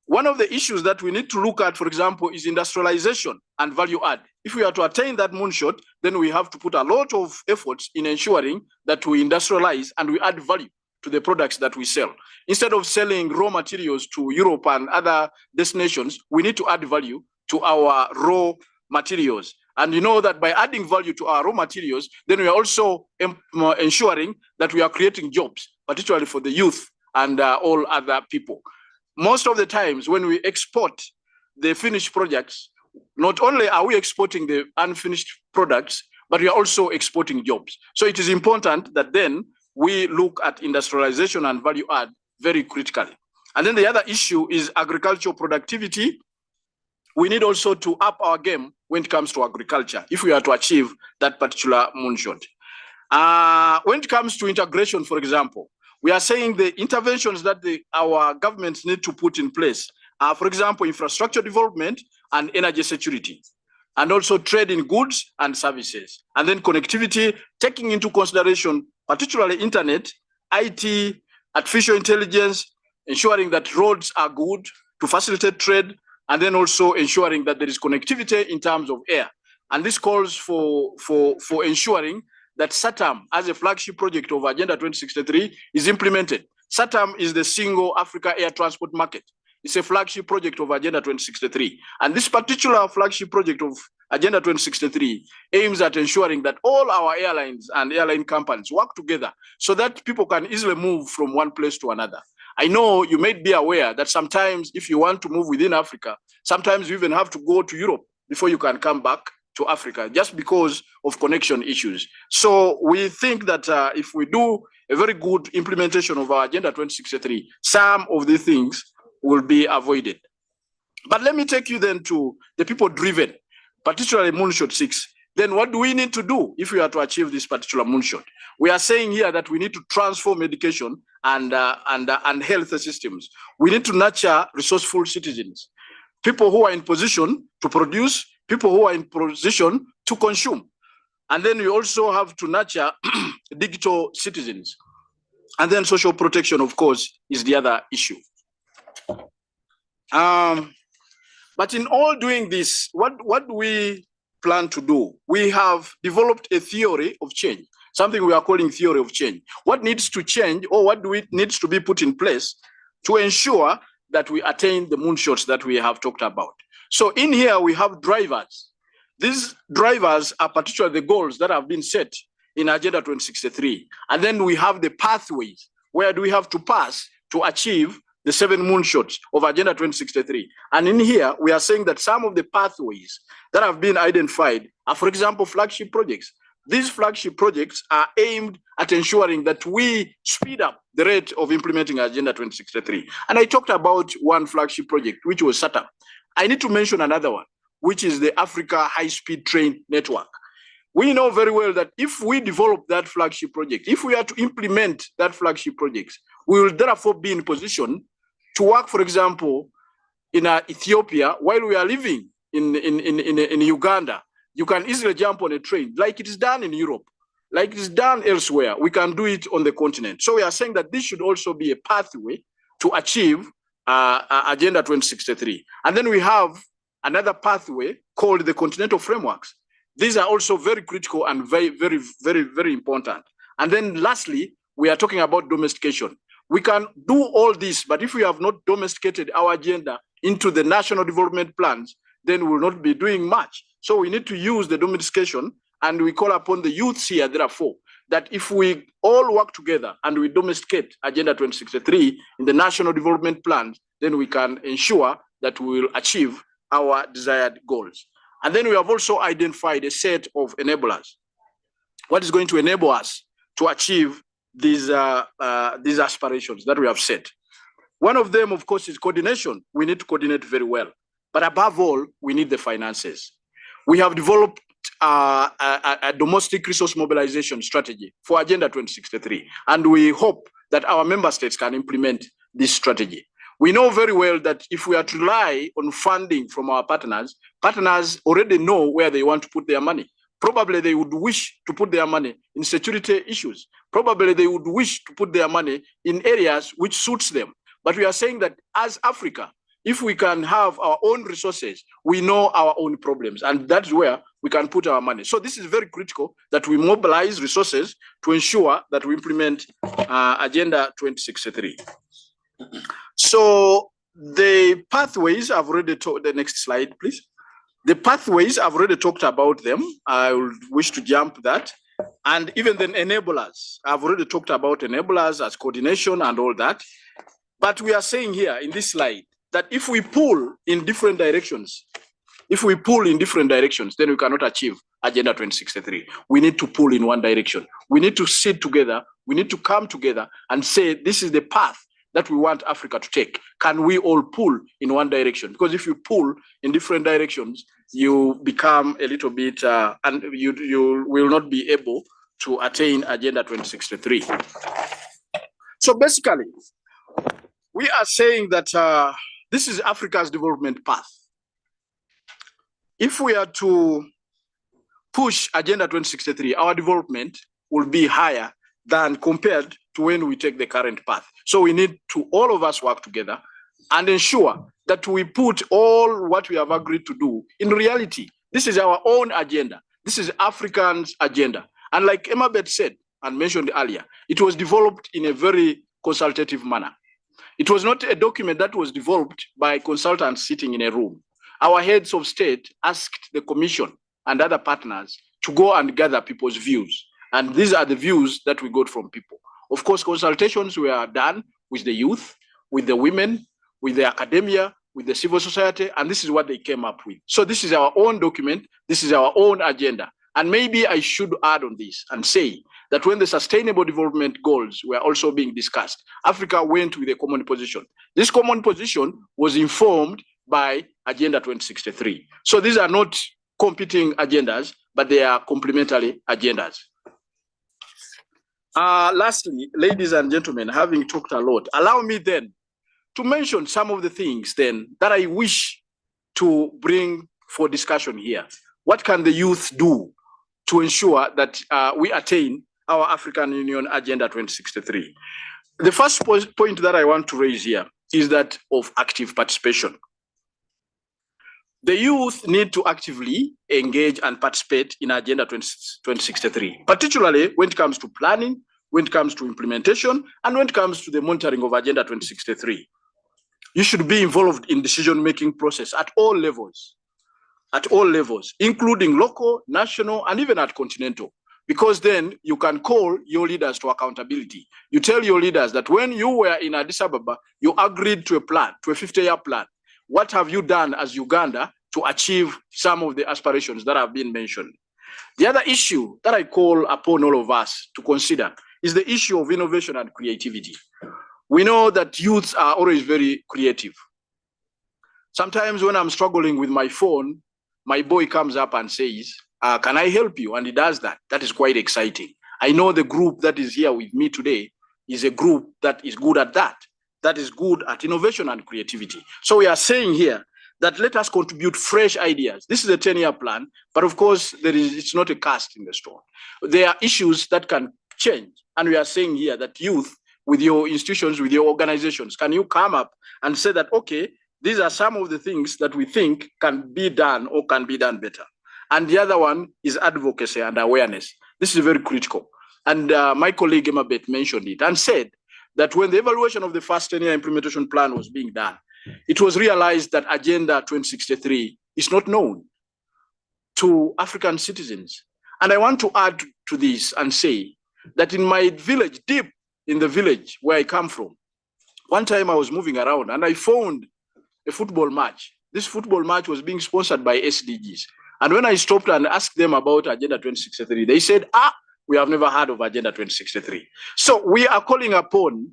One of the issues that we need to look at, for example, is industrialization and value add. If we are to attain that Moonshot, then we have to put a lot of efforts in ensuring that we industrialize and we add value to the products that we sell. Instead of selling raw materials to Europe and other destinations, we need to add value to our raw materials. And you know that by adding value to our raw materials, then we are also ensuring that we are creating jobs, particularly for the youth and all other people. Most of the times when we export the finished projects, not only are we exporting the unfinished products, but we are also exporting jobs. So it is important that then we look at industrialization and value add very critically. And then the other issue is agricultural productivity. We need also to up our game when it comes to agriculture, if we are to achieve that particular Moonshot. When it comes to integration, for example, we are saying the interventions that our governments need to put in place are, for example, infrastructure development and energy security, and also trade in goods and services. And then connectivity, taking into consideration, particularly internet, IT, artificial intelligence, ensuring that roads are good to facilitate trade, and then also ensuring that there is connectivity in terms of air. And this calls for ensuring that SATAM, as a flagship project of Agenda 2063, is implemented. SATAM is the single Africa air transport market. It's a flagship project of Agenda 2063. And this particular flagship project of Agenda 2063 aims at ensuring that all our airlines and airline companies work together so that people can easily move from one place to another. I know you may be aware that sometimes if you want to move within Africa, sometimes you even have to go to Europe before you can come back to Africa, just because of connection issues. So we think that if we do a very good implementation of our Agenda 2063, some of the things will be avoided. But let me take you then to the people driven, particularly Moonshot 6. Then what do we need to do if we are to achieve this particular Moonshot? We are saying here that we need to transform education and health systems. We need to nurture resourceful citizens, people who are in position to produce, people who are in position to consume. And then we also have to nurture digital citizens. And then social protection, of course, is the other issue. But in all doing this, what we plan to do, we have developed a theory of change, something we are calling theory of change. What needs to change, or what needs to be put in place to ensure that we attain the moonshots that we have talked about. So in here we have drivers. These drivers are particularly the goals that have been set in Agenda 2063. And then we have the pathways. Where do we have to pass to achieve the 7 moonshots of Agenda 2063? And in here, we are saying that some of the pathways that have been identified are, for example, flagship projects. These flagship projects are aimed at ensuring that we speed up the rate of implementing Agenda 2063. And I talked about one flagship project, which was SATAM. I need to mention another one, which is the Africa High-Speed Train Network. We know very well that if we develop that flagship project, if we are to implement that flagship project, we will therefore be in position to work, for example, in Ethiopia while we are living in Uganda. You can easily jump on a train like it is done in Europe, like it is done elsewhere. We can do it on the continent. So we are saying that this should also be a pathway to achieve Agenda 2063. And then we have another pathway called the continental frameworks. These are also very critical and very important. And then lastly, we are talking about domestication. We can do all this, but if we have not domesticated our agenda into the national development plans, then we will not be doing much. So we need to use the domestication, and we call upon the youths here, therefore, that if we all work together and we domesticate Agenda 2063 in the national development plans, then we can ensure that we will achieve our desired goals. And then we have also identified a set of enablers. What is going to enable us to achieve these aspirations that we have set? One of them, of course, is coordination. We need to coordinate very well. But above all, we need the finances. We have developed a domestic resource mobilization strategy for Agenda 2063. And we hope that our member states can implement this strategy. We know very well that if we are to rely on funding from our partners already know where they want to put their money. Probably they would wish to put their money in security issues. Probably they would wish to put their money in areas which suits them. But we are saying that as Africa, if we can have our own resources, we know our own problems, and that's where we can put our money. So this is very critical that we mobilize resources to ensure that we implement Agenda 2063. So the pathways, I've already talked, the next slide, please. The pathways, I've already talked about them. I would wish to jump that. And even the enablers, I've already talked about enablers as coordination and all that. But we are saying here in this slide that if we pull in different directions, then we cannot achieve Agenda 2063. We need to pull in one direction. We need to sit together. We need to come together and say, this is the path that we want Africa to take. Can we all pull in one direction? Because if you pull in different directions, you become a little bit, and you will not be able to attain Agenda 2063. So basically, we are saying that this is Africa's development path. If we are to push Agenda 2063, our development will be higher than compared to when we take the current path. So we need to all of us work together and ensure that we put all what we have agreed to do in reality. This is our own agenda. This is Africans' agenda. And like Emabet said and mentioned earlier, it was developed in a very consultative manner. It was not a document that was developed by consultants sitting in a room. Our heads of state asked the Commission and other partners to go and gather people's views. And these are the views that we got from people. Of course, consultations were done with the youth, with the women, with the academia, with the civil society, and this is what they came up with. So this is our own document, this is our own agenda. And maybe I should add on this and say that when the Sustainable Development Goals were also being discussed, Africa went with a common position. This common position was informed by Agenda 2063. So these are not competing agendas, but they are complementary agendas. Lastly, ladies and gentlemen, having talked a lot, allow me then to mention some of the things then that I wish to bring for discussion here. What can the youth do to ensure that we attain our African Union Agenda 2063? The first point that I want to raise here is that of active participation. The youth need to actively engage and participate in Agenda 2063, particularly when it comes to planning, when it comes to implementation, and when it comes to the monitoring of Agenda 2063. You should be involved in decision-making process at all levels, including local, national, and even at continental, because then you can call your leaders to accountability. You tell your leaders that when you were in Addis Ababa, you agreed to a plan, to a 50-year plan. What have you done as Uganda to achieve some of the aspirations that have been mentioned? The other issue that I call upon all of us to consider is the issue of innovation and creativity. We know that youths are always very creative. Sometimes when I'm struggling with my phone, my boy comes up and says, can I help you? And he does that. That is quite exciting. I know the group that is here with me today is a group that is good at that. That is good at innovation and creativity. So we are saying here that let us contribute fresh ideas. This is a 10-year plan, but of course, it's not a cast in the stone. There are issues that can change. And we are saying here that youth, with your institutions, with your organizations, can you come up and say that, okay, these are some of the things that we think can be done or can be done better. And the other one is advocacy and awareness. This is very critical. And my colleague Emma Bett mentioned it and said that when the evaluation of the first 10-year implementation plan was being done, it was realized that Agenda 2063 is not known to African citizens. And I want to add to this and say that in my village, deep in the village where I come from, one time I was moving around and I found a football match. This football match was being sponsored by SDGs. And when I stopped and asked them about Agenda 2063, they said, we have never heard of Agenda 2063. So we are calling upon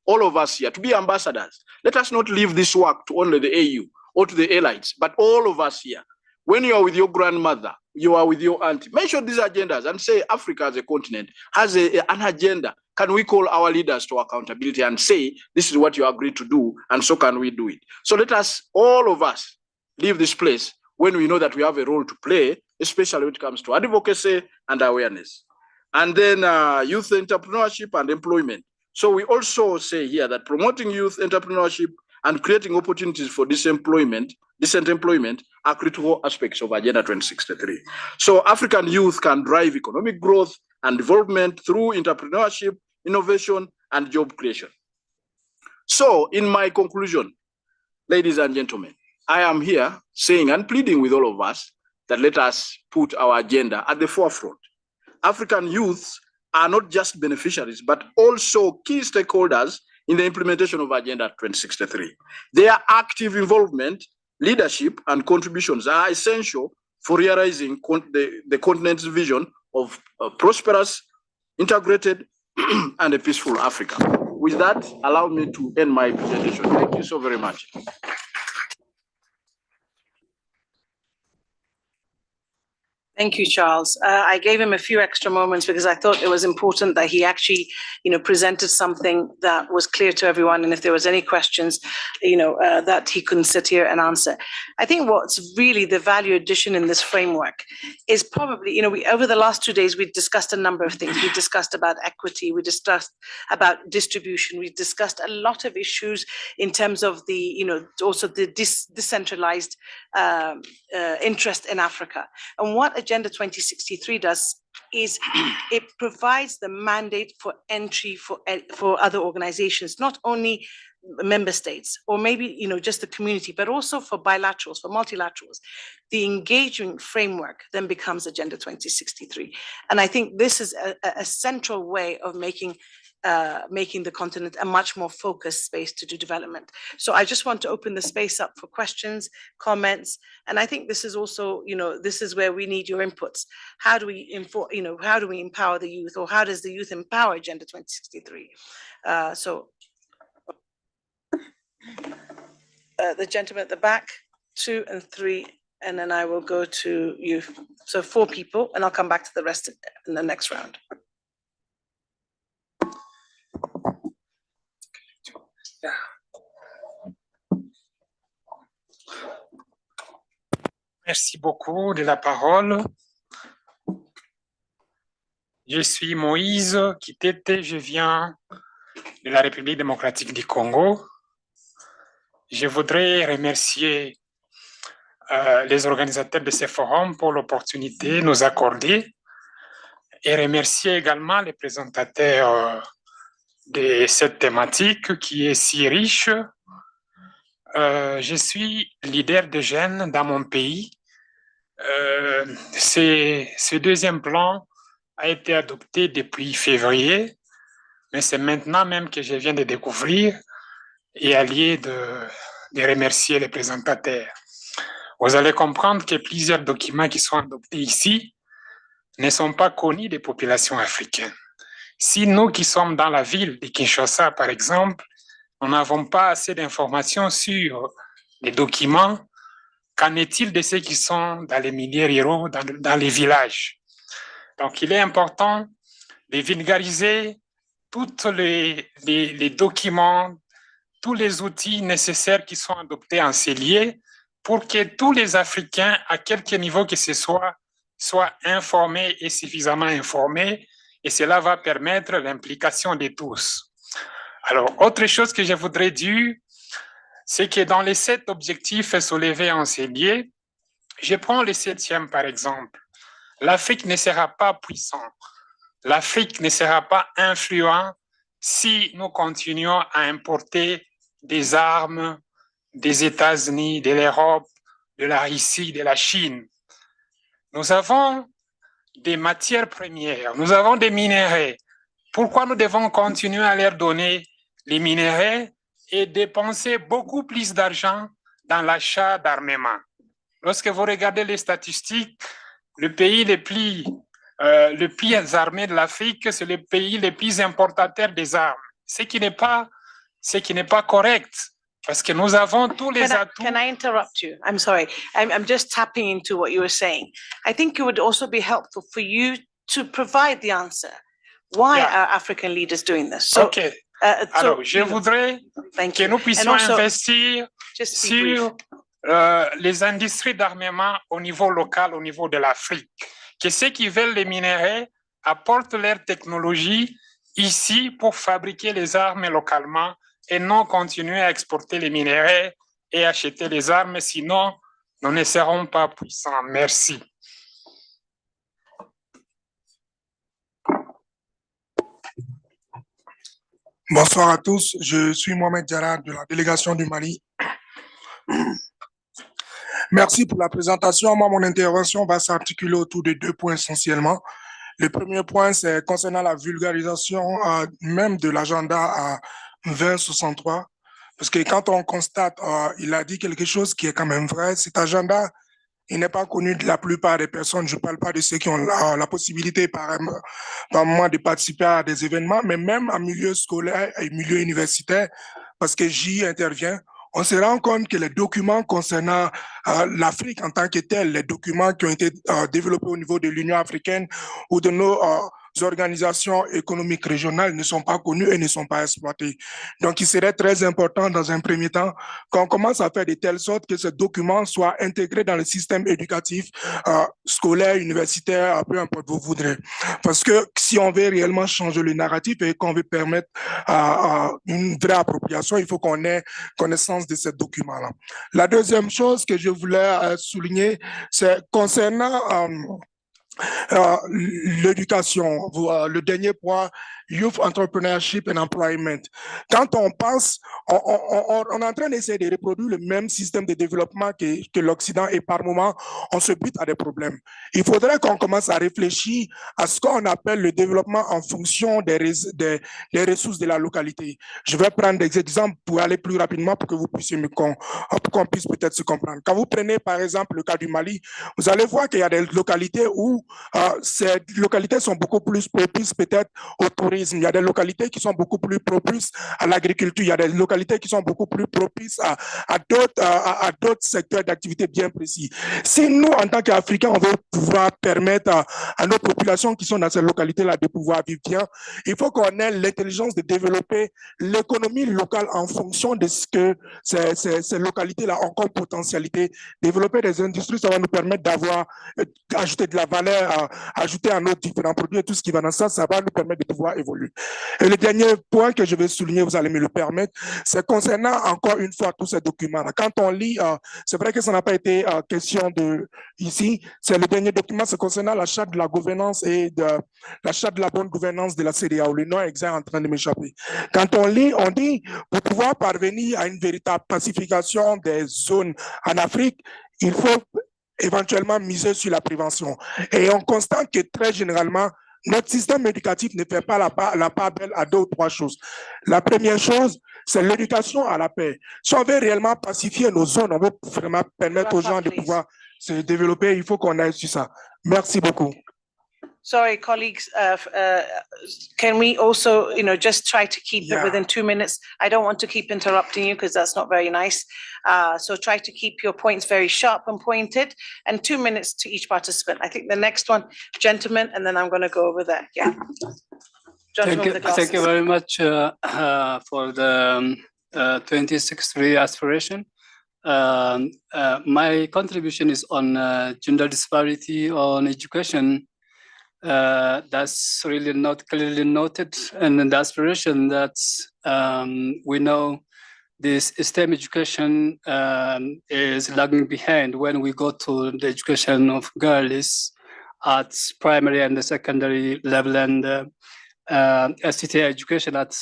all of us here to be ambassadors. Let us not leave this work to only the AU or to the elites, but all of us here. When you are with your grandmother, you are with your auntie, mention these agendas and say Africa as a continent has an agenda. Can we call our leaders to accountability and say, this is what you agreed to do, and so can we do it? So let us, all of us, leave this place when we know that we have a role to play, especially when it comes to advocacy and awareness. And then youth entrepreneurship and employment. So we also say here that promoting youth entrepreneurship and creating opportunities for decent employment are critical aspects of Agenda 2063. So African youth can drive economic growth and development through entrepreneurship, innovation, and job creation. So in my conclusion, ladies and gentlemen, I am here saying and pleading with all of us that let us put our agenda at the forefront. African youths are not just beneficiaries, but also key stakeholders in the implementation of Agenda 2063. Their active involvement, leadership, and contributions are essential for realizing the continent's vision of a prosperous, integrated, and a peaceful Africa. With that, allow me to end my presentation. Thank you so very much. Thank you, Charles. I gave him a few extra moments because I thought it was important that he actually, presented something that was clear to everyone. And if there was any questions, that he couldn't sit here and answer. I think what's really the value addition in this framework is probably, over the last 2 days, we discussed a number of things. We discussed about equity. We discussed about distribution. We discussed a lot of issues in terms of the, also the decentralized interest in Africa. And what Agenda 2063 does is it provides the mandate for entry for other organizations, not only member states or maybe just the community, but also for bilaterals, for multilaterals. The engagement framework then becomes Agenda 2063. And I think this is a central way of making the continent a much more focused space to do development. So I just want to open the space up for questions, comments, and I think this is also, this is where we need your inputs. How do we how do we empower the youth, or how does the youth empower Agenda 2063? The gentleman at the back, 2 and 3, and then I will go to you. So 4 people, and I'll come back to the rest in the next round. Merci beaucoup de la parole. Je suis Moïse Kitete, je viens de la République démocratique du Congo. Je voudrais remercier les organisateurs de ce forum pour l'opportunité nous accorder et remercier également les présentateurs de cette thématique qui est si riche. Je suis leader de jeunes dans mon pays. Ce deuxième plan a été adopté depuis février, mais c'est maintenant même que je viens de découvrir et allié de remercier les présentateurs. Vous allez comprendre que plusieurs documents qui sont adoptés ici ne sont pas connus des populations africaines. Si nous qui sommes dans la ville de Kinshasa, par exemple, nous n'avons pas assez d'informations sur les documents, qu'en est-il de ceux qui sont dans les milieux ruraux, dans les villages? Donc, il est important de vulgariser tous les documents, tous les outils nécessaires qui sont adoptés en ces lieux pour que tous les Africains, à quelque niveau que ce soit, soient informés et suffisamment informés, et cela va permettre l'implication de tous. Alors, autre chose que je voudrais dire, c'est que dans les 7 objectifs soulevés en ces lieux, je prends le 7e par exemple. L'Afrique ne sera pas puissante, l'Afrique ne sera pas influente si nous continuons à importer des armes des États-Unis, de l'Europe, de la Russie, de la Chine. Nous avons des matières premières, nous avons des minéraux. Pourquoi nous devons continuer à leur donner les minéraux et dépenser beaucoup plus d'argent dans l'achat d'armement? Lorsque vous regardez les statistiques, le pays le plus armé de l'Afrique, c'est le pays le plus importateur des armes. Ce qui n'est pas correct. Parce que nous avons tous les atouts. Can I interrupt you? I'm sorry. I'm just tapping into what you were saying. I think it would also be helpful for you to provide the answer. Why are African leaders doing this? So, OK. Alors, je voudrais que nous puissions investir sur les industries d'armement au niveau local, au niveau de l'Afrique. Que ceux qui veulent les minéraux apportent leur technologie ici pour fabriquer les armes localement et non continuer à exporter les minéraux et acheter les armes, sinon nous ne serons pas puissants. Merci. Bonsoir à tous, je suis Mohamed Diarra de la délégation du Mali. Merci pour la présentation. Moi, mon intervention va s'articuler autour de 2 points essentiellement. Le premier point, c'est concernant la vulgarisation même de l'agenda 2063. Parce que quand on constate, il a dit quelque chose qui est quand même vrai, cet agenda, il n'est pas connu de la plupart des personnes. Je ne parle pas de ceux qui ont la possibilité par moment de participer à des événements, mais même en milieu scolaire et milieu universitaire, parce que j'y interviens, on se rend compte que les documents concernant l'Afrique en tant que telle, les documents qui ont été développés au niveau de l'Union africaine ou de nos organisations économiques régionales ne sont pas connus et ne sont pas exploités. Donc, il serait très important dans un premier temps qu'on commence à faire de telle sorte que ces documents soient intégrés dans le système éducatif, scolaire, universitaire, peu importe vous voudrez. Parce que si on veut réellement changer le narratif et qu'on veut permettre une vraie appropriation, il faut qu'on ait connaissance de ces documents-là. La deuxième chose que je voulais souligner, c'est concernant l'éducation, le dernier point, Youth Entrepreneurship and Employment. Quand on pense, on est en train d'essayer de reproduire le même système de développement que l'Occident et par moment, on se bute à des problèmes. Il faudrait qu'on commence à réfléchir à ce qu'on appelle le développement en fonction des ressources de la localité. Je vais prendre des exemples pour aller plus rapidement pour que vous puissiez pour qu'on puisse peut-être se comprendre. Quand vous prenez par exemple le cas du Mali, vous allez voir qu'il y a des localités où ces localités sont beaucoup plus propices peut-être au tourisme. Il y a des localités qui sont beaucoup plus propices à l'agriculture. Il y a des localités qui sont beaucoup plus propices à d'autres secteurs d'activité bien précis. Si nous, en tant qu'Africains, on veut pouvoir permettre à nos populations qui sont dans ces localités-là de pouvoir vivre bien, il faut qu'on ait l'intelligence de développer l'économie locale en fonction de ce que ces localités-là ont comme potentialité. Développer des industries, ça va nous permettre d'avoir, ajouter de la valeur, ajouter à nos différents produits et tout ce qui va dans ça, ça va nous permettre de pouvoir évoluer. évoluent. Et le dernier point que je vais souligner, vous allez me le permettre, c'est concernant encore une fois tous ces documents-là. Quand on lit, c'est vrai que ça n'a pas été question de ici, c'est le dernier document, c'est concernant la charte de la gouvernance et de la charte de la bonne gouvernance de la CEDEAO. Le nom exact est en train de m'échapper. Quand on lit, on dit, pour pouvoir parvenir à une véritable pacification des zones en Afrique, il faut éventuellement miser sur la prévention. Et on constate que très généralement, notre système éducatif ne fait pas la part belle à 2 ou 3 choses. La première chose, c'est l'éducation à la paix. Si on veut réellement pacifier nos zones, on veut vraiment permettre aux gens de pouvoir se développer, il faut qu'on aille sur ça. Merci beaucoup. Sorry, colleagues, can we also, just try to keep it within 2 minutes? I don't want to keep interrupting you because that's not very nice. So try to keep your points very sharp and pointed, and 2 minutes to each participant. I think the next one, gentlemen, and then I'm going to go over there. Yeah. Gentlemen with the Thank you glasses. very much for the 2063 aspiration. My contribution is on gender disparity on education. That's really not clearly noted, and the aspiration that we know this STEM education is lagging behind when we go to the education of girls at primary and the secondary level, and STT education at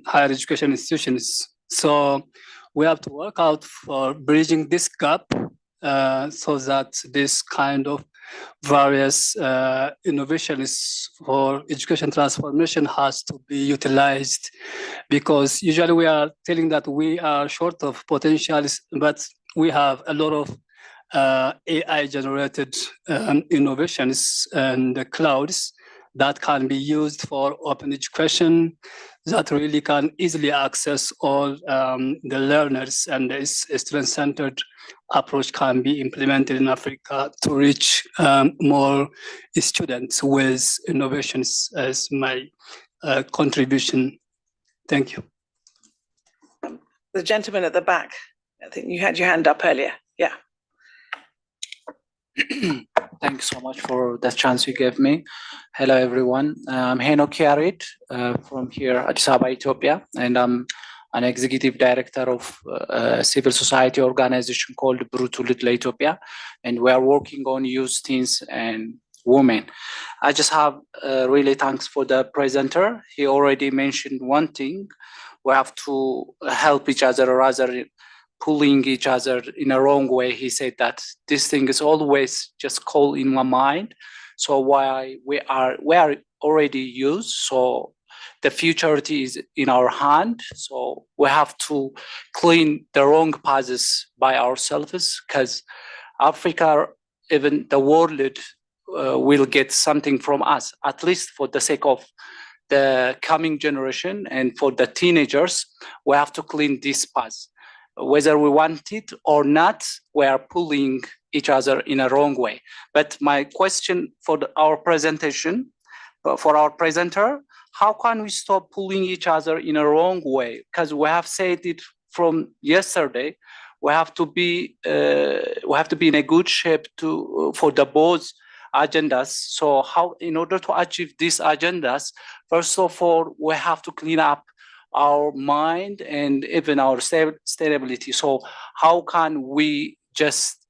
higher education institutions. So we have to work out for bridging this gap so that this kind of various innovations for education transformation has to be utilized, because usually we are telling that we are short of potentials, but we have a lot of AI generated innovations and the clouds that can be used for open education, that really can easily access all the learners, and this student-centered approach can be implemented in Africa to reach more students with innovations as my contribution. Thank you. The gentleman at the back, I think you had your hand up earlier. Yeah. Thanks so much for the chance you gave me. Hello, everyone. I'm Henok Yarid from here, Addis Ababa, Ethiopia, and I'm an executive director of a civil society organization called Brutu Little Ethiopia, and we are working on youth, teens, and women. I just have really thanks for the presenter. He already mentioned one thing: we have to help each other rather pulling each other in a wrong way. He said that this thing is always just call in my mind. So why we are already used. So the futurity is in our hand. So we have to clean the wrong paths by ourselves, because Africa, even the world will get something from us, at least for the sake of the coming generation and for the teenagers. We have to clean this path. Whether we want it or not, we are pulling each other in a wrong way. But my question for our presentation, for our presenter, how can we stop pulling each other in a wrong way? Because we have said it from yesterday. We have to be in a good shape for the both agendas. So how, in order to achieve these agendas, first of all, we have to clean up our mind and even our stability. So how can we just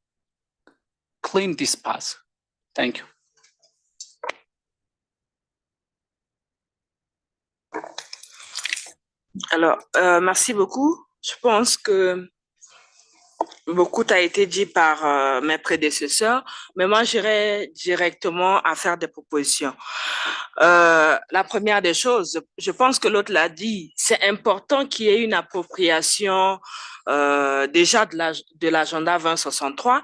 clean this path? Thank you. Alors, merci beaucoup. Je pense que beaucoup a été dit par mes prédécesseurs, mais moi, j'irai directement à faire des propositions. La première des choses, je pense que l'autre l'a dit, c'est important qu'il y ait une appropriation déjà de l'agenda 2063,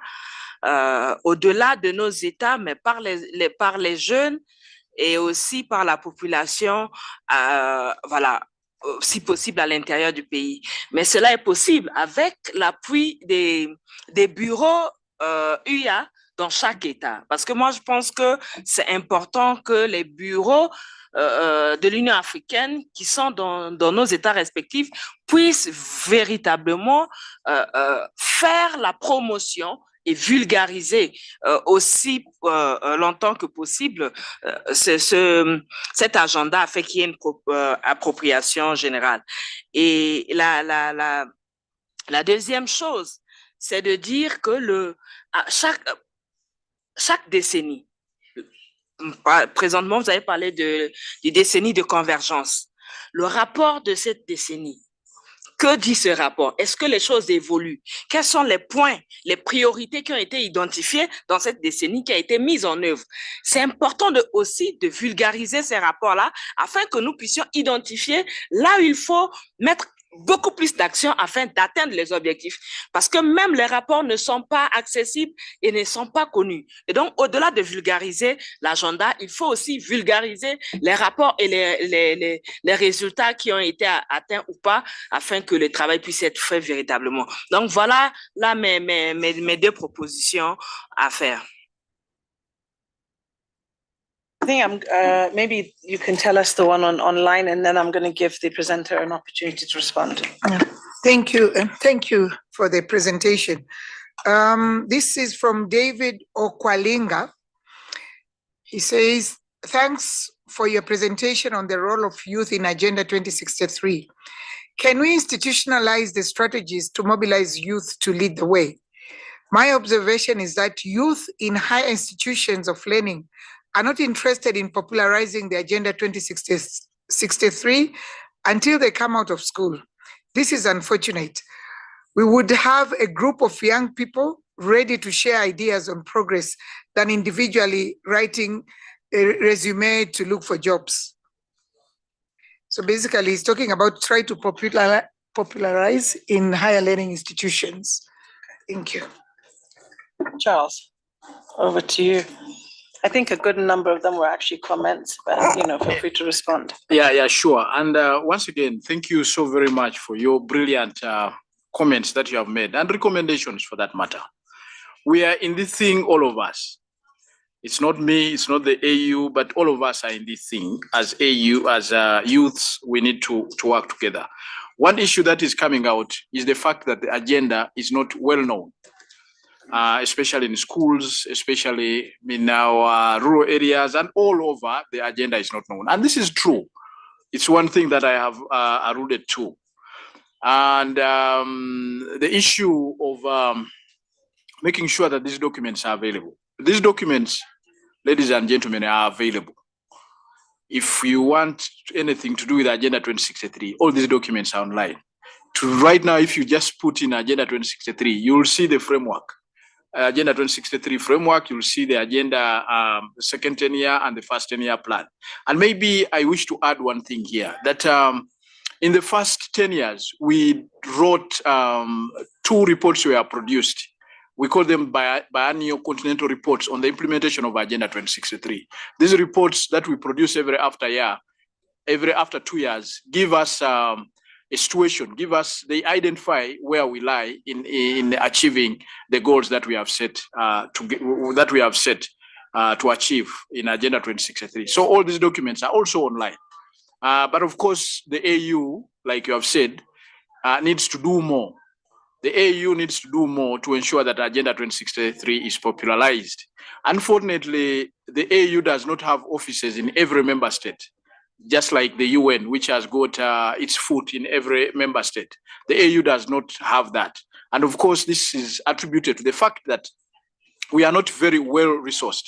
au-delà de nos États, mais par les jeunes et aussi par la population, voilà, si possible à l'intérieur du pays. Mais cela est possible avec l'appui des bureaux UIA dans chaque État. Parce que moi, je pense que c'est important que les bureaux de l'Union africaine qui sont dans nos États respectifs puissent véritablement faire la promotion et vulgariser aussi longtemps que possible cet agenda afin qu'il y ait une appropriation générale. Et la deuxième chose, c'est de dire que chaque décennie, présentement, vous avez parlé des décennies de convergence. Le rapport de cette décennie, que dit ce rapport? Est-ce que les choses évoluent? Quels sont les points, les priorités qui ont été identifiées dans cette décennie qui a été mise en œuvre? C'est important aussi de vulgariser ces rapports-là afin que nous puissions identifier là où il faut mettre beaucoup plus d'actions afin d'atteindre les objectifs. Parce que même les rapports ne sont pas accessibles et ne sont pas connus. Et donc, au-delà de vulgariser l'agenda, il faut aussi vulgariser les rapports et les résultats qui ont été atteints ou pas afin que le travail puisse être fait véritablement. Donc, voilà là mes deux propositions à faire. I think maybe you can tell us the one online, and then I'm going to give the presenter an opportunity to respond. Thank you. Thank you for the presentation. This is from David Okwalinga. He says, thanks for your presentation on the role of youth in Agenda 2063. Can we institutionalize the strategies to mobilize youth to lead the way? My observation is that youth in higher institutions of learning are not interested in popularizing the Agenda 2063 until they come out of school. This is unfortunate. We would have a group of young people ready to share ideas on progress than individually writing a resume to look for jobs. So basically, he's talking about try to popularize in higher learning institutions. Thank you. Charles, over to you. I think a good number of them were actually comments, but feel free to respond. Yeah, sure. And once again, thank you so very much for your brilliant comments that you have made and recommendations for that matter. We are in this thing, all of us. It's not me, it's not the AU, but all of us are in this thing. As AU, as youths, we need to work together. One issue that is coming out is the fact that the agenda is not well known. Especially in schools, especially in our rural areas, and all over, the agenda is not known. And this is true. It's one thing that I have alluded to. And the issue of making sure that these documents are available. These documents, ladies and gentlemen, are available. If you want anything to do with Agenda 2063, all these documents are online. Right now, if you just put in Agenda 2063, you will see the framework. Agenda 2063 framework, you'll see the agenda, the second 10-year and the first 10-year plan. And maybe I wish to add one thing here, that in the first 10 years, we wrote 2 reports were produced. We call them biennial continental reports on the implementation of Agenda 2063. These reports that we produce every after 2 years, give us a situation, they identify where we lie in achieving the goals that we have set to achieve in Agenda 2063. So all these documents are also online. But of course, the AU, like you have said, needs to do more. The AU needs to do more to ensure that Agenda 2063 is popularized. Unfortunately, the AU does not have offices in every member state, just like the UN, which has got its foot in every member state. The AU does not have that. And of course, this is attributed to the fact that we are not very well resourced.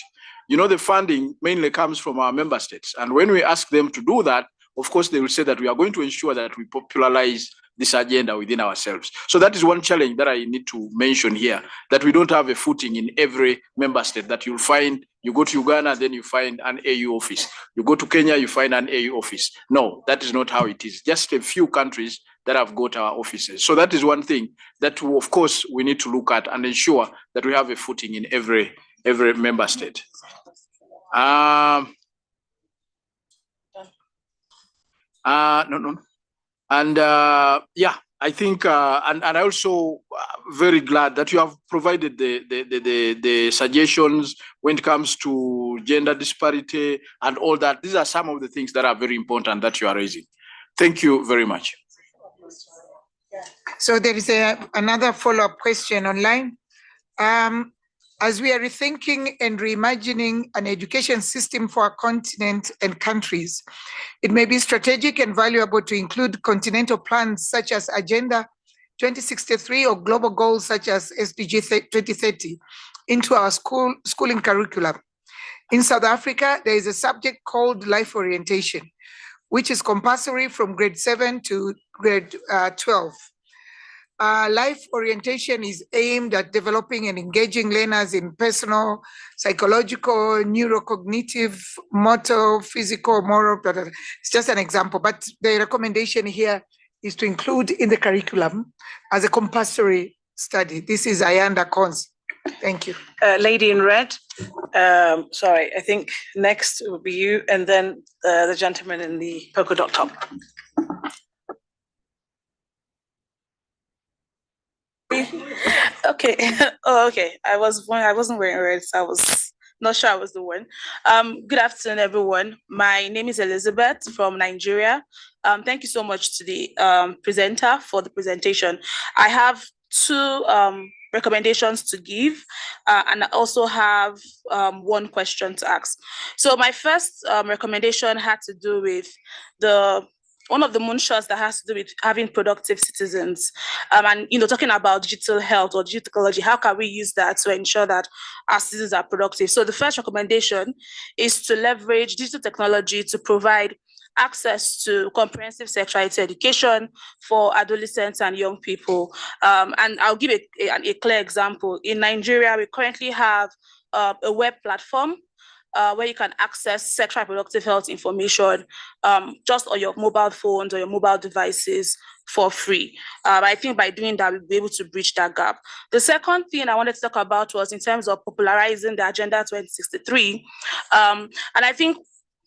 The funding mainly comes from our member states. And when we ask them to do that, of course, they will say that we are going to ensure that we popularize this agenda within ourselves. So that is one challenge that I need to mention here, that we don't have a footing in every member state, that you'll find, you go to Uganda, then you find an AU office. You go to Kenya, you find an AU office. No, that is not how it is. Just a few countries that have got our offices. So that is one thing that, of course, we need to look at and ensure that we have a footing in every member state. And I think, and I also very glad that you have provided the suggestions when it comes to gender disparity and all that. These are some of the things that are very important that you are raising. Thank you very much. So there is another follow-up question online. As we are rethinking and reimagining an education system for our continent and countries, it may be strategic and valuable to include continental plans such as Agenda 2063 or global goals such as SDG 2030 into our schooling curriculum. In South Africa, there is a subject called life orientation, which is compulsory from grade 7 to grade 12. Life orientation is aimed at developing and engaging learners in personal, psychological, neurocognitive, motor, physical, moral, blah, blah, blah. It's just an example, but the recommendation here is to include in the curriculum as a compulsory study. This is Ayanda Cons. Thank you. Lady in red, sorry, I think next will be you, and then the gentleman in the polka dot top. Okay. Oh, okay. I wasn't wearing red, so I was not sure I was the one. Good afternoon, everyone. My name is Elizabeth from Nigeria. Thank you so much to the presenter for the presentation. I have two recommendations to give, and I also have one question to ask. So my first recommendation had to do with one of the moonshots that has to do with having productive citizens, and talking about digital health or digital technology. How can we use that to ensure that our citizens are productive? So the first recommendation is to leverage digital technology to provide access to comprehensive sexuality education for adolescents and young people. And I'll give a clear example. In Nigeria, we currently have a web platform where you can access sexual and reproductive health information just on your mobile phones or your mobile devices for free. I think by doing that, we'll be able to bridge that gap. The second thing I wanted to talk about was in terms of popularizing the Agenda 2063. And I think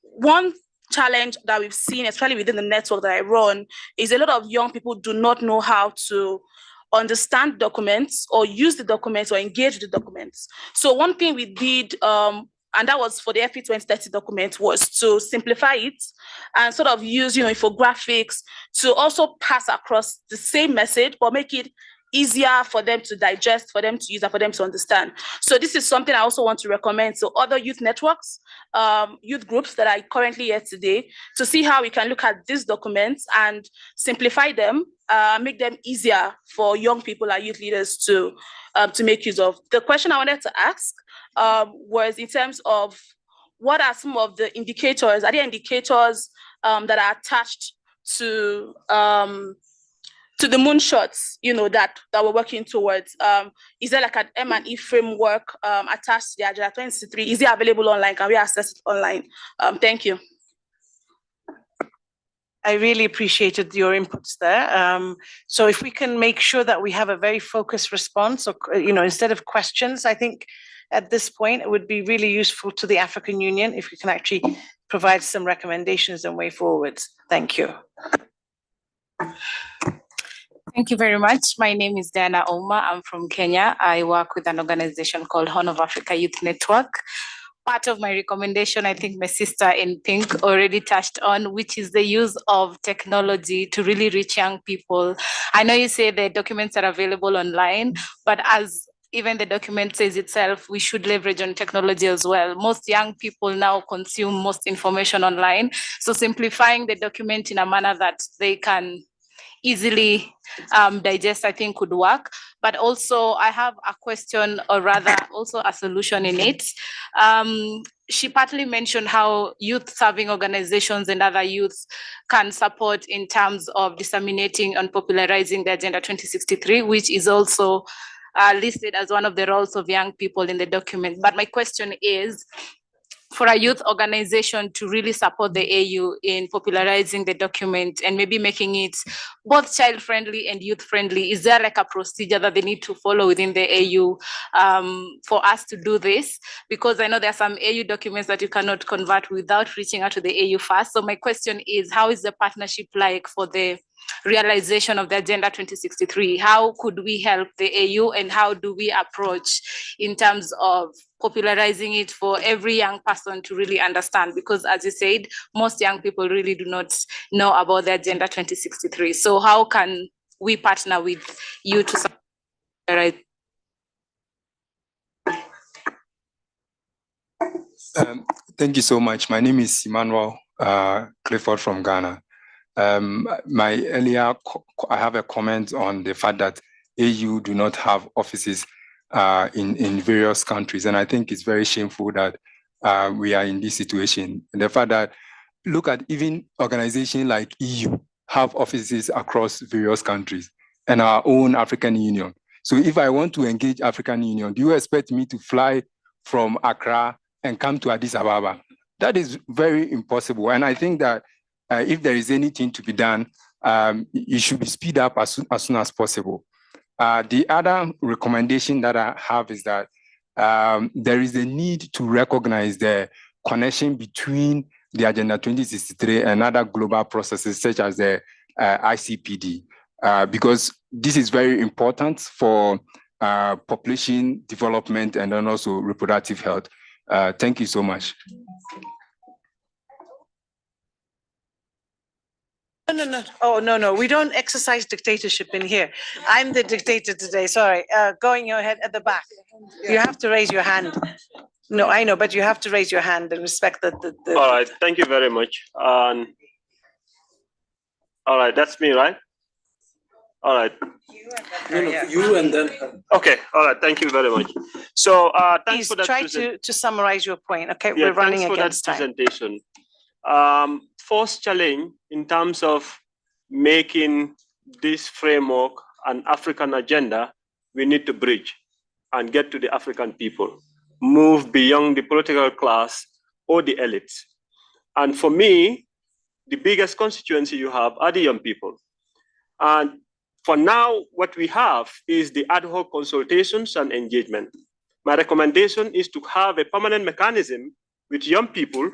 one challenge that we've seen, especially within the network that I run, is a lot of young people do not know how to understand documents or use the documents or engage with the documents. So one thing we did, and that was for the FP 2030 document, was to simplify it and sort of use, infographics to also pass across the same message, but make it easier for them to digest, for them to use, and for them to understand. So this is something I also want to recommend to other youth networks, youth groups that are currently here today, to see how we can look at these documents and simplify them, make them easier for young people and youth leaders to make use of. The question I wanted to ask was in terms of what are some of the indicators, are there indicators that are attached to the moonshots, that we're working towards? Is there like an M&E framework attached to the Agenda 2063? Is it available online? Can we access it online? Thank you. I really appreciated your inputs there. So if we can make sure that we have a very focused response, or instead of questions, I think at this point it would be really useful to the African Union if we can actually provide some recommendations and way forwards. Thank you. Thank you very much. My name is Diana Oma. I'm from Kenya. I work with an organization called Horn of Africa Youth Network. Part of my recommendation, I think my sister in pink already touched on, which is the use of technology to really reach young people. I know you say the documents are available online, but as even the document says itself, we should leverage on technology as well. Most young people now consume most information online. So simplifying the document in a manner that they can easily digest, I think could work. But also I have a question, or rather also a solution in it. She partly mentioned how youth serving organizations and other youths can support in terms of disseminating and popularizing the Agenda 2063, which is also listed as one of the roles of young people in the document. But my question is, for a youth organization to really support the AU in popularizing the document and maybe making it both child-friendly and youth-friendly, is there like a procedure that they need to follow within the AU for us to do this? Because I know there are some AU documents that you cannot convert without reaching out to the AU first. So my question is, how is the partnership like for the realization of the Agenda 2063? How could we help the AU, and how do we approach in terms of popularizing it for every young person to really understand? Because as you said, most young people really do not know about the Agenda 2063. So how can we partner with you to popularize? Thank you so much. My name is Emmanuel Clifford from Ghana. I have a comment on the fact that AU do not have offices in various countries, and I think it's very shameful that we are in this situation. And the fact that look at even organizations like EU have offices across various countries, and our own African Union. So if I want to engage African Union, do you expect me to fly from Accra and come to Addis Ababa? That is very impossible. And I think that if there is anything to be done, it should be speed up as soon as possible. The other recommendation that I have is that there is a need to recognize the connection between the Agenda 2063 and other global processes such as the ICPD, because this is very important for population development and then also reproductive health. Thank you so much. No. Oh, no. We don't exercise dictatorship in here. I'm the dictator today. Sorry. Going your head at the back. You have to raise your hand. No, I know, but you have to raise your hand and respect the. All right. Thank you very much. All right. That's me, right? All right. You and then. Okay. All right. Thank you very much. So thanks for that. Try to summarize your point. Okay, we're running against time. Presentation. First challenge in terms of making this framework an African agenda, we need to bridge and get to the African people, move beyond the political class or the elites. And for me, the biggest constituency you have are the young people. And for now, what we have is the ad hoc consultations and engagement. My recommendation is to have a permanent mechanism with young people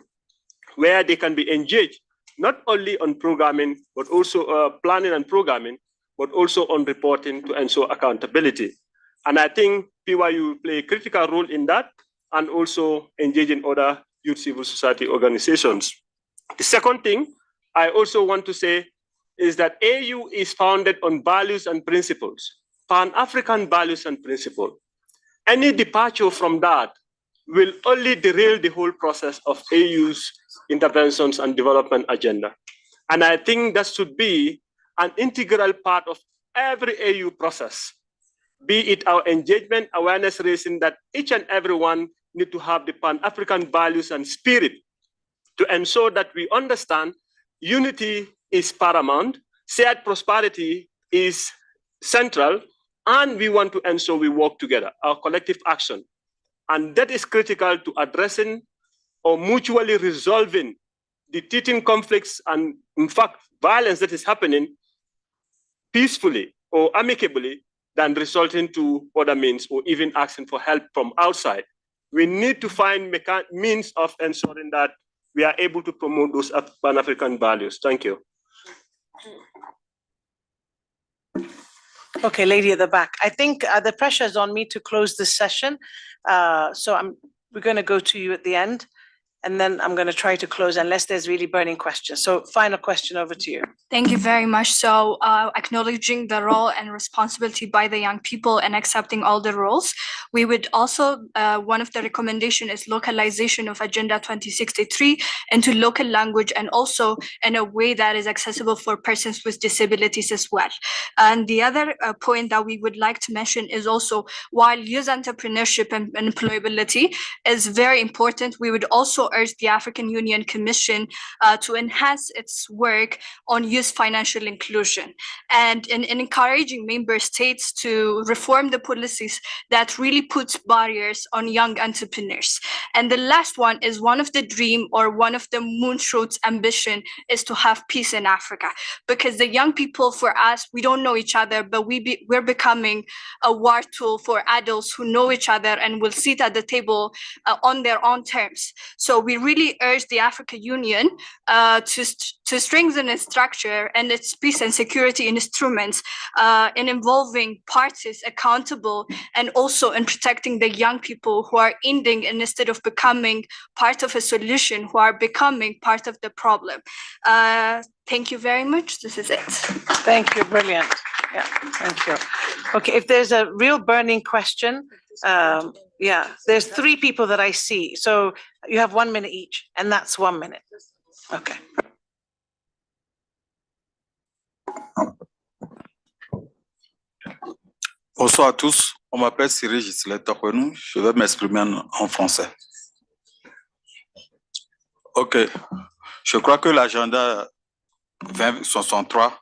where they can be engaged, not only on programming, but also planning and programming, but also on reporting to ensure accountability. And I think PYU will play a critical role in that and also engage in other youth civil society organizations. The second thing I also want to say is that AU is founded on values and principles, Pan-African values and principles. Any departure from that will only derail the whole process of AU's interventions and development agenda. And I think that should be an integral part of every AU process, be it our engagement, awareness raising, that each and everyone need to have the Pan-African values and spirit to ensure that we understand unity is paramount, shared prosperity is central, and we want to ensure we work together, our collective action. And that is critical to addressing or mutually resolving the teething conflicts and, in fact, violence that is happening peacefully or amicably than resulting to other means or even asking for help from outside. We need to find means of ensuring that we are able to promote those Pan-African values. Thank you. Okay, lady at the back. I think the pressure is on me to close this session. So we're going to go to you at the end, and then I'm going to try to close unless there's really burning questions. So final question over to you. Thank you very much. So acknowledging the role and responsibility by the young people and accepting all the roles, we would also, one of the recommendation is localization of Agenda 2063 into local language and also in a way that is accessible for persons with disabilities as well. And the other point that we would like to mention is also while youth entrepreneurship and employability is very important, we would also urge the African Union Commission to enhance its work on youth financial inclusion and in encouraging member states to reform the policies that really puts barriers on young entrepreneurs. And the last one is one of the dream or one of the moonshoot's ambition is to have peace in Africa, because the young people for us, we don't know each other, but we're becoming a war tool for adults who know each other and will sit at the table on their own terms. So we really urge the African Union to strengthen its structure and its peace and security instruments in involving parties accountable and also in protecting the young people who are ending and instead of becoming part of a solution, who are becoming part of the problem. Thank you very much. This is it. Thank you. Brilliant. Yeah, thank you. Okay, if there's a real burning question, yeah, there's 3 people that I see. So you have 1 minute each, and that's 1 minute. Okay. Bonsoir à tous, on m'appelle Cyril Gislet Tokwenou, je vais m'exprimer en français. Ok, je crois que l'agenda 2063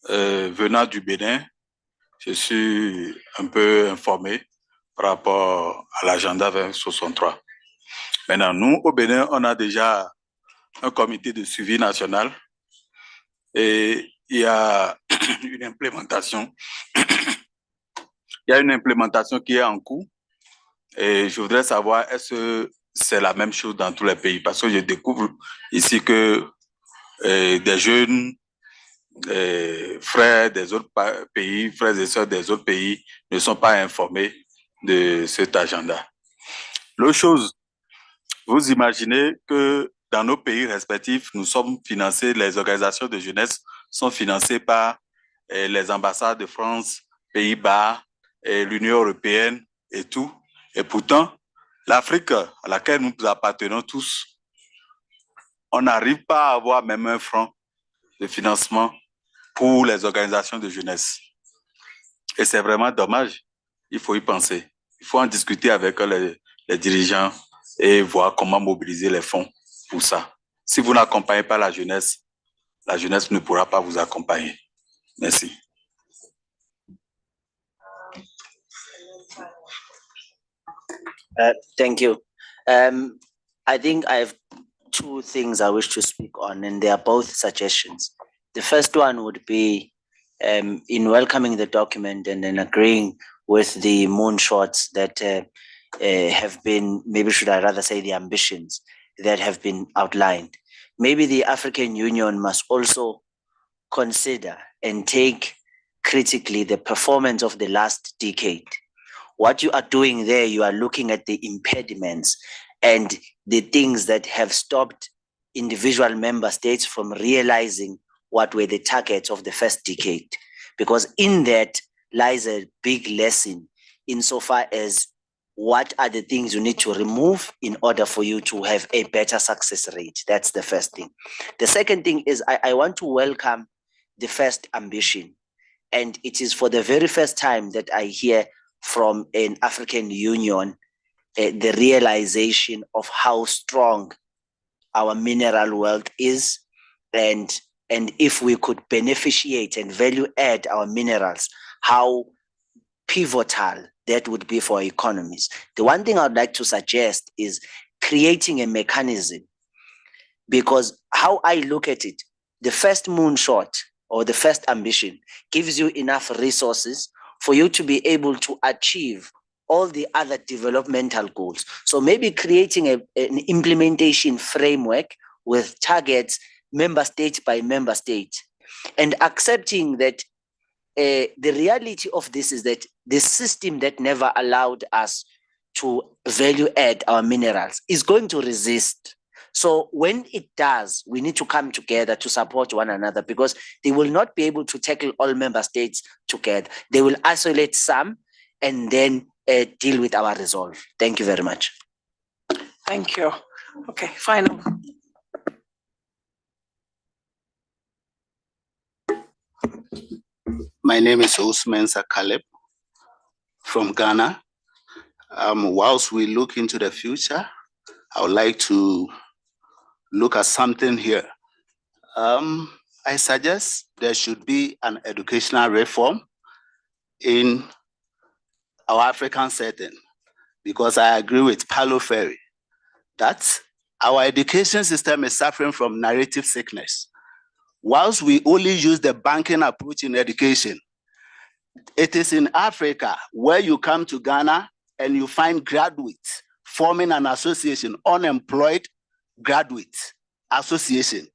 venant du Bénin, je suis un peu informé par rapport à l'agenda 2063. Maintenant, nous, au Bénin, on a déjà un comité de suivi national et il y a une implémentation. Il y a une implémentation qui est en cours et je voudrais savoir est-ce que c'est la même chose dans tous les pays parce que je découvre ici que des jeunes frères des autres pays, frères et sœurs des autres pays ne sont pas informés de cet agenda. L'autre chose, vous imaginez que dans nos pays respectifs, nous sommes financés, les organisations de jeunesse sont financées par les ambassades de France, Pays-Bas, l'Union européenne et tout. Et pourtant, l'Afrique à laquelle nous appartenons tous, on n'arrive pas à avoir même un franc de financement pour les organisations de jeunesse. Et c'est vraiment dommage. Il faut y penser. Il faut en discuter avec les dirigeants et voir comment mobiliser les fonds pour ça. Si vous n'accompagnez pas la jeunesse ne pourra pas vous accompagner. Merci. Thank you. I think I have 2 things I wish to speak on, and they are both suggestions. The first one would be in welcoming the document and then agreeing with the moonshots that have been, maybe should I rather say the ambitions that have been outlined. Maybe the African Union must also consider and take critically the performance of the last decade. What you are doing there, you are looking at the impediments and the things that have stopped individual member states from realizing what were the targets of the first decade. Because in that lies a big lesson insofar as what are the things you need to remove in order for you to have a better success rate. That's the first thing. The second thing is I want to welcome the first ambition. And it is for the very first time that I hear from an African Union the realization of how strong our mineral wealth is, and if we could beneficiate and value add our minerals, how pivotal that would be for economies. The one thing I would like to suggest is creating a mechanism, because how I look at it, the first moonshot or the first ambition gives you enough resources for you to be able to achieve all the other developmental goals. So maybe creating an implementation framework with targets member state by member state, and accepting that the reality of this is that the system that never allowed us to value add our minerals is going to resist. So when it does, we need to come together to support one another, because they will not be able to tackle all member states together. They will isolate some and then deal with our resolve. Thank you very much. Thank you. Okay, final. My name is Usman Sakaleb from Ghana. Whilst we look into the future, I would like to look at something here. I suggest there should be an educational reform in our African setting, because I agree with Paulo Ferry that our education system is suffering from narrative sickness. Whilst we only use the banking approach in education, it is in Africa where you come to Ghana and you find graduates forming an association, unemployed graduates association,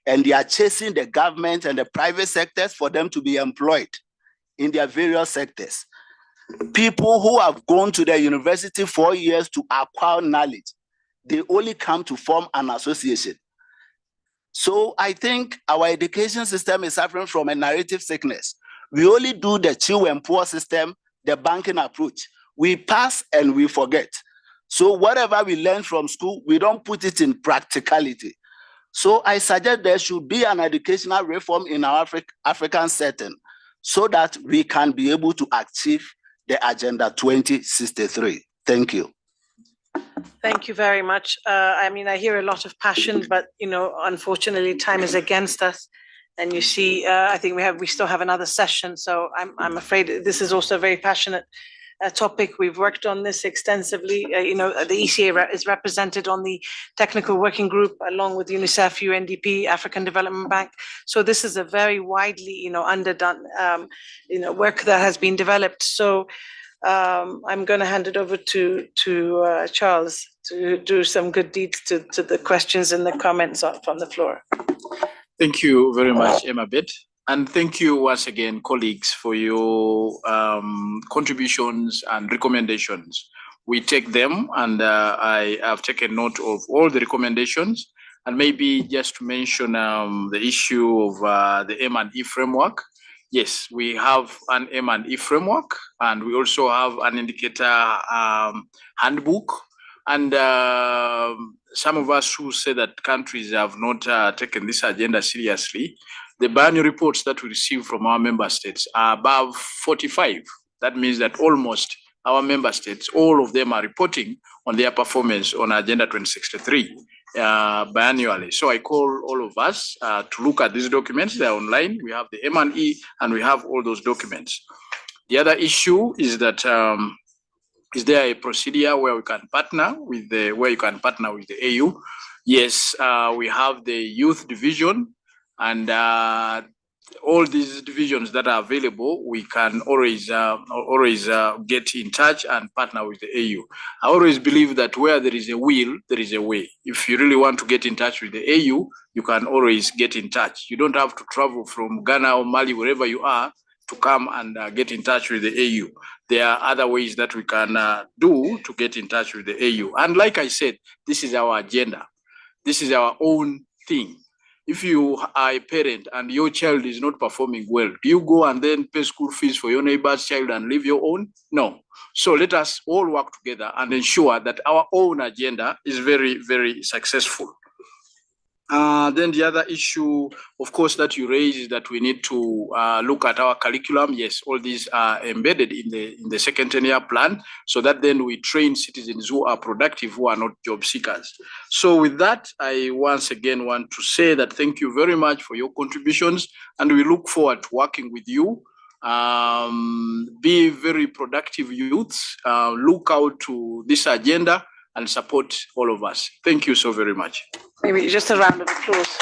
and they are chasing the government and the private sectors for them to be employed in their various sectors. People who have gone to the university 4 years to acquire knowledge, they only come to form an association. So I think our education system is suffering from a narrative sickness. We only do the chill and poor system, the banking approach. We pass and we forget. So whatever we learn from school, we don't put it in practicality. So I suggest there should be an educational reform in our African setting so that we can be able to achieve the Agenda 2063. Thank you. Thank you very much. I mean, I hear a lot of passion, but unfortunately, time is against us. And you see, I think we still have another session. So I'm afraid this is also a very passionate topic. We've worked on this extensively. The ECA is represented on the technical working group along with UNICEF, UNDP, African Development Bank. So this is a very widely, underdone, work that has been developed. So I'm going to hand it over to Charles to do some good deeds to the questions and the comments from the floor. Thank you very much, Emma Bett. And thank you once again, colleagues, for your contributions and recommendations. We take them, and I have taken note of all the recommendations. And maybe just to mention the issue of the M&E framework. Yes, we have an M&E framework, and we also have an indicator handbook. And some of us who say that countries have not taken this agenda seriously, the biannual reports that we receive from our member states are above 45. That means that almost our member states, all of them are reporting on their performance on Agenda 2063 biannually. So I call all of us to look at these documents. They're online. We have the M&E and we have all those documents. The other issue is that is there a procedure where we can partner with the AU? Yes, we have the youth division, and all these divisions that are available, we can always get in touch and partner with the AU. I always believe that where there is a will, there is a way. If you really want to get in touch with the AU, you can always get in touch. You don't have to travel from Ghana or Mali, wherever you are, to come and get in touch with the AU. There are other ways that we can do to get in touch with the AU. And like I said, this is our agenda. This is our own thing. If you are a parent and your child is not performing well, do you go and then pay school fees for your neighbor's child and leave your own? No. So let us all work together and ensure that our own agenda is very, very successful. Then the other issue, of course, that you raise is that we need to look at our curriculum. Yes, all these are embedded in the second 10-year plan, so that then we train citizens who are productive, who are not job seekers. So with that, I once again want to say that thank you very much for your contributions, and we look forward to working with you. Be very productive youths, look out to this agenda and support all of us. Thank you so very much. Maybe just a round of applause.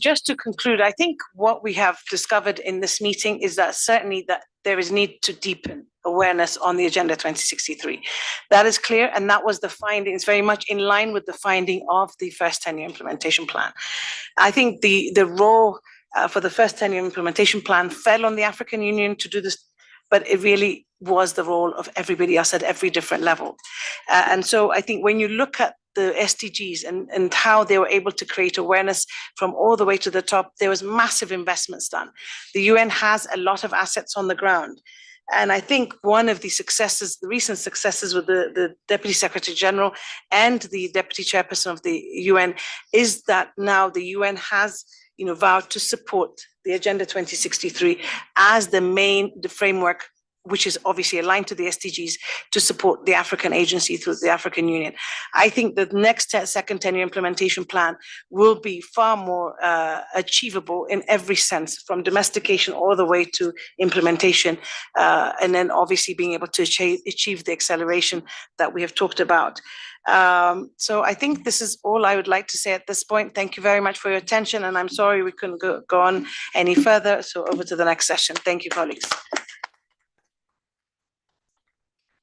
Just to conclude, I think what we have discovered in this meeting is that certainly that there is need to deepen awareness on the Agenda 2063. That is clear, and that was the finding. It's very much in line with the finding of the first 10-year implementation plan. I think the role for the first 10-year implementation plan fell on the African Union to do this, but it really was the role of everybody else at every different level. And so I think when you look at the SDGs and how they were able to create awareness from all the way to the top, there was massive investments done. The UN has a lot of assets on the ground. And I think one of the successes, the recent successes with the Deputy Secretary General and the Deputy Chairperson of the UN is that now the UN has vowed to support the Agenda 2063 as the framework, which is obviously aligned to the SDGs, to support the African agency through the African Union. I think the next second 10-year implementation plan will be far more achievable in every sense, from domestication all the way to implementation, and then obviously being able to achieve the acceleration that we have talked about. So I think this is all I would like to say at this point. Thank you very much for your attention, and I'm sorry we couldn't go on any further. So over to the next session. Thank you, colleagues.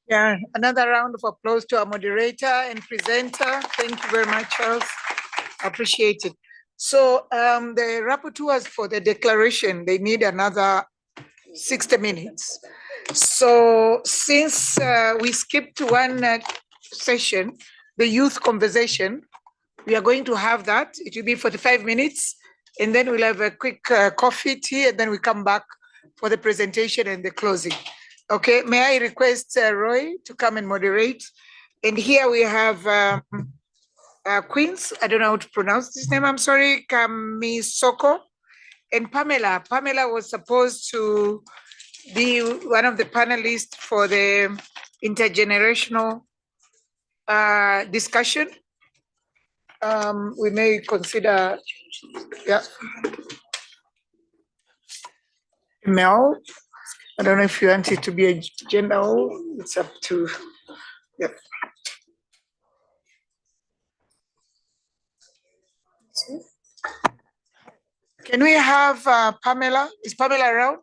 Yeah, another round of applause to our moderator and presenter. Thank you very much, Charles. Appreciate it. So the rapporteurs for the declaration, they need another 60 minutes. So since we skipped one session, the youth conversation, we are going to have that. It will be 45 minutes. And then we'll have a quick coffee, tea, and then we come back for the presentation and the closing. Okay, may I request Roy to come and moderate? And here we have Queens, I don't know how to pronounce this name, I'm sorry, Kamisoko, and Pamela. Pamela was supposed to be one of the panelists for the intergenerational discussion. We may consider, yeah. Mel, I don't know if you want it to be a gender or it's up to, yeah. Can we have Pamela? Is Pamela around?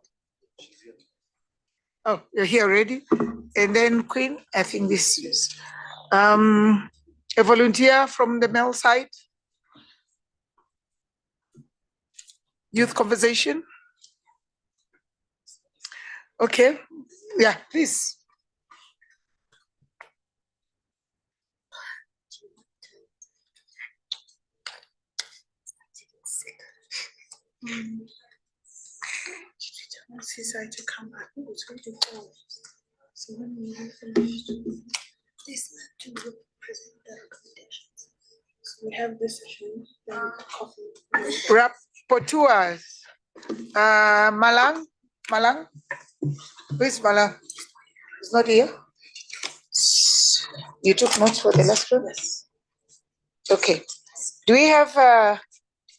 Oh, you're here already. And then Queen, I think this is a volunteer from the male side. Youth conversation. Okay, yeah, please. To come back. So when we have finished this to present the recommendations. So we have this session, then coffee. Rapporteurs. Malang? Who is Malang? He's not here? You took notes for the last one? Yes. Okay. Do we have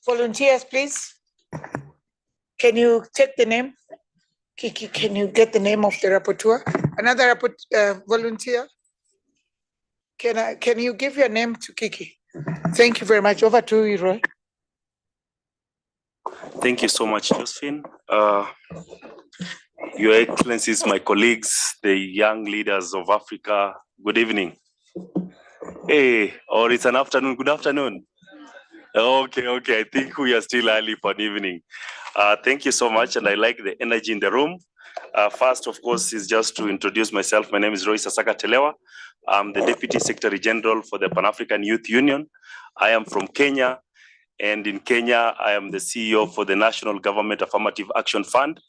volunteers, please? Can you take the name? Kiki, can you get the name of the rapporteur? Another volunteer? Can you give your name to Kiki? Thank you very much. Over to you, Roy. Thank you so much, Josephine. Your Excellencies, my colleagues, the young leaders of Africa, good evening. Hey, or it's an afternoon, good afternoon. Okay, I think we are still early for the evening. Thank you so much, and I like the energy in the room. First, of course, is just to introduce myself. My name is Roy Sasaka Telewa. I'm the Deputy Secretary General for the Pan-African Youth Union. I am from Kenya, and in Kenya, I am the CEO for the National Government Affirmative Action Fund,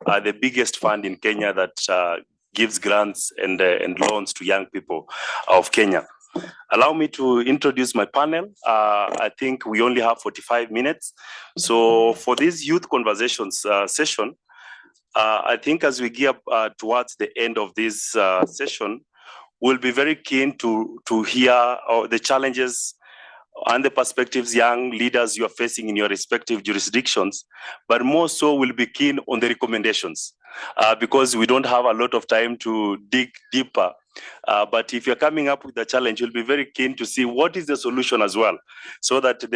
the biggest fund in Kenya that gives grants and loans to young people of Kenya. Allow me to introduce my panel. I think we only have 45 minutes. So for this youth conversations session, I think as we gear up towards the end of this session, we'll be very keen to hear the challenges and the perspectives young leaders you are facing in your respective jurisdictions, but more so we'll be keen on the recommendations because we don't have a lot of time to dig deeper. But if you're coming up with a challenge, we'll be very keen to see what is the solution as well, so that the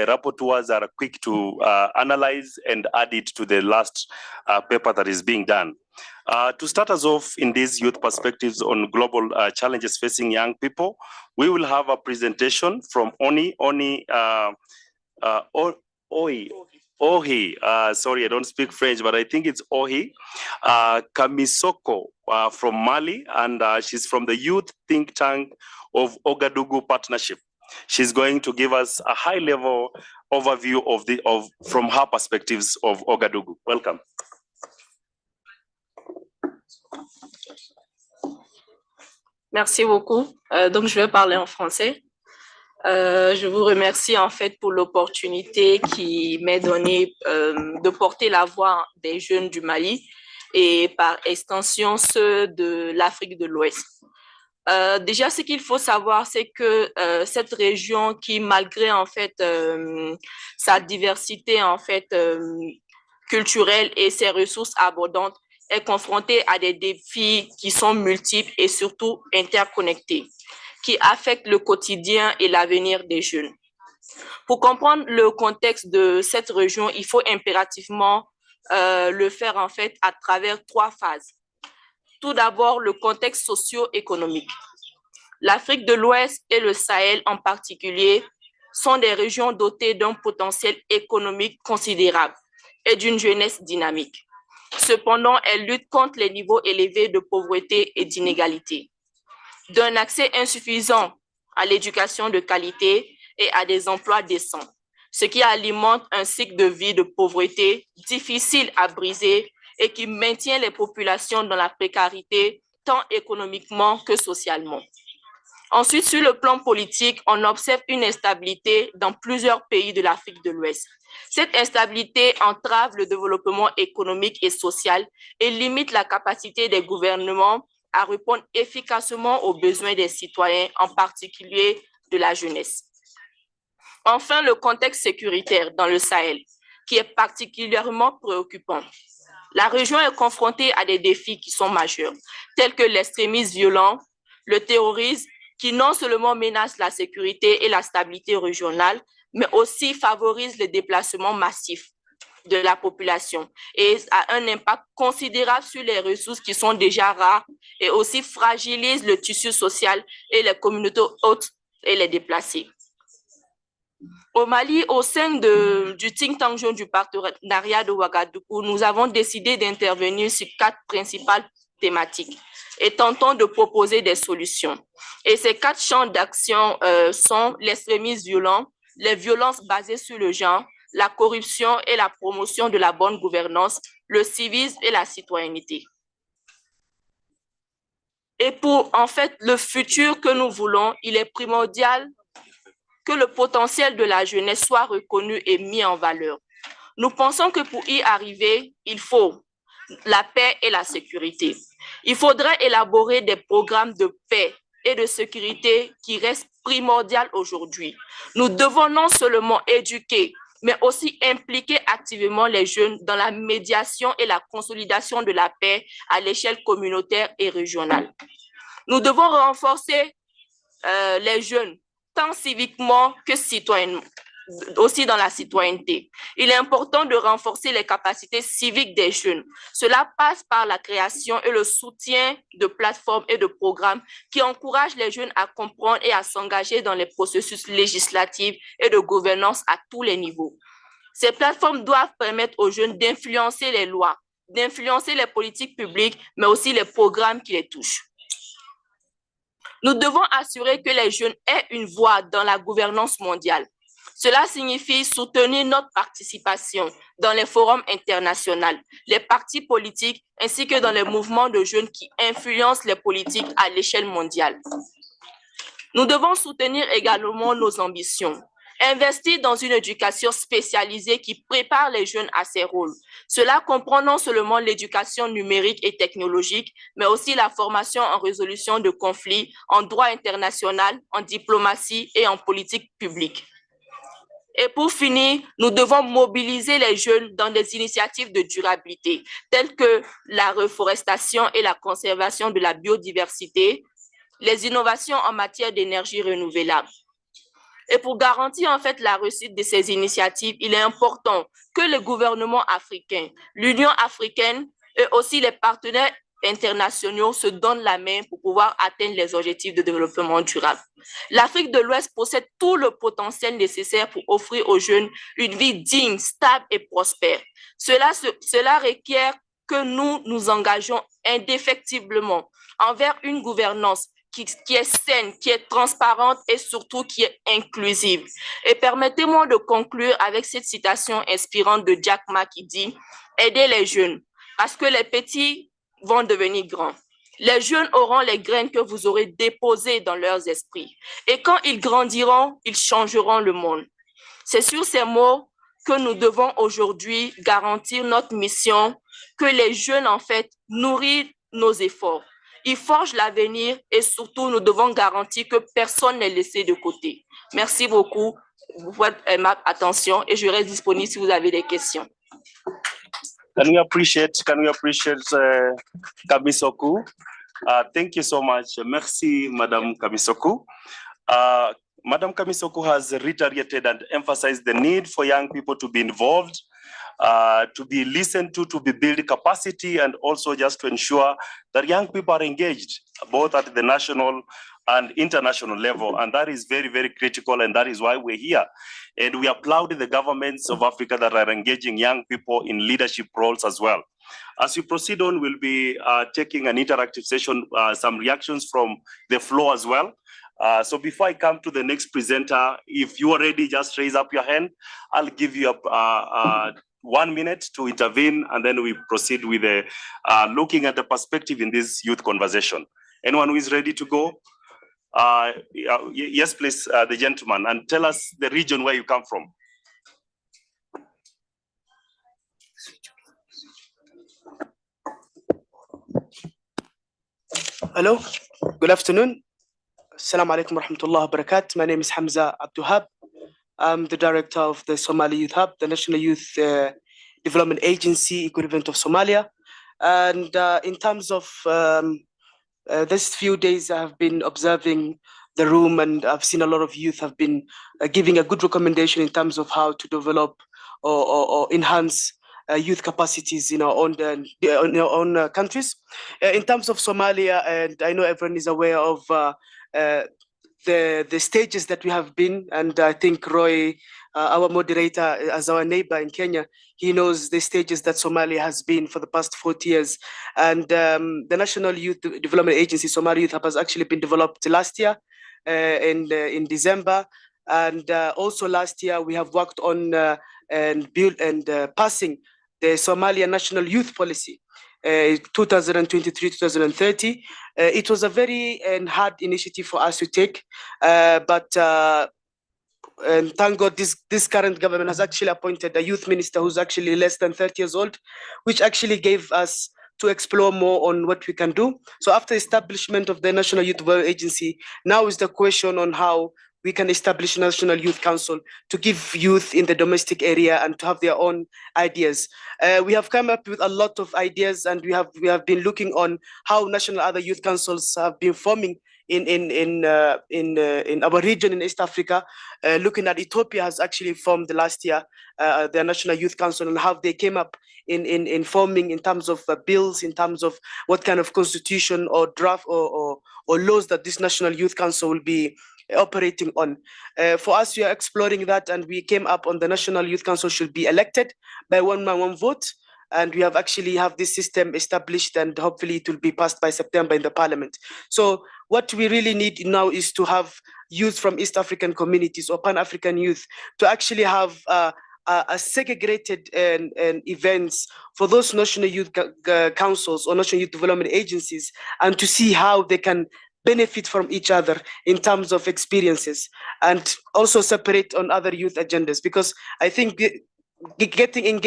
rapporteurs are quick to analyze and add it to the last paper that is being done. To start us off in these youth perspectives on global challenges facing young people, we will have a presentation from Ohi, sorry, I don't speak French, but I think it's Ohi Kamisoko from Mali, and she's from the youth think tank of Ouagadougou Partnership. She's going to give us a high-level overview of from her perspectives of Ouagadougou. Welcome. Merci beaucoup. Donc, je vais parler en français. Je vous remercie en fait pour l'opportunité qui m'est donnée de porter la voix des jeunes du Mali et par extension ceux de l'Afrique de l'Ouest. Déjà, ce qu'il faut savoir, c'est que cette région qui, malgré en fait sa diversité en fait culturelle et ses ressources abondantes, est confrontée à des défis qui sont multiples et surtout interconnectés, qui affectent le quotidien et l'avenir des jeunes. Pour comprendre le contexte de cette région, il faut impérativement le faire en fait à travers trois phases. Tout d'abord, le contexte socio-économique. L'Afrique de l'Ouest et le Sahel en particulier sont des régions dotées d'un potentiel économique considérable et d'une jeunesse dynamique. Cependant, elles luttent contre les niveaux élevés de pauvreté et d'inégalité, d'un accès insuffisant à l'éducation de qualité et à des emplois décents, ce qui alimente un cycle de vie de pauvreté difficile à briser et qui maintient les populations dans la précarité, tant économiquement que socialement. Ensuite, sur le plan politique, on observe une instabilité dans plusieurs pays de l'Afrique de l'Ouest. Cette instabilité entrave le développement économique et social et limite la capacité des gouvernements à répondre efficacement aux besoins des citoyens, en particulier de la jeunesse. Enfin, le contexte sécuritaire dans le Sahel, qui est particulièrement préoccupant. La région est confrontée à des défis qui sont majeurs, tels que l'extrémisme violent, le terrorisme, qui non seulement menace la sécurité et la stabilité régionale, mais aussi favorise le déplacement massif de la population et a un impact considérable sur les ressources qui sont déjà rares et aussi fragilise le tissu social et les communautés hautes et les déplacés. Au Mali, au sein du think tank jaune du partenariat de Ouagadougou, nous avons décidé d'intervenir sur 4 principales thématiques et tentons de proposer des solutions. Et ces 4 champs d'action sont l'extrémisme violent, les violences basées sur le genre, la corruption et la promotion de la bonne gouvernance, le civisme et la citoyenneté. Et pour, en fait, le futur que nous voulons, il est primordial que le potentiel de la jeunesse soit reconnu et mis en valeur. Nous pensons que pour y arriver, il faut la paix et la sécurité. Il faudrait élaborer des programmes de paix et de sécurité qui restent primordiaux aujourd'hui. Nous devons non seulement éduquer, mais aussi impliquer activement les jeunes dans la médiation et la consolidation de la paix à l'échelle communautaire et régionale. Nous devons renforcer les jeunes, tant civiquement que citoyennement, aussi dans la citoyenneté. Il est important de renforcer les capacités civiques des jeunes. Cela passe par la création et le soutien de plateformes et de programmes qui encouragent les jeunes à comprendre et à s'engager dans les processus législatifs et de gouvernance à tous les niveaux. Ces plateformes doivent permettre aux jeunes d'influencer les lois, d'influencer les politiques publiques, mais aussi les programmes qui les touchent. Nous devons assurer que les jeunes aient une voix dans la gouvernance mondiale. Cela signifie soutenir notre participation dans les forums internationaux, les partis politiques, ainsi que dans les mouvements de jeunes qui influencent les politiques à l'échelle mondiale. Nous devons soutenir également nos ambitions. Investir dans une éducation spécialisée qui prépare les jeunes à ces rôles. Cela comprend non seulement l'éducation numérique et technologique, mais aussi la formation en résolution de conflits, en droit international, en diplomatie et en politique publique. Et pour finir, nous devons mobiliser les jeunes dans des initiatives de durabilité, telles que la reforestation et la conservation de la biodiversité, les innovations en matière d'énergie renouvelable. Et pour garantir en fait la réussite de ces initiatives, il est important que le gouvernement africain, l'Union africaine et aussi les partenaires internationaux se donnent la main pour pouvoir atteindre les objectifs de développement durable. L'Afrique de l'Ouest possède tout le potentiel nécessaire pour offrir aux jeunes une vie digne, stable et prospère. Cela requiert que nous nous engageons indéfectiblement envers une gouvernance qui est saine, qui est transparente et surtout qui est inclusive. Et permettez-moi de conclure avec cette citation inspirante de Jack Ma qui dit « Aidez les jeunes, parce que les petits vont devenir grands. Les jeunes auront les graines que vous aurez déposées dans leurs esprits. Et quand ils grandiront, ils changeront le monde. » C'est sur ces mots que nous devons aujourd'hui garantir notre mission, que les jeunes, en fait, nourrissent nos efforts. Ils forgent l'avenir et surtout, nous devons garantir que personne n'est laissé de côté. Merci beaucoup pour votre attention et je reste disponible si vous avez des questions. Can we appreciate Kamisoku? Thank you so much. Merci, Madame Kamisoku. Madame Kamisoku has reiterated and emphasized the need for young people to be involved, to be listened to be build capacity, and also just to ensure that young people are engaged, both at the national and international level. And that is very, very critical, and that is why we're here. And we applaud the governments of Africa that are engaging young people in leadership roles as well. As we proceed on, we'll be taking an interactive session, some reactions from the floor as well. So before I come to the next presenter, if you are ready, just raise up your hand. I'll give you 1 minute to intervene, and then we proceed with looking at the perspective in this youth conversation. Anyone who is ready to go? Yes, please, the gentleman, and tell us the region where you come from. Hello, good afternoon. Assalamu alaikum wa rahmatullahi wa barakatuh. My name is Hamza Abduhab. I'm the director of the Somali Youth Hub, the National Youth Development Agency equivalent of Somalia. And in terms of this few days, I have been observing the room, and I've seen a lot of youth have been giving a good recommendation in terms of how to develop or enhance youth capacities in our own countries. In terms of Somalia, and I know everyone is aware of the stages that we have been, and I think Roy, our moderator, as our neighbor in Kenya, he knows the stages that Somalia has been for the past 40 years. And the National Youth Development Agency, Somali Youth Hub, has actually been developed last year in December. And also last year, we have worked on passing the Somalia National Youth Policy, 2023-2030. It was a very hard initiative for us to take, but and thank God this current government has actually appointed a youth minister who's actually less than 30 years old, which actually gave us to explore more on what we can do. So after establishment of the National Youth Development Agency, now is the question on how we can establish National Youth Council to give youth in the domestic area and to have their own ideas. We have come up with a lot of ideas, and we have been looking on how national other youth councils have been forming in our region in East Africa. Looking at Ethiopia has actually formed last year their National Youth Council, and how they came up in forming in terms of bills, in terms of what kind of constitution or draft or laws that this National Youth Council will be operating on. For us, we are exploring that, and we came up on the National Youth Council should be elected by one man, one vote. And we have actually have this system established, and hopefully it will be passed by September in the parliament. So what we really need now is to have youth from East African communities or Pan-African youth to actually have a segregated events for those national youth councils or national youth development agencies, and to see how they can benefit from each other in terms of experiences, and also separate on other youth agendas. Because I think engaging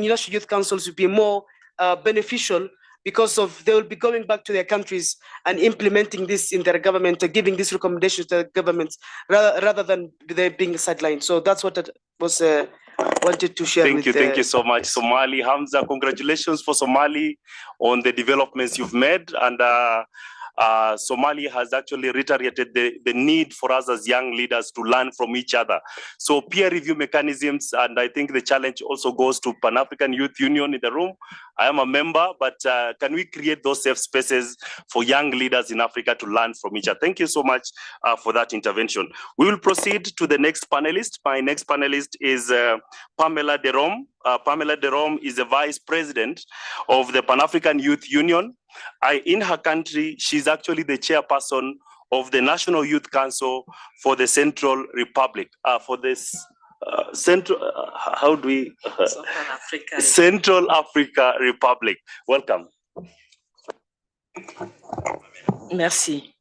national youth councils would be more beneficial, because they will be going back to their countries and implementing this in their government, or giving these recommendations to the governments, rather than they being sidelined. So that's what I was wanted to share. Thank you so much, Somali. Hamza, congratulations for Somali on the developments you've made. And Somali has actually reiterated the need for us as young leaders to learn from each other. So peer review mechanisms, and I think the challenge also goes to Pan-African Youth Union in the room. I am a member, but can we create those safe spaces for young leaders in Africa to learn from each other? Thank you so much for that intervention. We will proceed to the next panelist. My next panelist is Pamela Derom. Pamela Derom is the Vice President of the Pan-African Youth Union. In her country, she's actually the chairperson of the National Youth Council for the Central Republic. For this how do we Central Africa Republic. Welcome. Merci.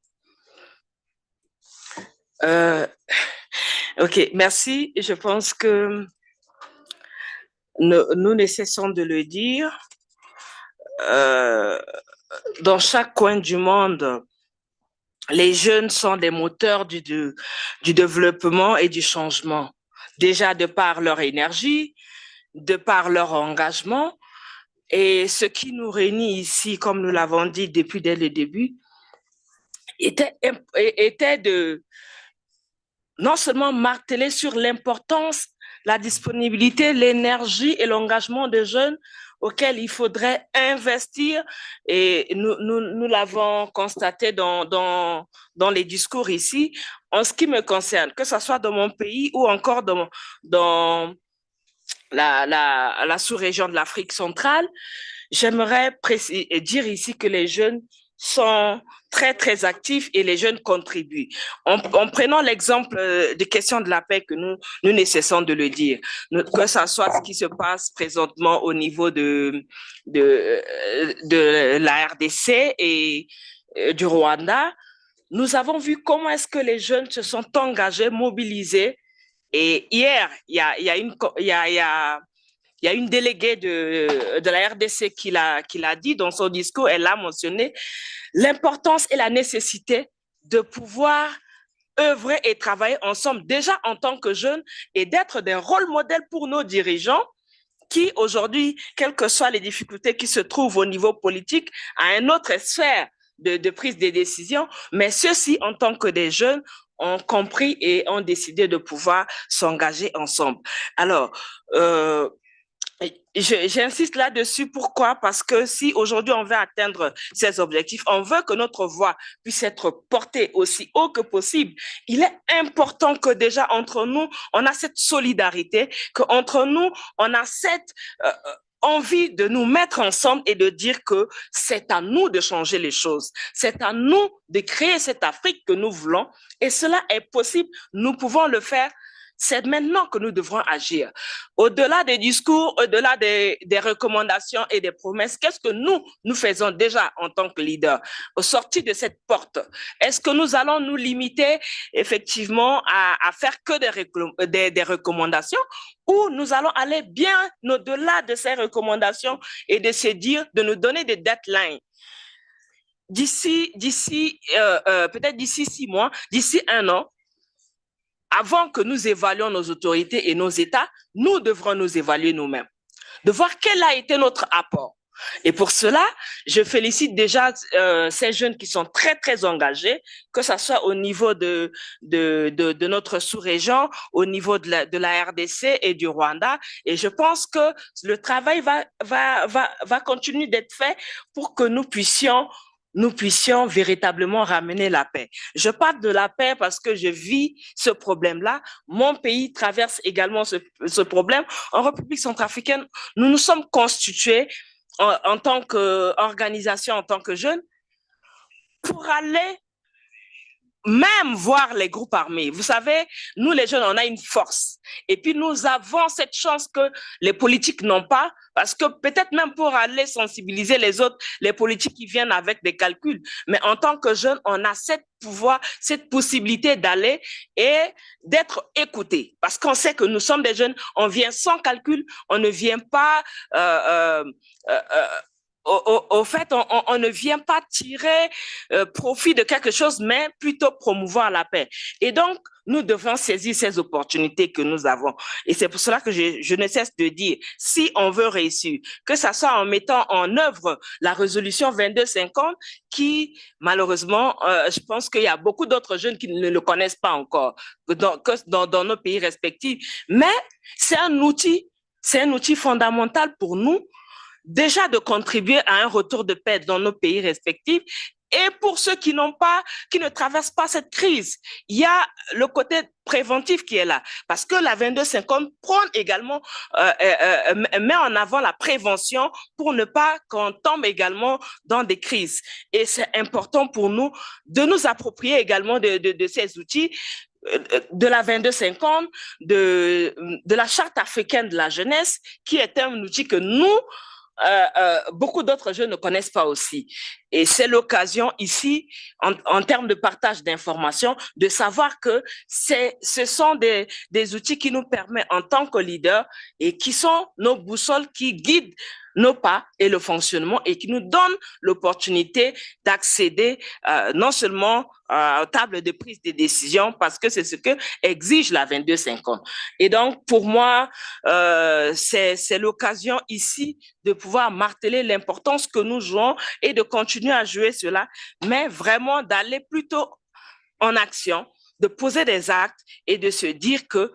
Ok, merci. Je pense que nous ne cessons de le dire. Dans chaque coin du monde, les jeunes sont des moteurs du développement et du changement. Déjà de par leur énergie, de par leur engagement. Et ce qui nous réunit ici, comme nous l'avons dit dès le début, était de non seulement marteler sur l'importance, la disponibilité, l'énergie et l'engagement des jeunes auxquels il faudrait investir, et nous l'avons constaté dans les discours ici. En ce qui me concerne, que ce soit dans mon pays ou encore dans la sous-région de l'Afrique centrale, j'aimerais dire ici que les jeunes sont très, très actifs et les jeunes contribuent. En prenant l'exemple des questions de la paix que nous ne cessons de le dire, que ce soit ce qui se passe présentement au niveau de la RDC et du Rwanda, nous avons vu comment est-ce que les jeunes se sont engagés, mobilisés. Et hier, il y a une déléguée de la RDC qui l'a dit dans son discours, elle a mentionné l'importance et la nécessité de pouvoir œuvrer et travailler ensemble déjà en tant que jeunes et d'être des rôles modèles pour nos dirigeants qui aujourd'hui, quelles que soient les difficultés qui se trouvent au niveau politique, à une autre sphère de prise de décision, mais ceux-ci en tant que des jeunes ont compris et ont décidé de pouvoir s'engager ensemble. Alors, j'insiste là-dessus. Pourquoi? Parce que si aujourd'hui on veut atteindre ces objectifs, on veut que notre voix puisse être portée aussi haut que possible. Il est important que déjà entre nous, on a cette solidarité, qu'entre nous, on a cette envie de nous mettre ensemble et de dire que c'est à nous de changer les choses. C'est à nous de créer cette Afrique que nous voulons. Et cela est possible. Nous pouvons le faire. C'est maintenant que nous devrons agir. Au-delà des discours, au-delà des recommandations et des promesses, qu'est-ce que nous faisons déjà en tant que leaders au sortir de cette porte? Est-ce que nous allons nous limiter effectivement à faire que des recommandations ou nous allons aller bien au-delà de ces recommandations et de se dire, de nous donner des deadlines? Peut-être d'ici 6 mois, d'ici 1 an, avant que nous évaluions nos autorités et nos États, nous devrons nous évaluer nous-mêmes, de voir quel a été notre apport. Et pour cela, je félicite déjà ces jeunes qui sont très, très engagés, que ce soit au niveau de notre sous-région, au niveau de la RDC et du Rwanda. Et je pense que le travail va continuer d'être fait pour que nous puissions véritablement ramener la paix. Je parle de la paix parce que je vis ce problème-là. Mon pays traverse également ce problème. En République centrafricaine, nous nous sommes constitués en tant qu'organisation, en tant que jeunes, pour aller même voir les groupes armés. Vous savez, nous les jeunes, on a une force. Et puis nous avons cette chance que les politiques n'ont pas, parce que peut-être même pour aller sensibiliser les autres, les politiques qui viennent avec des calculs. Mais en tant que jeunes, on a cette pouvoir, cette possibilité d'aller et d'être écoutés. Parce qu'on sait que nous sommes des jeunes, on vient sans calcul, on ne vient pas... Au fait, on ne vient pas tirer profit de quelque chose, mais plutôt promouvoir la paix. Et donc, nous devons saisir ces opportunités que nous avons. Et c'est pour cela que je ne cesse de dire, si on veut réussir, que ça soit en mettant en œuvre la résolution 2250, qui, malheureusement, je pense qu'il y a beaucoup d'autres jeunes qui ne le connaissent pas encore, dans nos pays respectifs. Mais c'est un outil fondamental pour nous, déjà de contribuer à un retour de paix dans nos pays respectifs. Et pour ceux qui ne traversent pas cette crise, il y a le côté préventif qui est là. Parce que la 2250 prône également, met en avant la prévention pour ne pas qu'on tombe également dans des crises. Et c'est important pour nous de nous approprier également de ces outils, de la 2250, de la charte africaine de la jeunesse, qui est un outil que nous, beaucoup d'autres jeunes ne connaissent pas aussi. Et c'est l'occasion ici, en termes de partage d'informations, de savoir que ce sont des outils qui nous permettent en tant que leaders et qui sont nos boussoles qui guident nos pas et le fonctionnement et qui nous donnent l'opportunité d'accéder non seulement aux tables de prise de décision, parce que c'est ce que exige la 2250. Et donc, pour moi, c'est l'occasion ici de pouvoir marteler l'importance que nous jouons et de continuer à jouer cela, mais vraiment d'aller plutôt en action, de poser des actes et de se dire que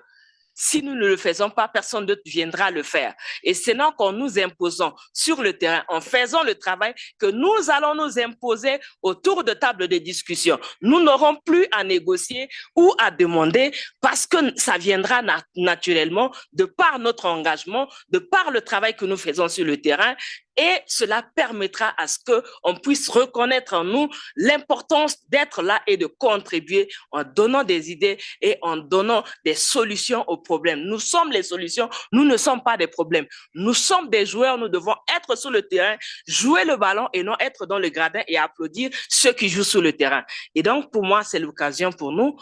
si nous ne le faisons pas, personne d'autre viendra le faire. Et c'est non qu'en nous imposant sur le terrain, en faisant le travail, que nous allons nous imposer autour de tables de discussion. Nous n'aurons plus à négocier ou à demander parce que ça viendra naturellement de par notre engagement, de par le travail que nous faisons sur le terrain. et cela permettra à ce qu'on puisse reconnaître en nous l'importance d'être là et de contribuer en donnant des idées et en donnant des solutions aux problèmes. Nous sommes les solutions, nous ne sommes pas des problèmes. Nous sommes des joueurs, nous devons être sur le terrain, jouer le ballon et non être dans le gradin et applaudir ceux qui jouent sur le terrain. Et donc, pour moi, c'est l'occasion pour nous,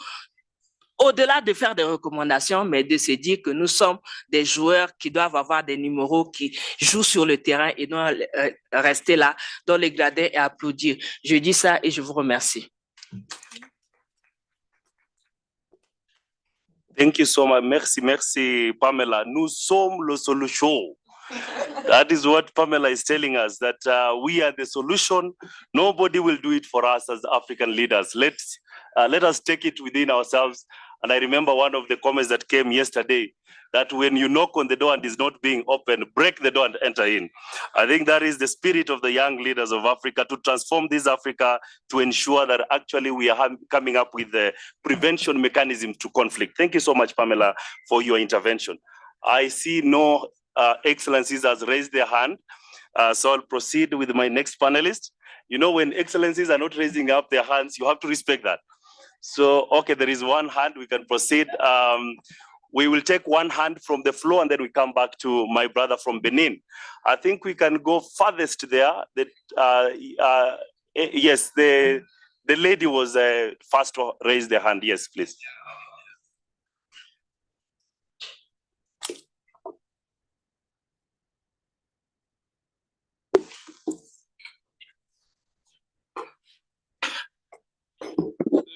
au-delà de faire des recommandations, mais de se dire que nous sommes des joueurs qui doivent avoir des numéros qui jouent sur le terrain et non rester là dans les gradins et applaudir. Je dis ça et je vous remercie. Thank you so much. Merci, merci, Pamela. Nous sommes le solution. That is what Pamela is telling us, that we are the solution. Nobody will do it for us as African leaders. Let us take it within ourselves. And I remember one of the comments that came yesterday, that when you knock on the door and it's not being opened, break the door and enter in. I think that is the spirit of the young leaders of Africa, to transform this Africa, to ensure that actually we are coming up with the prevention mechanism to conflict. Thank you so much, Pamela, for your intervention. I see no excellencies has raised their hand. So I'll proceed with my next panelist. You know, when excellencies are not raising up their hands, you have to respect that. So, okay, there is one hand, we can proceed. We will take one hand from the floor and then we come back to my brother from Benin. I think we can go farthest there. Yes, the lady was first to raise their hand. Yes, please.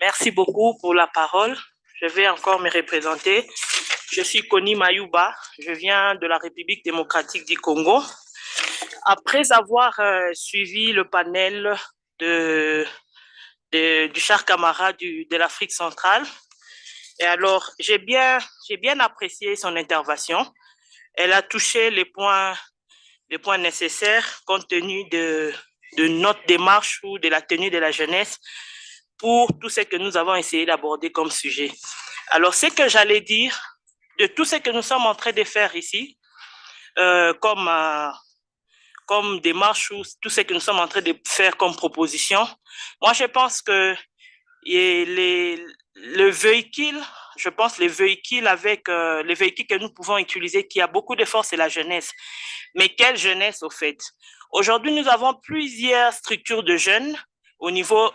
Merci beaucoup pour la parole. Je vais encore me représenter. Je suis Koni Mayuba. Je viens de la République démocratique du Congo. Après avoir suivi le panel du cher camarade de l'Afrique centrale, et alors j'ai bien apprécié son intervention. Elle a touché les points nécessaires compte tenu de notre démarche ou de la tenue de la jeunesse pour tout ce que nous avons essayé d'aborder comme sujet. Alors, ce que j'allais dire de tout ce que nous sommes en train de faire ici, comme démarche ou tout ce que nous sommes en train de faire comme proposition, moi, je pense que le véhicule, les véhicules que nous pouvons utiliser, qui a beaucoup de force, c'est la jeunesse. Mais quelle jeunesse, au fait? Aujourd'hui, nous avons plusieurs structures de jeunes au niveau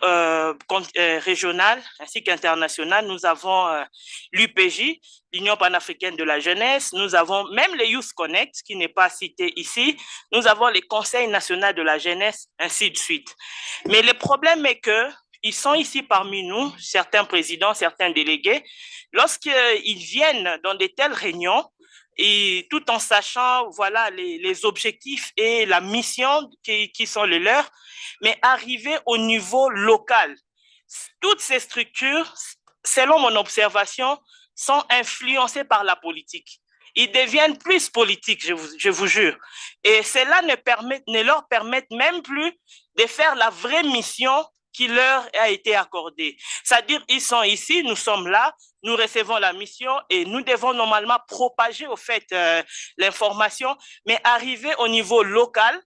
régional ainsi qu'international. Nous avons l'UPJ, l'Union panafricaine de la jeunesse. Nous avons même les Youth Connect, qui n'est pas cité ici. Nous avons les conseils nationaux de la jeunesse, ainsi de suite. Mais le problème est que ils sont ici parmi nous, certains présidents, certains délégués. Lorsqu'ils viennent dans de telles réunions, et tout en sachant voilà les objectifs et la mission qui sont les leurs, mais arriver au niveau local, toutes ces structures, selon mon observation, sont influencées par la politique. Ils deviennent plus politiques, je vous jure. Et cela ne leur permet même plus de faire la vraie mission qui leur a été accordée. C'est-à-dire, ils sont ici, nous sommes là, nous recevons la mission et nous devons normalement propager au fait l'information, mais arriver au niveau local,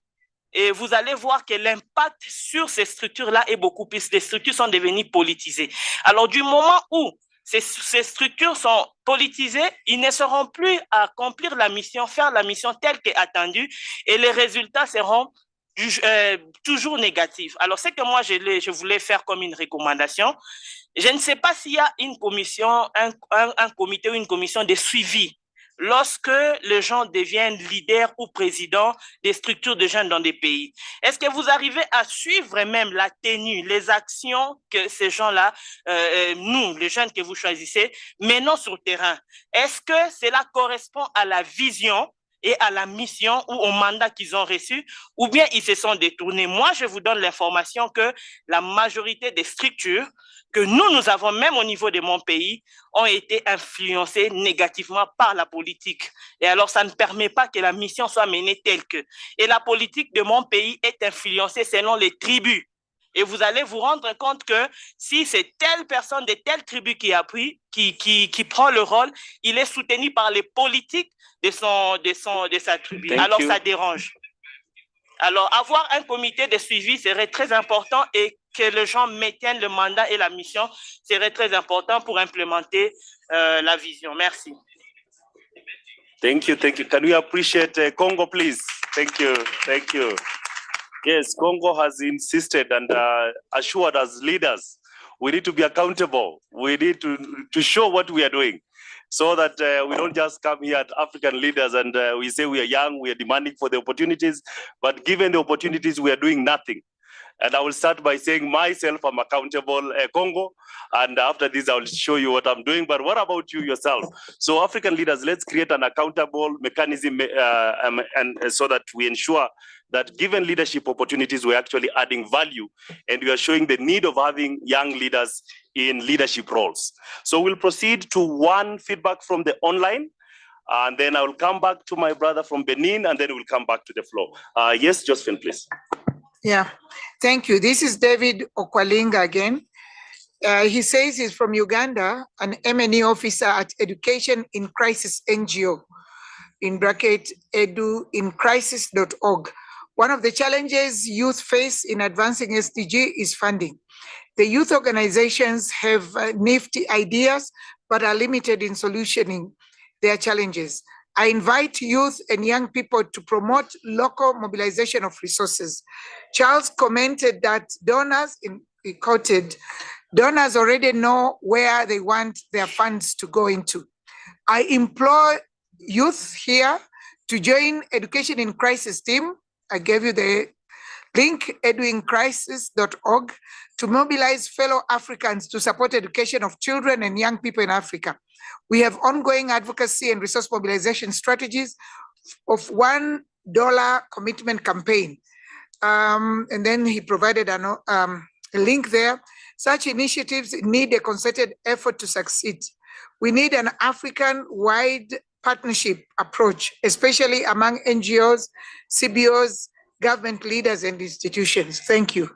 et vous allez voir que l'impact sur ces structures-là est beaucoup plus. Les structures sont devenues politisées. Alors, du moment où ces structures sont politisées, ils ne seront plus à accomplir la mission, faire la mission telle qu'attendue, et les résultats seront toujours négatifs. Alors, c'est que moi, je voulais faire comme une recommandation. Je ne sais pas s'il y a une commission, un comité ou une commission de suivi lorsque les gens deviennent leaders ou présidents des structures de jeunes dans des pays. Est-ce que vous arrivez à suivre même la tenue, les actions que ces gens-là, nous, les jeunes que vous choisissez, menons sur le terrain? Est-ce que cela correspond à la vision et à la mission ou au mandat qu'ils ont reçu, ou bien ils se sont détournés? Moi, je vous donne l'information que la majorité des structures que nous avons, même au niveau de mon pays, ont été influencées négativement par la politique. Et alors, ça ne permet pas que la mission soit menée telle que. Et la politique de mon pays est influencée selon les tribus. Et vous allez vous rendre compte que si c'est telle personne de telle tribu qui appuie, qui prend le rôle, il est soutenu par les politiques de sa tribu. Alors, ça dérange. Alors, avoir un comité de suivi serait très important et que les gens maintiennent le mandat et la mission serait très important pour implémenter la vision. Merci. Thank you, thank you. Can we appreciate Congo, please? Thank you, thank you. Yes, Congo has insisted and assured us leaders, we need to be accountable. We need to show what we are doing so that we don't just come here at African leaders and we say we are young, we are demanding for the opportunities, but given the opportunities, we are doing nothing. And I will start by saying myself, I'm accountable, Congo, and after this, I will show you what I'm doing. But what about you yourself? So African leaders, let's create an accountable mechanism and so that we ensure that given leadership opportunities, we're actually adding value and we are showing the need of having young leaders in leadership roles. So we'll proceed to one feedback from the online, and then I will come back to my brother from Benin, and then we'll come back to the floor. Yes, Josephine, please. Yeah, thank you. This is David Okwalinga again. He says he's from Uganda, an M&E officer at Education in Crisis NGO, in bracket eduincrisis.org. One of the challenges youth face in advancing SDG is funding. The youth organizations have nifty ideas, but are limited in solutioning their challenges. I invite youth and young people to promote local mobilization of resources. Charles commented that donors, he quoted, donors already know where they want their funds to go into. I implore youth here to join Education in Crisis team. I gave you the link, eduincrisis.org, to mobilize fellow Africans to support education of children and young people in Africa. We have ongoing advocacy and resource mobilization strategies of $1 commitment campaign. And then he provided a link there. Such initiatives need a concerted effort to succeed. We need an African-wide partnership approach, especially among NGOs, CBOs, government leaders, and institutions. Thank you.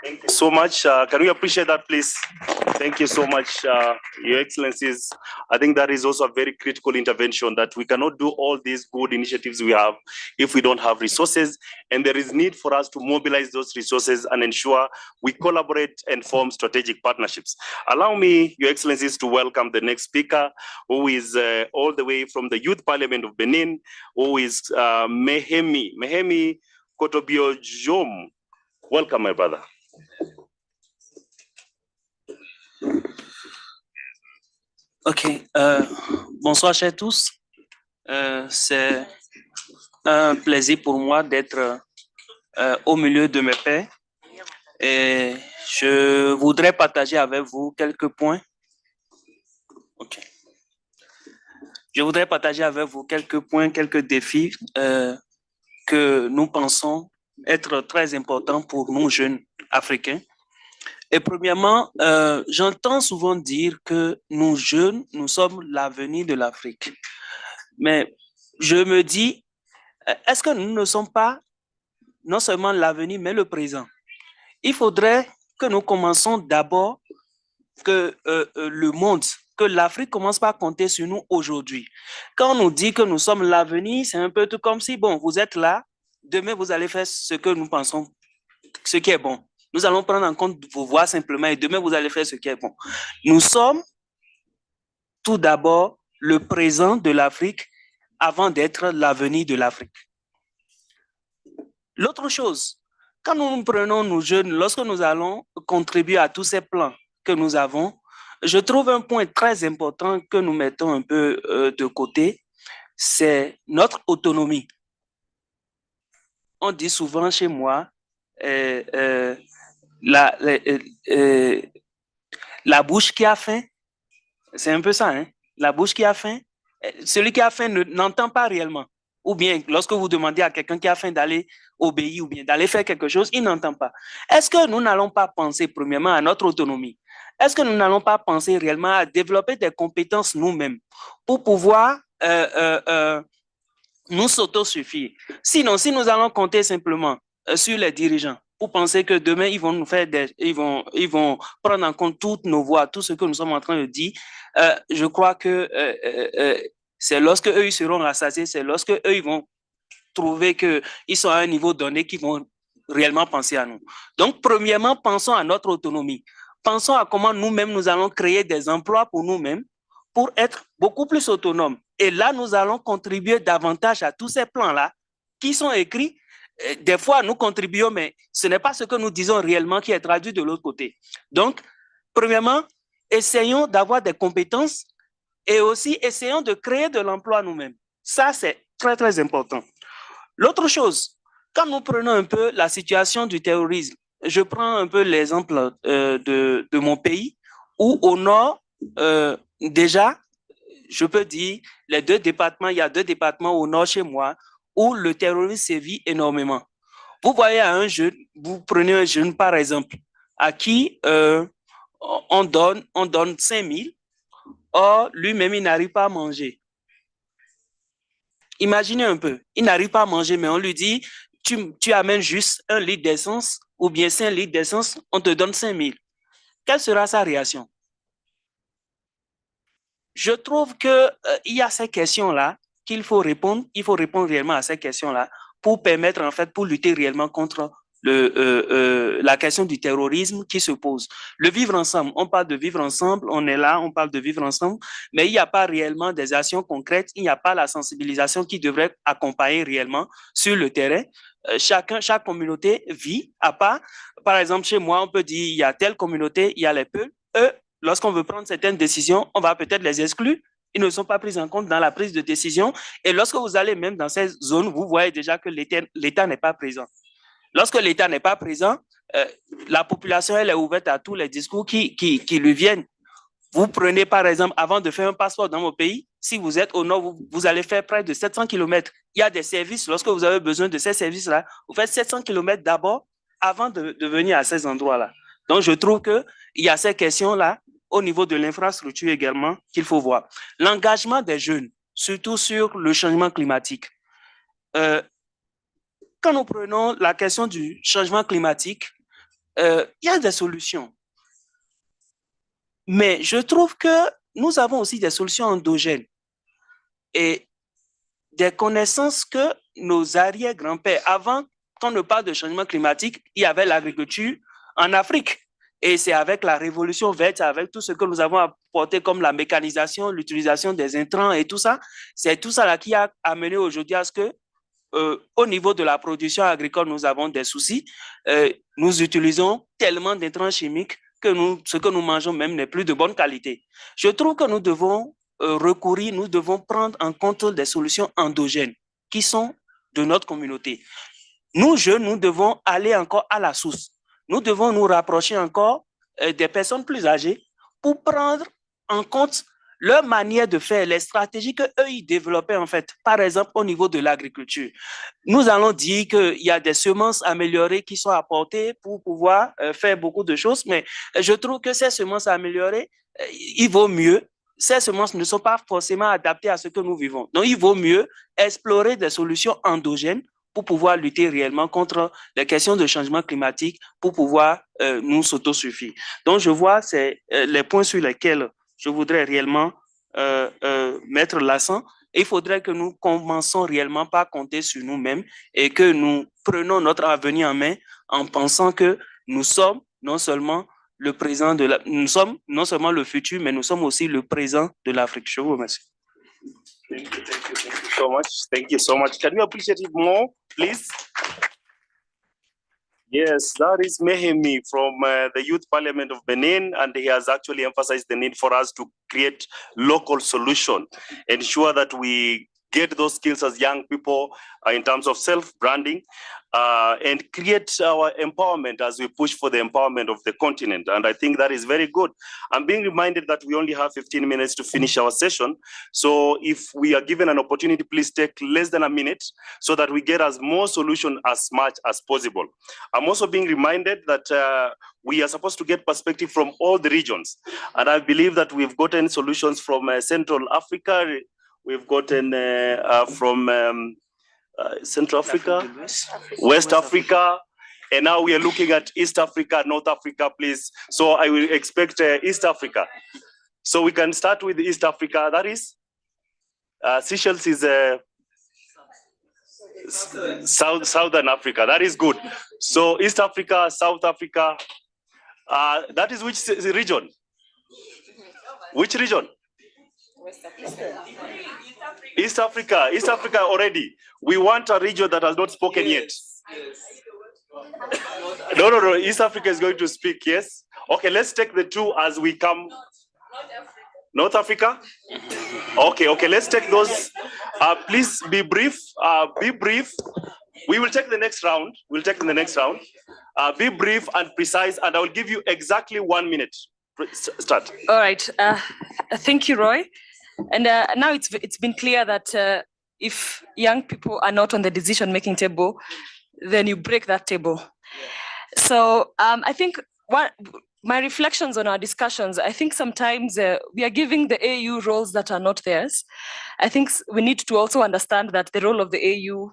Thank you so much. Can we appreciate that, please? Thank you so much, Your Excellencies. I think that is also a very critical intervention, that we cannot do all these good initiatives we have if we don't have resources. And there is need for us to mobilize those resources and ensure we collaborate and form strategic partnerships. Allow me, Your Excellencies, to welcome the next speaker, who is all the way from the Youth Parliament of Benin, who is Mehemi Kotobio Jom. Welcome, my brother. Ok, bonsoir chers tous. C'est un plaisir pour moi d'être au milieu de mes pairs et je voudrais partager avec vous quelques points. Ok. Je voudrais partager avec vous quelques points, quelques défis que nous pensons être très importants pour nous jeunes Africains. Et premièrement, j'entends souvent dire que nous jeunes, nous sommes l'avenir de l'Afrique. Mais je me dis, est-ce que nous ne sommes pas non seulement l'avenir, mais le présent? Il faudrait que nous commençons d'abord que le monde, que l'Afrique commence par compter sur nous aujourd'hui. Quand on nous dit que nous sommes l'avenir, c'est un peu tout comme si, bon, vous êtes là, demain vous allez faire ce que nous pensons, ce qui est bon. Nous allons prendre en compte vos voix simplement et demain, vous allez faire ce qui est bon. Nous sommes tout d'abord le présent de l'Afrique avant d'être l'avenir de l'Afrique. L'autre chose, quand nous prenons nos jeunes, lorsque nous allons contribuer à tous ces plans que nous avons, je trouve un point très important que nous mettons un peu de côté, c'est notre autonomie. On dit souvent chez moi, la bouche qui a faim, c'est un peu ça, hein? La bouche qui a faim, celui qui a faim n'entend pas réellement. Ou bien, lorsque vous demandez à quelqu'un qui a faim d'aller obéir ou bien d'aller faire quelque chose, il n'entend pas. Est-ce que nous n'allons pas penser premièrement à notre autonomie? Est-ce que nous n'allons pas penser réellement à développer des compétences nous-mêmes pour pouvoir nous s'autosuffire? Sinon, si nous allons compter simplement sur les dirigeants, pour penser que demain, ils vont nous faire ils vont prendre en compte toutes nos voix, tout ce que nous sommes en train de dire. Je crois que c'est lorsque eux ils seront rassasiés, c'est lorsque eux ils vont trouver qu'ils sont à un niveau donné qui vont réellement penser à nous. Donc, premièrement, pensons à notre autonomie. Pensons à comment nous-mêmes, nous allons créer des emplois pour nous-mêmes pour être beaucoup plus autonomes. Et là, nous allons contribuer davantage à tous ces plans-là qui sont écrits. Des fois, nous contribuons, mais ce n'est pas ce que nous disons réellement qui est traduit de l'autre côté. Donc, premièrement, essayons d'avoir des compétences et aussi essayons de créer de l'emploi nous-mêmes. Ça, c'est très, très important. L'autre chose, quand nous prenons un peu la situation du terrorisme, je prends un peu l'exemple de mon pays, où au nord, déjà, je peux dire, les deux départements, il y a 2 départements au nord chez moi, où le terrorisme sévit énormément. Vous voyez un jeune, vous prenez un jeune par exemple, à qui on donne 5 000, or lui-même, il n'arrive pas à manger. Imaginez un peu, il n'arrive pas à manger, mais on lui dit, tu amènes juste 1 litre d'essence ou bien 5 litres d'essence, on te donne 5 000. Quelle sera sa réaction? Je trouve qu'il y a ces questions-là qu'il faut répondre. Il faut répondre réellement à ces questions-là pour permettre, en fait, pour lutter réellement contre la question du terrorisme qui se pose. Le vivre ensemble, on parle de vivre ensemble, on est là, on parle de vivre ensemble, mais il n'y a pas réellement des actions concrètes, il n'y a pas la sensibilisation qui devrait accompagner réellement sur le terrain. Chaque communauté vit à part. Par exemple, chez moi, on peut dire il y a telle communauté, il y a les Peuls. Eux, lorsqu'on veut prendre certaines décisions, on va peut-être les exclure. Ils ne sont pas pris en compte dans la prise de décision. Et lorsque vous allez même dans ces zones, vous voyez déjà que l'État n'est pas présent. Lorsque l'État n'est pas présent, la population elle est ouverte à tous les discours qui lui viennent. Vous prenez par exemple, avant de faire un passeport dans mon pays, si vous êtes au nord, vous allez faire près de 700 km. Il y a des services, lorsque vous avez besoin de ces services-là, vous faites 700 km d'abord avant de venir à ces endroits-là. Donc, je trouve qu'il y a ces questions-là au niveau de l'infrastructure également qu'il faut voir. L'engagement des jeunes, surtout sur le changement climatique. Quand nous prenons la question du changement climatique, il y a des solutions. Mais je trouve que nous avons aussi des solutions endogènes et des connaissances que nos arrière-grands-pères, avant qu'on ne parle de changement climatique, il y avait l'agriculture en Afrique. Et c'est avec la révolution verte, avec tout ce que nous avons apporté comme la mécanisation, l'utilisation des intrants et tout ça, c'est tout ça là qui a amené aujourd'hui à ce que au niveau de la production agricole, nous avons des soucis. Nous utilisons tellement d'intrants chimiques que ce que nous mangeons même n'est plus de bonne qualité. Je trouve que nous devons nous devons prendre en compte des solutions endogènes qui sont de notre communauté. Nous, jeunes, nous devons aller encore à la source. Nous devons nous rapprocher encore des personnes plus âgées pour prendre en compte leur manière de faire, les stratégies qu'eux, ils développaient en fait, par exemple au niveau de l'agriculture. Nous allons dire qu'il y a des semences améliorées qui sont apportées pour pouvoir faire beaucoup de choses, mais je trouve que ces semences améliorées, il vaut mieux, ces semences ne sont pas forcément adaptées à ce que nous vivons. Donc, il vaut mieux explorer des solutions endogènes pour pouvoir lutter réellement contre les questions de changement climatique, pour pouvoir nous autosuffire. Donc, je vois c'est les points sur lesquels je voudrais réellement mettre l'accent. Il faudrait que nous commençons réellement par compter sur nous-mêmes et que nous prenons notre avenir en main en pensant que nous sommes non seulement le présent nous sommes non seulement le futur, mais nous sommes aussi le présent de l'Afrique. Je vous remercie. Thank you so much. Thank you so much. Can we appreciate it more, please? Yes, that is Mehemi from the Youth Parliament of Benin, and he has actually emphasized the need for us to create local solution, ensure that we get those skills as young people in terms of self-branding, and create our empowerment as we push for the empowerment of the continent. And I think that is very good. I'm being reminded that we only have 15 minutes to finish our session. So if we are given an opportunity, please take less than a minute so that we get as more solution as much as possible. I'm also being reminded that we are supposed to get perspective from all the regions. And I believe that we've gotten solutions from Central Africa. We've gotten from Central Africa, West Africa, and now we are looking at East Africa, North Africa, please. So I will expect East Africa. So we can start with East Africa. That is, Seychelles is Southern Africa. That is good. So East Africa, South Africa. That is which region? Which region? East Africa. East Africa already. We want a region that has not spoken yet. No. East Africa is going to speak, yes? Okay, let's take the two as we come. North Africa? Okay, let's take those. Please be brief. Be brief. We will take the next round. Be brief and precise, and I will give you exactly 1 minute. Start. All right. Thank you, Roy. And now it's been clear that if young people are not on the decision-making table, then you break that table. So I think my reflections on our discussions, I think sometimes we are giving the AU roles that are not theirs. I think we need to also understand that the role of the AU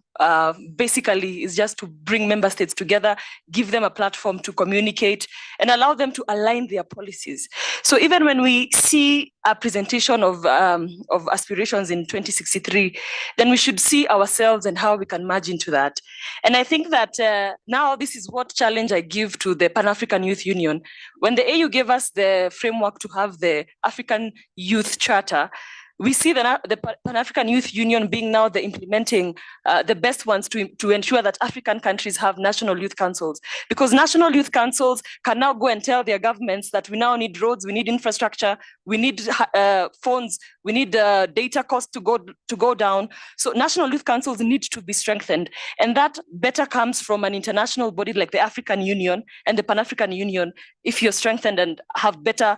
basically is just to bring member states together, give them a platform to communicate, and allow them to align their policies. So even when we see a presentation of aspirations in 2063, then we should see ourselves and how we can merge into that. And I think that now this is what challenge I give to the Pan-African Youth Union. When the AU gave us the framework to have the African Youth Charter, we see the Pan-African Youth Union being now the implementing, the best ones to ensure that African countries have national youth councils. Because national youth councils can now go and tell their governments that we now need roads, we need infrastructure, we need phones, we need data costs to go down. So national youth councils need to be strengthened. And that better comes from an international body like the African Union and the Pan-African Union if you're strengthened and have better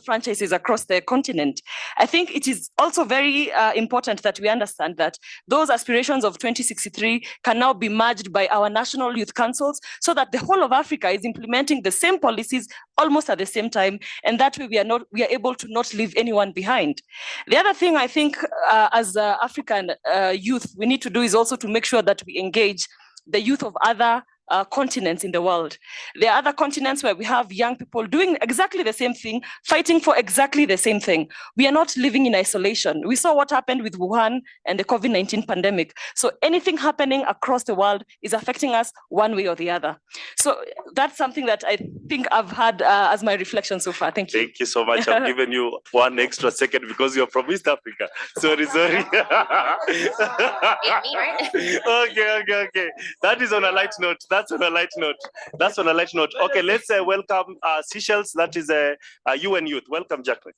franchises across the continent. I think it is also very important that we understand that those aspirations of 2063 can now be merged by our national youth councils so that the whole of Africa is implementing the same policies almost at the same time, and that way we are able to not leave anyone behind. The other thing I think as African youth we need to do is also to make sure that we engage the youth of other continents in the world. There are other continents where we have young people doing exactly the same thing, fighting for exactly the same thing. We are not living in isolation. We saw what happened with Wuhan and the COVID-19 pandemic. So anything happening across the world is affecting us one way or the other. So that's something that I think I've had as my reflection so far. Thank you. Thank you so much. I'm giving you 1 extra second because you're from East Africa. Sorry. Yeah, me, right? Okay. That is on a light note. That's on a light note. Okay, let's welcome Seychelles. That is UN Youth. Welcome, Jacqueline.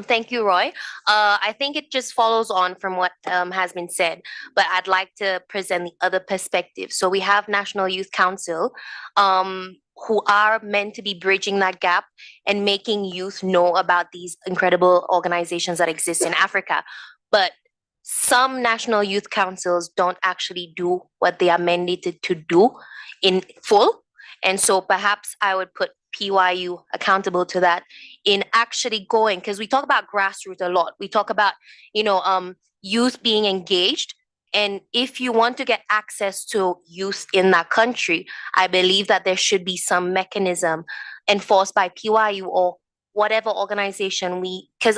Thank you, Roy. I think it just follows on from what has been said, but I'd like to present the other perspective. So we have National Youth Council, who are meant to be bridging that gap and making youth know about these incredible organizations that exist in Africa. But some national youth councils don't actually do what they are mandated to do in full. And so perhaps I would put PYU accountable to that in actually going, because we talk about grassroots a lot. We talk about, youth being engaged. And if you want to get access to youth in that country, I believe that there should be some mechanism enforced by PYU or whatever organization because,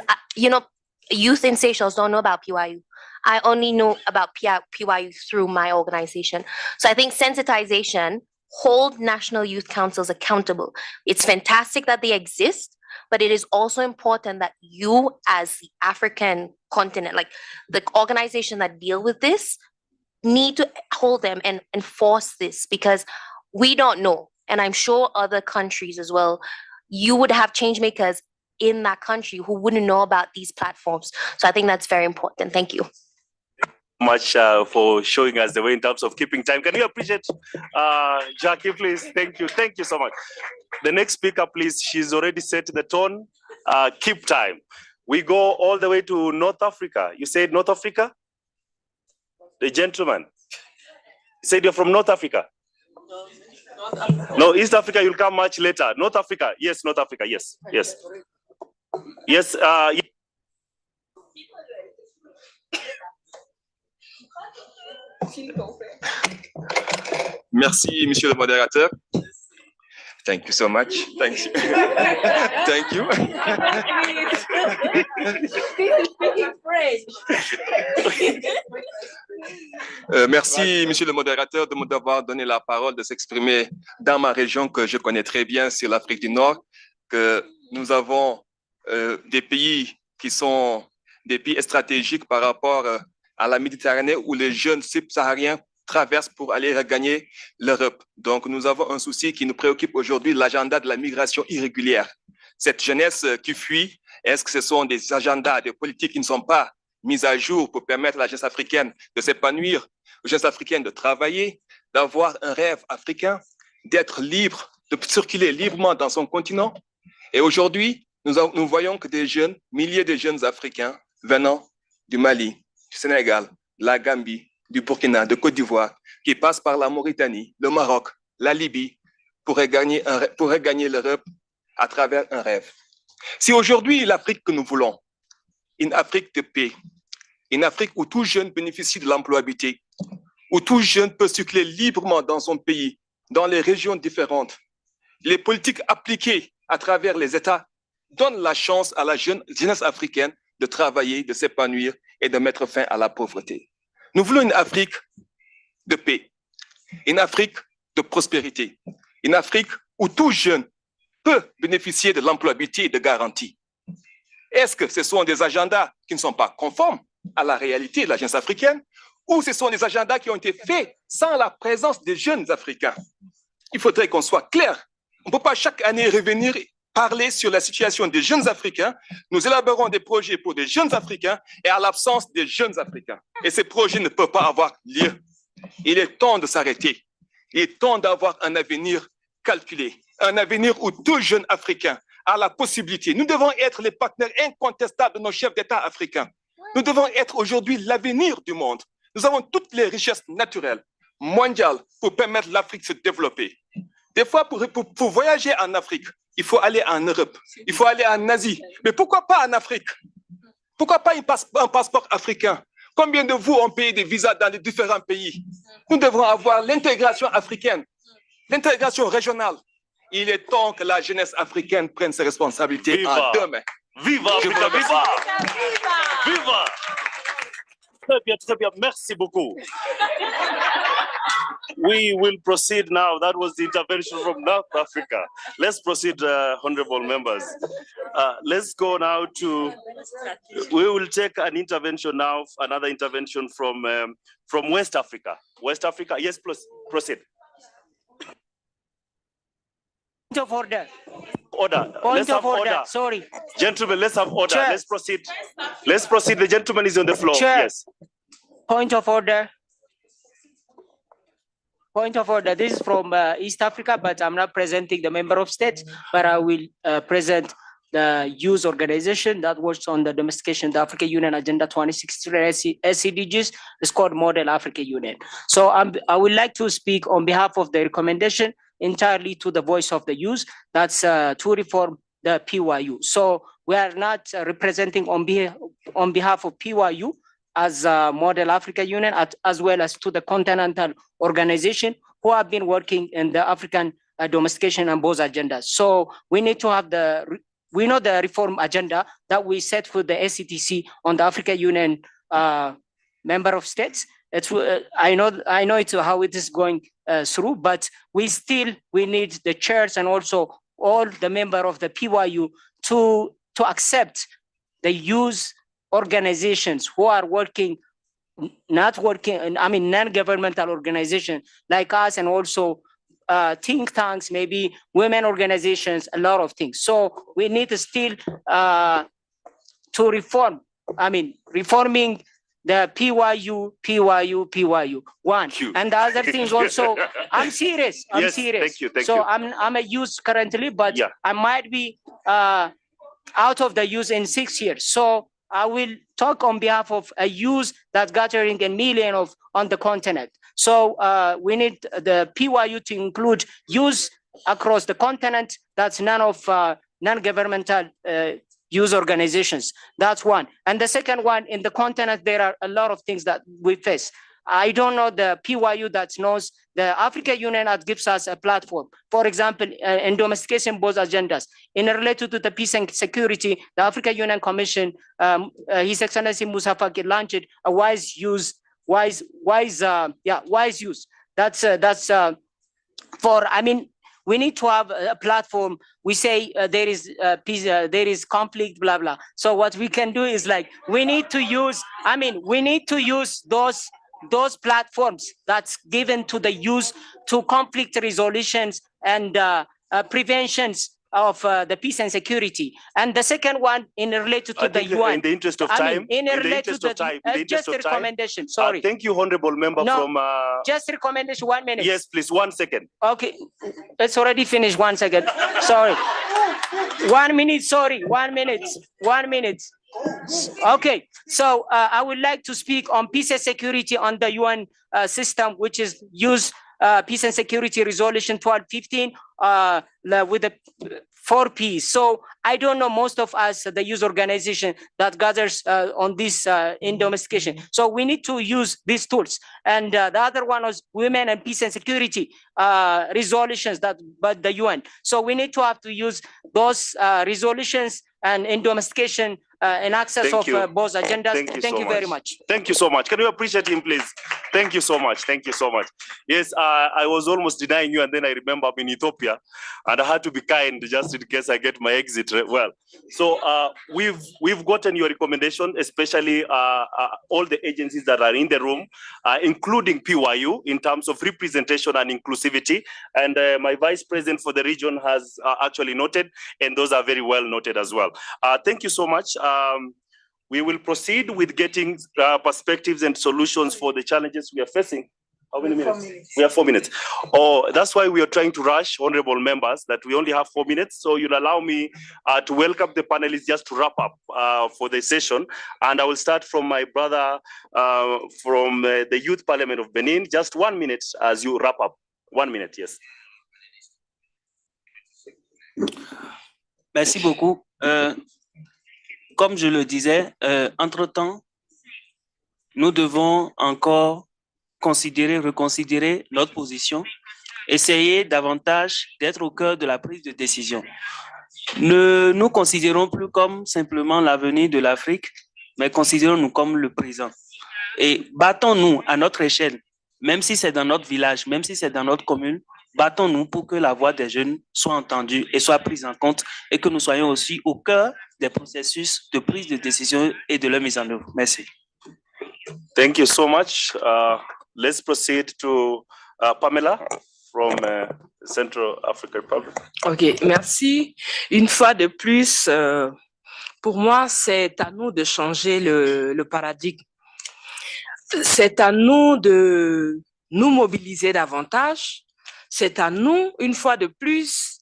youth in Seychelles don't know about PYU. I only know about PYU through my organization. So I think sensitization, hold national youth councils accountable. It's fantastic that they exist, but it is also important that you as the African continent, like the organization that deal with this, need to hold them and enforce this because we don't know. And I'm sure other countries as well, you would have change makers in that country who wouldn't know about these platforms. So I think that's very important. Thank you. Much for showing us the way in terms of keeping time. Can you appreciate Jackie, please? Thank you so much. The next speaker, please. She's already set the tone. Keep time. We go all the way to North Africa. You said North Africa? The gentleman. You said you're from North Africa? No, East Africa, you'll come much later. North Africa, yes, North Africa, yes. Merci, monsieur le modérateur. Thank you so much. Thank you. Thank you. Merci, Monsieur le modérateur, de m'avoir donné la parole, de s'exprimer dans ma région que je connais très bien, c'est l'Afrique du Nord, que nous avons des pays qui sont des pays stratégiques par rapport à la Méditerranée où les jeunes subsahariens traversent pour aller regagner l'Europe. Donc, nous avons un souci qui nous préoccupe aujourd'hui, l'agenda de la migration irrégulière. Cette jeunesse qui fuit, est-ce que ce sont des agendas, des politiques qui ne sont pas mises à jour pour permettre à la jeunesse africaine de s'épanouir, aux jeunes africaines de travailler, d'avoir un rêve africain, d'être libre, de circuler librement dans son continent? Et aujourd'hui, nous voyons que des jeunes, milliers de jeunes Africains venant du Mali, du Sénégal, de la Gambie, du Burkina, de Côte d'Ivoire, qui passent par la Mauritanie, le Maroc, la Libye, pour regagner l'Europe à travers un rêve. Si aujourd'hui l'Afrique que nous voulons, une Afrique de paix, une Afrique où tout jeune bénéficie de l'employabilité, où tout jeune peut circuler librement dans son pays, dans les régions différentes, les politiques appliquées à travers les États donnent la chance à la jeunesse africaine de travailler, de s'épanouir et de mettre fin à la pauvreté. Nous voulons une Afrique de paix, une Afrique de prospérité, une Afrique où tout jeune peut bénéficier de l'employabilité et de garanties. Est-ce que ce sont des agendas qui ne sont pas conformes à la réalité de la jeunesse africaine ou ce sont des agendas qui ont été faits sans la présence des jeunes Africains? Il faudrait qu'on soit clair. On ne peut pas chaque année revenir parler sur la situation des jeunes Africains. Nous élaborons des projets pour des jeunes Africains et à l'absence des jeunes Africains. Et ces projets ne peuvent pas avoir lieu. Il est temps de s'arrêter. Il est temps d'avoir un avenir calculé, un avenir où tout jeune Africain a la possibilité. Nous devons être les partenaires incontestables de nos chefs d'État africains. Nous devons être aujourd'hui l'avenir du monde. Nous avons toutes les richesses naturelles, mondiales, pour permettre l'Afrique de se développer. Des fois, pour voyager en Afrique, il faut aller en Europe, il faut aller en Asie. Mais pourquoi pas en Afrique? Pourquoi pas un passeport africain? Combien de vous ont payé des visas dans les différents pays? Nous devons avoir l'intégration africaine, l'intégration régionale. Il est temps que la jeunesse africaine prenne ses responsabilités en deux mains. Viva Africa, viva! Viva! Très bien, merci beaucoup. We will proceed now. That was the intervention from North Africa. Let's proceed, honorable members. Let's go now to, we will take an intervention now, another intervention from West Africa. West Africa, yes, proceed. Point of order. Order. Point Let's of have order. order. Sorry. Gentlemen, let's have order. Chair. Let's proceed. Let's proceed. The gentleman is on the floor. Chair. Yes. Point of order. Point of order. This is from East Africa, but I'm not presenting the member of states, but I will present the youth organization that works on the domestication of the African Union Agenda 2063 SCDGs. It's called Model Africa Union. So I would like to speak on behalf of the recommendation entirely to the voice of the youth. That's to reform the PYU. So we are not representing on behalf of PYU as Model Africa Union, as well as to the continental organization who have been working in the African domestication and both agendas. So we need to have we know the reform agenda that we set for the SCTC on the African Union member of states. It's, I know it's how it is going through, but we need the chairs and also all the member of the PYU to accept the youth organizations who are non-governmental organizations like us, and also think tanks, maybe women organizations, a lot of things. So we need to still to reforming the PYU, one. And the other things also, I'm serious. Yes, thank you. So I'm a youth currently, but I might be out of the youth in 6 years. So I will talk on behalf of a youth that's gathering a million on the continent. So we need the PYU to include youth across the continent. That's none of non-governmental youth organizations. That's one. And the second one, in the continent, there are a lot of things that we face. I don't know the PYU that knows the African Union that gives us a platform. For example, in domestication both agendas. In related to the peace and security, the African Union Commission, His Excellency Moussa Faki launched a wise youth wise use. That's for, I mean, we need to have a platform. We say there is peace, there is conflict, blah, blah. So what we can do is like, we need to use those platforms that's given to the youth to conflict resolutions and preventions of the peace and security. And the second one related to the UN. In the interest of I time, mean, just a recommendation, sorry. Thank you, honorable member from. Just recommendation, 1 minute. Yes, please, 1 second. Okay, it's already finished, 1 second. Sorry. 1 minute, sorry, 1 minute, 1 minute. Okay, so I would like to speak on peace and security on the UN system, which is Peace and Security Resolution 1215 with the 4 Ps. So I don't know, most of us, the youth organization that gathers on this in domestication. So we need to use these tools. And the other one was women and peace and security resolutions by the UN. So we need to use those resolutions and in domestication and access Thank you. of both agendas. Thank you very much. Thank you so much. Can you appreciate him, please? Thank you so much. Thank you so much. Yes, I was almost denying you, and then I remember I'm in Ethiopia, and I had to be kind just in case I get my exit well. So we've gotten your recommendation, especially all the agencies that are in the room, including PYU, in terms of representation and inclusivity. And my vice president for the region has actually noted, and those are very well noted as well. Thank you so much. We will proceed with getting perspectives and solutions for the challenges we are facing. How many minutes? We have 4 minutes. Oh, that's why we are trying to rush, honorable members, that we only have 4 minutes. So you'll allow me to welcome the panelists just to wrap up for the session. And I will start from my brother from the Youth Parliament of Benin. Just 1 minute as you wrap up. 1 minute, yes. Merci beaucoup. Comme je le disais, entre-temps, nous devons encore reconsidérer notre position, essayer davantage d'être au cœur de la prise de décision. Ne nous considérons plus comme simplement l'avenir de l'Afrique, mais considérons-nous comme le présent. Et battons-nous à notre échelle, même si c'est dans notre village, même si c'est dans notre commune, battons-nous pour que la voix des jeunes soit entendue et soit prise en compte et que nous soyons aussi au cœur des processus de prise de décision et de leur mise en œuvre. Merci. Thank you so much. Let's proceed to Pamela from Central African Republic. Ok, merci. Une fois de plus, pour moi, c'est à nous de changer le paradigme. C'est à nous de nous mobiliser davantage. C'est à nous, une fois de plus,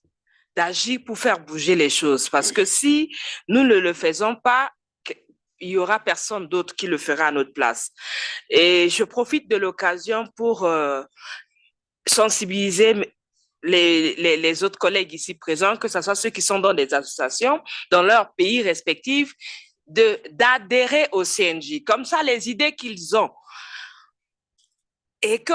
d'agir pour faire bouger les choses. Parce que si nous ne le faisons pas, il n'y aura personne d'autre qui le fera à notre place. Et je profite de l'occasion pour sensibiliser les autres collègues ici présents, que ce soit ceux qui sont dans des associations, dans leurs pays respectifs, d'adhérer au CNJ. Comme ça, les idées qu'ils ont. Et que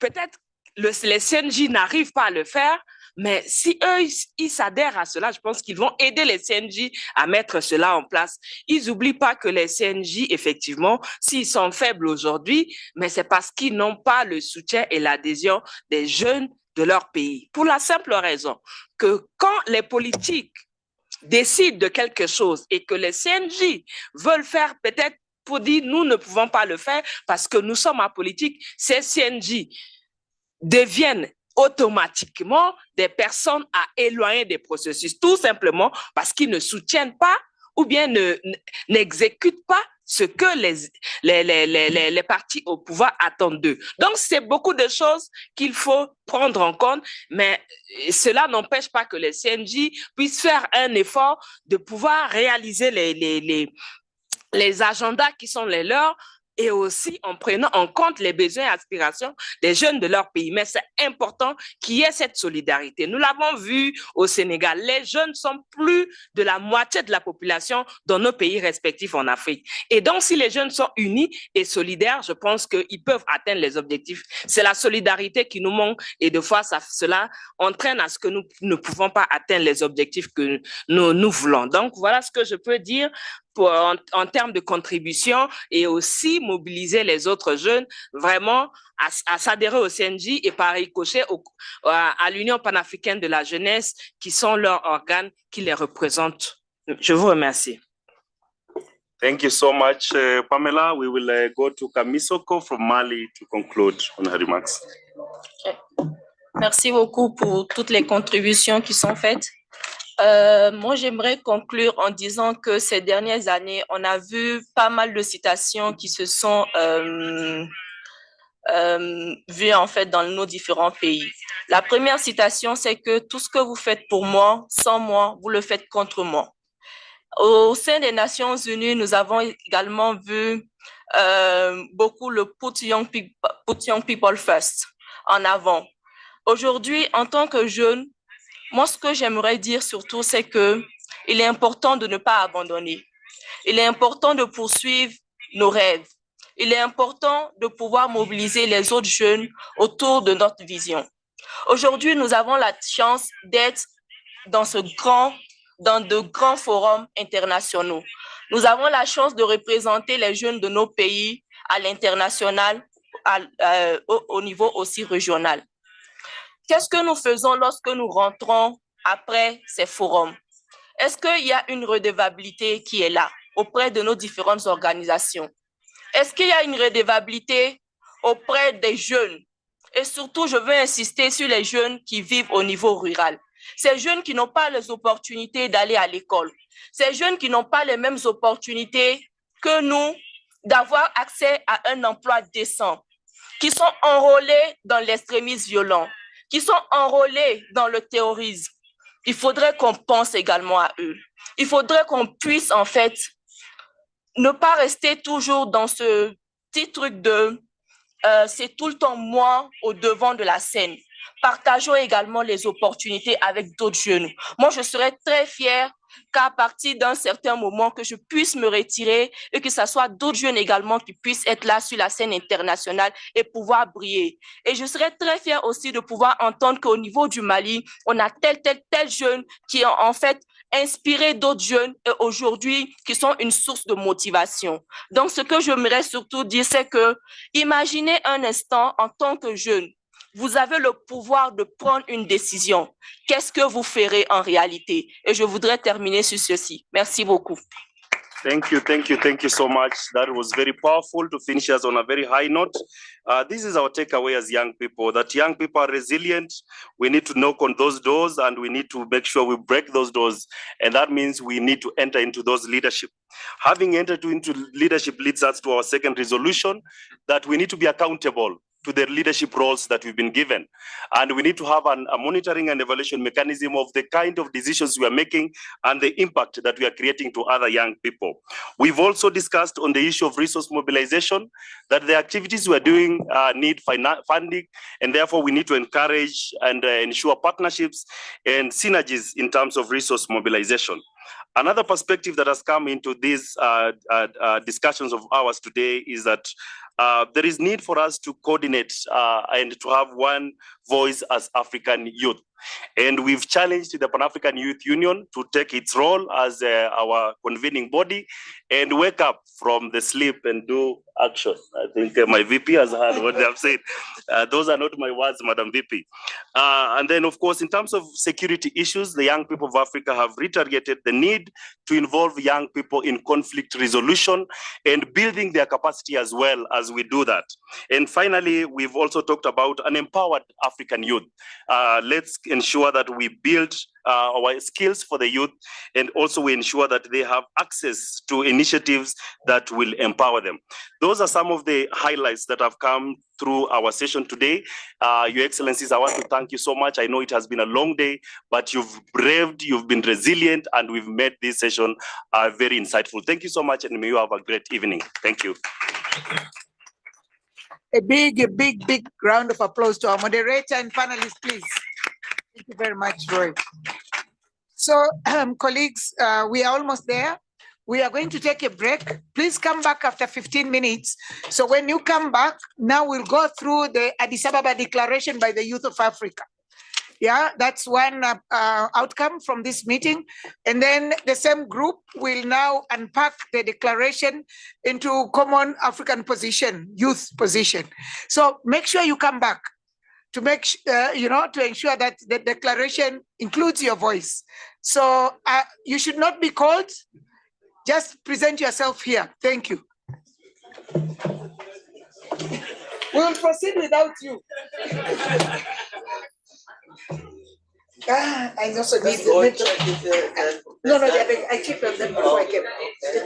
peut-être les CNJ n'arrivent pas à le faire, mais si eux, ils s'adhèrent à cela, je pense qu'ils vont aider les CNJ à mettre cela en place. Ils n'oublient pas que les CNJ, effectivement, s'ils sont faibles aujourd'hui, mais c'est parce qu'ils n'ont pas le soutien et l'adhésion des jeunes de leur pays. Pour la simple raison que quand les politiques décident de quelque chose et que les CNJ veulent faire peut-être pour dire nous ne pouvons pas le faire parce que nous sommes en politique, ces CNJ deviennent automatiquement des personnes à éloigner des processus, tout simplement parce qu'ils ne soutiennent pas ou bien n'exécutent pas ce que les partis au pouvoir attendent d'eux. Donc, c'est beaucoup de choses qu'il faut prendre en compte, mais cela n'empêche pas que les CNJ puissent faire un effort de pouvoir réaliser les agendas qui sont les leurs, et aussi en prenant en compte les besoins et aspirations des jeunes de leur pays. Mais c'est important qu'il y ait cette solidarité. Nous l'avons vu au Sénégal, les jeunes sont plus de la moitié de la population dans nos pays respectifs en Afrique. Et donc, si les jeunes sont unis et solidaires, je pense qu'ils peuvent atteindre les objectifs. C'est la solidarité qui nous manque et de fois, cela entraîne à ce que nous ne pouvons pas atteindre les objectifs que nous voulons. Donc, voilà ce que je peux dire en termes de contribution et aussi mobiliser les autres jeunes vraiment à s'adhérer au CNJ et par ricochet à l'Union panafricaine de la jeunesse qui sont leurs organes qui les représentent. Je vous remercie. Thank you so much, Pamela. We will go to Kamisoko from Mali to conclude on her remarks. Merci beaucoup pour toutes les contributions qui sont faites. Moi, j'aimerais conclure en disant que ces dernières années, on a vu pas mal de citations qui se sont vues en fait dans nos différents pays. La première citation, c'est que tout ce que vous faites pour moi, sans moi, vous le faites contre moi. Au sein des Nations Unies, nous avons également vu beaucoup le put young people first en avant. Aujourd'hui, en tant que jeune, moi, ce que j'aimerais dire surtout, c'est que il est important de ne pas abandonner. Il est important de poursuivre nos rêves. Il est important de pouvoir mobiliser les autres jeunes autour de notre vision. Aujourd'hui, nous avons la chance d'être dans de grands forums internationaux. Nous avons la chance de représenter les jeunes de nos pays à l'international, au niveau aussi régional. Qu'est-ce que nous faisons lorsque nous rentrons après ces forums? Est-ce qu'il y a une redevabilité qui est là auprès de nos différentes organisations? Est-ce qu'il y a une redevabilité auprès des jeunes? Et surtout, je veux insister sur les jeunes qui vivent au niveau rural. Ces jeunes qui n'ont pas les opportunités d'aller à l'école. Ces jeunes qui n'ont pas les mêmes opportunités que nous d'avoir accès à un emploi décent, qui sont enrôlés dans l'extrémisme violent, qui sont enrôlés dans le terrorisme. Il faudrait qu'on pense également à eux. Il faudrait qu'on puisse en fait ne pas rester toujours dans ce petit truc de c'est tout le temps moi au devant de la scène. Partageons également les opportunités avec d'autres jeunes. Moi, je serais très fière qu'à partir d'un certain moment, que je puisse me retirer et que ce soit d'autres jeunes également qui puissent être là sur la scène internationale et pouvoir briller. Et je serais très fière aussi de pouvoir entendre qu'au niveau du Mali, on a tel jeune qui ont en fait inspiré d'autres jeunes et aujourd'hui qui sont une source de motivation. Donc, ce que j'aimerais surtout dire, c'est que imaginez un instant en tant que jeune, vous avez le pouvoir de prendre une décision. Qu'est-ce que vous ferez en réalité? Et je voudrais terminer sur ceci. Merci beaucoup. Thank you so much. That was very powerful to finish us on a very high note. This is our takeaway as young people, that young people are resilient. We need to knock on those doors and we need to make sure we break those doors. And that means we need to enter into those leadership. Having entered into leadership leads us to our second resolution, that we need to be accountable to the leadership roles that we've been given. And we need to have a monitoring and evaluation mechanism of the kind of decisions we are making and the impact that we are creating to other young people. We've also discussed on the issue of resource mobilization, that the activities we are doing need funding, and therefore we need to encourage and ensure partnerships and synergies in terms of resource mobilization. Another perspective that has come into these discussions of ours today is that there is need for us to coordinate and to have one voice as African youth. And we've challenged the Pan-African Youth Union to take its role as our convening body and wake up from the sleep and do action. I think my VP has heard what they have said. Those are not my words, Madam VP. And then, of course, in terms of security issues, the young people of Africa have reiterated the need to involve young people in conflict resolution and building their capacity as well as we do that. And finally, we've also talked about an empowered African youth. Let's ensure that we build our skills for the youth, and also we ensure that they have access to initiatives that will empower them. Those are some of the highlights that have come through our session today. Your Excellencies, I want to thank you so much. I know it has been a long day, but you've braved, you've been resilient, and we've made this session very insightful. Thank you so much, and may you have a great evening. Thank you. A big round of applause to our moderator and panelists, please. Thank you very much, Roy. So, colleagues, we are almost there. We are going to take a break. Please come back after 15 minutes. So when you come back, now we'll go through the Addis Ababa Declaration by the Youth of Africa. Yeah, that's one outcome from this meeting. And then the same group will now unpack the declaration into common African position, youth position. So make sure you come back to make, to ensure that the declaration includes your voice. So you should not be called, just present yourself here. Thank you. We will proceed without you. I also need the mental. No, I checked on them before I came.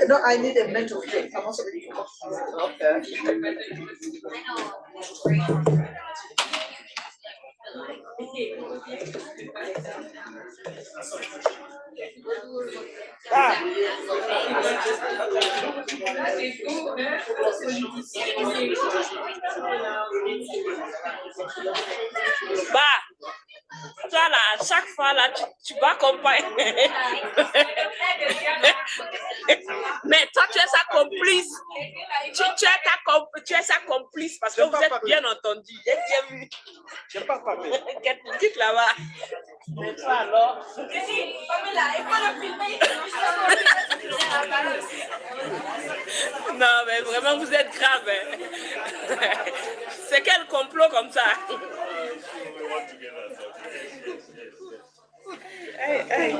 No, I need a mental fit. I'm also ready. Bah, toi là, à chaque fois là, tu vas accompagner. Mais toi, tu es sa complice. Tu es sa complice parce que vous êtes bien entendu. J'ai bien vu. J'aime pas parler. Dites là-bas. Mais toi alors. Non, mais vraiment, vous êtes grave. Hein. C'est quel complot comme ça? Hey, hey.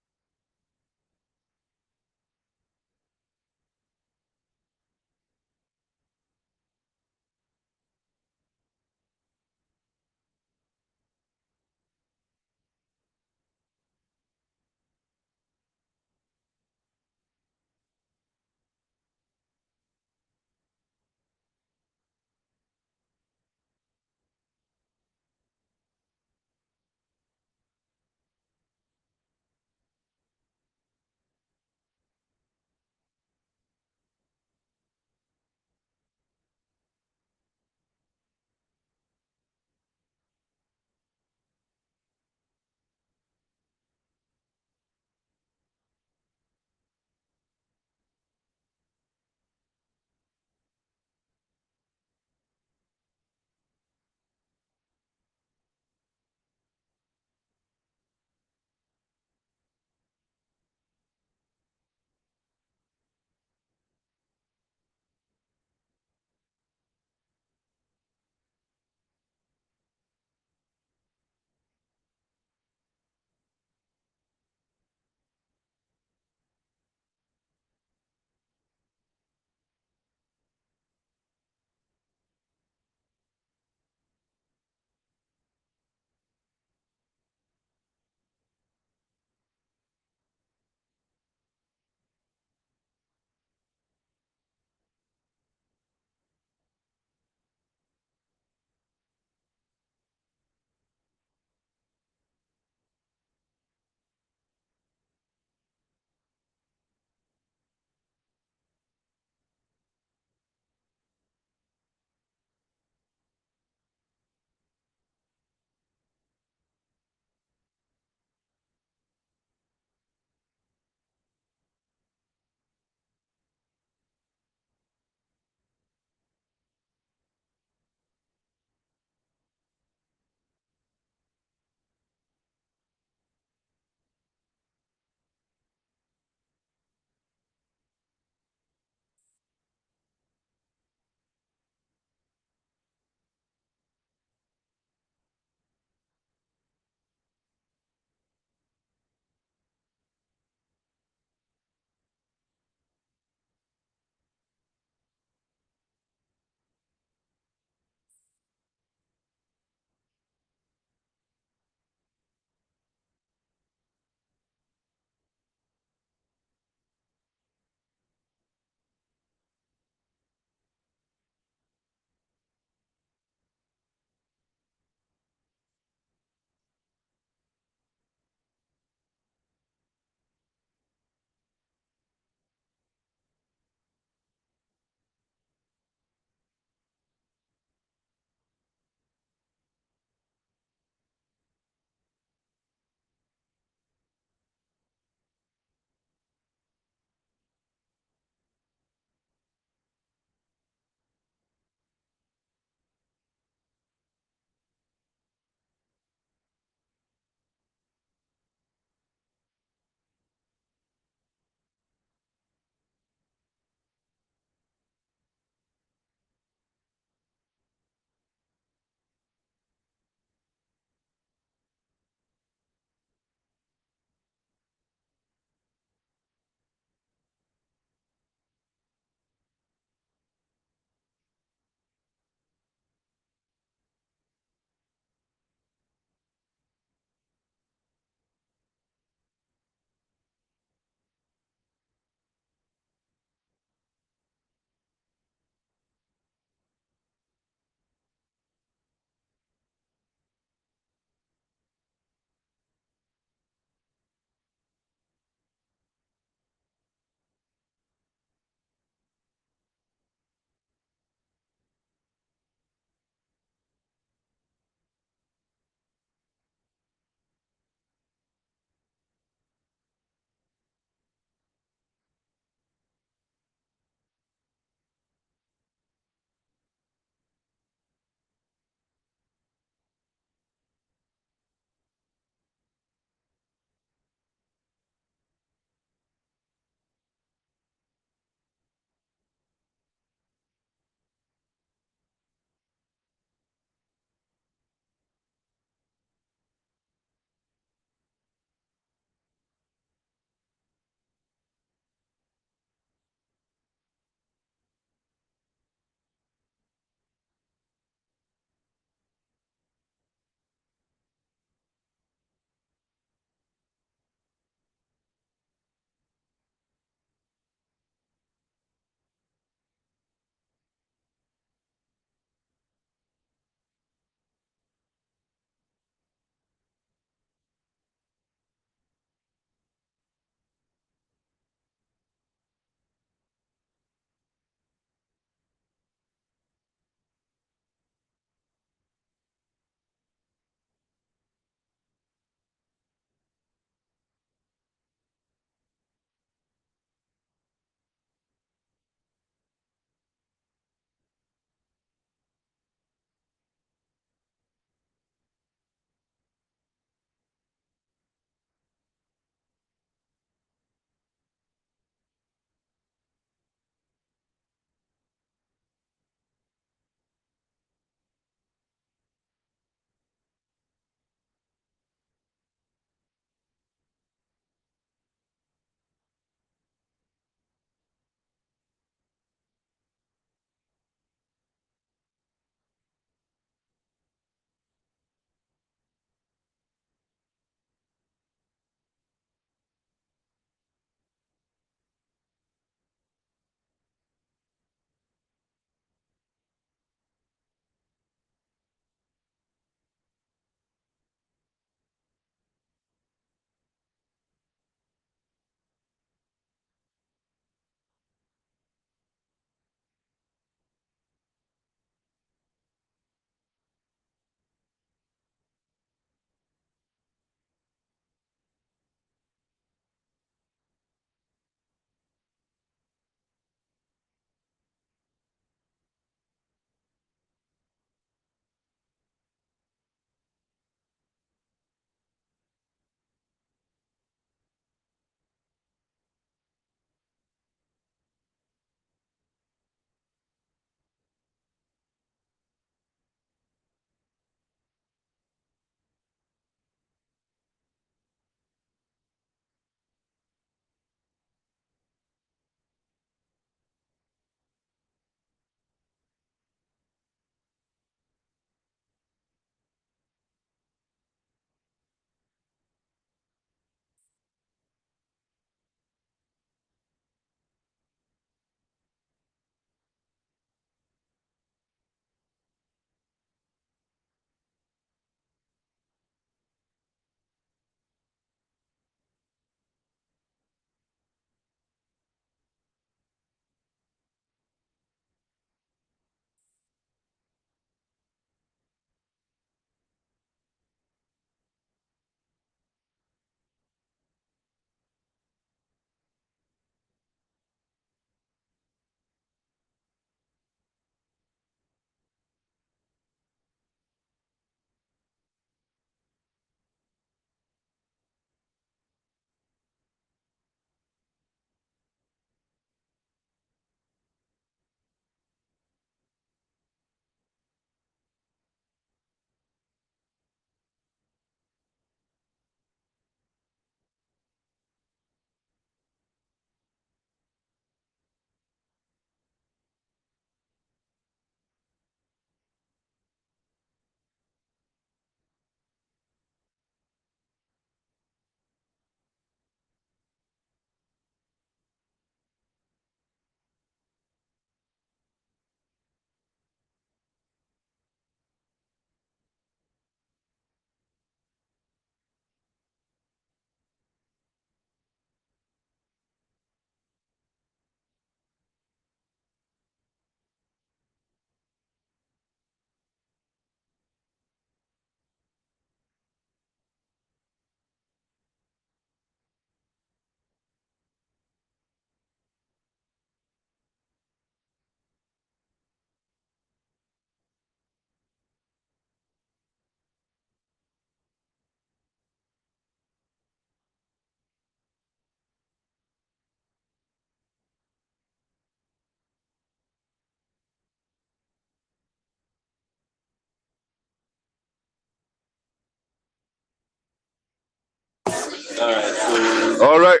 All right.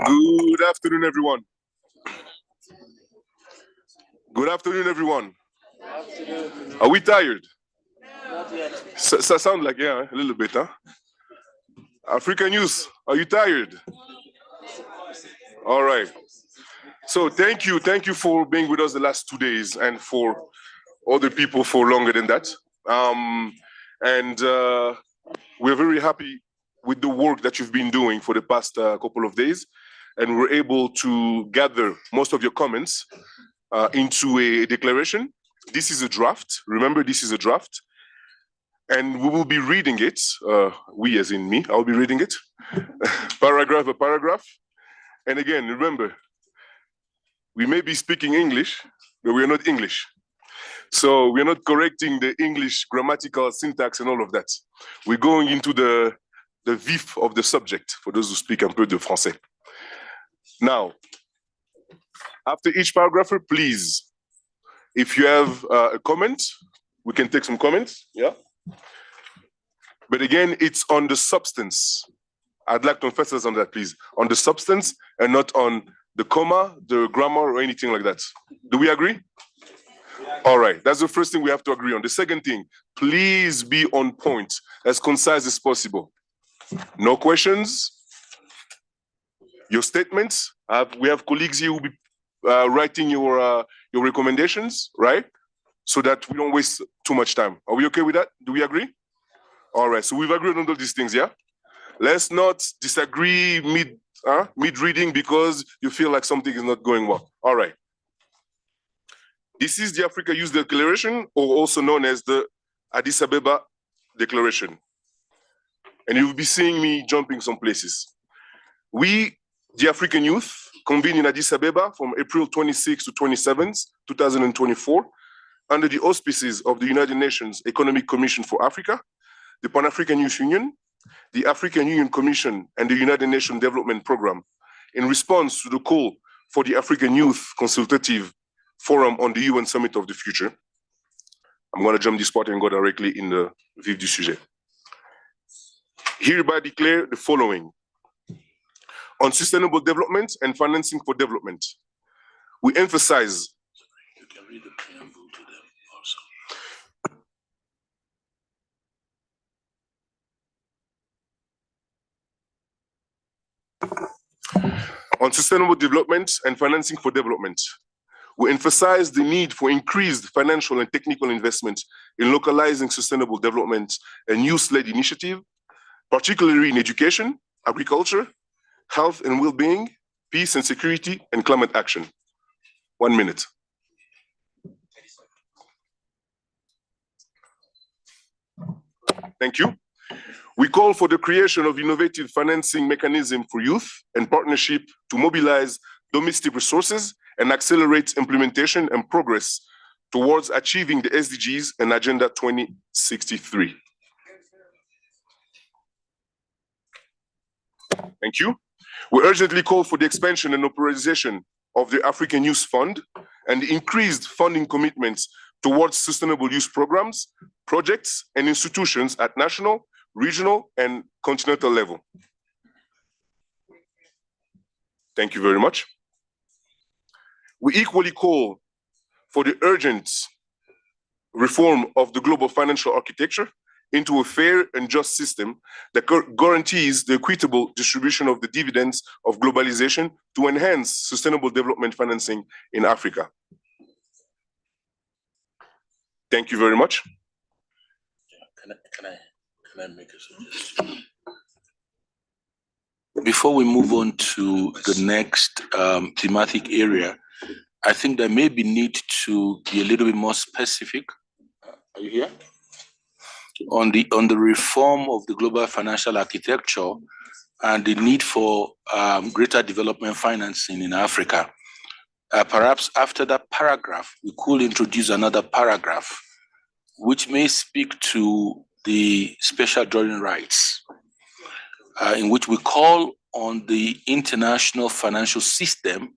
Good afternoon, everyone. Good afternoon, everyone. Are we tired? Sound like, yeah, a little bit, huh? African youth, are you tired? All right. So thank you for being with us the last 2 days, and for other people for longer than that. We're very happy with the work that you've been doing for the past couple of days, and we're able to gather most of your comments into a declaration. This is a draft. Remember, this is a draft. And we will be reading it, we as in me, I'll be reading it, paragraph by paragraph. And again, remember, we may be speaking English, but we are not English. So we're not correcting the English grammatical syntax and all of that. We're going into the vif of the subject, for those who speak un peu de français. Now, after each paragraph, please, if you have a comment, we can take some comments, yeah? But again, it's on the substance. I'd like to emphasize on that, please. On the substance and not on the comma, the grammar, or anything like that. Do we agree? All right, that's the first thing we have to agree on. The second thing, please be on point, as concise as possible. No questions. Your statements. We have colleagues here who will be writing your recommendations, right? So that we don't waste too much time. Are we okay with that? Do we agree? All right, so we've agreed on all these things, yeah? Let's not disagree mid-reading because you feel like something is not going well. All right. This is the Africa Youth Declaration, or also known as the Addis Ababa Declaration. And you'll be seeing me jumping some places. We, the African youth, convened in Addis Ababa from April 26 to 27, 2024, under the auspices of the United Nations Economic Commission for Africa, the Pan-African Youth Union, the African Union Commission, and the United Nations Development Programme, in response to the call for the African Youth Consultative Forum on the UN Summit of the Future. I'm going to jump this part and go directly in the vif du sujet. Hereby declare the following. On sustainable development and financing for development, we emphasize on sustainable development and financing for development. We emphasize the need for increased financial and technical investment in localizing sustainable development and youth-led initiative, particularly in education, agriculture, health and well-being, peace and security, and climate action. 1 minute. Thank you. We call for the creation of innovative financing mechanism for youth and partnership to mobilize domestic resources and accelerate implementation and progress towards achieving the SDGs and Agenda 2063. Thank you. We urgently call for the expansion and operationalization of the African Youth Fund and increased funding commitments towards sustainable youth programs, projects, and institutions at national, regional, and continental level. Thank you very much. We equally call for the urgent reform of the global financial architecture into a fair and just system that guarantees the equitable distribution of the dividends of globalization to enhance sustainable development financing in Africa. Thank you very much. Can I make a suggestion? Before we move on to the next thematic area, I think there may be need to be a little bit more specific. Are you here? On the reform of the global financial architecture and the need for greater development financing in Africa. Perhaps after that paragraph, we could introduce another paragraph which may speak to the special drawing rights, in which we call on the international financial system,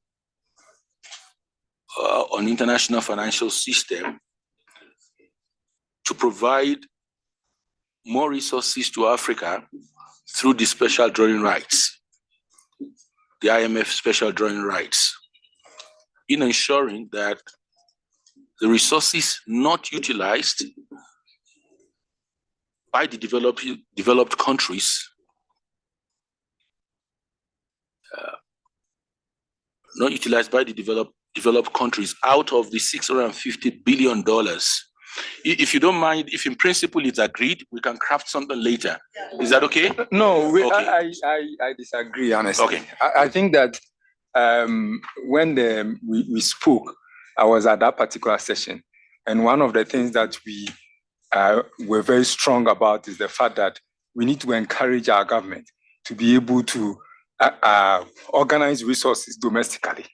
to provide more resources to Africa through the special drawing rights, the IMF special drawing rights, in ensuring that the resources not utilized by the developed countries, not utilized by the developed countries out of the $650 billion. If you don't mind, if in principle it's agreed, we can craft something later. Is that okay? No, Okay. I disagree, honestly. Okay. I think that when we spoke, I was at that particular session. And one of the things that we were very strong about is the fact that we need to encourage our government to be able to organize resources domestically.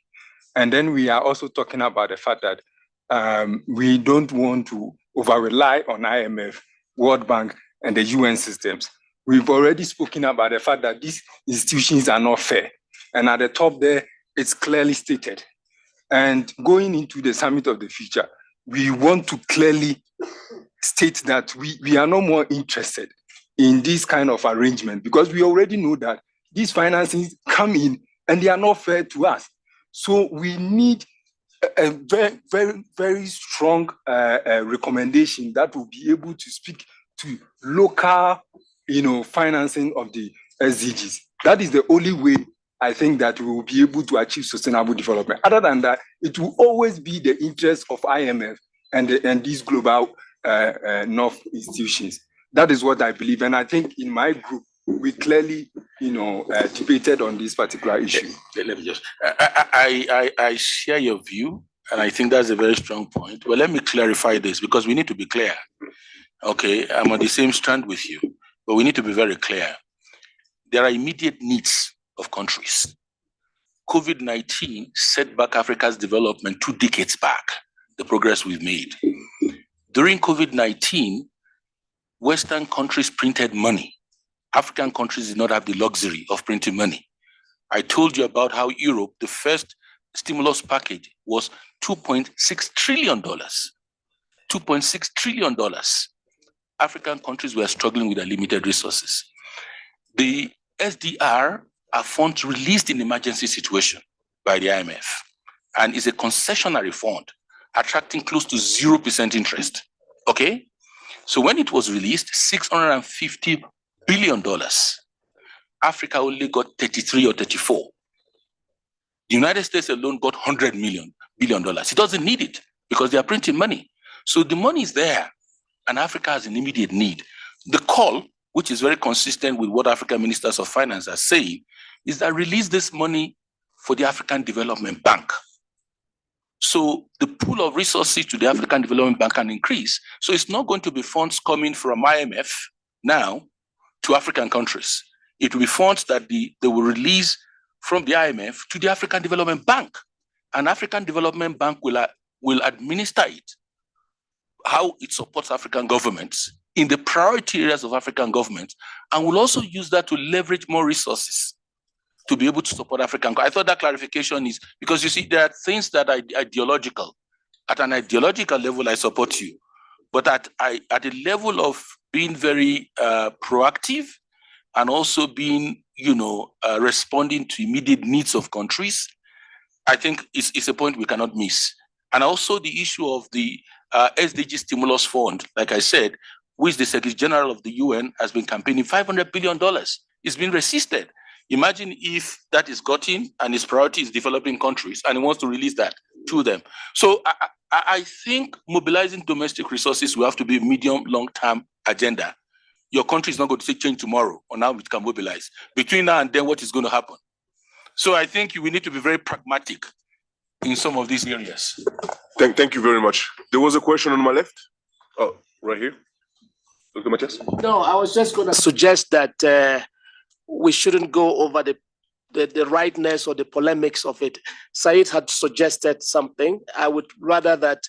And then we are also talking about the fact that we don't want to over-rely on IMF, World Bank, and the UN systems. We've already spoken about the fact that these institutions are not fair. And at the top there, it's clearly stated. And going into the summit of the future, we want to clearly state that we are no more interested in this kind of arrangement because we already know that these financings come in and they are not fair to us. So we need a very, very, very strong recommendation that will be able to speak to local, financing of the SDGs. That is the only way I think that we will be able to achieve sustainable development. Other than that, it will always be the interest of IMF and these global North institutions. That is what I believe. And I think in my group, we clearly, debated on this particular issue. Let me just, I share your view, and I think that's a very strong point. Well, let me clarify this because we need to be clear. Okay, I'm on the same strand with you, but we need to be very clear. There are immediate needs of countries. COVID-19 set back Africa's development 2 decades back, the progress we've made. During COVID-19, Western countries printed money. African countries did not have the luxury of printing money. I told you about how Europe, the first stimulus package was $2.6 trillion. $2.6 trillion. African countries were struggling with their limited resources. The SDR are funds released in emergency situation by the IMF and is a concessionary fund attracting close to 0% interest. Okay? So when it was released, $650 billion, Africa only got 33 or 34. The United States alone got $100 billion. It doesn't need it because they are printing money. So the money is there and Africa has an immediate need. The call, which is very consistent with what African ministers of finance are saying, is that release this money for the African Development Bank. So the pool of resources to the African Development Bank can increase. So it's not going to be funds coming from IMF now to African countries. It will be funds that they will release from the IMF to the African Development Bank. And African Development Bank will administer it, how it supports African governments in the priority areas of African governments, and will also use that to leverage more resources to be able to support African. I thought that clarification is, because you see, there are things that are ideological. At an ideological level, I support you. But at the level of being very proactive and also being, responding to immediate needs of countries, I think it's a point we cannot miss. And also the issue of the SDG Stimulus Fund, like I said, which the Secretary General of the UN has been campaigning $500 billion. It's been resisted. Imagine if that is gotten and his priority is developing countries and he wants to release that to them. So I think mobilizing domestic resources will have to be a medium, long-term agenda. Your country is not going to see change tomorrow on how it can mobilize. Between now and then, what is going to happen? So I think we need to be very pragmatic in some of these areas. Thank you very much. There was a question on my left. Oh, right here. Dr. Matias? No, I was just going to suggest that we shouldn't go over the rightness or the polemics of it. Said had suggested something. I would rather that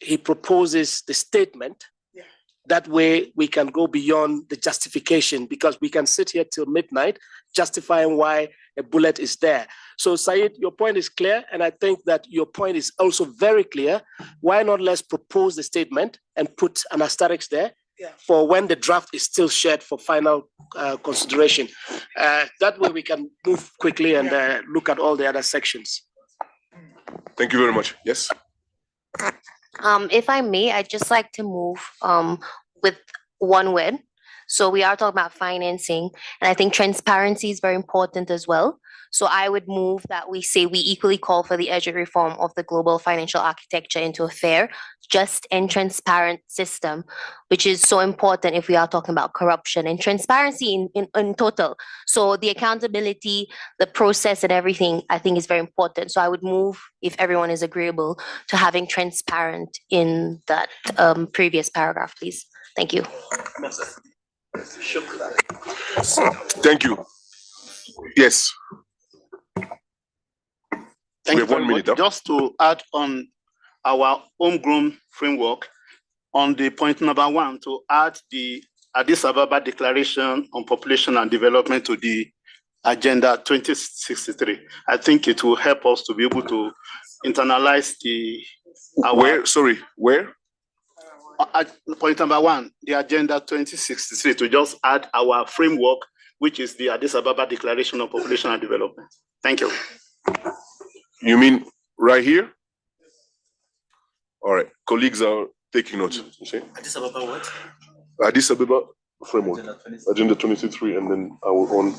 he proposes the statement. Yeah. That way we can go beyond the justification, because we can sit here till midnight justifying why a bullet is there. So Said, your point is clear, and I think that your point is also very clear. Why not let's propose the statement and put an asterisk there, for when the draft is still shared for final consideration. That way we can move quickly and look at all the other sections. Thank you very much. Yes. If I may, I'd just like to move with one word. So we are talking about financing, and I think transparency is very important as well. So I would move that we say we equally call for the urgent reform of the global financial architecture into a fair, just and transparent system, which is so important if we are talking about corruption and transparency in total. So the accountability, the process and everything, I think is very important. So I would move, if everyone is agreeable, to having transparent in that previous paragraph, please. Thank you. Thank you. Yes. Thank We you have 1 very minute. much. Just to add on our homegrown framework, on the point number 1, to add the Addis Ababa Declaration on Population and Development to the Agenda 2063. I think it will help us to be able to internalize Where? Sorry, where? Point number 1, the Agenda 2063, to just add our framework, which is the Addis Ababa Declaration on Population and Development. Thank you. You mean right here? All right, colleagues are taking notes. You see? Addis Ababa what? Addis Ababa framework, Agenda 23, and then our own.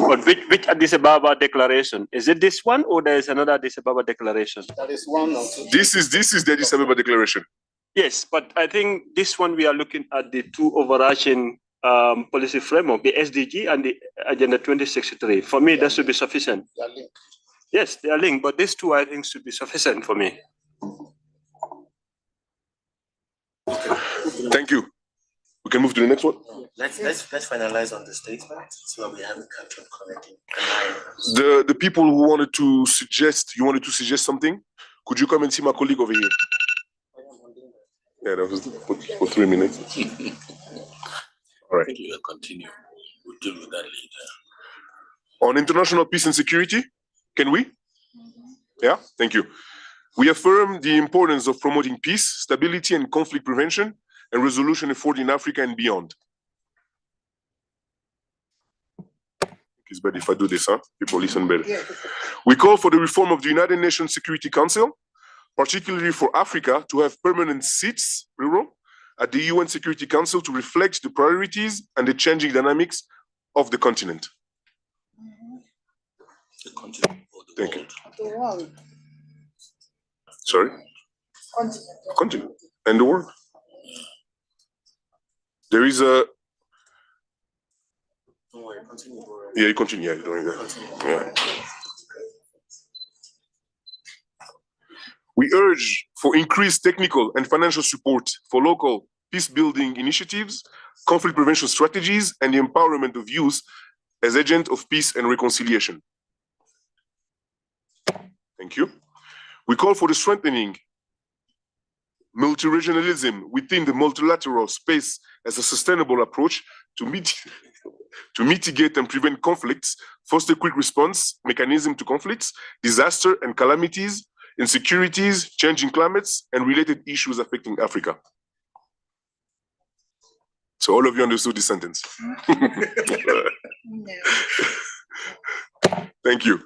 But which Addis Ababa declaration? Is it this one or there is another Addis Ababa declaration? That is one. This is the Addis Ababa Declaration. Yes, but I think this one we are looking at the two overarching policy framework, the SDG and the Agenda 2063. For me, that should be sufficient. Yes, they are linked, but these two I think should be sufficient for me. Thank you. We can move to the next one. Let's finalize on the statement so that we have a capture commenting. The people who wanted to suggest, something, could you come and see my colleague over here? Yeah, that was for 3 minutes. All right. We will continue. We'll deal with that later. On international peace and security, can we? Yeah, thank you. We affirm the importance of promoting peace, stability, and conflict prevention and resolution effort in Africa and beyond. It's better if I do this, huh? People listen better. We call for the reform of the United Nations Security Council, particularly for Africa to have permanent seats, at the UN Security Council to reflect the priorities and the changing dynamics of the continent. The continent or the Thank world. you. Sorry? Continent. And the world. There is a... Don't worry, continue. Yeah, you continue. Yeah, doing that. Yeah. We urge for increased technical and financial support for local peace-building initiatives, conflict prevention strategies, and the empowerment of youth as agent of peace and reconciliation. Thank you. We call for the strengthening multi-regionalism within the multilateral space as a sustainable approach to mitigate and prevent conflicts, foster quick response mechanism to conflicts, disaster and calamities, insecurities, changing climates, and related issues affecting Africa. So all of you understood this sentence. Thank you.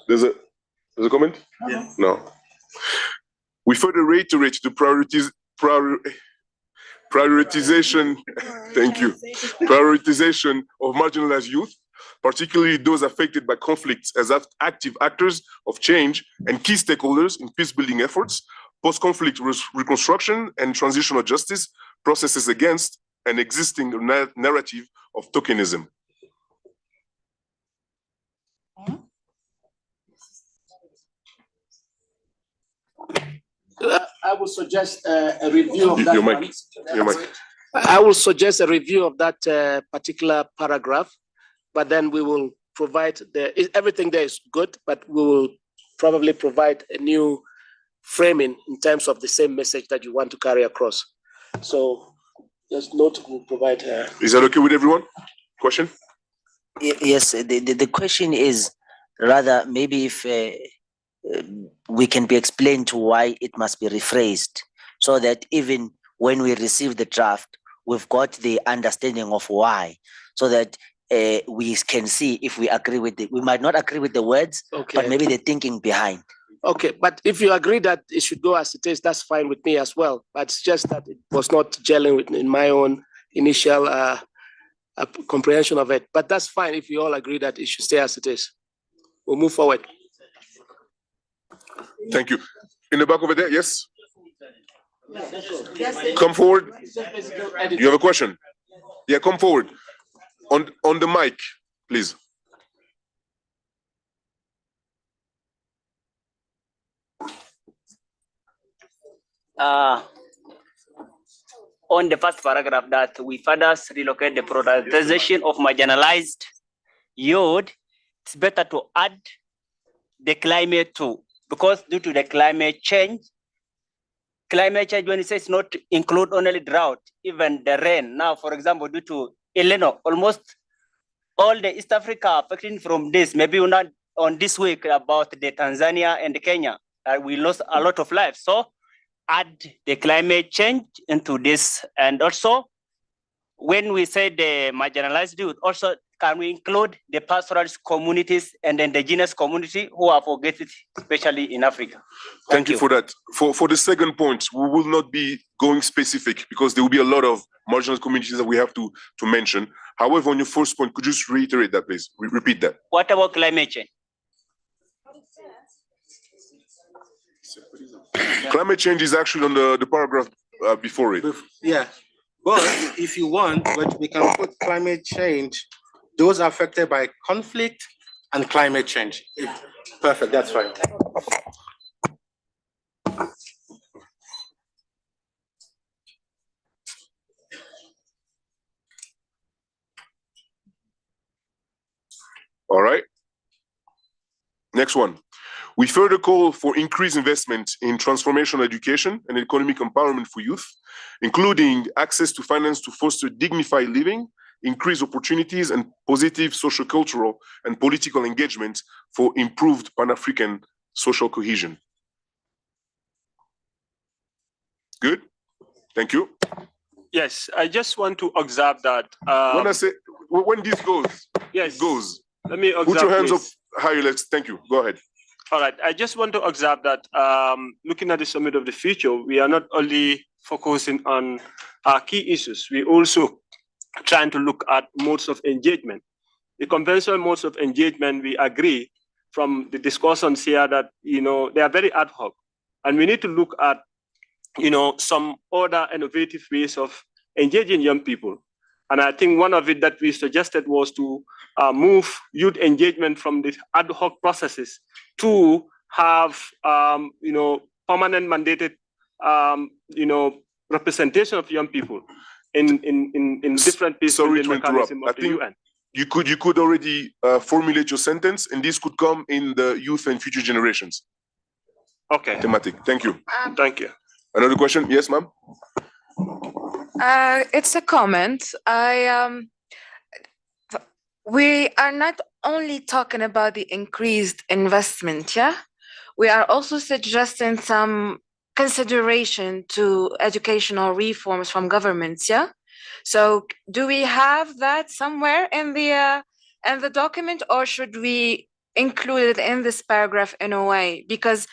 There's a comment? Yeah. No. We further reiterate the prioritization, thank you, prioritization of marginalized youth, particularly those affected by conflicts as active actors of change and key stakeholders in peace-building efforts, post-conflict reconstruction and transitional justice processes against an existing narrative of tokenism. I would suggest a review of that. Your one. mic. Your mic. I will suggest a review of that particular paragraph, but then we will provide everything there is good, but we will probably provide a new framing in terms of the same message that you want to carry across. So just note we'll provide. Is that okay with everyone? Question? Yes, the question is rather maybe if we can be explained to why it must be rephrased so that even when we receive the draft, we've got the understanding of why, so that we can see if we agree with it. We might not agree with the words, but maybe the thinking behind. Okay, but if you agree that it should go as it is, that's fine with me as well. But it's just that it was not gelling with in my own initial comprehension of it. But that's fine if you all agree that it should stay as it is. We'll move forward. Thank you. In the back over there, yes? Come forward. You have a question? Yeah, come forward. On the mic, please. On the first paragraph that we further relocate the prioritization of marginalized youth, it's better to add the climate too, because due to the climate change, when it says not include only drought, even the rain. Now, for example, due to El Nino, almost all the East Africa affecting from this, maybe not on this week about the Tanzania and the Kenya, we lost a lot of lives. So add the climate change into this. And also, when we say the marginalized youth, also can we include the pastoralist communities and the indigenous community who are forgotten, especially in Africa? Thank you for that. For the second point, we will not be going specific because there will be a lot of marginal communities that we have to mention. However, on your first point, could you just reiterate that, please? Repeat that. What about climate change? Climate change is actually on the paragraph before it. Yeah, but if you want, but we can put climate change, those affected by conflict and climate change. Perfect, that's fine. All right. Next one. We further call for increased investment in transformational education and economic empowerment for youth, including access to finance to foster dignified living, increase opportunities, and positive social, cultural, and political engagement for improved Pan-African social cohesion. Good? Thank you. Yes, I just want to observe that. When this goes, yes, it goes. Let me observe. Put your hands please. up higher. Thank you. Go ahead. All right. I just want to observe that looking at the Summit of the Future, we are not only focusing on our key issues, we also trying to look at modes of engagement. The conventional modes of engagement, we agree from the discussions here that, they are very ad hoc. And we need to look at, some other innovative ways of engaging young people. And I think one of it that we suggested was to move youth engagement from the ad hoc processes to have, permanent mandated, representation of young people in different pieces of the mechanism of the UN. You could already formulate your sentence, and this could come in the youth and future generations. Okay. Thematic. Thank you. Thank you. Another question? Yes, ma'am. It's a comment. We are not only talking about the increased investment, yeah? We are also suggesting some consideration to educational reforms from governments, yeah? So do we have that somewhere in the document, or should we include it in this paragraph in a way? Because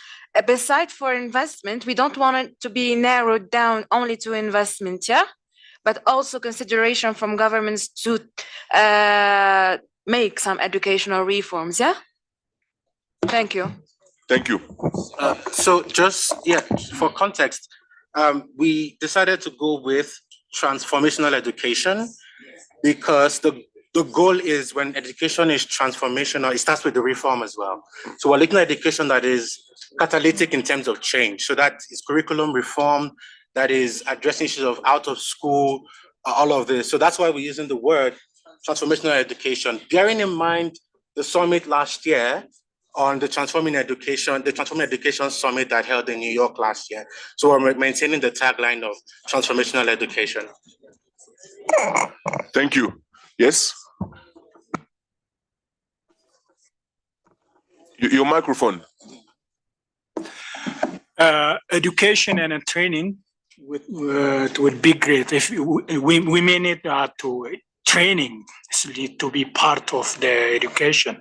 beside for investment, we don't want it to be narrowed down only to investment, yeah? But also consideration from governments to make some educational reforms, yeah? Thank you. Thank you. So just, for context, we decided to go with transformational education because the goal is when education is transformational, it starts with the reform as well. So we're looking at education that is catalytic in terms of change. So that is curriculum reform, that is addressing issues of out of school, all of this. So that's why we're using the word transformational education, bearing in mind the summit last year on the Transforming Education Summit that held in New York last year. So we're maintaining the tagline of transformational education. Thank you. Yes? Your microphone. Education and training would be great if we may need to training to be part of the education.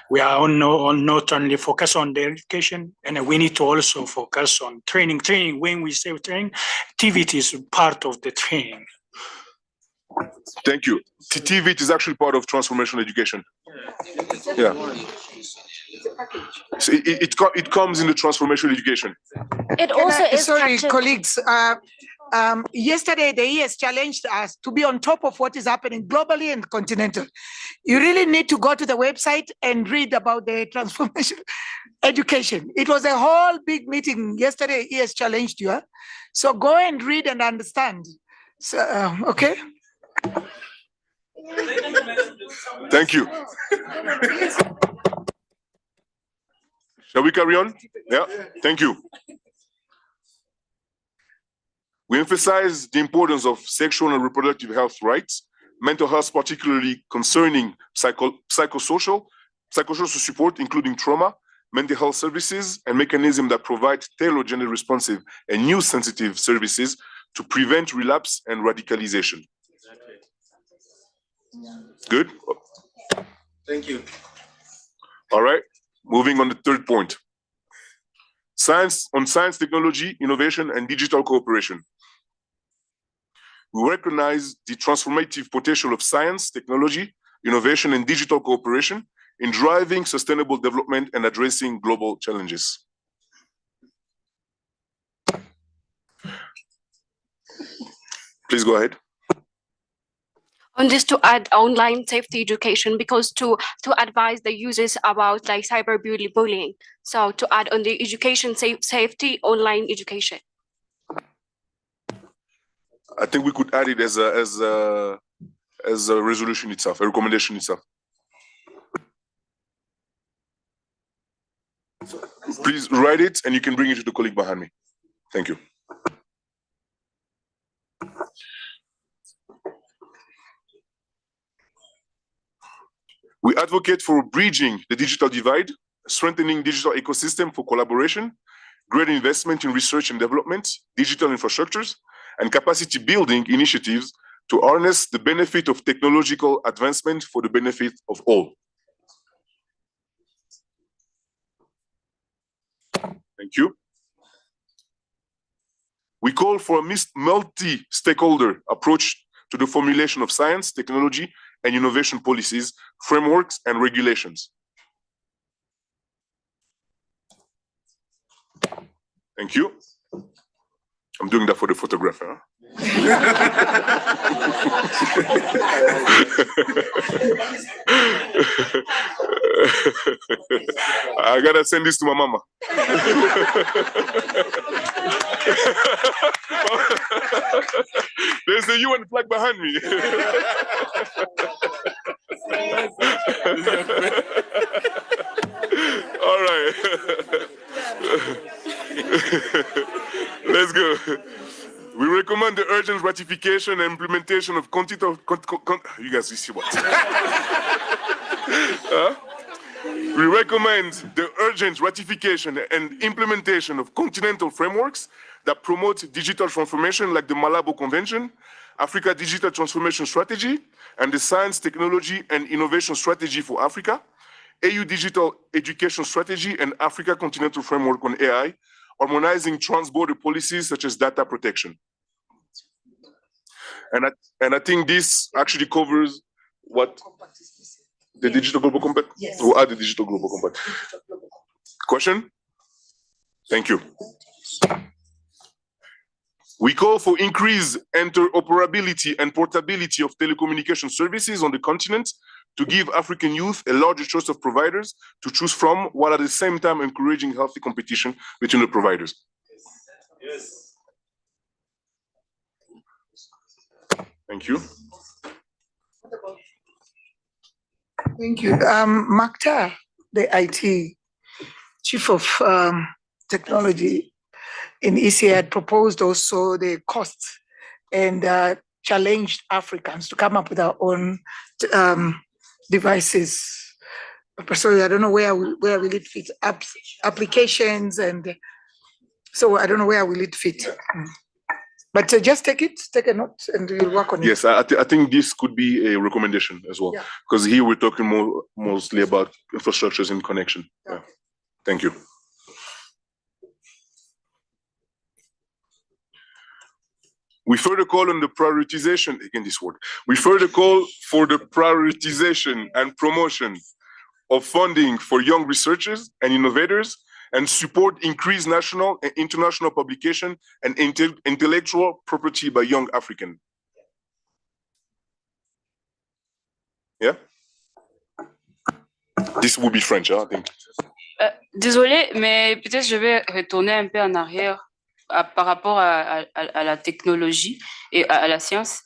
We are not only focus on the education, and we need to also focus on training. Training, when we say training, TVET is part of the training. Thank you. TVET is actually part of transformational education. Yeah. So it comes in the transformational education. It also is sorry, colleagues. Yesterday, the ES challenged us to be on top of what is happening globally and continental. You really need to go to the website and read about the transformation education. It was a whole big meeting yesterday. ES challenged you. Huh? So go and read and understand. So, okay. Thank you. Shall we carry on? Yeah, thank you. We emphasize the importance of sexual and reproductive health rights, mental health, particularly concerning psychosocial support, including trauma, mental health services, and mechanisms that provide tailored gender responsive and new sensitive services to prevent relapse and radicalization. Good? Thank you. All right, moving on to the third point. Science, technology, innovation, and digital cooperation. We recognize the transformative potential of science, technology, innovation, and digital cooperation in driving sustainable development and addressing global challenges. Please go ahead. On this, to add online safety education, because to advise the users about like cyberbullying. So to add on the education safety online education. I think we could add it as a resolution itself, a recommendation itself. Please write it, and you can bring it to the colleague behind me. Thank you. We advocate for bridging the digital divide, strengthening digital ecosystem for collaboration, greater investment in research and development, digital infrastructures, and capacity building initiatives to harness the benefit of technological advancement for the benefit of all. Thank you. We call for a multi-stakeholder approach to the formulation of science, technology, and innovation policies, frameworks, and regulations. Thank you. I'm doing that for the photographer. I gotta send this to my mama. There's the UN flag behind me. All right. Let's go. We recommend the urgent ratification and implementation of you guys, you see what? We recommend the urgent ratification and implementation of continental frameworks that promote digital transformation, like the Malabo Convention, Africa Digital Transformation Strategy, and the Science, Technology, and Innovation Strategy for Africa, AU Digital Education Strategy, and Africa Continental Framework on AI, harmonizing trans-border policies such as data protection. And I think this actually covers what the Digital Global Compact? Yes. Who are the Digital Global Compact? Question? Thank you. We call for increased interoperability and portability of telecommunication services on the continent to give African youth a larger choice of providers to choose from, while at the same time encouraging healthy competition between the providers. Yes. Thank you. Thank you. Maktar, the IT chief of technology in ECA, had proposed also the costs and challenged Africans to come up with our own devices. So I don't know where will it fit, applications, and so I don't know where will it fit. But just take a note and we'll work on it. Yes, I think this could be a recommendation as well, Yeah. because here we're talking mostly about infrastructures and connection. Yeah. Thank you. We further call on the prioritization, again this word, we further call for the prioritization and promotion of funding for young researchers and innovators and support increased national and international publication and intellectual property by young African. Yeah? This will be French, I think. Désolée, mais peut-être je vais retourner un peu en arrière par rapport à la technologie et à la science.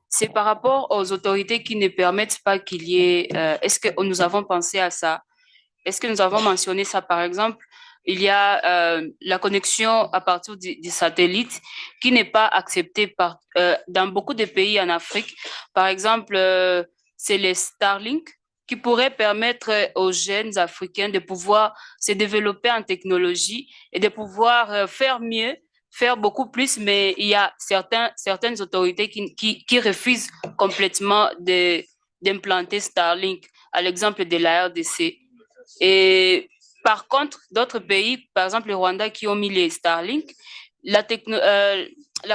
C'est par rapport aux autorités qui ne permettent pas qu'il y ait... Est-ce que nous avons pensé à ça? Est-ce que nous avons mentionné ça? Par exemple, il y a la connexion à partir des satellites qui n'est pas acceptée dans beaucoup de pays en Afrique. Par exemple, c'est les Starlink qui pourraient permettre aux jeunes Africains de pouvoir se développer en technologie et de pouvoir faire mieux, faire beaucoup plus, mais il y a certaines autorités qui refusent complètement d'implanter Starlink, à l'exemple de la RDC. Et par contre, d'autres pays, par exemple le Rwanda, qui ont mis les Starlink, la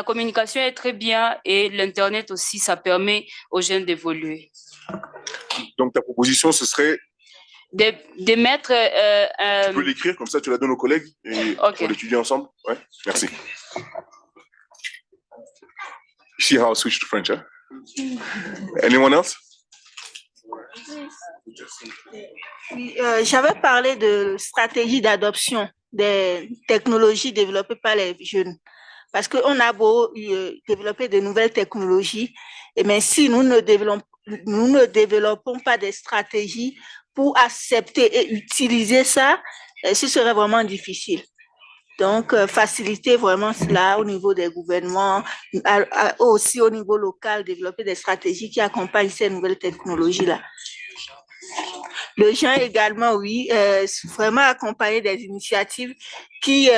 communication est très bien et l'Internet aussi, ça permet aux jeunes d'évoluer. Donc ta proposition, ce serait de mettre... tu peux l'écrire, comme ça tu la donnes aux collègues et on l'étudie ensemble. Ouais, merci. You see how I switched to French, huh? Anyone else? Oui, j'avais parlé de stratégie d'adoption des technologies développées par les jeunes. Parce qu'on a beau développer de nouvelles technologies, mais si nous ne développons pas des stratégies pour accepter et utiliser ça, ce serait vraiment difficile. Donc, faciliter vraiment cela au niveau des gouvernements, aussi au niveau local, développer des stratégies qui accompagnent ces nouvelles technologies-là. Le genre également, oui, vraiment accompagner des initiatives qui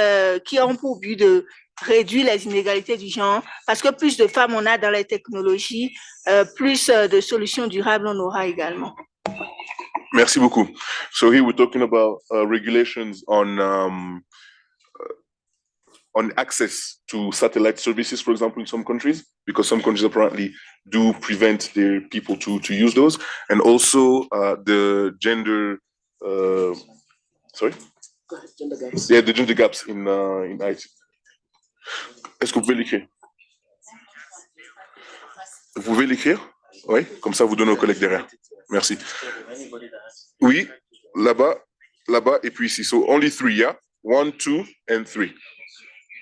ont pour but de réduire les inégalités du genre, parce que plus de femmes on a dans les technologies, plus de solutions durables on aura également. Merci beaucoup. So here we're talking about regulations on access to satellite services, for example, in some countries, because some countries apparently do prevent their people to use those, and also the gender, sorry? Gender gaps. Yeah, the gender gaps in IT. Est-ce que vous pouvez l'écrire? Vous pouvez l'écrire? Oui, comme ça vous donnez aux collègues derrière. Merci. Oui, là-bas, et puis ici. So only 3, yeah? 1, 2, and 3.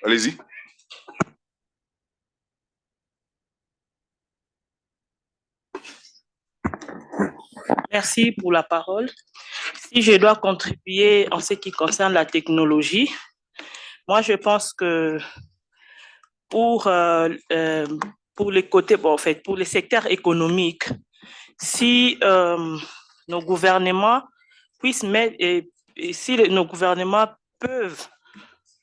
Allez-y. Merci pour la parole. Si je dois contribuer en ce qui concerne la technologie, moi je pense que pour les côtés, bon, en fait, pour les secteurs économiques, si nos gouvernements puissent mettre, nos gouvernements peuvent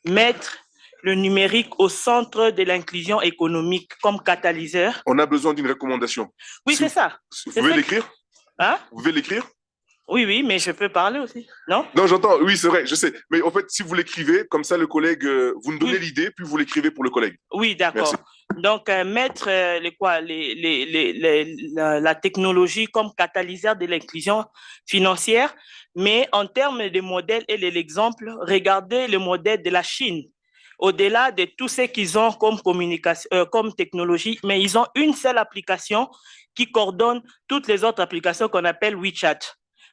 mettre le numérique au centre de l'inclusion économique comme catalyseur. On a besoin d'une recommandation. Oui, c'est ça. Vous pouvez l'écrire? Hein? Vous pouvez l'écrire? Oui, mais je peux parler aussi, non? Non, j'entends, oui, c'est vrai, je sais. Mais en fait, si vous l'écrivez, comme ça, le collègue, vous nous donnez l'idée, puis vous l'écrivez pour le collègue. Oui, d'accord. Donc, mettre la technologie comme catalyseur de l'inclusion financière, mais en termes de modèle et de l'exemple, regardez le modèle de la Chine. Au-delà de tout ce qu'ils ont comme communication, comme technologie, mais ils ont une seule application qui coordonne toutes les autres applications qu'on appelle WeChat.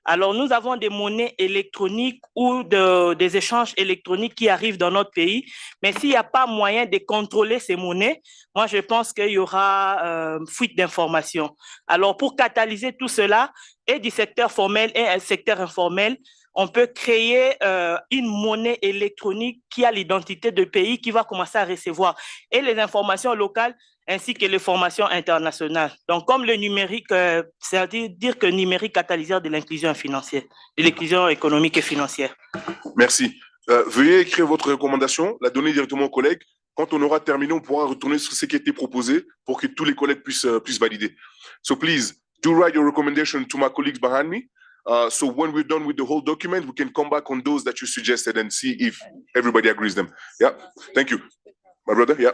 Alors, nous avons des monnaies électroniques ou des échanges électroniques qui arrivent dans notre pays, mais s'il n'y a pas moyen de contrôler ces monnaies, moi, je pense qu'il y aura fuite d'informations. Alors, pour catalyser tout cela, et du secteur formel et un secteur informel, on peut créer une monnaie électronique qui a l'identité de pays qui va commencer à recevoir et les informations locales ainsi que les formations internationales. Donc, comme le numérique, c'est-à-dire que le numérique catalyseur de l'inclusion financière, de l'inclusion économique et financière. Merci. Veuillez écrire votre recommandation, la donner directement aux collègues, Quand on aura terminé, on pourra retourner sur ce qui a été proposé pour que tous les collègues puissent valider. So please do write your recommendation to my colleagues behind me. So when we're done with the whole document, we can come back on those that you suggested and see if everybody agrees them. Yeah, thank you. My brother, yeah.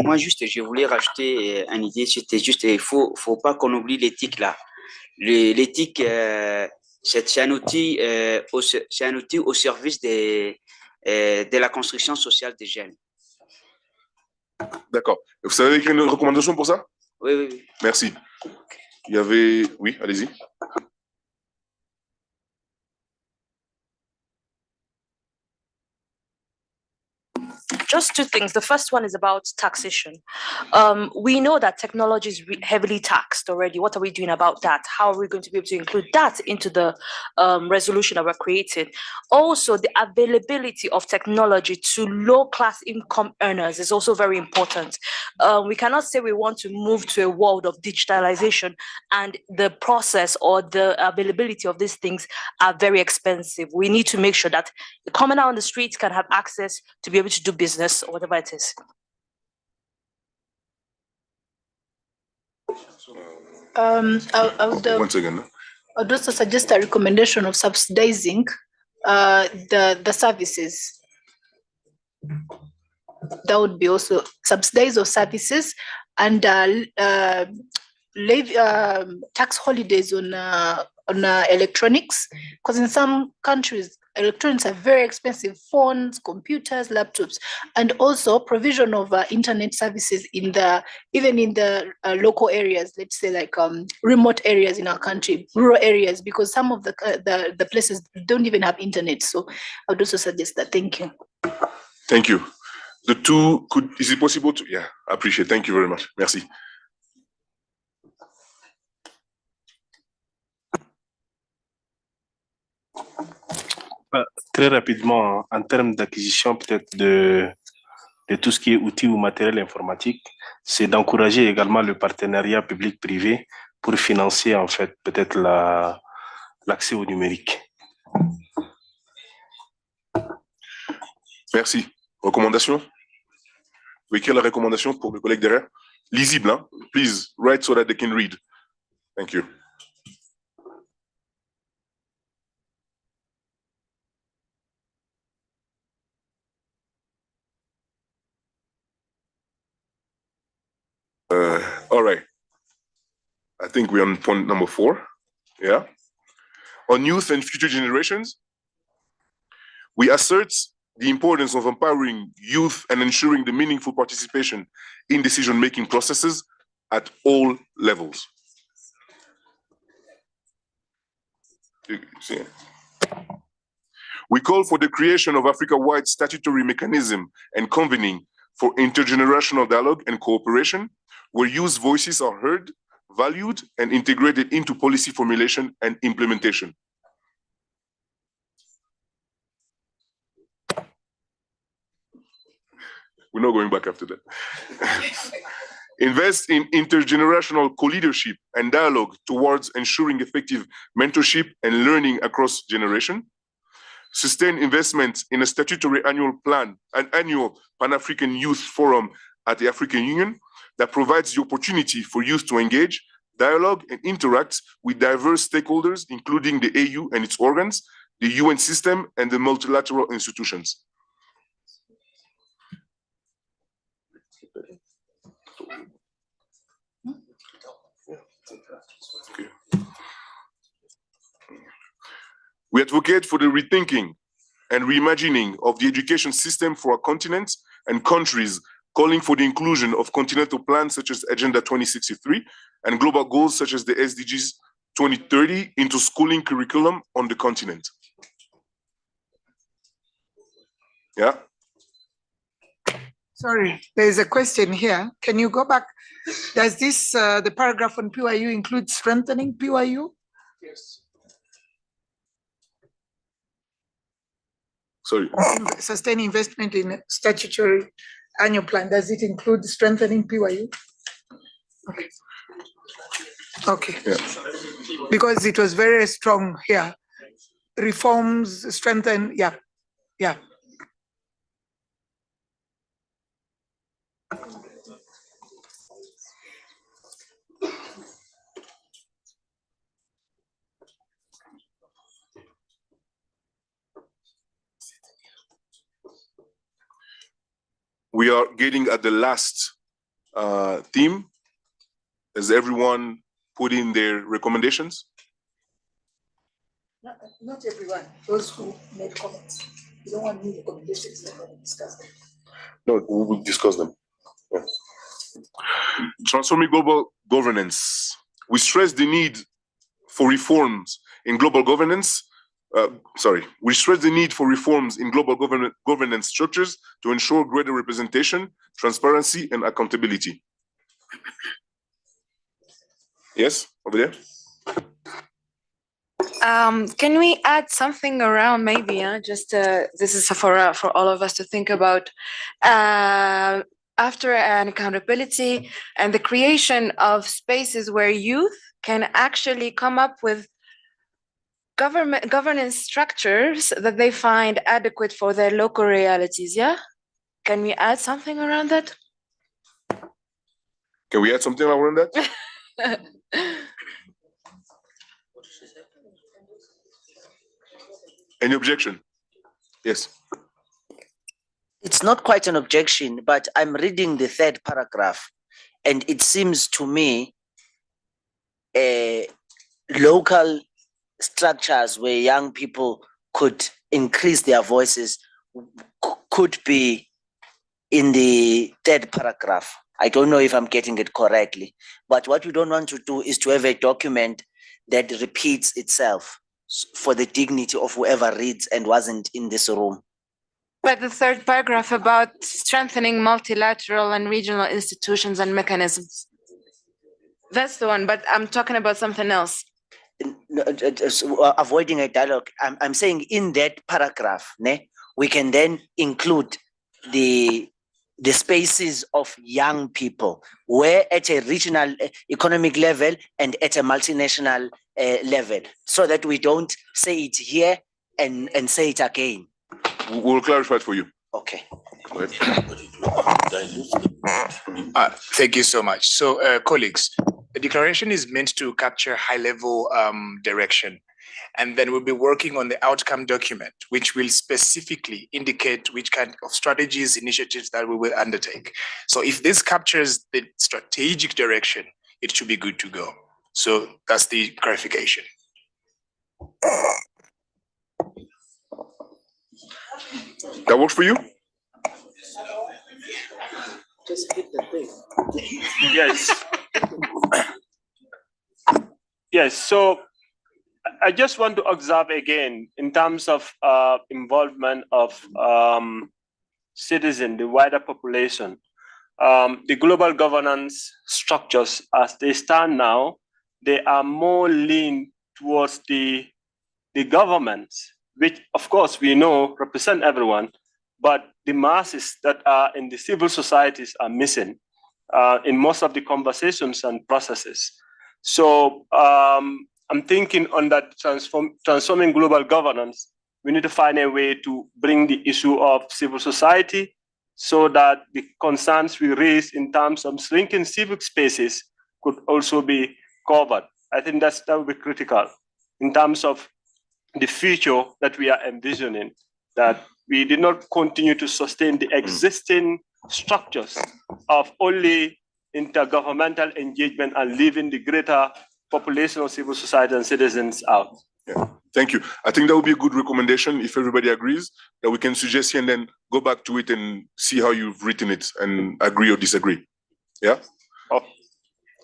Moi, juste, je voulais rajouter une idée. C'était juste, faut pas qu'on oublie l'éthique là. L'éthique, c'est un outil au service de la construction sociale des jeunes. D'accord. Vous savez écrire une recommandation pour ça? Oui, oui, oui. Merci. Il y avait... Oui, allez-y. Just two things. The first one is about taxation. We know that technology is heavily taxed already. What are we doing about that? How are we going to be able to include that into the resolution that we're creating? Also, the availability of technology to low-class income earners is also very important. We cannot say we want to move to a world of digitalization and the process or the availability of these things are very expensive. We need to make sure that the commoner on the streets can have access to be able to do business or whatever it is. Once again. I would also suggest a recommendation of subsidizing the services. That would be also subsidize of services and leave tax holidays on electronics, because in some countries electronics are very expensive: phones, computers, laptops, and also provision of internet services even in the local areas, let's say like remote areas in our country, rural areas, because some of the places don't even have internet. So I would also suggest that. Thank you. Thank you. The two is it possible to? Yeah, I appreciate. Thank you very much. Merci. Très rapidement, en termes d'acquisition peut-être de tout ce qui est outils ou matériel informatique, c'est d'encourager également le partenariat public-privé pour financer en fait peut-être l'accès au numérique. Merci. Recommandation? Oui, quelle recommandation pour le collègue derrière? Lisible, hein? Please write so that they can read. Thank you. All right. I think we're on point number 4. Yeah. On youth and future generations, we assert the importance of empowering youth and ensuring the meaningful participation in decision-making processes at all levels. We call for the creation of Africa-wide statutory mechanism and convening for intergenerational dialogue and cooperation, where youth voices are heard, valued, and integrated into policy formulation and implementation. We're not going back after that. Invest in intergenerational co-leadership and dialogue towards ensuring effective mentorship and learning across generation. Sustain investment in a statutory annual plan, an annual Pan-African Youth Forum at the African Union that provides the opportunity for youth to engage, dialogue, and interact with diverse stakeholders, including the AU and its organs, the UN system, and the multilateral institutions. Okay. We advocate for the rethinking and reimagining of the education system for our continent and countries, calling for the inclusion of continental plans such as Agenda 2063 and global goals such as the SDGs 2030 into schooling curriculum on the continent. Yeah. Sorry, there is a question here. Can you go back? Does this, the paragraph on PYU include strengthening PYU? Yes. Sorry. Sustain investment in statutory annual plan. Does it include strengthening PYU? Okay. Okay. Yeah. Because it was very strong here. Reforms, strengthen, yeah. Yeah. We are getting at the last theme. Has everyone put in their recommendations? Not everyone, those who made comments. You don't want new recommendations, then we'll discuss them. No, we will discuss them. Yeah. Transforming global governance. We stress the need for reforms in global governance. We stress the need for reforms in global governance structures to ensure greater representation, transparency, and accountability. Yes, over there. Can we add something around maybe, this is for all of us to think about, after an accountability and the creation of spaces where youth can actually come up with governance structures that they find adequate for their local realities, yeah? Can we add something around that? Can we add something around that? Any objection? Yes. It's not quite an objection, but I'm reading the third paragraph, and it seems to me local structures where young people could increase their voices could be in the third paragraph. I don't know if I'm getting it correctly, but what we don't want to do is to have a document that repeats itself for the dignity of whoever reads and wasn't in this room. But the third paragraph about strengthening multilateral and regional institutions and mechanisms. That's the one, but I'm talking about something else. Avoiding a dialogue. I'm saying in that paragraph, we can then include the spaces of young people, where at a regional economic level and at a multinational level, so that we don't say it here and say it again. We'll clarify it for you. Okay. Go ahead. Thank you so much. So, colleagues, the declaration is meant to capture high-level direction, and then we'll be working on the outcome document, which will specifically indicate which kind of strategies, initiatives that we will undertake. So if this captures the strategic direction, it should be good to go. So that's the clarification. That works for you? Just hit the thing. Yes. Yes, so I just want to observe again in terms of involvement of citizens, the wider population, the global governance structures as they stand now, they are more lean towards the governments, which of course we know represent everyone, but the masses that are in the civil societies are missing in most of the conversations and processes. So I'm thinking on that transforming global governance, we need to find a way to bring the issue of civil society so that the concerns we raise in terms of shrinking civic spaces could also be covered. I think that would be critical in terms of the future that we are envisioning, that we did not continue to sustain the existing structures of only intergovernmental engagement and leaving the greater population of civil society and citizens out. Yeah. Thank you. I think that would be a good recommendation if everybody agrees, that we can suggest here and then go back to it and see how you've written it and agree or disagree. Yeah? Oh.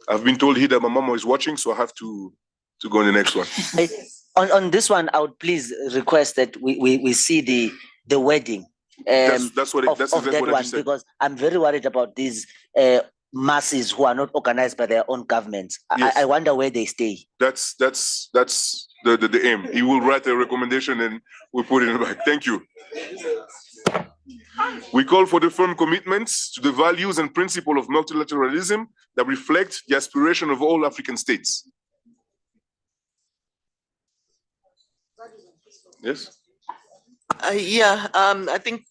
I've been told here that my mama is watching, so I have to go on the next one. On this one, I would please request that we see the wording. That's exactly what I just said. Because I'm very worried about these masses who are not organized by their own governments. Yes. I wonder where they stay. That's the aim. He will write a recommendation and we'll put it in the back. Thank you. We call for the firm commitments to the values and principle of multilateralism that reflect the aspiration of all African states. Yes? I think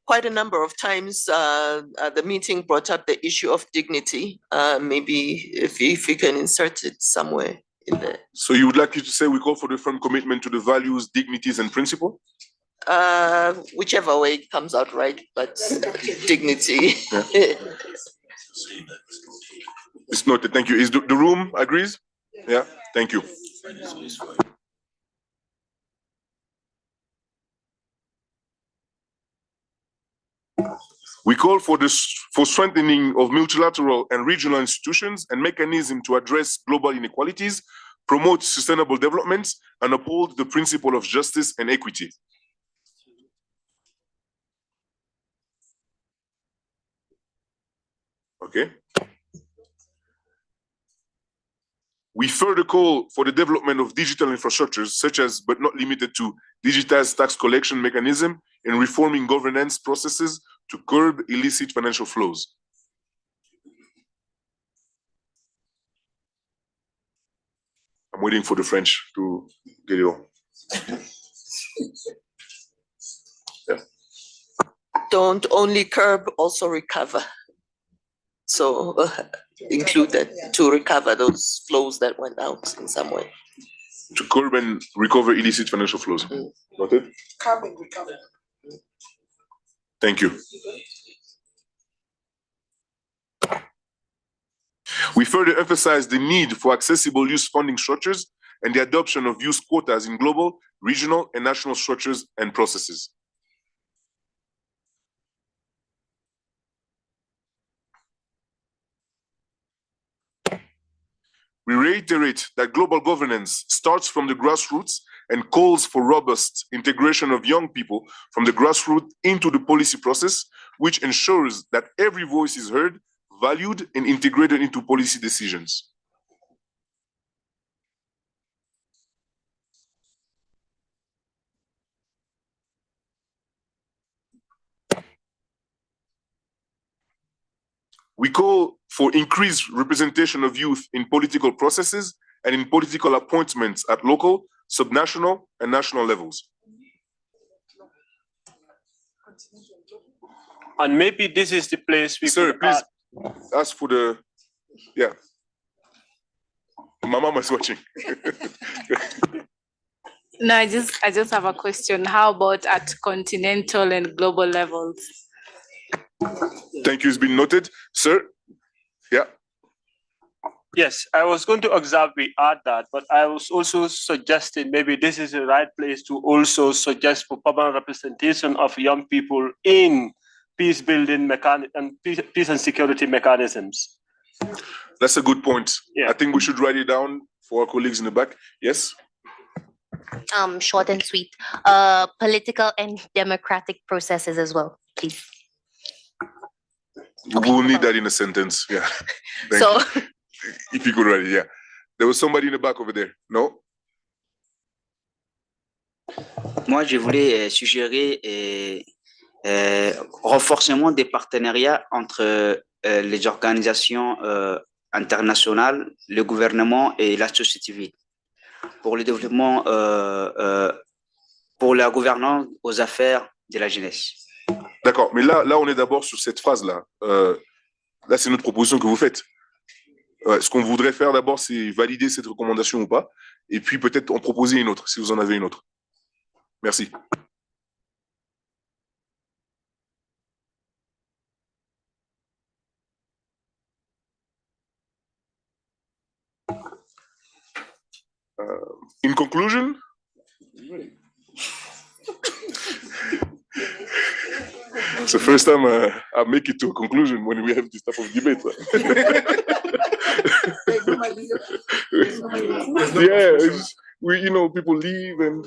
quite a number of times the meeting brought up the issue of dignity. Maybe if you can insert it somewhere in there. So you would like you to say we call for the firm commitment to the values, dignities, and principle? Whichever way it comes out right, but dignity. It's noted. Thank you. Is the room agrees? Yeah. Thank you. We call for strengthening of multilateral and regional institutions and mechanisms to address global inequalities, promote sustainable development, and uphold the principle of justice and equity. Okay. We further call for the development of digital infrastructures, such as, but not limited to, digitized tax collection mechanism and reforming governance processes to curb illicit financial flows. I'm waiting for the French to get it on. Yeah. Don't only curb, also recover. So include that to recover those flows that went out in some way. To curb and recover illicit financial flows. Noted? Curb and recover. Thank you. We further emphasize the need for accessible youth funding structures and the adoption of youth quotas in global, regional, and national structures and processes. We reiterate that global governance starts from the grassroots and calls for robust integration of young people from the grassroots into the policy process, which ensures that every voice is heard, valued, and integrated into policy decisions. We call for increased representation of youth in political processes and in political appointments at local, subnational, and national levels. And maybe this is the place we Sir, could please ask for the, yeah. My mama is watching. No, I just have a question. How about at continental and global levels? Thank you, it's been noted. Sir, yeah. Yes, I was going to observe we add that, but I was also suggesting maybe this is the right place to also suggest for permanent representation of young people in peace building and peace and security mechanisms. That's a good point. Yeah. I think we should write it down for our colleagues in the back. Yes? Short and sweet. Political and democratic processes as well, please. We will need that in a sentence. Yeah. Thank So you. If you could write it, yeah. There was somebody in the back over there. No? Moi, je voulais suggérer renforcement des partenariats entre les organisations internationales, le gouvernement et la société civile pour le développement, pour la gouvernance aux affaires de la jeunesse. D'accord, mais là, on est d'abord sur cette phrase-là. Là, c'est notre proposition que vous faites. Ce qu'on voudrait faire d'abord, c'est valider cette recommandation ou pas, et puis peut-être en proposer une autre, si vous en avez une autre. Merci. In conclusion, it's the first time I make it to a conclusion when we have this type of debate. Yeah, it's, people leave and.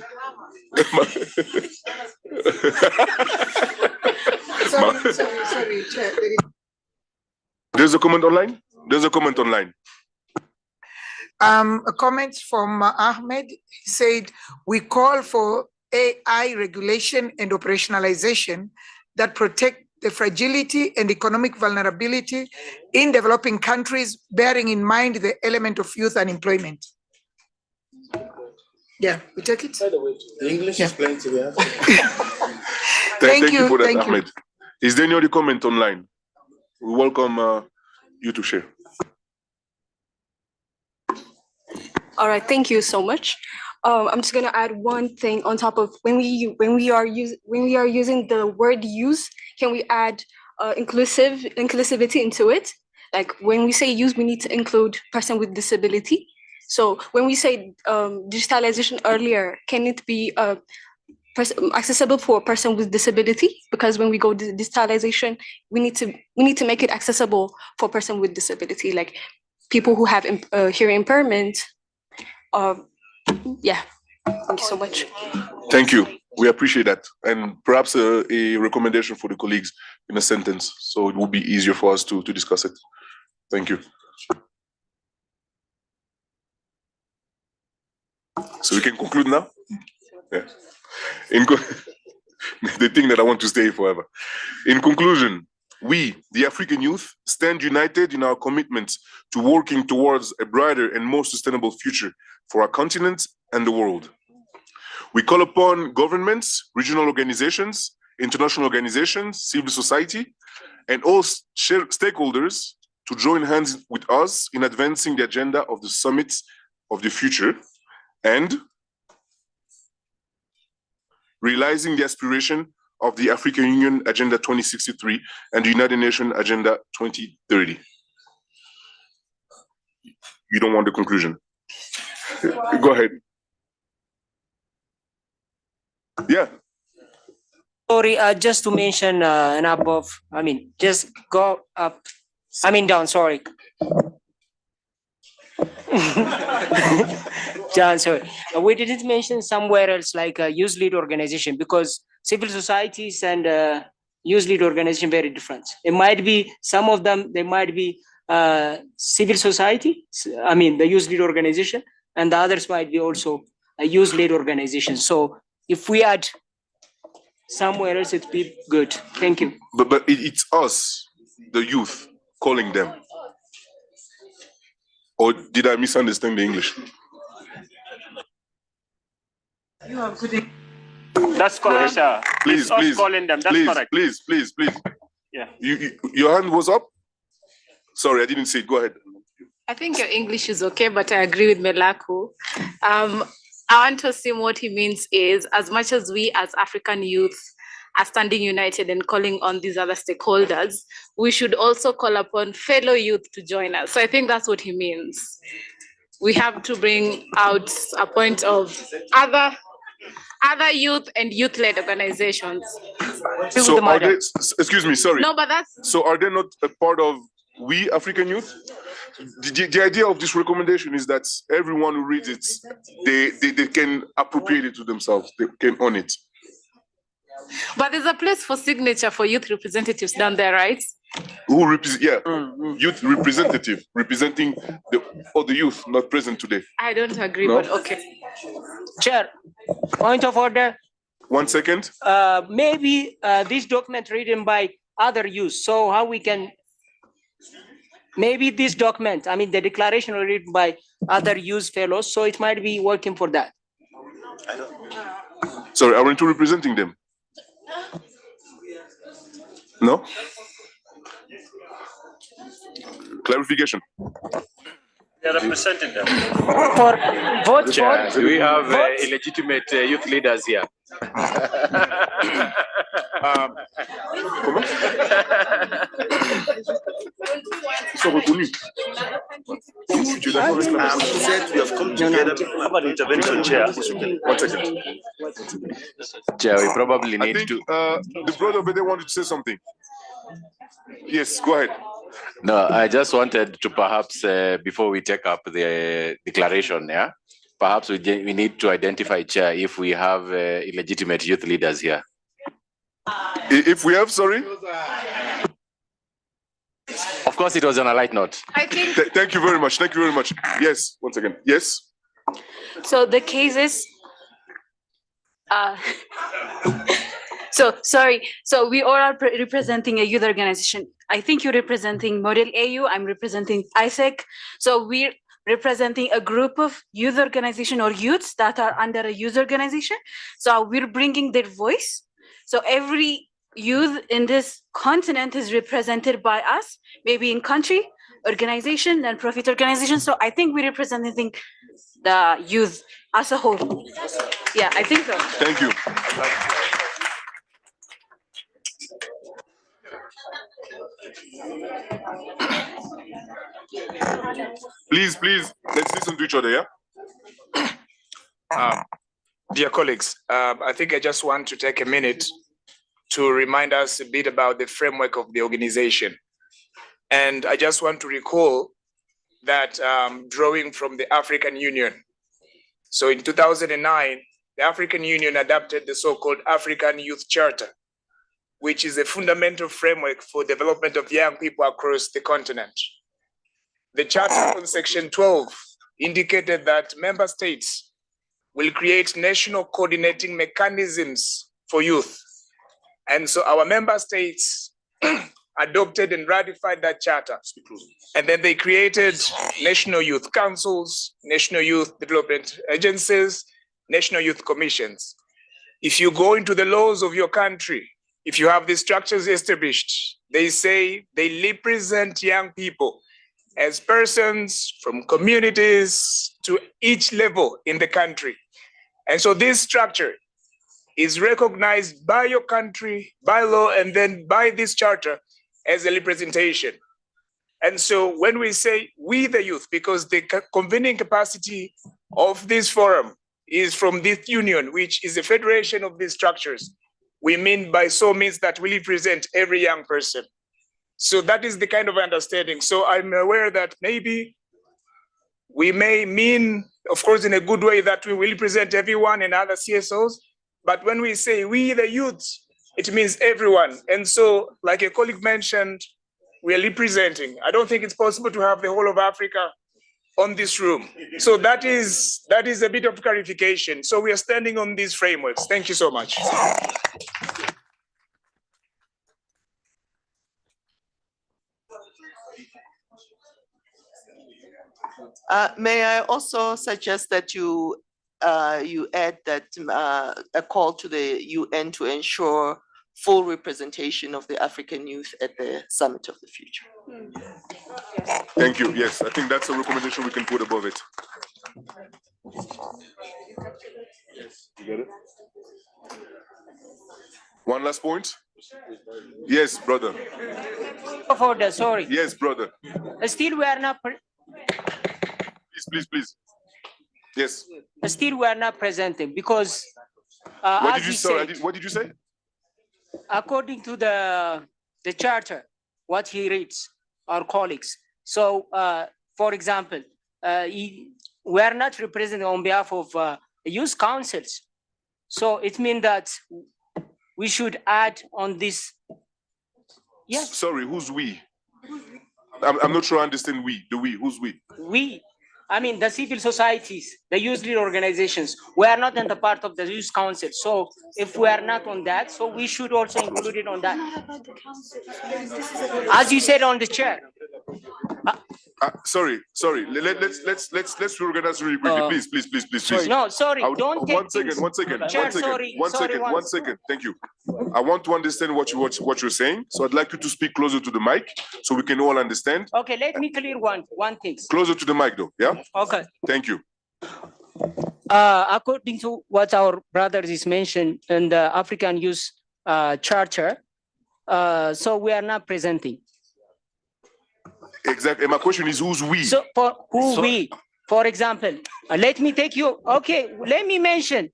Sorry, Chair. There's a comment online? There's a comment online. A comment from Ahmed. He said, we call for AI regulation and operationalization that protect the fragility and economic vulnerability in developing countries, bearing in mind the element of youth unemployment. Yeah, we take it. The English is playing to the Thank you for that, thank you. Ahmed. Is there any other comment online? We welcome you to share. All right, thank you so much. I'm just gonna add one thing on top of when we are using the word use, can we add inclusivity into it? Like when we say use, we need to include person with disability. So when we say digitalization earlier, can it be accessible for a person with disability? Because when we go to digitalization, we need to make it accessible for a person with disability, like people who have hearing impairment. Yeah, thank you so much. Thank you. We appreciate that. And perhaps a recommendation for the colleagues in a sentence, so it will be easier for us to discuss it. Thank you. So we can conclude now? Yeah. The thing that I want to stay forever. In conclusion, we, the African youth, stand united in our commitment to working towards a brighter and more sustainable future for our continent and the world. We call upon governments, regional organizations, international organizations, civil society, and all stakeholders to join hands with us in advancing the agenda of the Summit of the Future and realizing the aspiration of the African Union Agenda 2063 and the United Nations Agenda 2030. You don't want the conclusion? Go ahead. Yeah. Sorry, just to mention and above, just go up, down, sorry. John, sorry. We didn't mention somewhere else like a youth lead organization, because civil societies and youth lead organization very different. It might be, some of them, they might be civil society, the youth lead organization, and the others might be also a youth lead organization. So if we add somewhere else, it'd be good. Thank you. But it's us, the youth, calling them. Or did I misunderstand the English? You have good. That's correct, sir. Please, It's us please, calling them. That's please, correct. please. Yeah. Your hand was up? Sorry, I didn't see it. Go ahead. I think your English is okay, but I agree with Melaku. I want to assume what he means is, as much as we as African youth are standing united and calling on these other stakeholders, we should also call upon fellow youth to join us. So I think that's what he means. We have to bring out a point of other youth and youth-led organizations. So are they, excuse me, sorry. No, but that's... So are they not a part of we African youth? The idea of this recommendation is that everyone who reads it, they can appropriate it to themselves. They can own it. But there's a place for signature for youth representatives down there, right? Who represent? Yeah, youth representative representing the youth not present today. I don't agree, No? but okay. Chair, point of order. 1 second. Maybe this document written by other youth. So how we can, maybe this document, the declaration written by other youth fellows. So it might be working for that. Sorry, aren't you representing them? No? Clarification. They are representing them. For vote Chair, for. do we have vote? illegitimate youth leaders here? Ils sont reconnus. We have come together. Have an intervention, Chair. 1 second. Chair, we probably I need think to. the brother over there wanted to say something. Yes, go ahead. No, I just wanted to perhaps, before we take up the declaration, yeah, perhaps we need to identify, Chair, if we have illegitimate youth leaders here. If we have, sorry. Of course, it was on a light note. I think Thank you very much. Thank you very much. Yes, 1 second. Yes. So the cases, so we all are representing a youth organization. I think you're representing Model AU, I'm representing ISEC. So we're representing a group of youth organization or youths that are under a youth organization. So we're bringing their voice. So every youth in this continent is represented by us, maybe in country, organization, non-profit organization. So I think we're representing the youth as a whole. Yeah, I think so. Thank you. Please, let's listen to each other, yeah? Dear colleagues, I think I just want to take a minute to remind us a bit about the framework of the organization. And I just want to recall that drawing from the African Union. So in 2009, the African Union adopted the so-called African Youth Charter, which is a fundamental framework for development of young people across the continent. The charter on section 12 indicated that member states will create national coordinating mechanisms for youth. And so our member states adopted and ratified that charter. And then they created national youth councils, national youth development agencies, national youth commissions. If you go into the laws of your country, if you have these structures established, they say they represent young people as persons from communities to each level in the country. And so this structure is recognized by your country, by law, and then by this charter as a representation. And so when we say we the youth, because the convening capacity of this forum is from this union, which is a federation of these structures, we mean by so means that we represent every young person. So that is the kind of understanding. So I'm aware that maybe we may mean, of course, in a good way, that we will represent everyone and other CSOs. But when we say we the youth, it means everyone. And so, like a colleague mentioned, we are representing. I don't think it's possible to have the whole of Africa on this room. So that is a bit of clarification. So we are standing on these frameworks. Thank you so much. May I also suggest that you add that a call to the UN to ensure full representation of the African youth at the Summit of the Future. Thank you. Yes, I think that's a recommendation we can put above it. Yes, you get it? One last point? Yes, brother. For the, sorry. Yes, brother. Still we are not, Please. Yes. still we are not presenting because What as did you he say? said, What did you say? according to the charter, what he reads, our colleagues. So, for example, we are not representing on behalf of youth councils. So it means that we should add on this. Yes. Sorry, who's we? I'm not sure I understand we. The we, who's we? We, I mean, the civil societies, the youth leader organizations, we are not in the part of the youth council. So if we are not on that, so we should also include it on that. As you said on the chair. Sorry. Let's reorganize really quickly, please. No, sorry, don't take One second. Chair, sorry, One second. Thank you. I want to understand what you're saying. So I'd like you to speak closer to the mic so we can all understand. Okay, let me clear one thing. Closer to the mic though, yeah? Okay. Thank you. According to what our brothers is mentioned in the African Youth Charter, so we are not presenting. Exactly. And my question is, who's we? So for who we? For example, let me take you. Okay, let me mention.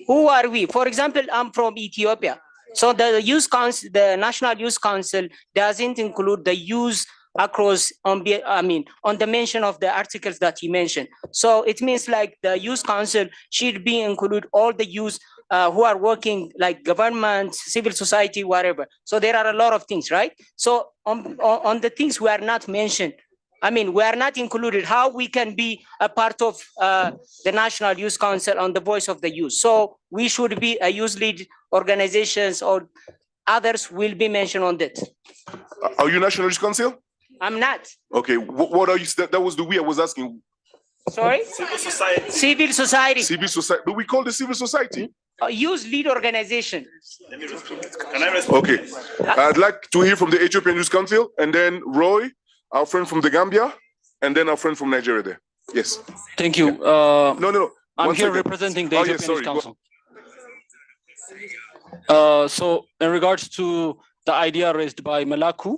Who are we? For example, I'm from Ethiopia. So the youth council, the National Youth Council, doesn't include the youth across on the mention of the articles that he mentioned. So it means like the youth council should be include all the youth who are working like government, civil society, whatever. So there are a lot of things, right? So on the things we are not mentioned, we are not included, how we can be a part of the National Youth Council on the voice of the youth. So we should be a youth lead organizations or others will be mentioned on that. Are you National Youth Council? I'm not. Okay, what are you? That was the we I was asking. Sorry? Civil society. Civil society. Civil society. But we call the civil society. Youth lead organization. Can I respond? Okay. I'd like to hear from the Ethiopian Youth Council and then Roy, our friend from the Gambia, and then our friend from Nigeria there. Yes. Thank you. No. I'm One here second. representing the Oh, Ethiopian yes, sorry. Youth Go- Council. So in regards to the idea raised by Malaku,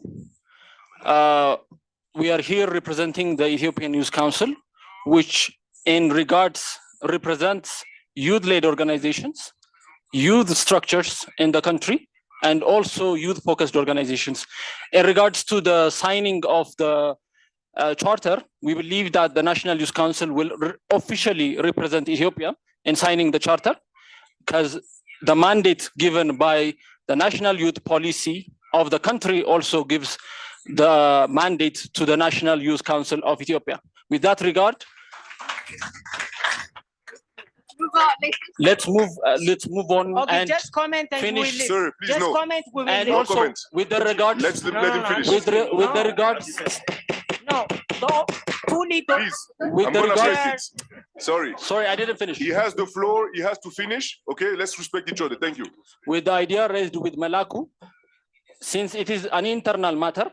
we are here representing the Ethiopian Youth Council, which in regards represents youth-led organizations, youth structures in the country, and also youth-focused organizations. In regards to the signing of the charter, we believe that the National Youth Council will officially represent Ethiopia in signing the charter, because the mandate given by the National Youth Policy of the country also gives the mandate to the National Youth Council of Ethiopia. With that regard, let's move on Okay, and just comment and we will finish. leave. Sir, please, Just no. comment, we will And leave. No also comment. with the regards, Let him finish. with the regards, No, don't, who need to? Please, with I'm the gonna regards. take it. Sorry, I didn't finish. he has the floor, he has to finish. Okay, let's respect each other. Thank you. With the idea raised with Malaku, since it is an internal matter,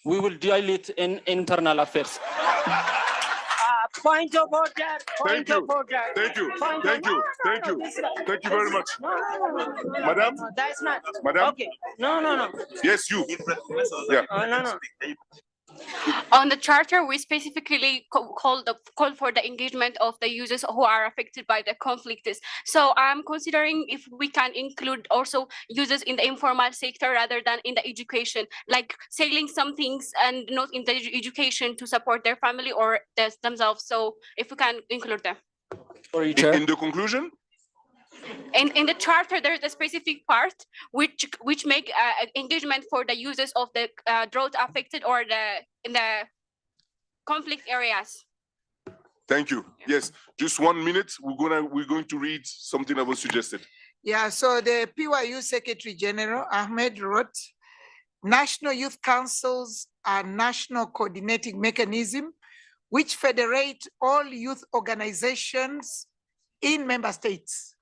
we will deal it in internal affairs. Point of order, point Thank you. of order. Thank you. Point Thank of- you. Thank you. Thank you very much. No, Madam? no, that's not. Madam? Okay, no. Yes, you. Yeah. No. On the charter, we specifically call for the engagement of the users who are affected by the conflicts. So I'm considering if we can include also users in the informal sector rather than in the education, like selling some things and not in the education to support their family or themselves. So if we can include them. Sorry, Chair. In the conclusion? In the charter, there's a specific part which make engagement for the users of the drought affected or in the conflict areas. Thank you. Yes, just 1 minute. We're going to read something that was suggested. Yeah, so the PYU Secretary General Ahmed wrote, National Youth Councils are national coordinating mechanism which federate all youth organizations in member states.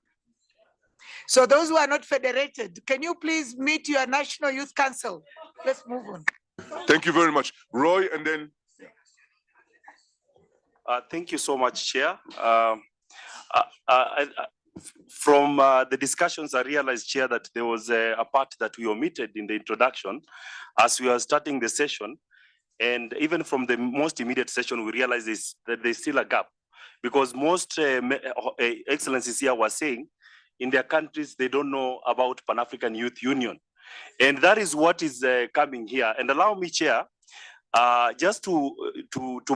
So those who are not federated, can you please meet your National Youth Council? Let's move on. Thank you very much. Roy, and then. Thank you so much, Chair. From the discussions, I realized, Chair, that there was a part that we omitted in the introduction as we are starting the session. And even from the most immediate session, we realized that there's still a gap because most excellencies here were saying in their countries, they don't know about Pan-African Youth Union. And that is what is coming here. And allow me, Chair, just to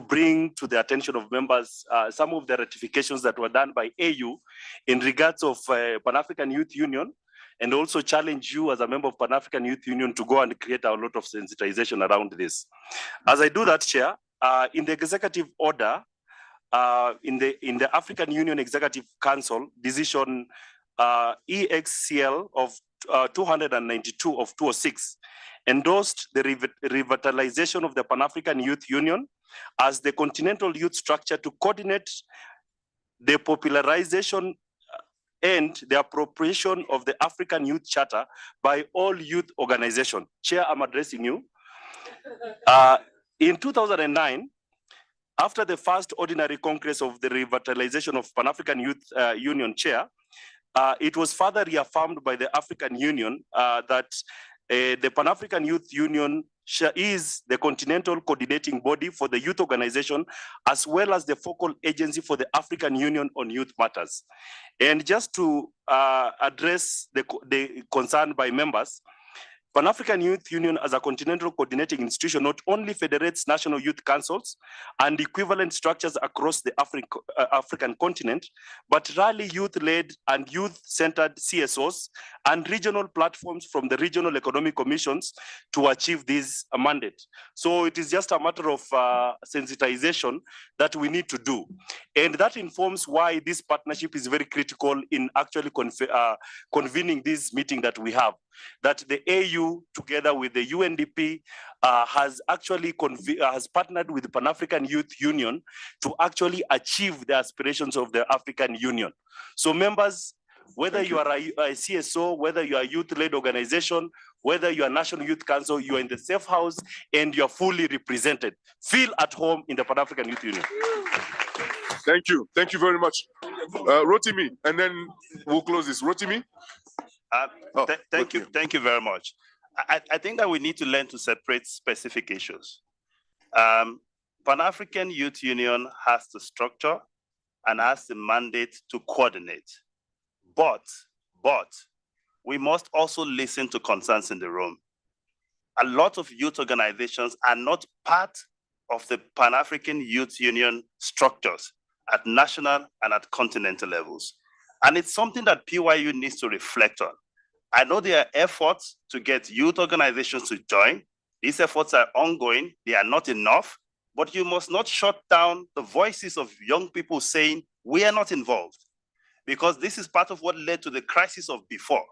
bring to the attention of members some of the ratifications that were done by AU in regards of Pan-African Youth Union, and also challenge you as a member of Pan-African Youth Union to go and create a lot of sensitization around this. As I do that, Chair, in the executive order, in the African Union Executive Council decision EXCL of 292 of 206 endorsed the revitalization of the Pan-African Youth Union as the continental youth structure to coordinate the popularization and the appropriation of the African Youth Charter by all youth organizations. Chair, I'm addressing you. In 2009, after the first ordinary congress of the revitalization of Pan-African Youth Union, Chair, it was further reaffirmed by the African Union that the Pan-African Youth Union is the continental coordinating body for the youth organization, as well as the focal agency for the African Union on youth matters. And just to address the concern by members, Pan-African Youth Union as a continental coordinating institution not only federates national youth councils and equivalent structures across the African continent, but rally youth-led and youth-centered CSOs and regional platforms from the regional economic commissions to achieve this mandate. So it is just a matter of sensitization that we need to do. And that informs why this partnership is very critical in actually convening this meeting that we have. That the AU together with the UNDP has actually has partnered with the Pan-African Youth Union to actually achieve the aspirations of the African Union. So members, whether you are a CSO, whether you are a youth-led organization, whether you are National Youth Council, you are in the safe house and you are fully represented. Feel at home in the Pan-African Youth Union. Thank you. Thank you very much. Rotimi, and then we'll close this. Rotimi? Thank you. Thank you very much. I think that we need to learn to separate specific issues. Pan-African Youth Union has the structure and has the mandate to coordinate. But we must also listen to concerns in the room. A lot of youth organizations are not part of the Pan-African Youth Union structures at national and at continental levels. And it's something that PYU needs to reflect on. I know there are efforts to get youth organizations to join. These efforts are ongoing. They are not enough, but you must not shut down the voices of young people saying, we are not involved, because this is part of what led to the crisis of before.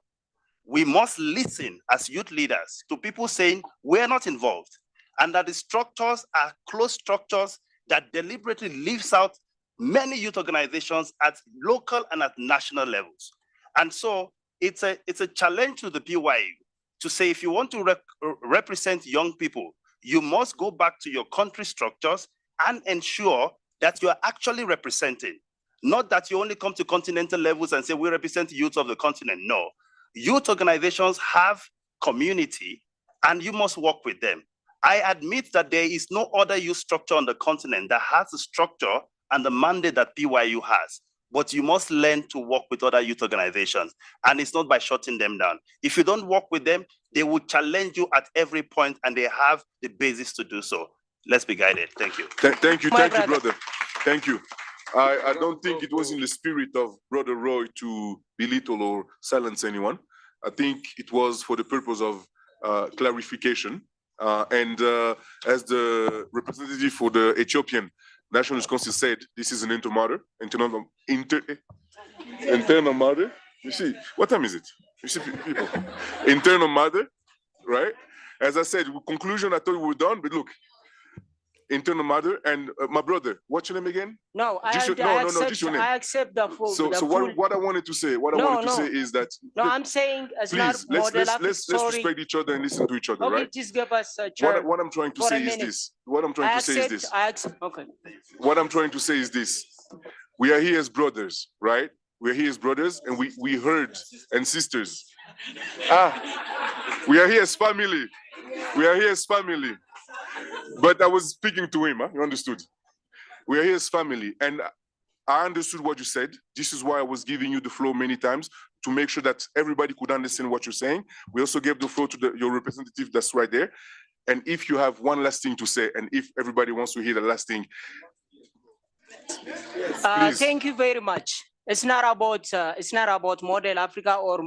We must listen as youth leaders to people saying, we are not involved, and that the structures are closed structures that deliberately leaves out many youth organizations at local and at national levels. And so it's a challenge to the PYU to say, if you want to represent young people, you must go back to your country structures and ensure that you are actually representing, not that you only come to continental levels and say, we represent youth of the continent. No, youth organizations have community and you must work with them. I admit that there is no other youth structure on the continent that has the structure and the mandate that PYU has. But you must learn to work with other youth organizations. And it's not by shutting them down. If you don't work with them, they will challenge you at every point, and they have the basis to do so. Let's be guided. Thank you. Thank you, brother. Thank you. I don't think it was in the spirit of Brother Roy to belittle or silence anyone. I think it was for the purpose of clarification. And as the representative for the Ethiopian National Council said, this is an internal matter. You see, what time is it? You see, people, internal matter, right? As I said, conclusion, I thought we were done, but look, internal matter. And my brother, what's your name again? No, Just your name. I accept the full. So what I wanted to say, is that I'm saying as not please, model. let's respect each other and listen to each other, Okay, right? just give us a chance. What I'm trying to say is this. What I'm trying to say is this. I accept. Okay. What I'm trying to say is this. We are here as brothers, right? We are here as brothers, and we heard and sisters. We are here as family. We are here as family. But I was speaking to him, you understood? We are here as family, and I understood what you said. This is why I was giving you the floor many times, to make sure that everybody could understand what you're saying. We also gave the floor to your representative that's right there. And if you have one last thing to say, and if everybody wants to hear the last thing, please. Thank you very much. It's not about Model Africa or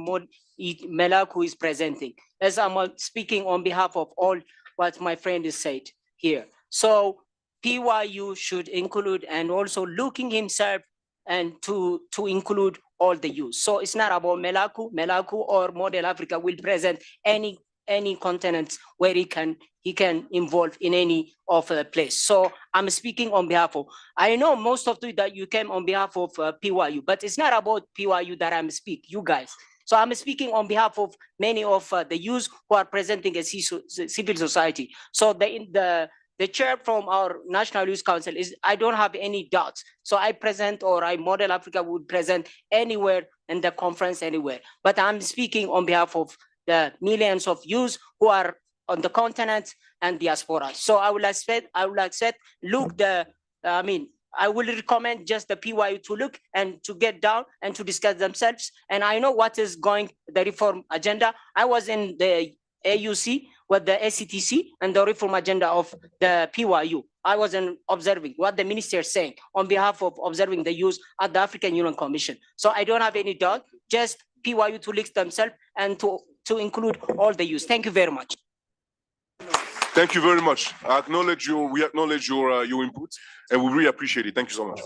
Melaku is presenting. As I'm speaking on behalf of all what my friend has said here. So PYU should include, and also looking himself and to include all the youth. So it's not about Melaku or Model Africa will present any continent where he can involve in any of the place. So I'm speaking on behalf of, I know most of you that you came on behalf of PYU, but it's not about PYU that I'm speaking, you guys. So I'm speaking on behalf of many of the youth who are presenting a civil society. So the chair from our National Youth Council is, I don't have any doubts. So I present, or I Model Africa would present anywhere in the conference, anywhere. But I'm speaking on behalf of the millions of youth who are on the continent and diaspora. So I will accept, I will recommend just the PYU to look and to get down and to discuss themselves. And I know what is going, the reform agenda. I was in the AUC with the ACTC and the reform agenda of the PYU. I was observing what the minister is saying on behalf of observing the youth at the African Union Commission. So I don't have any doubt, just PYU to list themselves and to include all the youth. Thank you very much. Thank you very much. We acknowledge your input, and we really appreciate it. Thank you so much.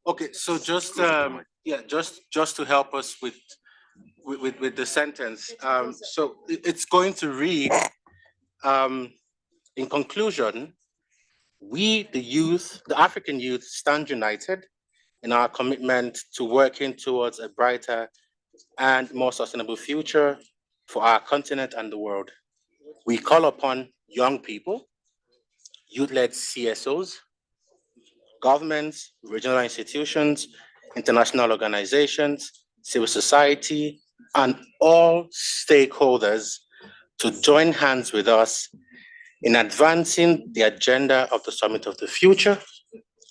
Okay, so just to help us with the sentence. So it's going to read, in conclusion, we, the youth, the African youth, stand united in our commitment to working towards a brighter and more sustainable future for our continent and the world. We call upon young people, youth-led CSOs, governments, regional institutions, international organizations, civil society, and all stakeholders to join hands with us in advancing the agenda of the Summit of the Future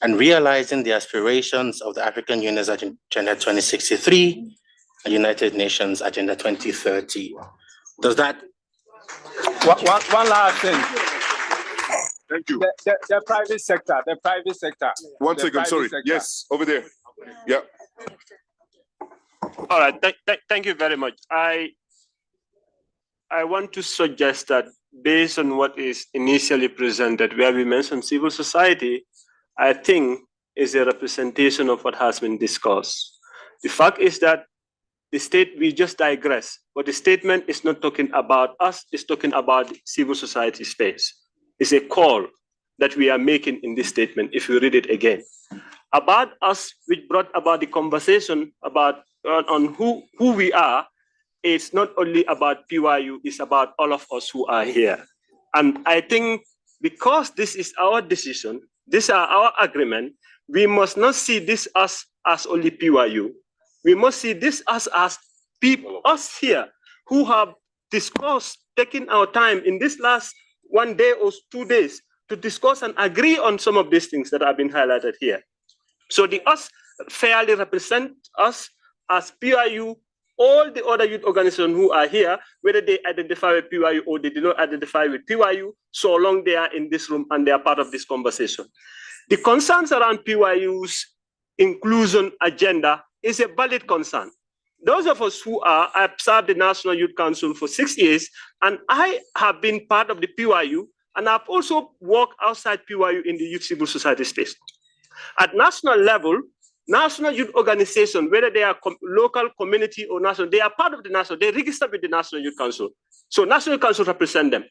and realizing the aspirations of the African Union's Agenda 2063 and United Nations Agenda 2030. Does that? One last thing. Thank you. The private sector, the private sector. One the second, private sorry. sector. Yes, over there. Yeah. All right, thank you very much. I want to suggest that based on what is initially presented, where we mentioned civil society, I think is a representation of what has been discussed. The fact is that the state, we just digress, but the statement is not talking about us, it's talking about civil society space. It's a call that we are making in this statement, if you read it again. About us, which brought about the conversation about on who we are, it's not only about PYU, it's about all of us who are here. And I think because this is our decision, these are our agreement, we must not see this as only PYU. We must see this as people, us here, who have discussed, taking our time in this last 1 day or 2 days to discuss and agree on some of these things that have been highlighted here. So the us fairly represent us as PYU, all the other youth organizations who are here, whether they identify with PYU or they do not identify with PYU, so long they are in this room and they are part of this conversation. The concerns around PYU's inclusion agenda is a valid concern. Those of us who are, I've served the National Youth Council for 6 years, and I have been part of the PYU, and I've also worked outside PYU in the youth civil society space. At national level, national youth organizations, whether they are local, community, or national, they are part of the national, they register with the National Youth Council. So National Youth Council represent them.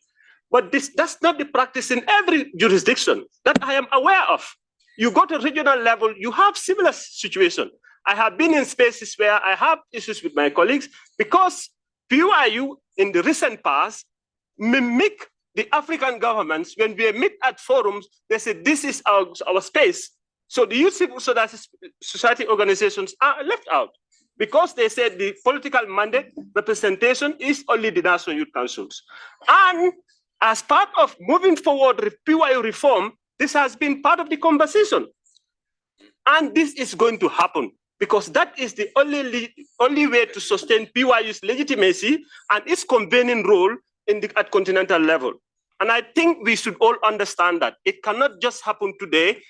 But that's not the practice in every jurisdiction that I am aware of. You go to regional level, you have similar situation. I have been in spaces where I have issues with my colleagues because PYU in the recent past mimic the African governments. When we meet at forums, they say, this is our space. So the youth civil society organizations are left out because they said the political mandate representation is only the National Youth Councils. And as part of moving forward with PYU reform, this has been part of the conversation. And this is going to happen because that is the only way to sustain PYU's legitimacy and its convening role at continental level. And I think we should all understand that. It cannot just happen today,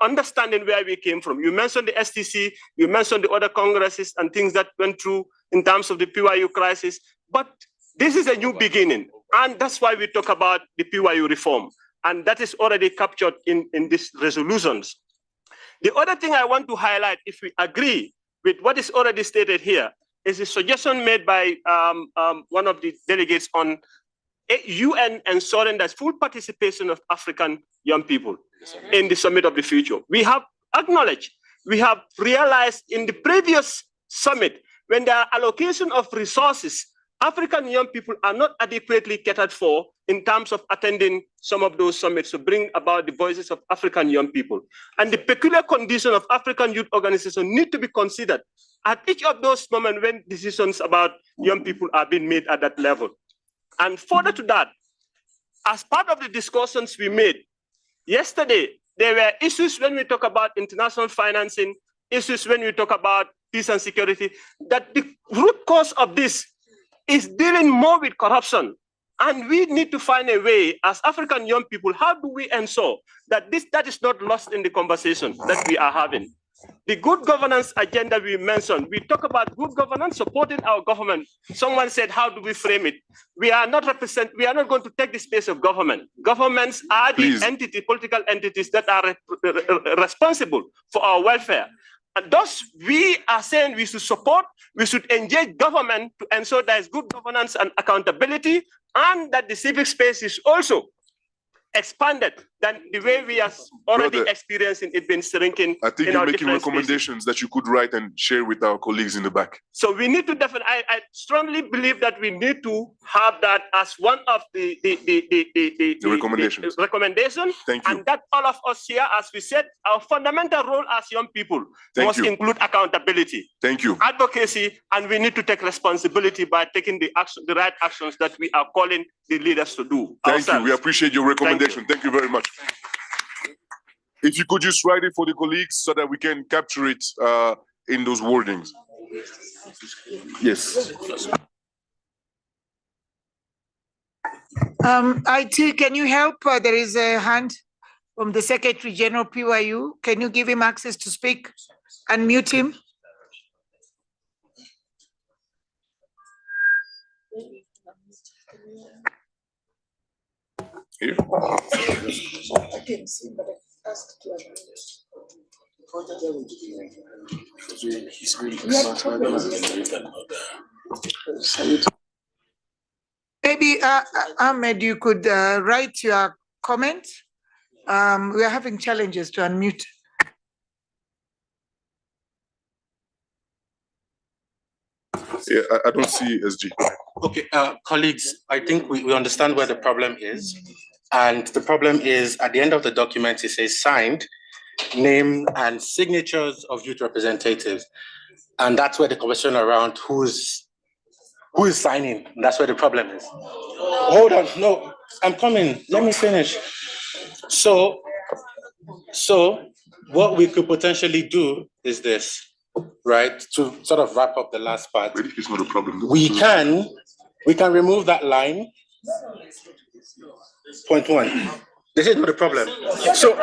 understanding where we came from. You mentioned the STC, you mentioned the other congresses and things that went through in terms of the PYU crisis, but this is a new beginning. And that's why we talk about the PYU reform. And that is already captured in these resolutions. The other thing I want to highlight, if we agree with what is already stated here, is a suggestion made by one of the delegates on UN ensuring that full participation of African young people in the Summit of the Future. We have acknowledged, we have realized in the previous summit, when there are allocation of resources, African young people are not adequately catered for in terms of attending some of those summits to bring about the voices of African young people. And the peculiar condition of African youth organizations need to be considered at each of those moments when decisions about young people are being made at that level. And further to that, as part of the discussions we made yesterday, there were issues when we talk about international financing, issues when we talk about peace and security, that the root cause of this is dealing more with corruption. And we need to find a way as African young people, how do we ensure that that is not lost in the conversation that we are having? The good governance agenda we mentioned, we talk about good governance, supporting our government. Someone said, how do we frame it? We are not going to take the space of government. Governments are the political entities that are responsible for our welfare. And thus, we are saying we should support, we should engage government to ensure there is good governance and accountability, and that the civic space is also expanded than the way we are already Brother, experiencing it been shrinking I think in you're our making different spaces. recommendations that you could write and share with our colleagues in the back. So we need to definitely, I strongly believe that we need to have that as one of the recommendations. recommendation. Thank you. And that all of us here, as we said, our fundamental role as young people Thank must you. include accountability, Thank you. advocacy, and we need to take responsibility by taking the right actions that we are calling the leaders to do. Thank you. We ourselves. appreciate your recommendation. Thank you very much. If you could just write it for the colleagues so that we can capture it in those wordings. Yes. IT, can you help? There is a hand from the Secretary General PYU. Can you give him access to speak? Unmute him. Here. Maybe Ahmed, you could write your comment. We are having challenges to unmute. Yeah, I don't see SG. Okay, colleagues, I think we understand where the problem is. And the problem is at the end of the document, it says signed, name and signatures of youth representatives. And that's where the question around who is signing, that's where the problem is. Hold on, no, I'm coming, let me finish. So what we could potentially do is this, right? To sort of wrap up the last part. It's not a problem. We can remove that line. Point one. This is not a problem. So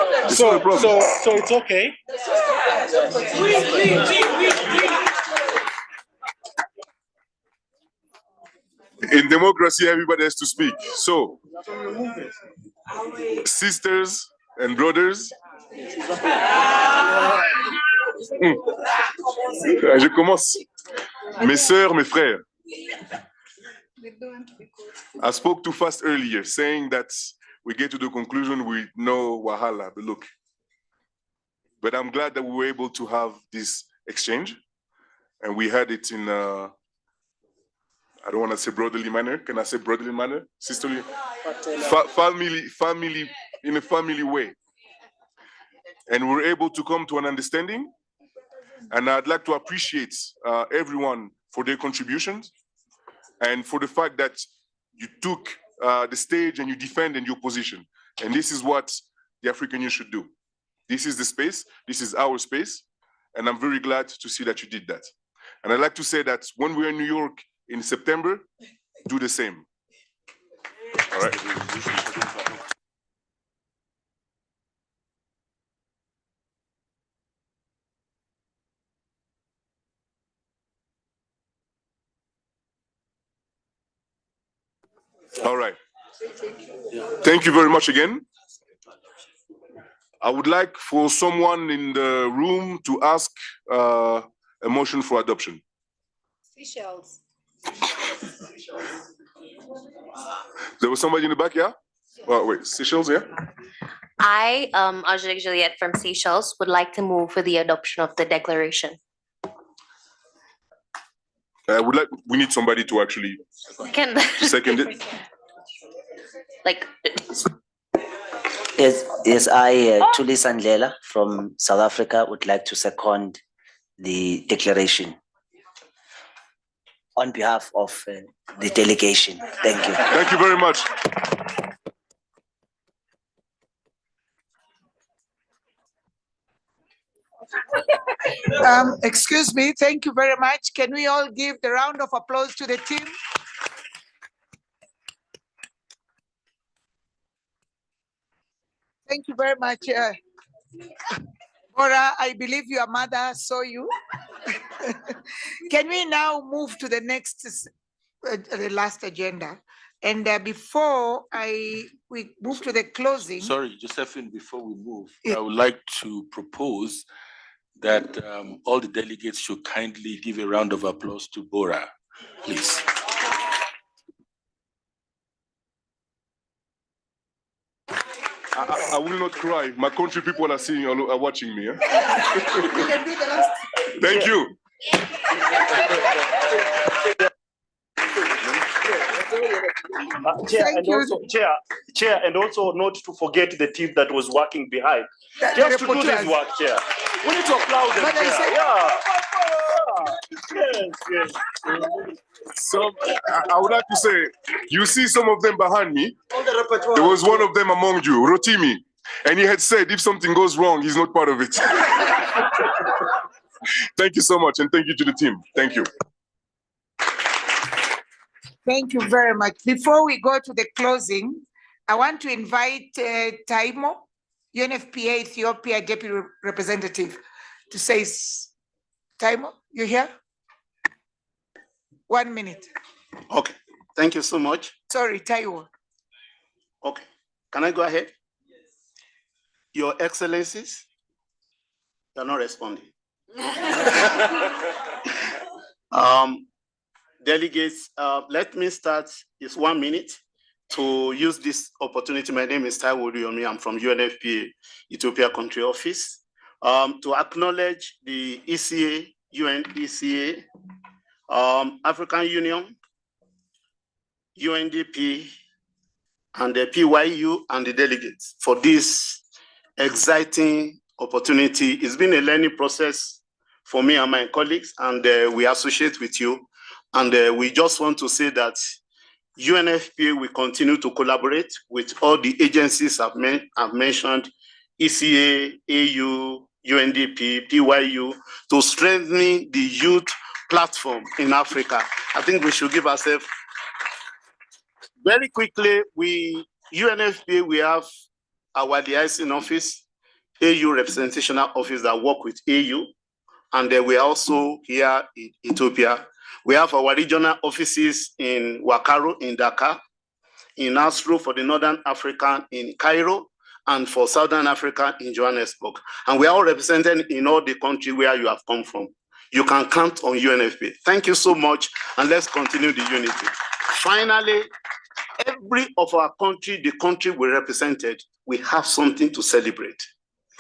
it's okay. In democracy, everybody has to speak. So, sisters and brothers. Je commence. Mes sœurs, mes frères. I spoke too fast earlier, saying that we get to the conclusion with no wahala, but look. But I'm glad that we were able to have this exchange, and we had it in I don't want to say brotherly manner. Can I say brotherly manner? Sisterly? Family, in a family way. And we're able to come to an understanding. And I'd like to appreciate everyone for their contributions and for the fact that you took the stage and you defended your position. And this is what the African Union should do. This is the space. This is our space. And I'm very glad to see that you did that. And I'd like to say that when we're in New York in September, do the same. All right. All right. Thank you very much again. I would like for someone in the room to ask a motion for adoption. Seychelles. There was somebody in the back, yeah? Oh, wait, Seychelles, yeah? I, Angelique Juliette from Seychelles, would like to move for the adoption of the declaration. We need somebody to actually Can second it. like Yes, I, Tuli Sandlela from South Africa, would like to second the declaration on behalf of the delegation. Thank you. Thank you very much. Excuse me, thank you very much. Can we all give the round of applause to the team? Thank you very much. Bora, I believe your mother saw you. Can we now move to the next, the last agenda? And before we move to the closing. Sorry, Josephine, before we move, I would like to propose that all the delegates should kindly give a round of applause to Bora, please. I will not cry. My country people are seeing, are watching me. You can do the last. Thank you. Chair, Thank and you. also, Chair, and also not to forget the team that was working behind. The Just to do this rapporteurs. work, Chair. We need to applaud them, But I Chair. said- Yes. So I would like to say, you see some of them behind me. There was one of them among you, Rotimi, and he had said if something goes wrong, he's not part of it. Thank you so much, and thank you to the team. Thank you. Thank you very much. Before we go to the closing, I want to invite Taimo, UNFPA Ethiopia Deputy Representative, to say, Taimo, you here? 1 minute. Okay, thank you so much. Sorry, Taiwo. Okay, can I go ahead? Your Excellencies, you're not responding. Delegates, let me start. It's 1 minute to use this opportunity. My name is Taiwo Oduyomi. I'm from UNFPA Ethiopia Country Office. To acknowledge the ECA, UNECA, African Union, UNDP, and the PYU and the delegates for this exciting opportunity. It's been a learning process for me and my colleagues, and we associate with you. And we just want to say that UNFPA will continue to collaborate with all the agencies I've mentioned, ECA, AU, UNDP, PYU, to strengthen the youth platform in Africa. I think we should give ourselves very quickly. UNFPA, we have our liaison office, AU representational office that work with AU, and we are also here in Ethiopia. We have our regional offices in Wakaro, in Dakar, in Asro for the Northern Africa, in Cairo, and for Southern Africa in Johannesburg. And we are all represented in all the country where you have come from. You can count on UNFPA. Thank you so much, and let's continue the unity. Finally, every of our country, the country we represented, we have something to celebrate.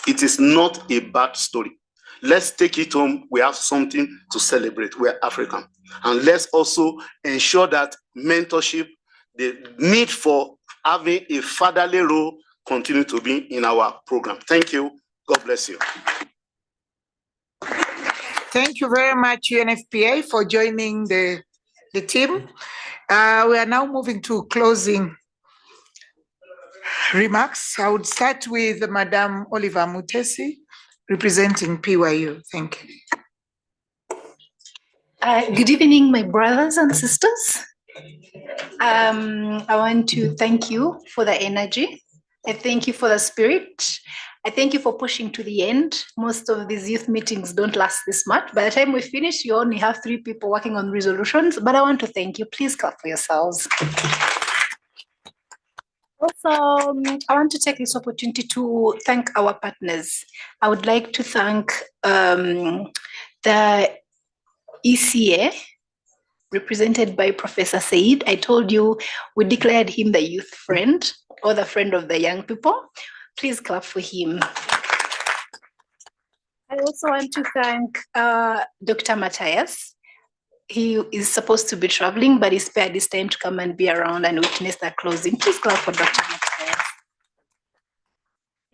It is not a bad story. Let's take it home. We have something to celebrate. We're African. And let's also ensure that mentorship, the need for having a fatherly role, continue to be in our program. Thank you. God bless you. Thank you very much, UNFPA, for joining the team. We are now moving to closing remarks. I would start with Madam Oliver Mutesi, representing PYU. Thank you. Good evening, my brothers and sisters. I want to thank you for the energy. I thank you for the spirit. I thank you for pushing to the end. Most of these youth meetings don't last this much. By the time we finish, you only have 3 people working on resolutions, but I want to thank you. Please clap for yourselves. Also, I want to take this opportunity to thank our partners. I would like to thank the ECA, represented by Professor Said. I told you we declared him the youth friend or the friend of the young people. Please clap for him. I also want to thank Dr. Matthias. He is supposed to be traveling, but he spared his time to come and be around and witness the closing. Please clap for Dr. Matthias.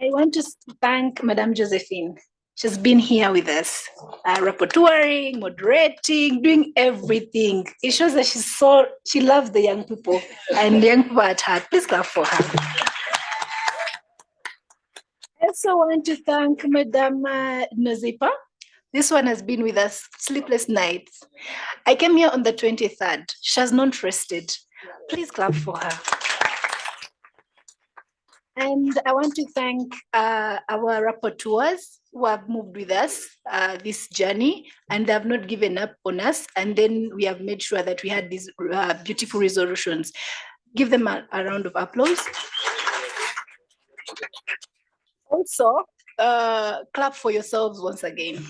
I want to thank Madame Josephine. She's been here with us, rapporteuring, moderating, doing everything. It shows that she loves the young people and the young people at heart. Please clap for her. I also want to thank Madame Nozipa. This one has been with us sleepless nights. I came here on the 23rd. She has not rested. Please clap for her. And I want to thank our rapporteurs who have moved with us this journey, and they have not given up on us. And then we have made sure that we had these beautiful resolutions. Give them a round of applause. Also, clap for yourselves once again.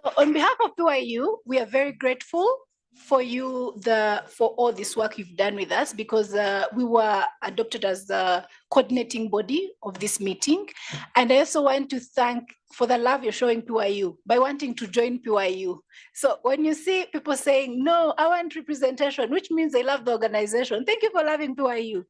So on behalf of PYU, we are very grateful for you for all this work you've done with us, because we were adopted as the coordinating body of this meeting. And I also want to thank for the love you're showing PYU by wanting to join PYU. So when you see people saying, no, I want representation, which means they love the organization. Thank you for loving PYU.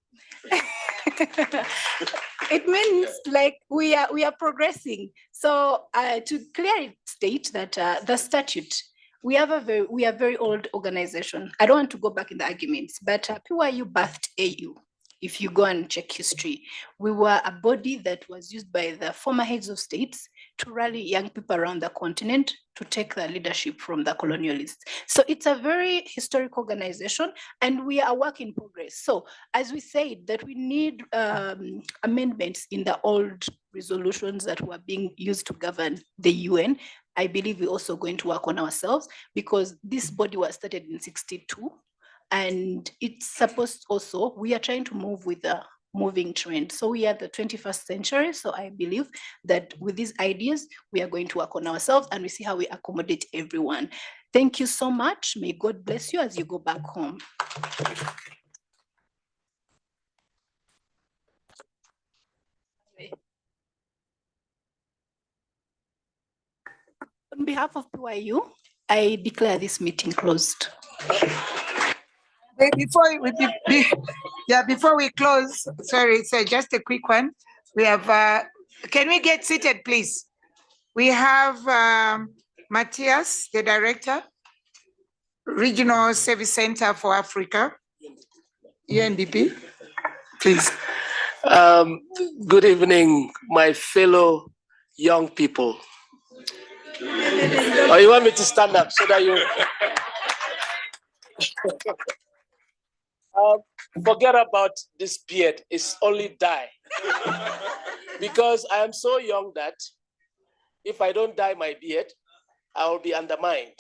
It means like we are progressing. So to clearly state that the statute, we are a very old organization. I don't want to go back in the arguments, but PYU birthed AU. If you go and check history, we were a body that was used by the former heads of states to rally young people around the continent to take the leadership from the colonialists. So it's a very historic organization, and we are a work in progress. So as we said, that we need amendments in the old resolutions that were being used to govern the UN. I believe we're also going to work on ourselves, because this body was started in 62, and it's supposed also, we are trying to move with the moving trend. So we are the 21st century. So I believe that with these ideas, we are going to work on ourselves and we see how we accommodate everyone. Thank you so much. May God bless you as you go back home. On behalf of PYU, I declare this meeting closed. Before we close, sorry, so just a quick one. We have, can we get seated, please? We have Matthias, the director, Regional Service Center for Africa, UNDP, please. Good evening, my fellow young people. Oh, you want me to stand up so that you... forget about this beard, it's only dye. Because I am so young that if I don't dye my beard, I will be undermined.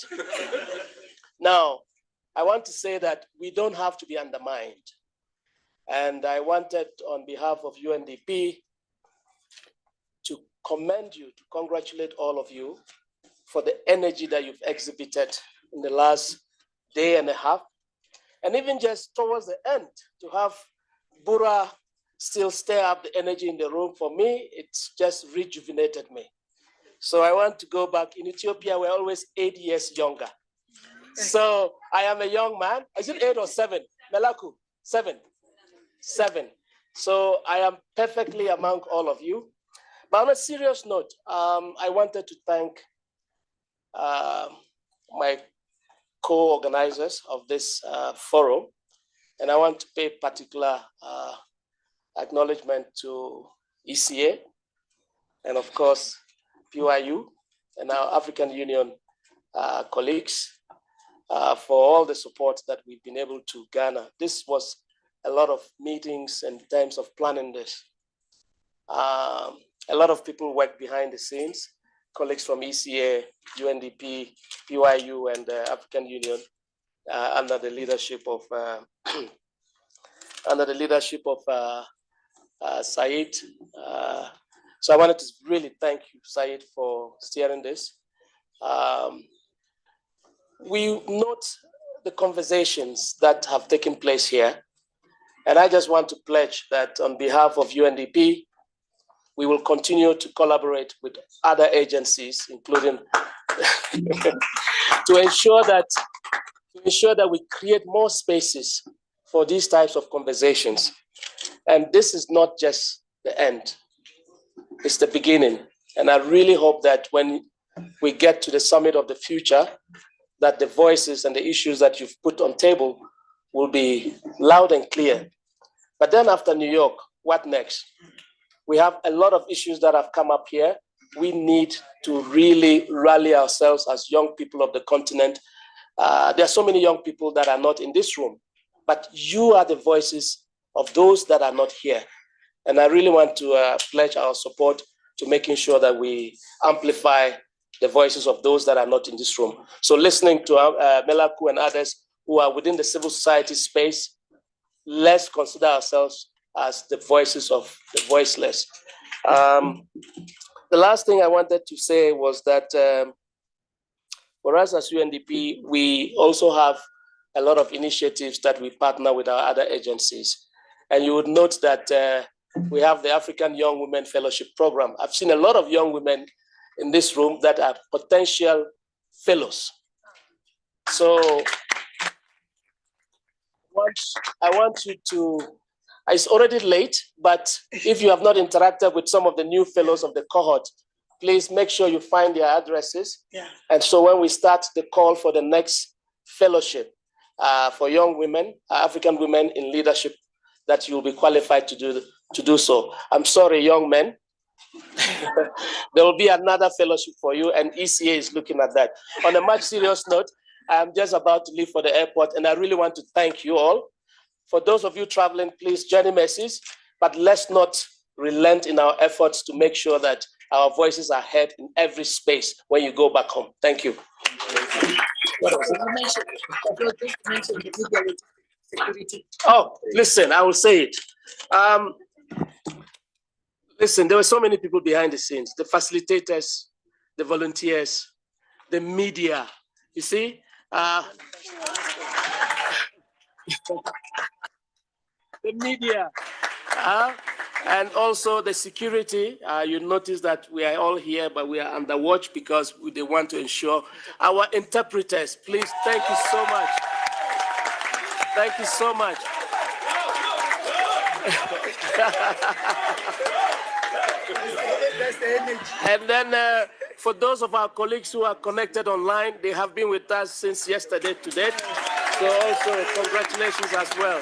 Now, I want to say that we don't have to be undermined. And I wanted, on behalf of UNDP, to commend you, to congratulate all of you for the energy that you've exhibited in the last day and a half. And even just towards the end, to have Bura still stir up the energy in the room, for me, it's just rejuvenated me. So I want to go back. In Ethiopia, we're always 8 years younger. So I am a young man. Is it 8 or 7? Melaku, 7. 7. So I am perfectly among all of you. But on a serious note, I wanted to thank my co-organizers of this forum. And I want to pay particular acknowledgement to ECA, and of course, PYU and our African Union colleagues for all the support that we've been able to garner. This was a lot of meetings and times of planning this. A lot of people worked behind the scenes, colleagues from ECA, UNDP, PYU, and the African Union under the leadership of Said. So I wanted to really thank you, Said, for steering this. We note the conversations that have taken place here, and I just want to pledge that on behalf of UNDP, we will continue to collaborate with other agencies, including to ensure that we create more spaces for these types of conversations. And this is not just the end, it's the beginning. And I really hope that when we get to the summit of the future, that the voices and the issues that you've put on table will be loud and clear. But then after New York, what next? We have a lot of issues that have come up here. We need to really rally ourselves as young people of the continent. There are so many young people that are not in this room, but you are the voices of those that are not here. And I really want to pledge our support to making sure that we amplify the voices of those that are not in this room. So listening to Melaku and others who are within the civil society space, let's consider ourselves as the voices of the voiceless. The last thing I wanted to say was that for us as UNDP, we also have a lot of initiatives that we partner with our other agencies. And you would note that we have the African Young Women Fellowship Program. I've seen a lot of young women in this room that are potential fellows. So I want you to, it's already late, but if you have not interacted with some of the new fellows of the cohort, please make sure you find their addresses. Yeah. And so when we start the call for the next fellowship for young women, African women in leadership, that you'll be qualified to do so. I'm sorry, young men. There will be another fellowship for you, and ECA is looking at that. On a much serious note, I'm just about to leave for the airport, and I really want to thank you all. For those of you traveling, please journey mercies, but let's not relent in our efforts to make sure that our voices are heard in every space when you go back home. Thank you. Oh, listen, I will say it. Listen, there were so many people behind the scenes, the facilitators, the volunteers, the media. You see? The media. And also the security. You notice that we are all here, but we are under watch because they want to ensure. Our interpreters, please, thank you so much. Thank you so much. And then for those of our colleagues who are connected online, they have been with us since yesterday to date. So also congratulations as well.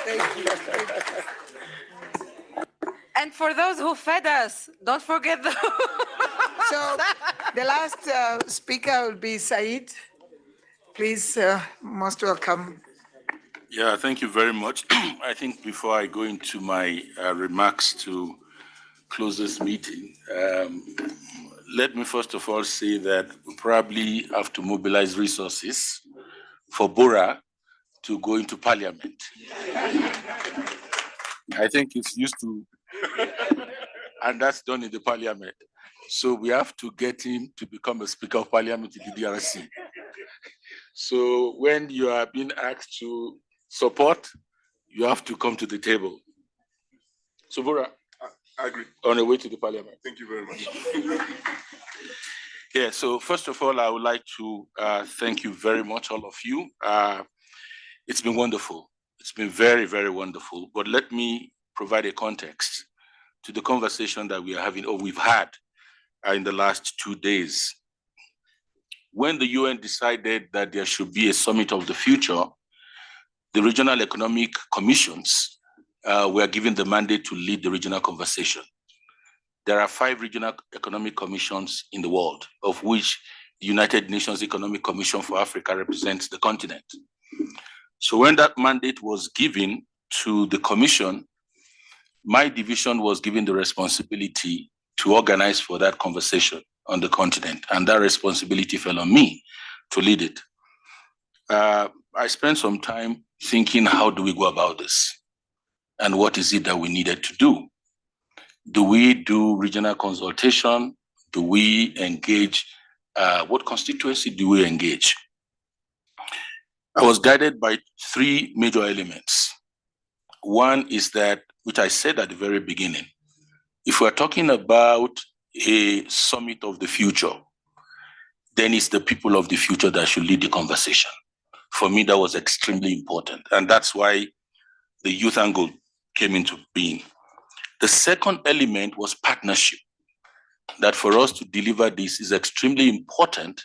Thank you. And for those who fed us, don't forget them. So the last speaker will be Said. Please, most welcome. Yeah, thank you very much. I think before I go into my remarks to close this meeting, let me first of all say that we probably have to mobilize resources for Bora to go into parliament. I think it's used to, and that's done in the parliament. So we have to get him to become a speaker of parliament in the DRC. So when you are being asked to support, you have to come to the table. So Bora, I agree. On the way to the parliament. Thank you very much. Yeah, so first of all, I would like to thank you very much, all of you. It's been wonderful. It's been very, very wonderful. But let me provide a context to the conversation that we are having, or we've had in the last 2 days. When the UN decided that there should be a summit of the future, the regional economic commissions were given the mandate to lead the regional conversation. There are 5 regional economic commissions in the world, of which the United Nations Economic Commission for Africa represents the continent. So when that mandate was given to the commission, my division was given the responsibility to organize for that conversation on the continent, and that responsibility fell on me to lead it. I spent some time thinking, how do we go about this? And what is it that we needed to do? Do we do regional consultation? Do we engage? What constituency do we engage? I was guided by 3 major elements. One is that, which I said at the very beginning, if we're talking about a summit of the future, then it's the people of the future that should lead the conversation. For me, that was extremely important. And that's why the youth angle came into being. The second element was partnership. That for us to deliver this is extremely important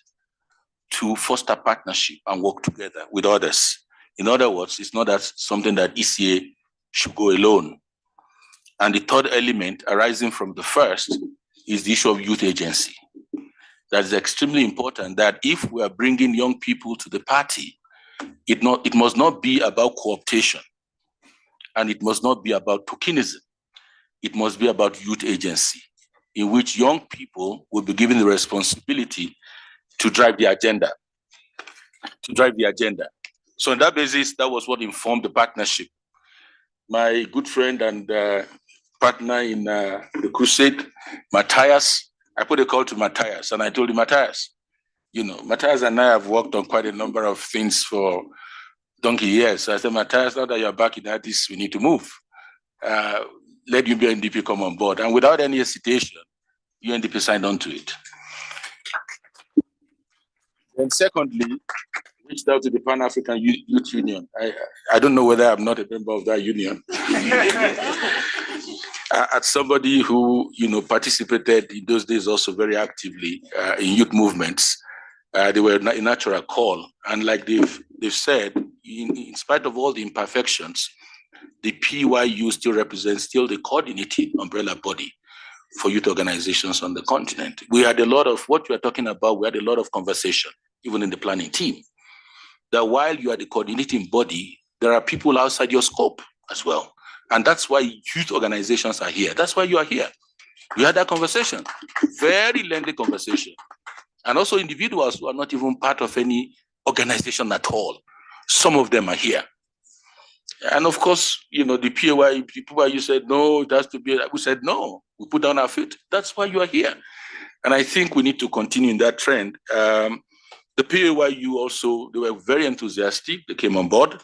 to foster partnership and work together with others. In other words, it's not that something that ECA should go alone. And the third element arising from the first is the issue of youth agency. That is extremely important, that if we are bringing young people to the party, it must not be about cooptation, and it must not be about tokenism. It must be about youth agency, in which young people will be given the responsibility to drive the agenda. So on that basis, that was what informed the partnership. My good friend and partner in the crusade, Matthias, I put a call to Matthias, and I told him, Matthias, Matthias and I have worked on quite a number of things for donkey years. So I said, Matthias, now that you're back in Addis, we need to move. Let UNDP come on board. And without any hesitation, UNDP signed on to it. And secondly, reached out to the Pan-African Youth Union. I don't know whether I'm not a member of that union. As somebody who, participated in those days also very actively in youth movements, they were a natural call. And like they've said, in spite of all the imperfections, the PYU still represents the coordinating umbrella body for youth organizations on the continent. We had a lot of what you are talking about. We had a lot of conversation, even in the planning team, that while you are the coordinating body, there are people outside your scope as well. And that's why youth organizations are here. That's why you are here. We had that conversation, very lengthy conversation. And also individuals who are not even part of any organization at all. Some of them are here. And of course, the PYU said, no, it has to be, we said, no, we put down our feet. That's why you are here. And I think we need to continue in that trend. The PYU also, they were very enthusiastic. They came on board.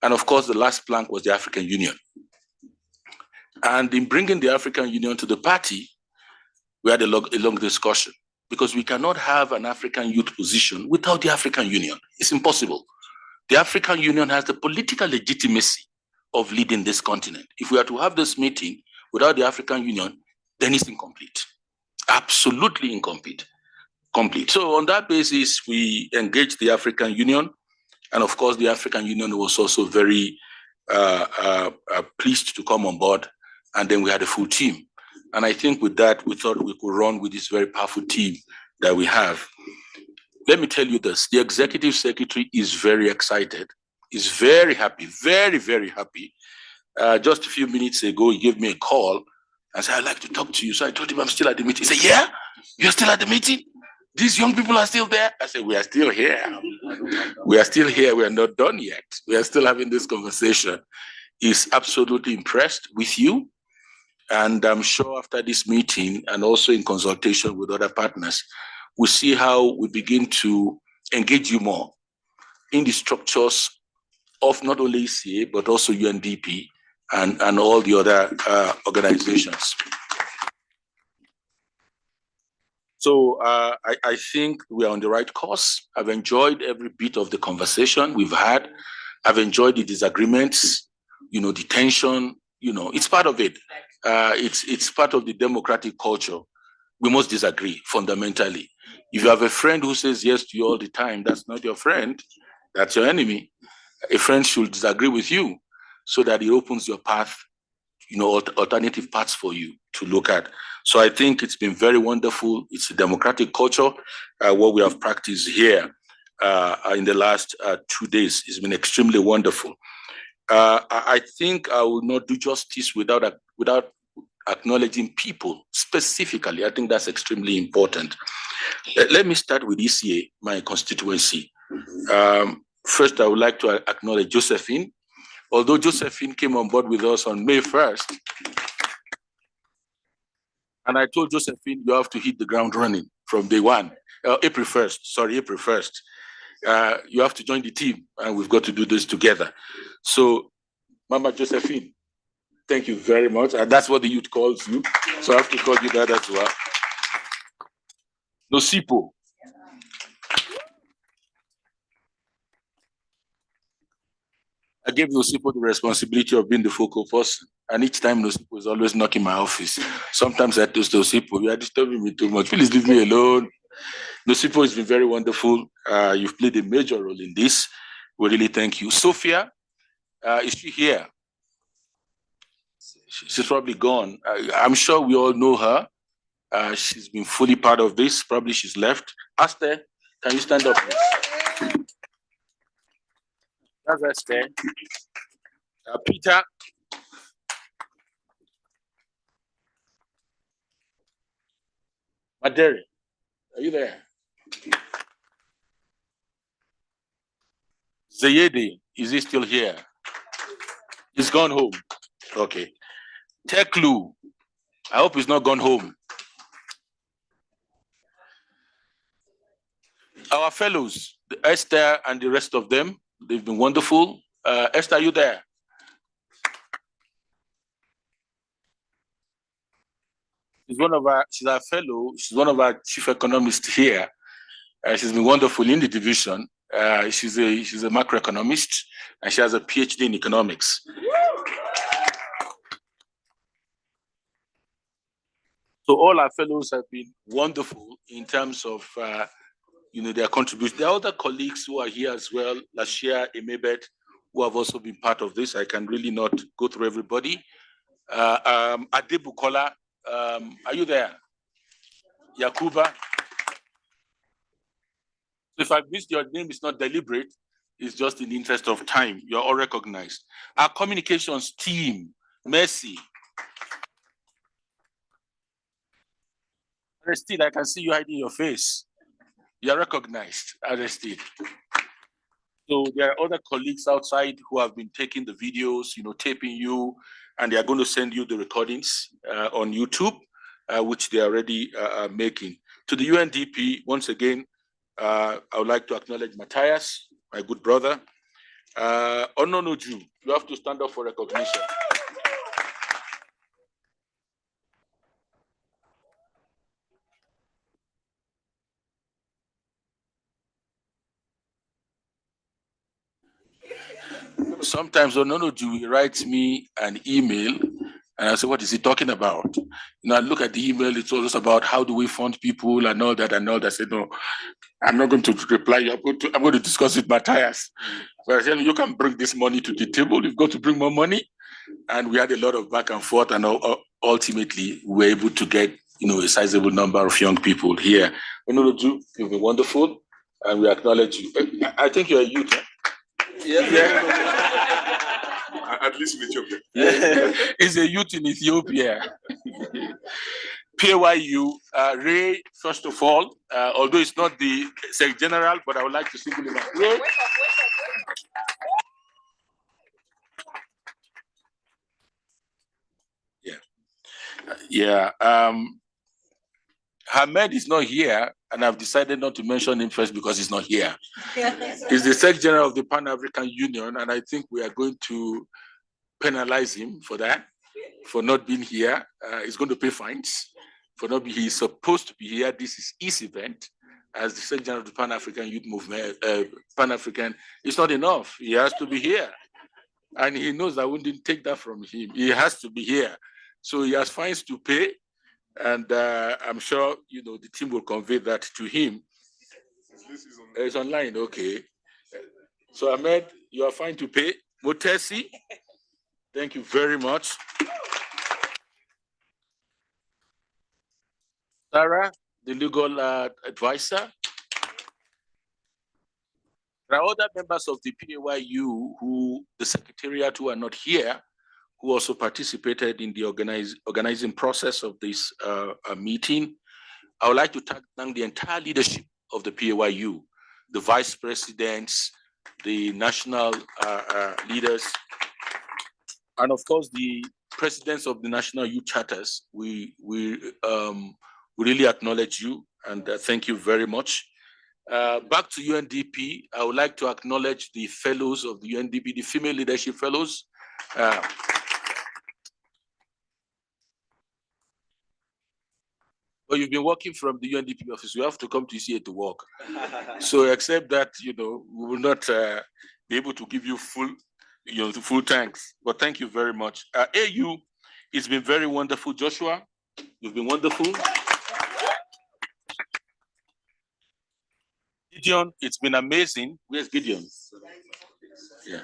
And of course, the last plank was the African Union. And in bringing the African Union to the party, we had a long discussion because we cannot have an African youth position without the African Union. It's impossible. The African Union has the political legitimacy of leading this continent. If we are to have this meeting without the African Union, then it's incomplete. Absolutely incomplete. So on that basis, we engaged the African Union. And of course, the African Union was also very pleased to come on board. And then we had a full team. And I think with that, we thought we could run with this very powerful team that we have. Let me tell you this, the executive secretary is very excited, is very happy, very, very happy. Just a few minutes ago, he gave me a call and said, I'd like to talk to you. So I told him I'm still at the meeting. He said, yeah, you're still at the meeting? These young people are still there? I said, we are still here. We are still here. We are not done yet. We are still having this conversation. He's absolutely impressed with you. And I'm sure after this meeting and also in consultation with other partners, we'll see how we begin to engage you more in the structures of not only ECA, but also UNDP and all the other organizations. So I think we are on the right course. I've enjoyed every bit of the conversation we've had. I've enjoyed the disagreements, the tension, it's part of it. It's part of the democratic culture. We must disagree fundamentally. If you have a friend who says yes to you all the time, that's not your friend, that's your enemy. A friend should disagree with you so that it opens your path, alternative paths for you to look at. So I think it's been very wonderful. It's a democratic culture. What we have practiced here in the last 2 days has been extremely wonderful. I think I will not do justice without acknowledging people specifically. I think that's extremely important. Let me start with ECA, my constituency. First, I would like to acknowledge Josephine. Although Josephine came on board with us on May 1st, and I told Josephine, you have to hit the ground running from day one. April 1st. You have to join the team, and we've got to do this together. So, Mama Josephine, thank you very much. And that's what the youth calls you. So I have to call you that as well. Nosipo. I gave Nosipo the responsibility of being the focal person. And each time Nosipo is always knocking my office. Sometimes I tell Nosipo, you are disturbing me too much. Please leave me alone. Nosipo has been very wonderful. You've played a major role in this. We really thank you. Sophia, is she here? She's probably gone. I'm sure we all know her. She's been fully part of this. Probably she's left. Aster, can you stand up? That's Aster. Peter. Maderi, are you there? Zayede, is he still here? He's gone home. Okay. Teklu, I hope he's not gone home. Our fellows, Esther and the rest of them, they've been wonderful. Esther, are you there? She's our fellow. She's one of our chief economists here. She's been wonderful in the division. She's a macroeconomist, and she has a PhD in economics. So all our fellows have been wonderful in terms of their contribution. There are other colleagues who are here as well, Lashia, Emebet, who have also been part of this. I can really not go through everybody. Adebukola, are you there? Yakuba. So if I missed your name, it's not deliberate. It's just in the interest of time. You're all recognized. Our communications team, Mercy. Aristide, I can see you hiding your face. You're recognized, Aristide. So there are other colleagues outside who have been taking the videos, taping you, and they are going to send you the recordings on YouTube, which they are already making. To the UNDP, once again, I would like to acknowledge Matthias, my good brother. Ononoju, you have to stand up for recognition. Sometimes Ononoju writes me an email and I say, what is he talking about? I look at the email, it's always about how do we fund people and all that. I said, no, I'm not going to reply you. I'm going to discuss with Matthias. But I said, you can bring this money to the table. You've got to bring more money. And we had a lot of back and forth, and ultimately we were able to get, a sizable number of young people here. Ononoju, you've been wonderful, and we acknowledge you. I think you're a youth. Huh? Yeah. At least in Ethiopia. He's a youth in Ethiopia. PAYU, Ray, first of all, although it's not the Secretary General, but I would like to single him out. Ray. Yeah. Hamed is not here, and I've decided not to mention him first because he's not here. He's the Secretary General of the Pan-African Union, and I think we are going to penalize him for that, for not being here. He's going to pay fines for not being. He's supposed to be here. This is his event as the Secretary General of the Pan-African Youth Movement. Pan-African, it's not enough. He has to be here, and he knows I wouldn't take that from him. He has to be here, so he has fines to pay. And I'm sure, the team will convey that to him. It's online, okay. So Ahmed, you are fine to pay. Motesi, thank you very much. Sarah, the legal advisor. There are other members of the PAYU the secretariat who are not here, who also participated in the organizing process of this meeting. I would like to thank the entire leadership of the PAYU, the vice presidents, the national leaders, and of course the presidents of the national youth charters. We really acknowledge you and thank you very much. Back to UNDP, I would like to acknowledge the fellows of the UNDP, the female leadership fellows. But you've been working from the UNDP office. You have to come to ECA to work. So except that, we will not be able to give you full thanks. But thank you very much. AU, it's been very wonderful. Joshua, you've been wonderful. Gideon, it's been amazing. Where's Gideon? Yeah,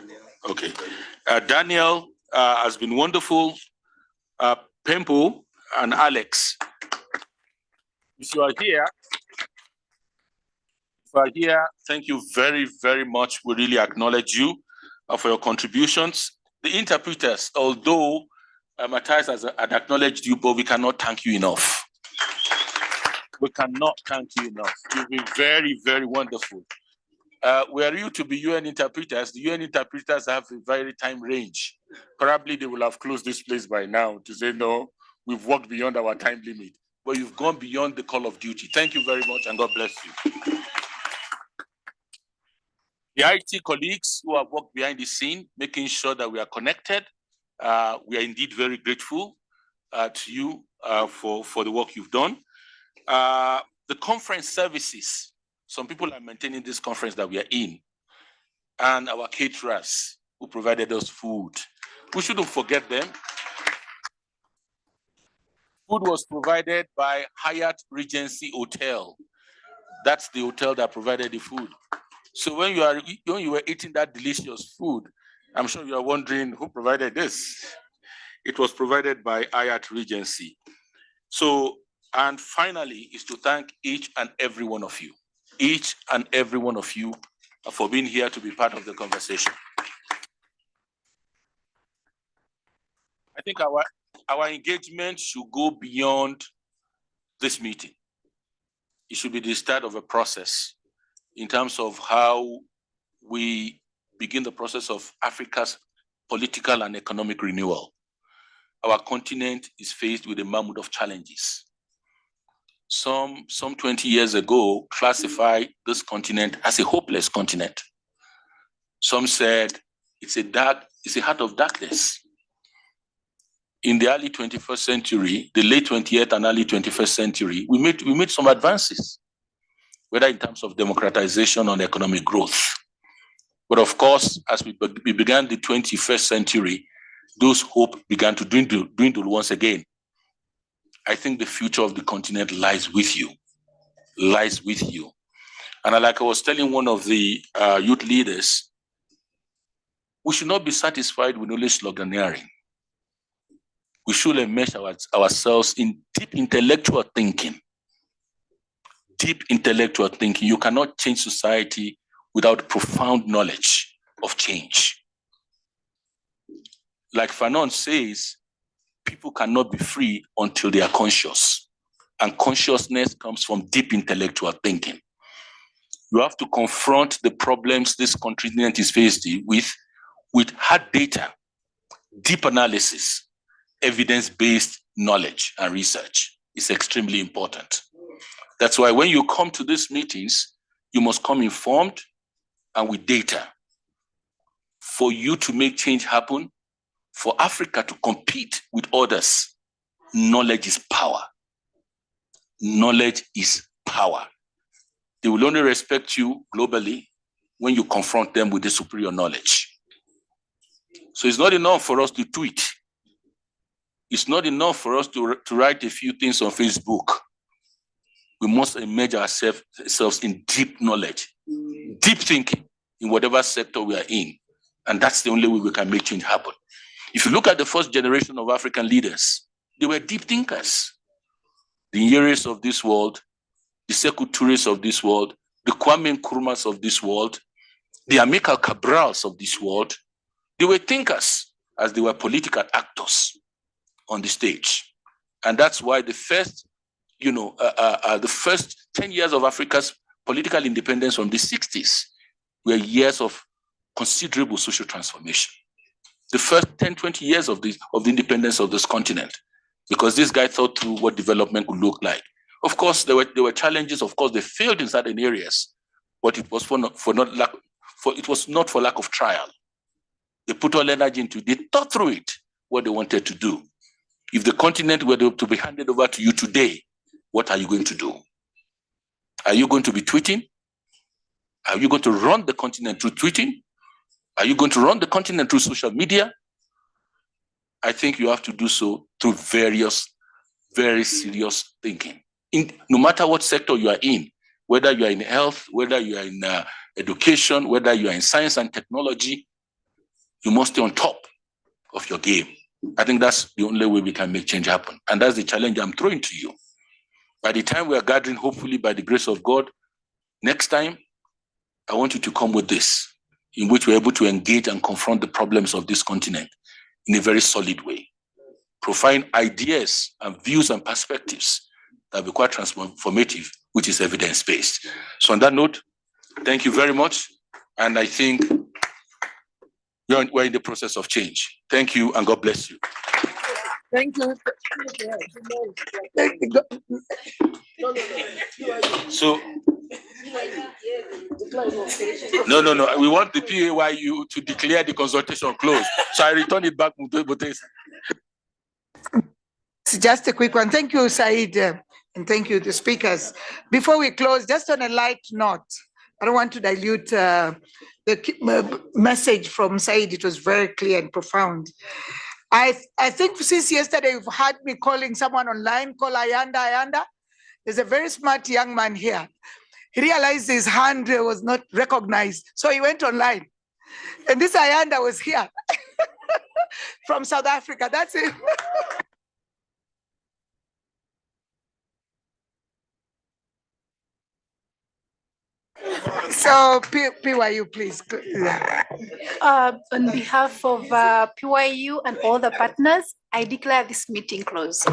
okay. Daniel has been wonderful. Pempo and Alex. If you are here, thank you very, very much. We really acknowledge you for your contributions. The interpreters, although Matthias has acknowledged you, but we cannot thank you enough. We cannot thank you enough. You've been very, very wonderful. Were you to be UN interpreters, the UN interpreters have a very time range. Probably they will have closed this place by now to say, no, we've worked beyond our time limit. But you've gone beyond the call of duty. Thank you very much, and God bless you. The IT colleagues who have worked behind the scene, making sure that we are connected. We are indeed very grateful to you for the work you've done. The conference services, some people are maintaining this conference that we are in, and our caterers who provided us food. We shouldn't forget them. Food was provided by Hyatt Regency Hotel. That's the hotel that provided the food. So when you were eating that delicious food, I'm sure you are wondering who provided this. It was provided by Hyatt Regency. So, and finally, is to thank each and every one of you for being here to be part of the conversation. I think our engagement should go beyond this meeting. It should be the start of a process in terms of how we begin the process of Africa's political and economic renewal. Our continent is faced with a mammoth of challenges. Some 20 years ago classified this continent as a hopeless continent. Some said it's a heart of darkness. In the early 21st century, the late 20th and early 21st century, we made some advances, whether in terms of democratization or economic growth. But of course, as we began the 21st century, those hopes began to dwindle once again. I think the future of the continent lies with you. And like I was telling one of the youth leaders, we should not be satisfied with only sloganeering. We should immerse ourselves in deep intellectual thinking. You cannot change society without profound knowledge of change. Like Fanon says, people cannot be free until they are conscious. And consciousness comes from deep intellectual thinking. You have to confront the problems this continent is faced with hard data, deep analysis, evidence-based knowledge and research is extremely important. That's why when you come to these meetings, you must come informed and with data. For you to make change happen, for Africa to compete with others, knowledge is power. Knowledge is power. They will only respect you globally when you confront them with the superior knowledge. So it's not enough for us to tweet. It's not enough for us to write a few things on Facebook. We must immerse ourselves in deep knowledge, deep thinking in whatever sector we are in. And that's the only way we can make change happen. If you look at the first generation of African leaders, they were deep thinkers. The Nyeres of this world, the Sekou Tourés of this world, the Kwame Nkrumahs of this world, the Amilcar Cabrals of this world, they were thinkers as they were political actors on the stage. And that's why the first 10 years of Africa's political independence from the 60s were years of considerable social transformation. The first 10, 20 years of the independence of this continent, because this guy thought through what development would look like. Of course, there were challenges. Of course, they failed in certain areas, but it was not for lack of trial. They put all energy into it. They thought through it, what they wanted to do. If the continent were to be handed over to you today, what are you going to do? Are you going to be tweeting? Are you going to run the continent through tweeting? Are you going to run the continent through social media? I think you have to do so through various, very serious thinking. No matter what sector you are in, whether you are in health, whether you are in education, whether you are in science and technology, you must stay on top of your game. I think that's the only way we can make change happen. And that's the challenge I'm throwing to you. By the time we are gathering, hopefully by the grace of God, next time, I want you to come with this, in which we're able to engage and confront the problems of this continent in a very solid way. Provide ideas and views and perspectives that will be quite transformative, which is evidence-based. So on that note, thank you very much. And I think we're in the process of change. Thank you and God bless you. Thank you. So No, no, no. We want the PAYU to declare the consultation closed. So I return it back to Botesa. It's just a quick one. Thank you, Said, and thank you, the speakers. Before we close, just on a light note, I don't want to dilute the message from Said. It was very clear and profound. I think since yesterday, you've had me calling someone online, call Ayanda. There's a very smart young man here. He realized his hand was not recognized, so he went online. And this Ayanda was here from South Africa. That's it. So PYU, please. On behalf of PYU and all the partners, I declare this meeting closed.